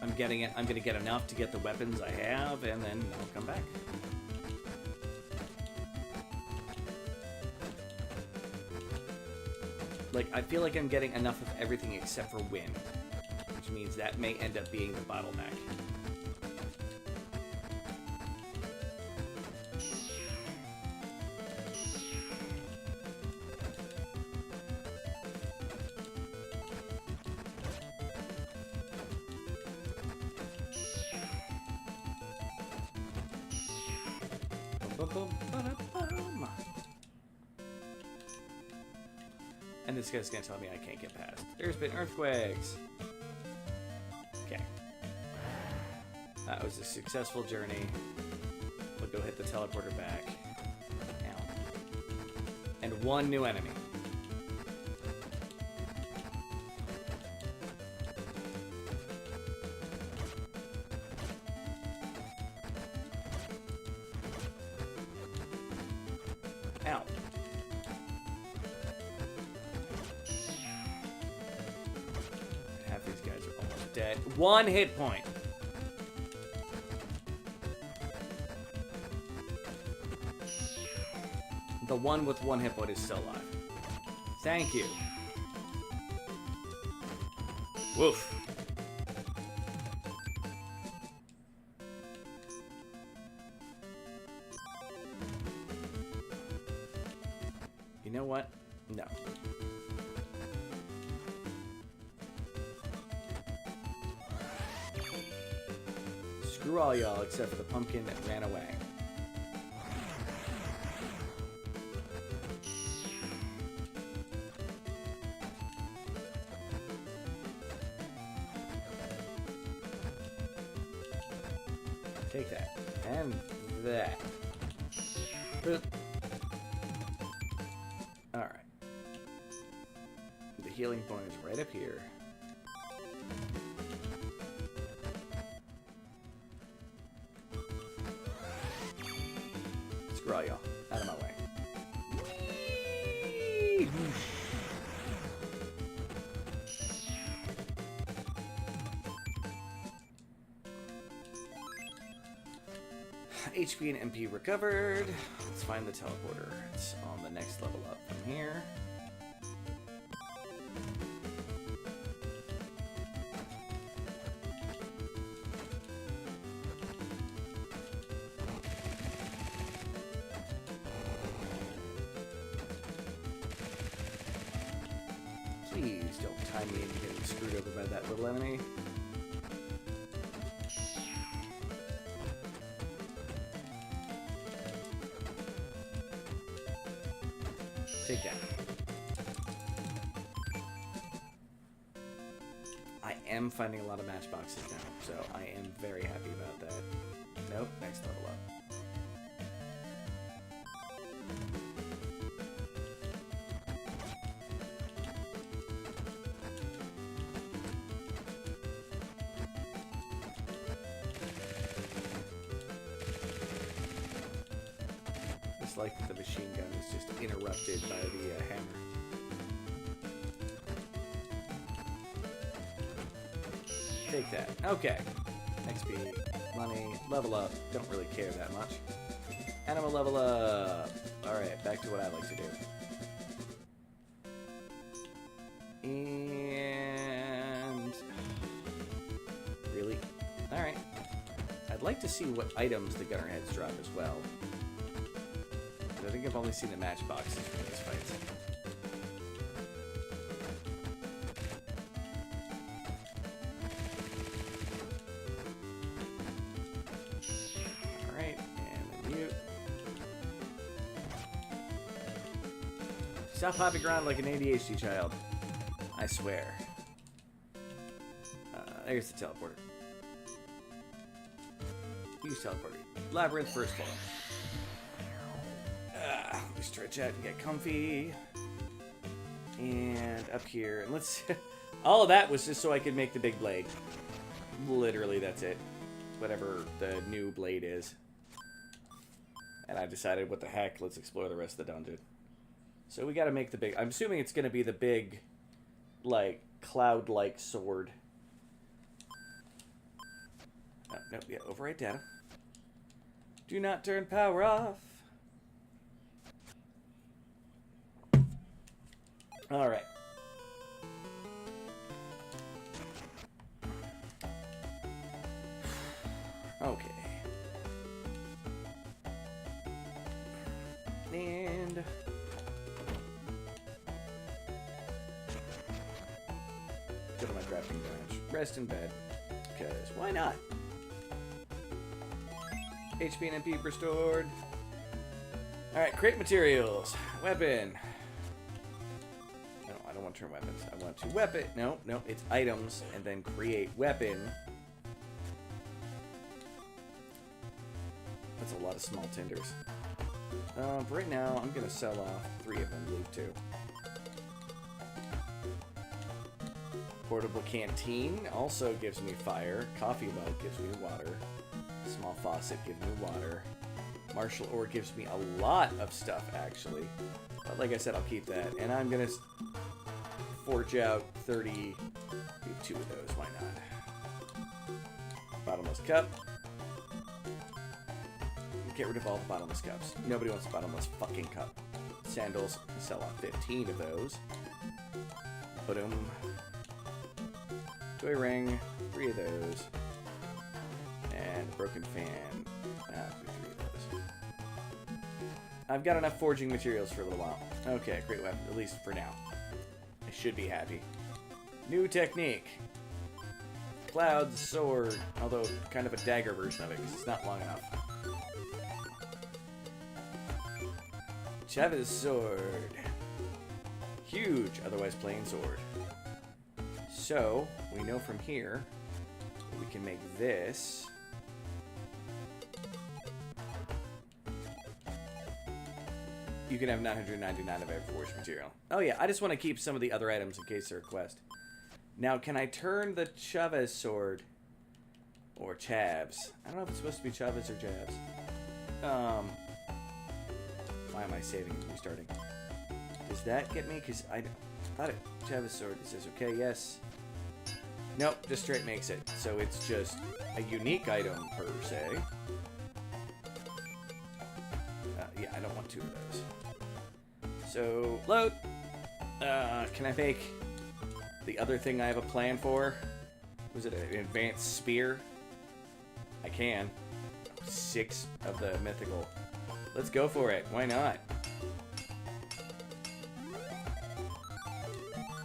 I'm gonna get enough to get the weapons I have, and then I'll come back. Like, I feel like I'm getting enough of everything except for wind, which means that may end up being the bottleneck. And this guy's gonna tell me I can't get past. There's been earthquakes. Okay. That was a successful journey. We'll go hit the teleporter back. Ow. And one new enemy. Ow. Half these guys are almost dead. One hit point. The one with one hit point is still alive. Thank you. Woof. You know what? No. Screw all y'all except for the pumpkin that ran away. Take that. And that. Alright. The healing point is right up here. Screw all y'all. Out of my way. Whee! HP and MP recovered. Let's find the teleporter. It's on the next level up from here. Please don't time me into getting screwed over by that little enemy. Take that. I am finding a lot of matchboxes now, so I am very happy about that. Nope, next level up. Like the machine gun is just interrupted by the hammer. Take that. Okay. XP, money, level up. Don't really care that much. Animal level up. Alright, back to what I like to do. And... Really? Alright. I'd like to see what items the gunner heads drop as well. I think I've only seen the matchboxes for these fights. Alright, and then mute. Stop hopping around like an ADHD child. I swear. There's the teleporter. Use teleporter. Labyrinth first floor. Let me stretch out and get comfy. And up here, and let's... all of that was just so I could make the big blade. Literally, that's it. Whatever the new blade is. And I decided, what the heck, let's explore the rest of the dungeon. So we gotta make the big... I'm assuming it's gonna be the big, like, cloud-like sword. Oh, no, yeah, override data. Do not turn power off. All right. Okay. And go to my crafting bench. Rest in bed. Because why not? HP and MP restored. Alright, create materials. Weapon. No, I don't want to turn weapons. I want to weapon. No, no, it's items and then create weapon. That's a lot of small tinders. Right now, I'm going to sell off 3 of them, leave 2. Portable canteen also gives me fire. Coffee mug gives me water. Small faucet gives me water. Martial ore gives me a lot of stuff, actually. But like I said, I'll keep that. And I'm going to forge out 30... leave 2 of those, why not? Bottomless cup. Get rid of all the bottomless cups. Nobody wants a bottomless fucking cup. Sandals, sell off 15 of those. Put them. Toy ring, 3 of those. And a broken fan. 3 of those. I've got enough forging materials for a little while. Okay, great weapon, at least for now. I should be happy. New technique. Cloud's sword, although kind of a dagger version of it because it's not long enough. Chavez sword. Huge, otherwise plain sword. So, we know from here that we can make this. You can have 999 of every forged material. Oh yeah, I just want to keep some of the other items in case they're a quest. Now, can I turn the Chavez sword or Chavs? I don't know if it's supposed to be Chavez or Jabs. Why am I saving and restarting? Does that get me? Because I thought it Chavez sword. It says okay, yes. Nope, just straight makes it. So it's just a unique item per se. Yeah, I don't want two of those. So, load. Can I make the other thing I have a plan for? Was it an advanced spear? I can. 6 of the mythical. Let's go for it. Why not?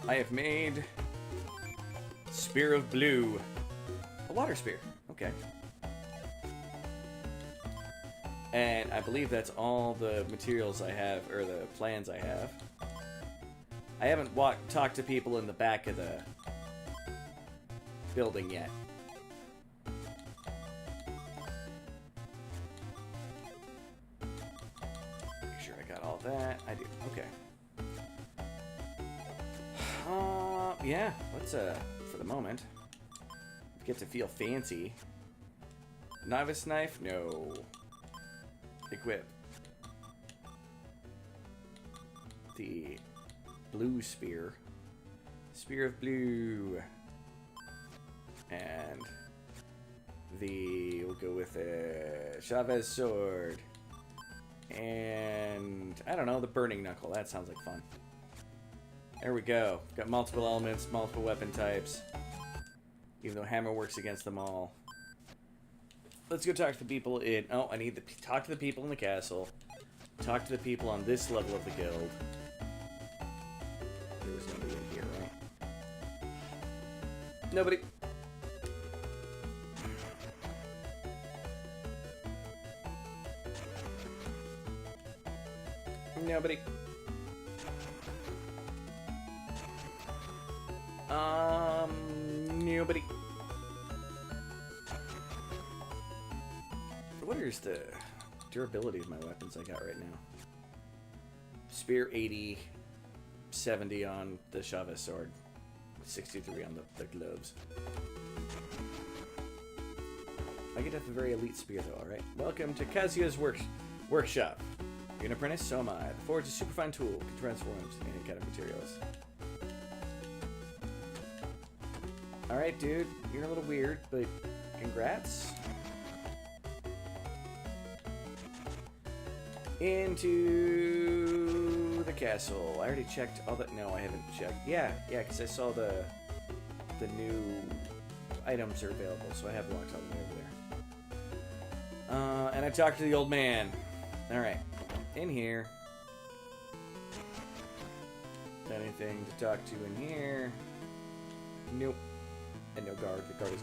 I have made Spear of Blue. A water spear. Okay. And I believe that's all the materials I have, or the plans I have. I haven't talked to people in the back of the building yet. Make sure I got all that. I do. Okay. Yeah, let's, for the moment, get to feel fancy. Novice knife? No. Equip. The blue spear. Spear of blue. And we'll go with a Chavez sword. And, I don't know, the burning knuckle. That sounds like fun. There we go. Got multiple elements, multiple weapon types. Even though hammer works against them all. Let's go talk to the people in... Oh, I need to talk to the people in the castle. Talk to the people on this level of the guild. There was nobody in here, right? Nobody. Nobody. Nobody. What is the durability of my weapons I got right now? Spear 80, 70 on the Chavez sword, 63 on the gloves. I get to have a very elite spear though, alright? Welcome to Kazuya's workshop. You're an apprentice? So am I. The forge is a superfine tool, can transform into any kind of materials. Alright, dude, you're a little weird, but congrats. Into the castle. I already checked all that. No, I haven't checked. Yeah, because I saw the new items are available, so I have walked all the way over there. And I talked to the old man. Alright, in here. Anything to talk to in here? Nope. And no guard. The guard is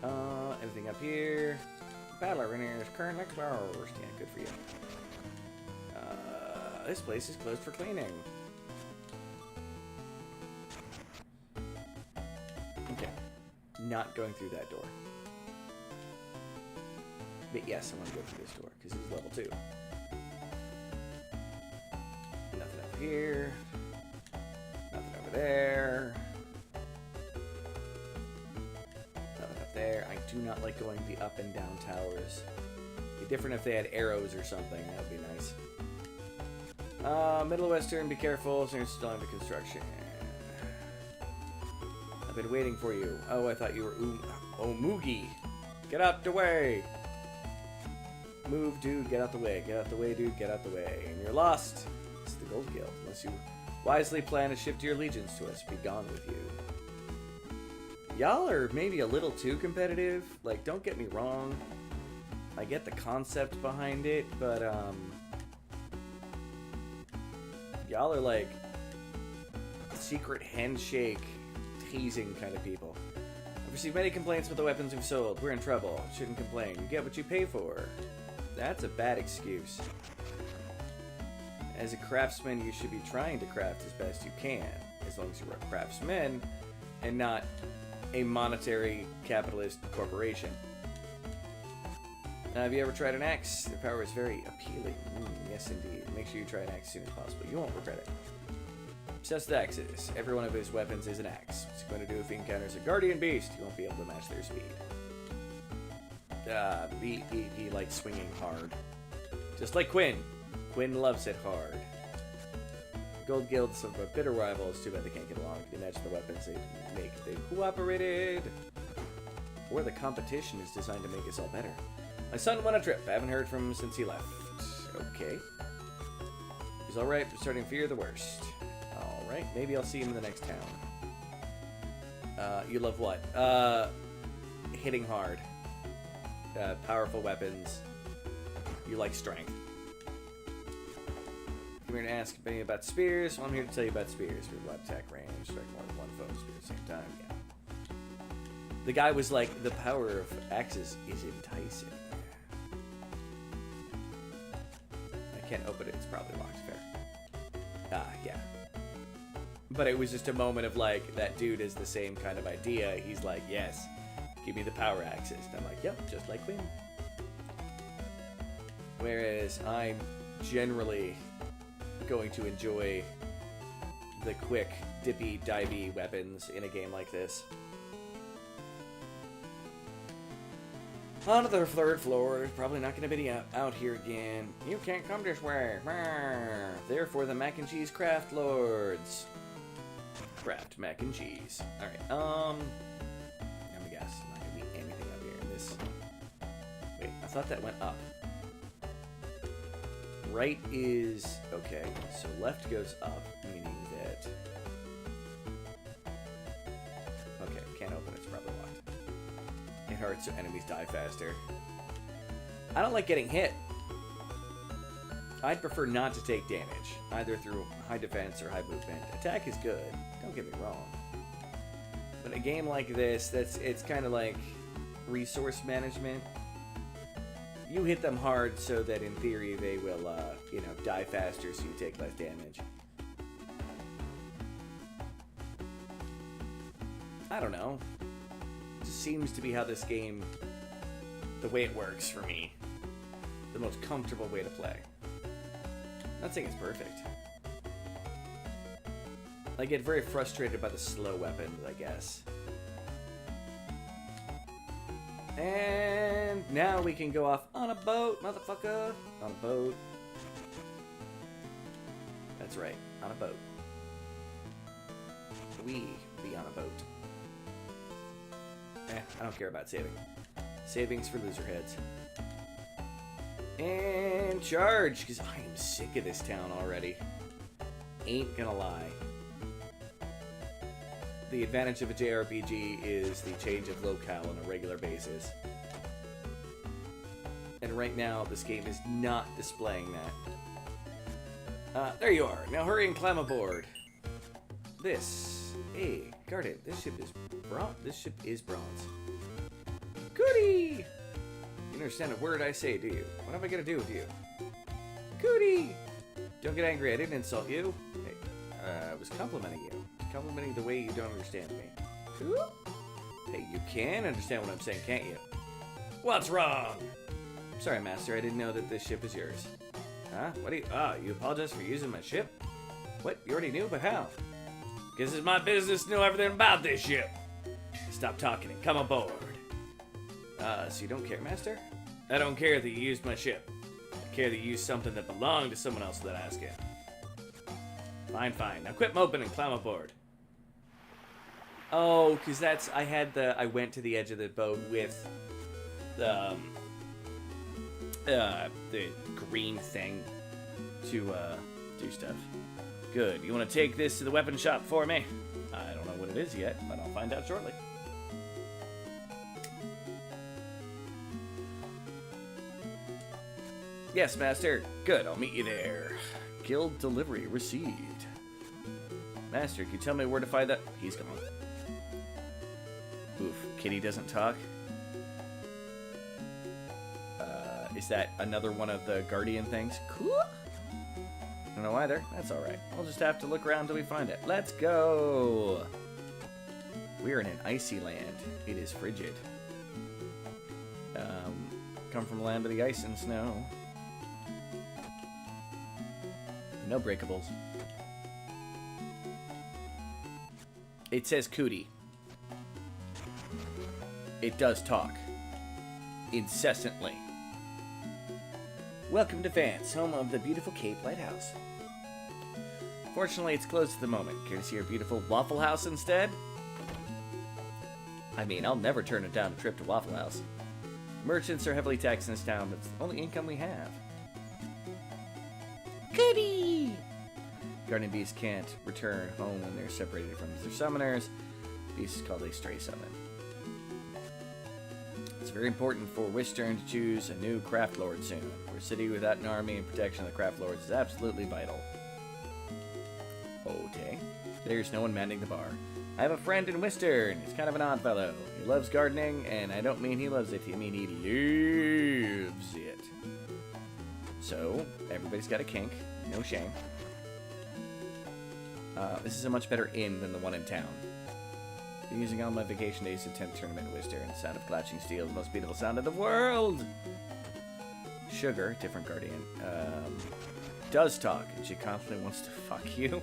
gone. Anything up here? Battle arena is currently closed. Yeah, good for you. This place is closed for cleaning. Okay. Not going through that door. But yes, I want to go through this door, because it's level 2. Nothing up here. Nothing over there. There. I do not like going the up and down towers. It'd be different if they had arrows or something. That would be nice. Middle Western, be careful. Since still under construction. I've been waiting for you. Oh, I thought you were Mugi. Get out the way. Move, dude. Get out the way. Get out the way, dude. Get out the way. And you're lost. It's the Gold Guild. Unless you wisely plan to shift your allegiance to us. Be gone with you. Y'all are maybe a little too competitive. Like, don't get me wrong. I get the concept behind it, but, y'all are like secret handshake, teasing kind of people. received many complaints about the weapons we've sold. We're in trouble. Shouldn't complain. You get what you pay for. That's a bad excuse. As a craftsman, you should be trying to craft as best you can, as long as you're a craftsman and not a monetary capitalist corporation. Have you ever tried an axe? Their power is very appealing. Yes, indeed. Make sure you try an axe as soon as possible. You won't regret it. Obsessed with axes. Every one of his weapons is an axe. What's he going to do if he encounters a guardian beast? You won't be able to match their speed. He likes swinging hard. Just like Quinn. Quinn loves it hard. Gold Guild's some bitter rivals. Too bad they can't get along. Can you imagine the weapons they make if they cooperated? Or the competition is designed to make us all better. My son went on a trip. I haven't heard from him since he left. Okay. He's alright, but starting to fear the worst. Alright, maybe I'll see him in the next town. You love what? Hitting hard. Powerful weapons. You like strength. I'm here to ask me about spears. Well, I'm here to tell you about spears. We have a lot of attack range, strike more than one foe spear at the same time. Yeah. The guy was like, the power of axes is enticing. I can't open it. It's probably locked. Fair. Yeah. But it was just a moment of like, that dude is the same kind of idea. He's like, yes, give me the power axes. And I'm like, yep, just like Quinn. Whereas I'm generally going to enjoy the quick, dippy, divey weapons in a game like this. On to the third floor. Probably not going to be out here again. You can't come this way. Therefore, the mac and cheese craft lords. Craft mac and cheese. Alright, let me guess. Not going to be anything up here in this. Wait, I thought that went up. Right is... Okay, so left goes up, meaning that... Okay, can't open it. It's probably locked. It hurts so enemies die faster. I don't like getting hit. I'd prefer not to take damage, either through high defense or high movement. Attack is good, don't get me wrong. But in a game like this, it's kind of like resource management. You hit them hard so that in theory they will, die faster so you take less damage. I don't know. It just seems to be how this game, the way it works for me. The most comfortable way to play. Not saying it's perfect. I get very frustrated by the slow weapons, I guess. And now we can go off on a boat, motherfucker. On a boat. That's right, on a boat. We be on a boat. I don't care about saving. Savings for loser heads. And charge, because I am sick of this town already. Ain't gonna lie. The advantage of a JRPG is the change of locale on a regular basis. And right now, this game is not displaying that. There you are. Now hurry and climb aboard. Hey, Guardian, this ship is bronze. Goody! You don't understand a word I say, do you? What am I gonna do with you? Goody! Don't get angry, I didn't insult you. Hey, I was complimenting you. Complimenting the way you don't understand me. Hey, you can understand what I'm saying, can't you? What's wrong? Sorry, Master, I didn't know that this ship is yours. Huh? What do you... you apologize for using my ship? What? You already knew, but how? Because it's my business to know everything about this ship. Stop talking and come aboard. So you don't care, Master? I don't care that you used my ship. I care that you used something that belonged to someone else without asking. Fine. Now quit moping and climb aboard. Oh, because that's... I went to the edge of the boat with the green thing to do stuff. Good. You want to take this to the weapon shop for me? I don't know what it is yet, but I'll find out shortly. Yes, Master. Good, I'll meet you there. Guild delivery received. Master, can you tell me where to find that? He's gone. Oof. Kitty doesn't talk. Is that another one of the guardian things? Cool. I don't know either. That's alright. We'll just have to look around until we find it. Let's go! We're in an icy land. It is frigid. Come from the land of the ice and snow. No breakables. It says cootie. It does talk. Incessantly. Welcome to Vance, home of the beautiful Cape Lighthouse. Fortunately, it's closed at the moment. Care to see our beautiful Waffle House instead? I mean, I'll never turn it down a trip to Waffle House. Merchants are heavily taxed in this town, but it's the only income we have. Goody! Guardian beasts can't return home when they're separated from their summoners. Beast is called a stray summon. It's very important for Wishstern to choose a new craft lord soon. For a city without an army and protection of the craft lords is absolutely vital. Okay. There's no one manning the bar. I have a friend in Wishstern. He's kind of an odd fellow. He loves gardening, and I don't mean he loves it. I mean he lives it. So, everybody's got a kink. No shame. This is a much better inn than the one in town. Been using all my vacation days to attend a tournament in Wishstern. The sound of clashing steel is the most beautiful sound in the world! Sugar, different guardian, does talk, and she constantly wants to fuck you.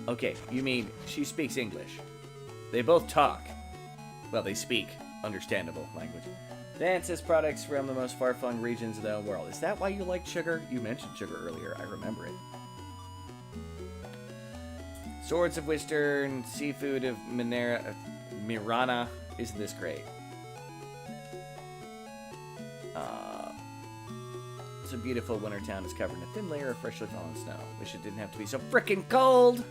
Okay, you mean she speaks English. They both talk. Well, they speak understandable language. Vance has products from the most far-flung regions of the world. Is that why you like sugar? You mentioned sugar earlier. I remember it. Swords of Wishstern, seafood of Mirana. Isn't this great? It's a beautiful winter town is covered in a thin layer of freshly fallen snow. Wish it didn't have to be so frickin' cold!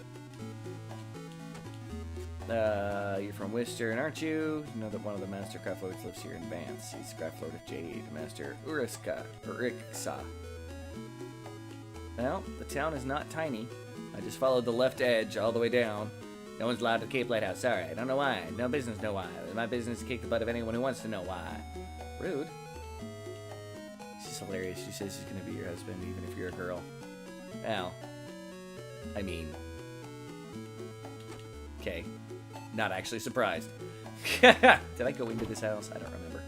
You're from Wishstern, aren't you? You know that one of the Master Craft Lords lives here in Vance. He's Craft Lord of Jade, Master Uriksa. Well, the town is not tiny. I just followed the left edge all the way down. No one's allowed to Cape Lighthouse. Sorry, I don't know why. No business know why. My business is to kick the butt of anyone who wants to know why. Rude. She's hilarious. She says she's going to be your husband even if you're a girl. Well, I mean... Okay. Not actually surprised. Did I go into this house? I don't remember.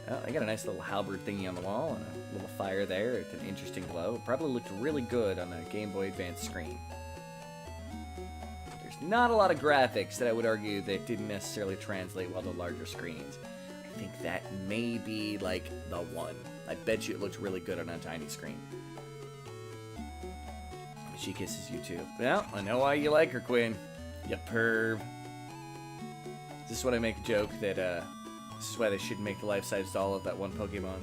Oh, I got a nice little halberd thingy on the wall and a little fire there. It's an interesting glow. It probably looked really good on a Game Boy Advance screen. There's not a lot of graphics that I would argue that didn't necessarily translate well to larger screens. I think that may be, like, the one. I bet you it looked really good on a tiny screen. She kisses you too. Well, I know why you like her, Quinn. You perv. Is this when I make a joke that, this is why they shouldn't make the life-size doll of that one Pokemon?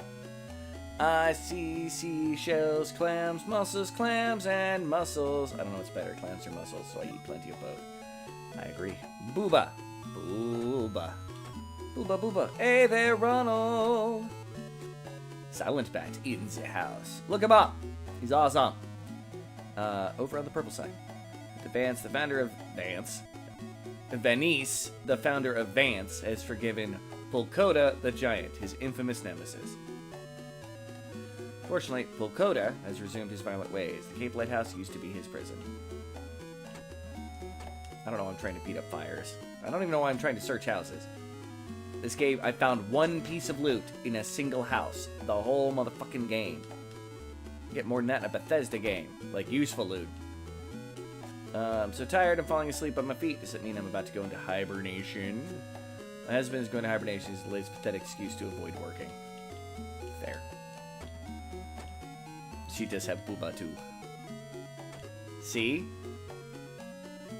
I see seashells, clams, mussels, clams, and mussels. I don't know what's better, clams or mussels, so I eat plenty of both. I agree. Booba. Booba. Booba, booba. Hey there, Ronald. Silent Bat in the house. Look him up. He's awesome. Over on the purple side. Vance, the founder of Vance. Vanice, the founder of Vance, has forgiven Pulkoda the Giant, his infamous nemesis. Fortunately, Pulkoda has resumed his violent ways. The Cape Lighthouse used to be his prison. I don't know why I'm trying to beat up fires. I don't even know why I'm trying to search houses. This game, I found one piece of loot in a single house. The whole motherfucking game. Get more than that in a Bethesda game. Like, useful loot. I'm so tired of falling asleep on my feet. Does it mean I'm about to go into hibernation? My husband is going to hibernation as the latest pathetic excuse to avoid working. Fair. She does have booba too. See?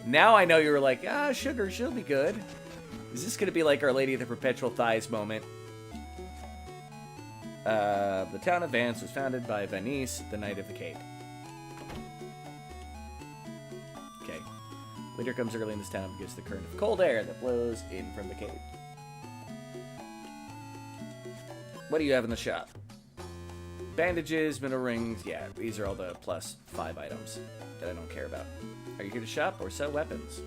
Now I know you were like, sugar, she'll be good. Is this going to be like Our Lady of the Perpetual Thighs moment? The town of Vance was founded by Vanice, the Knight of the Cape. Okay. Winter comes early in this town because of the current of cold air that blows in from the Cape. What do you have in the shop? Bandages, mineral rings. Yeah, these are all the +5 items that I don't care about. Are you here to shop or sell weapons?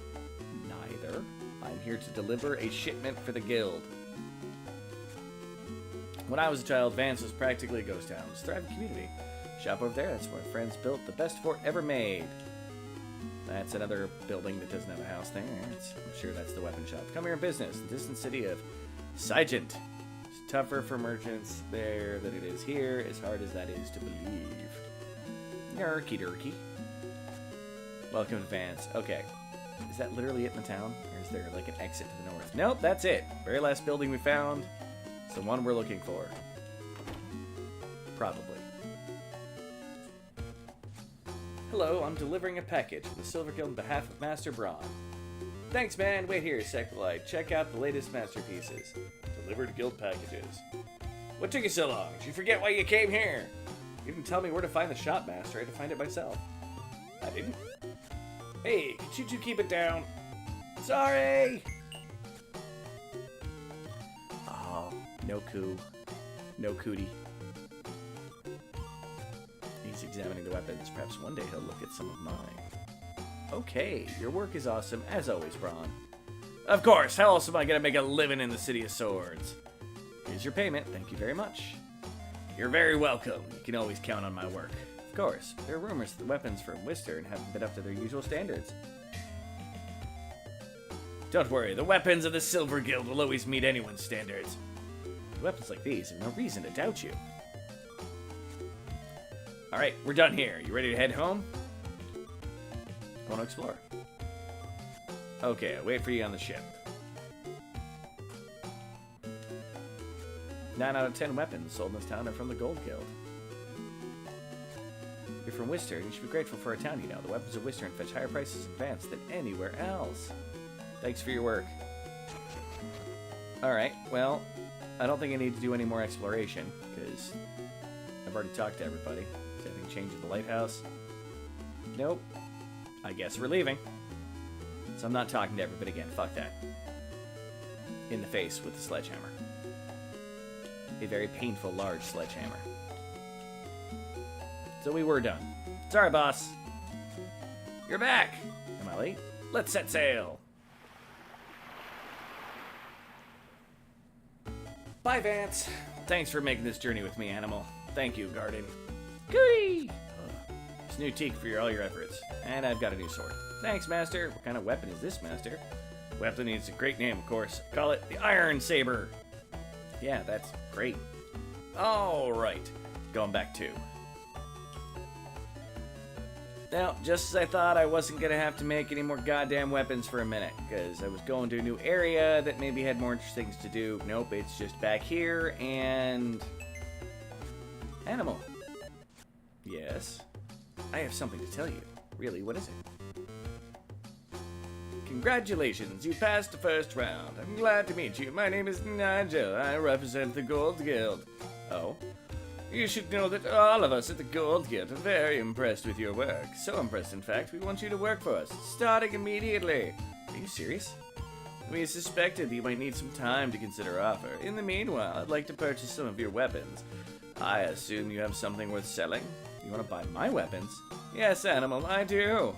Neither. I'm here to deliver a shipment for the guild. When I was a child, Vance was practically a ghost town. It's a thriving community. Shop over there, that's where my friends built the best fort ever made. That's another building that doesn't have a house thing. I'm sure that's the weapon shop. Come here in business. The distant city of Sigent. It's tougher for merchants there than it is here, as hard as that is to believe. Nerky durky. Welcome to Vance. Okay. Is that literally it in the town? Or is there like an exit to the north? Nope, that's it. Very last building we found. It's the one we're looking for. Probably. Hello, I'm delivering a package from the Silver Guild on behalf of Master Braun. Thanks, man. Wait here a sec while I check out the latest masterpieces. Delivered guild packages. What took you so long? Did you forget why you came here? You didn't tell me where to find the shop master. I had to find it myself. I didn't. Hey, could you two keep it down? Sorry! Oh, no coup. No cootie. He's examining the weapons. Perhaps one day he'll look at some of mine. Okay, your work is awesome, as always, Braun. Of course, how else am I gonna make a living in the City of Swords? Here's your payment, thank you very much. You're very welcome. You can always count on my work. Of course, there are rumors that the weapons from Wistern haven't been up to their usual standards. Don't worry, the weapons of the Silver Guild will always meet anyone's standards. With weapons like these, there's no reason to doubt you. Alright, we're done here. You ready to head home? I want to explore. Okay, I'll wait for you on the ship. 9 out of 10 weapons sold in this town are from the Gold Guild. You're from Wistern, you should be grateful for a town you know. The weapons of Wistern fetch higher prices in advance than anywhere else. Thanks for your work. Alright, well, I don't think I need to do any more exploration, because I've already talked to everybody. Is anything changed at the lighthouse? Nope. I guess we're leaving. So I'm not talking to everybody again. Fuck that. In the face with the sledgehammer. A very painful, large sledgehammer. So we were done. Sorry, boss. You're back. Am I late? Let's set sail. Bye, Vance. Thanks for making this journey with me, Animal. Thank you, Garden. Gooey! It's new teak for all your efforts. And I've got a new sword. Thanks, Master. What kind of weapon is this, Master? Weapon needs a great name, of course. Call it the Iron Saber. Yeah, that's great. All right. Going back to. Now, just as I thought, I wasn't going to have to make any more goddamn weapons for a minute, because I was going to a new area that maybe had more interesting things to do. Nope, it's just back here, and... Animal. Yes? I have something to tell you. Really, what is it? Congratulations, you passed the first round. I'm glad to meet you. My name is Nigel. I represent the Gold Guild. Oh? You should know that all of us at the Gold Guild are very impressed with your work. So impressed, in fact, we want you to work for us, starting immediately. Are you serious? We suspected that you might need some time to consider our offer. In the meanwhile, I'd like to purchase some of your weapons. I assume you have something worth selling? You want to buy my weapons? Yes, Animal, I do.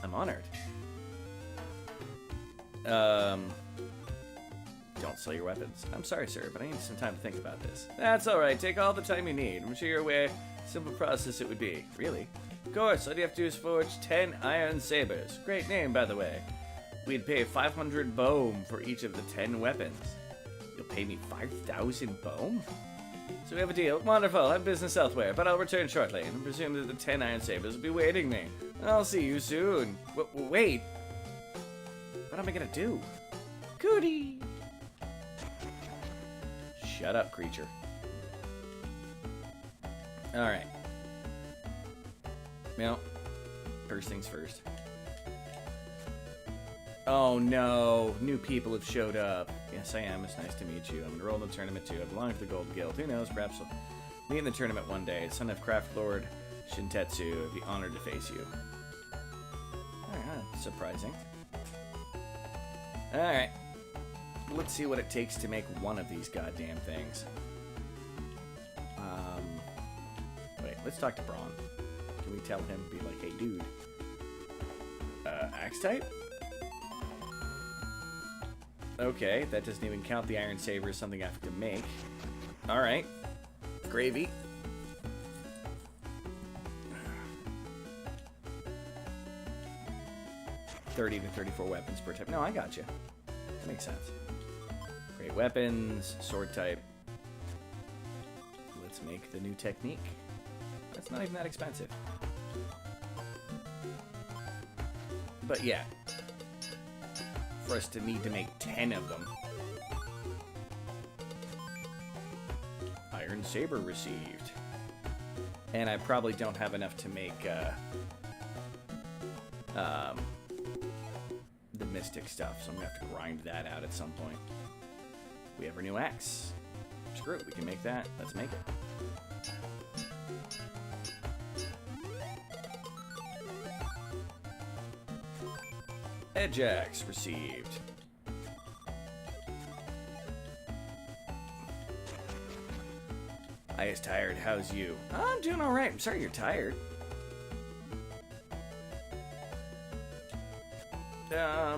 I'm honored. Don't sell your weapons. I'm sorry, sir, but I need some time to think about this. That's alright, take all the time you need. I'm sure you're aware simple process it would be. Really? Of course, all you have to do is forge 10 iron sabers. Great name, by the way. We'd pay 500 bohm for each of the 10 weapons. You'll pay me 5,000 bohm? So we have a deal. Wonderful, I have business elsewhere, but I'll return shortly, and presume that the 10 iron sabers will be waiting me. I'll see you soon. Wait. What am I gonna do? Goody! Shut up, creature. Alright. Well, first things first. Oh no, new people have showed up. Yes, I am. It's nice to meet you. I'm enrolled in the tournament too. I belong to the Gold Guild. Who knows, perhaps we'll meet in the tournament one day. Son of Craft Lord Shintetsu, I'd be honored to face you. Alright, surprising. Alright. Let's see what it takes to make one of these goddamn things. Wait, let's talk to Braun. Can we tell him, be like, hey, dude. Axe type? Okay, that doesn't even count the iron saber as something I have to make. Alright. Gravy. $30 to 34 weapons per type. No, I got you. That makes sense. Great weapons, sword type. Let's make the new technique. That's not even that expensive. But yeah. For us to need to make 10 of them. Iron saber received. And I probably don't have enough to make the mystic stuff, so I'm gonna have to grind that out at some point. We have our new axe. Screw it, we can make that. Let's make it. Edge axe received. I is tired. How's you? I'm doing all right. I'm sorry you're tired.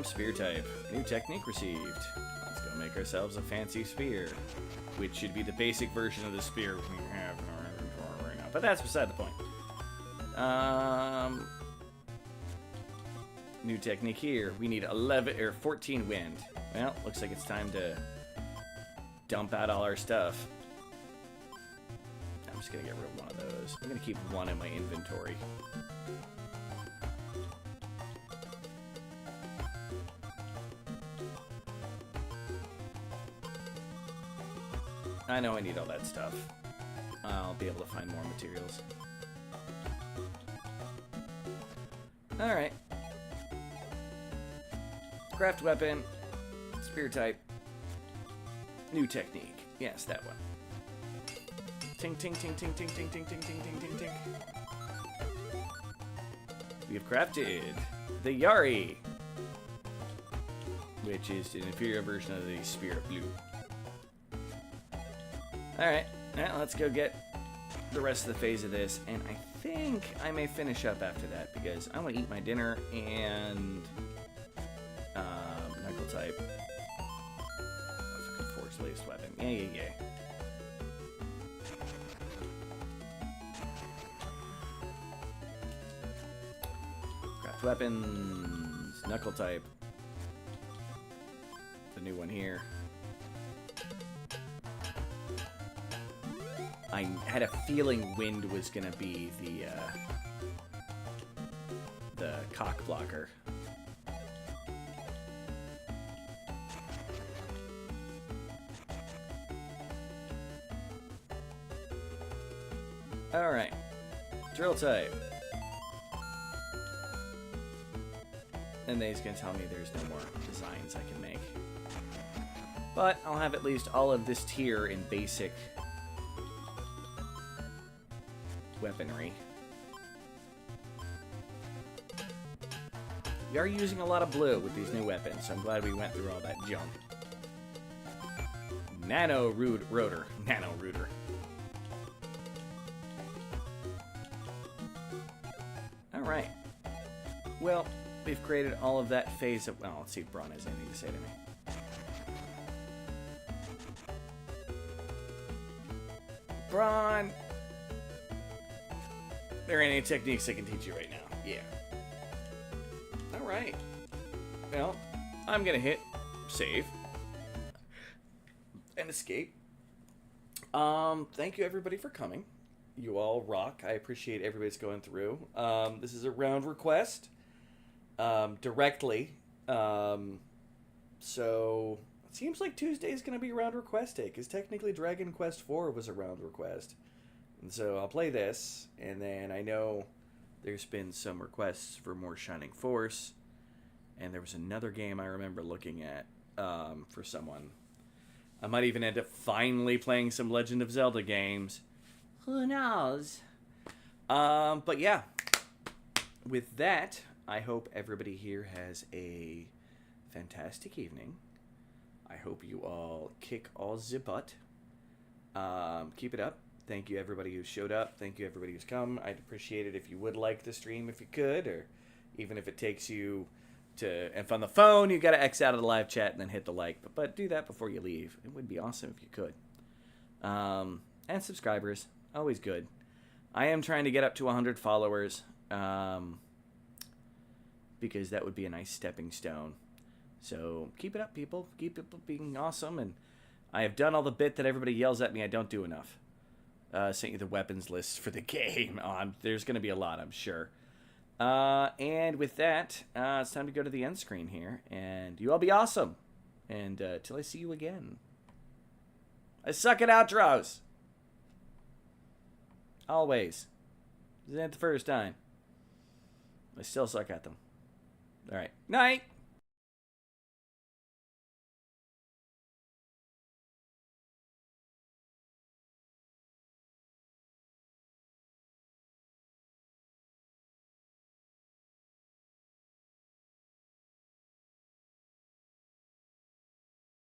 Spear type. New technique received. Let's go make ourselves a fancy spear, which should be the basic version of the spear we have in our inventory right now. But that's beside the point. New technique here. We need 14 wind. Well, looks like it's time to dump out all our stuff. I'm just gonna get rid of one of those. I'm gonna keep one in my inventory. I know I need all that stuff. I'll be able to find more materials. Alright. Craft weapon. Spear type. New technique. Yes, that one. Ting, ting, ting, ting, ting, ting, ting, ting, ting, ting, ting, ting. We have crafted the Yari, which is an inferior version of the Spear of Blue. Alright, now let's go get the rest of the phase of this, and I think I may finish up after that, because I want to eat my dinner and knuckle type. Fucking forged laced weapon. Yeah. Craft weapons, knuckle type. The new one here. I had a feeling wind was gonna be the cock blocker. All right, drill type. And then he's gonna tell me there's no more designs I can make. But I'll have at least all of this tier in basic weaponry. We are using a lot of blue with these new weapons, so I'm glad we went through all that junk. Nano Rooter. Alright. Well, we've created all of that phase of... Well, let's see if Braun has anything to say to me. Braun! There ain't any techniques I can teach you right now. Yeah. Alright. Well, I'm gonna hit save. And escape. Thank you everybody for coming. You all rock. I appreciate everybody's going through. This is a round request. Directly. So it seems like Tuesday's gonna be a round request day, because technically Dragon Quest IV was a round request. And so I'll play this, and then I know there's been some requests for more Shining Force, and there was another game I remember looking at for someone. I might even end up finally playing some Legend of Zelda games. Who knows? But yeah, with that, I hope everybody here has a fantastic evening. I hope you all kick all the butt. Keep it up. Thank you everybody who showed up. Thank you everybody who's come. I'd appreciate it if you would like the stream if you could, or even if it takes you And if on the phone, you got to X out of the live chat and then hit the like. But do that before you leave. It would be awesome if you could. And subscribers, always good. I am trying to get up to 100 followers, because that would be a nice stepping stone. So keep it up, people. Keep it being awesome. And I have done all the bit that everybody yells at me I don't do enough. Sent you the weapons lists for the game. There's going to be a lot, I'm sure. And with that, it's time to go to the end screen here. And you all be awesome. And till I see you again. I suck at outros. Always. This isn't the first time. I still suck at them. All right. Night.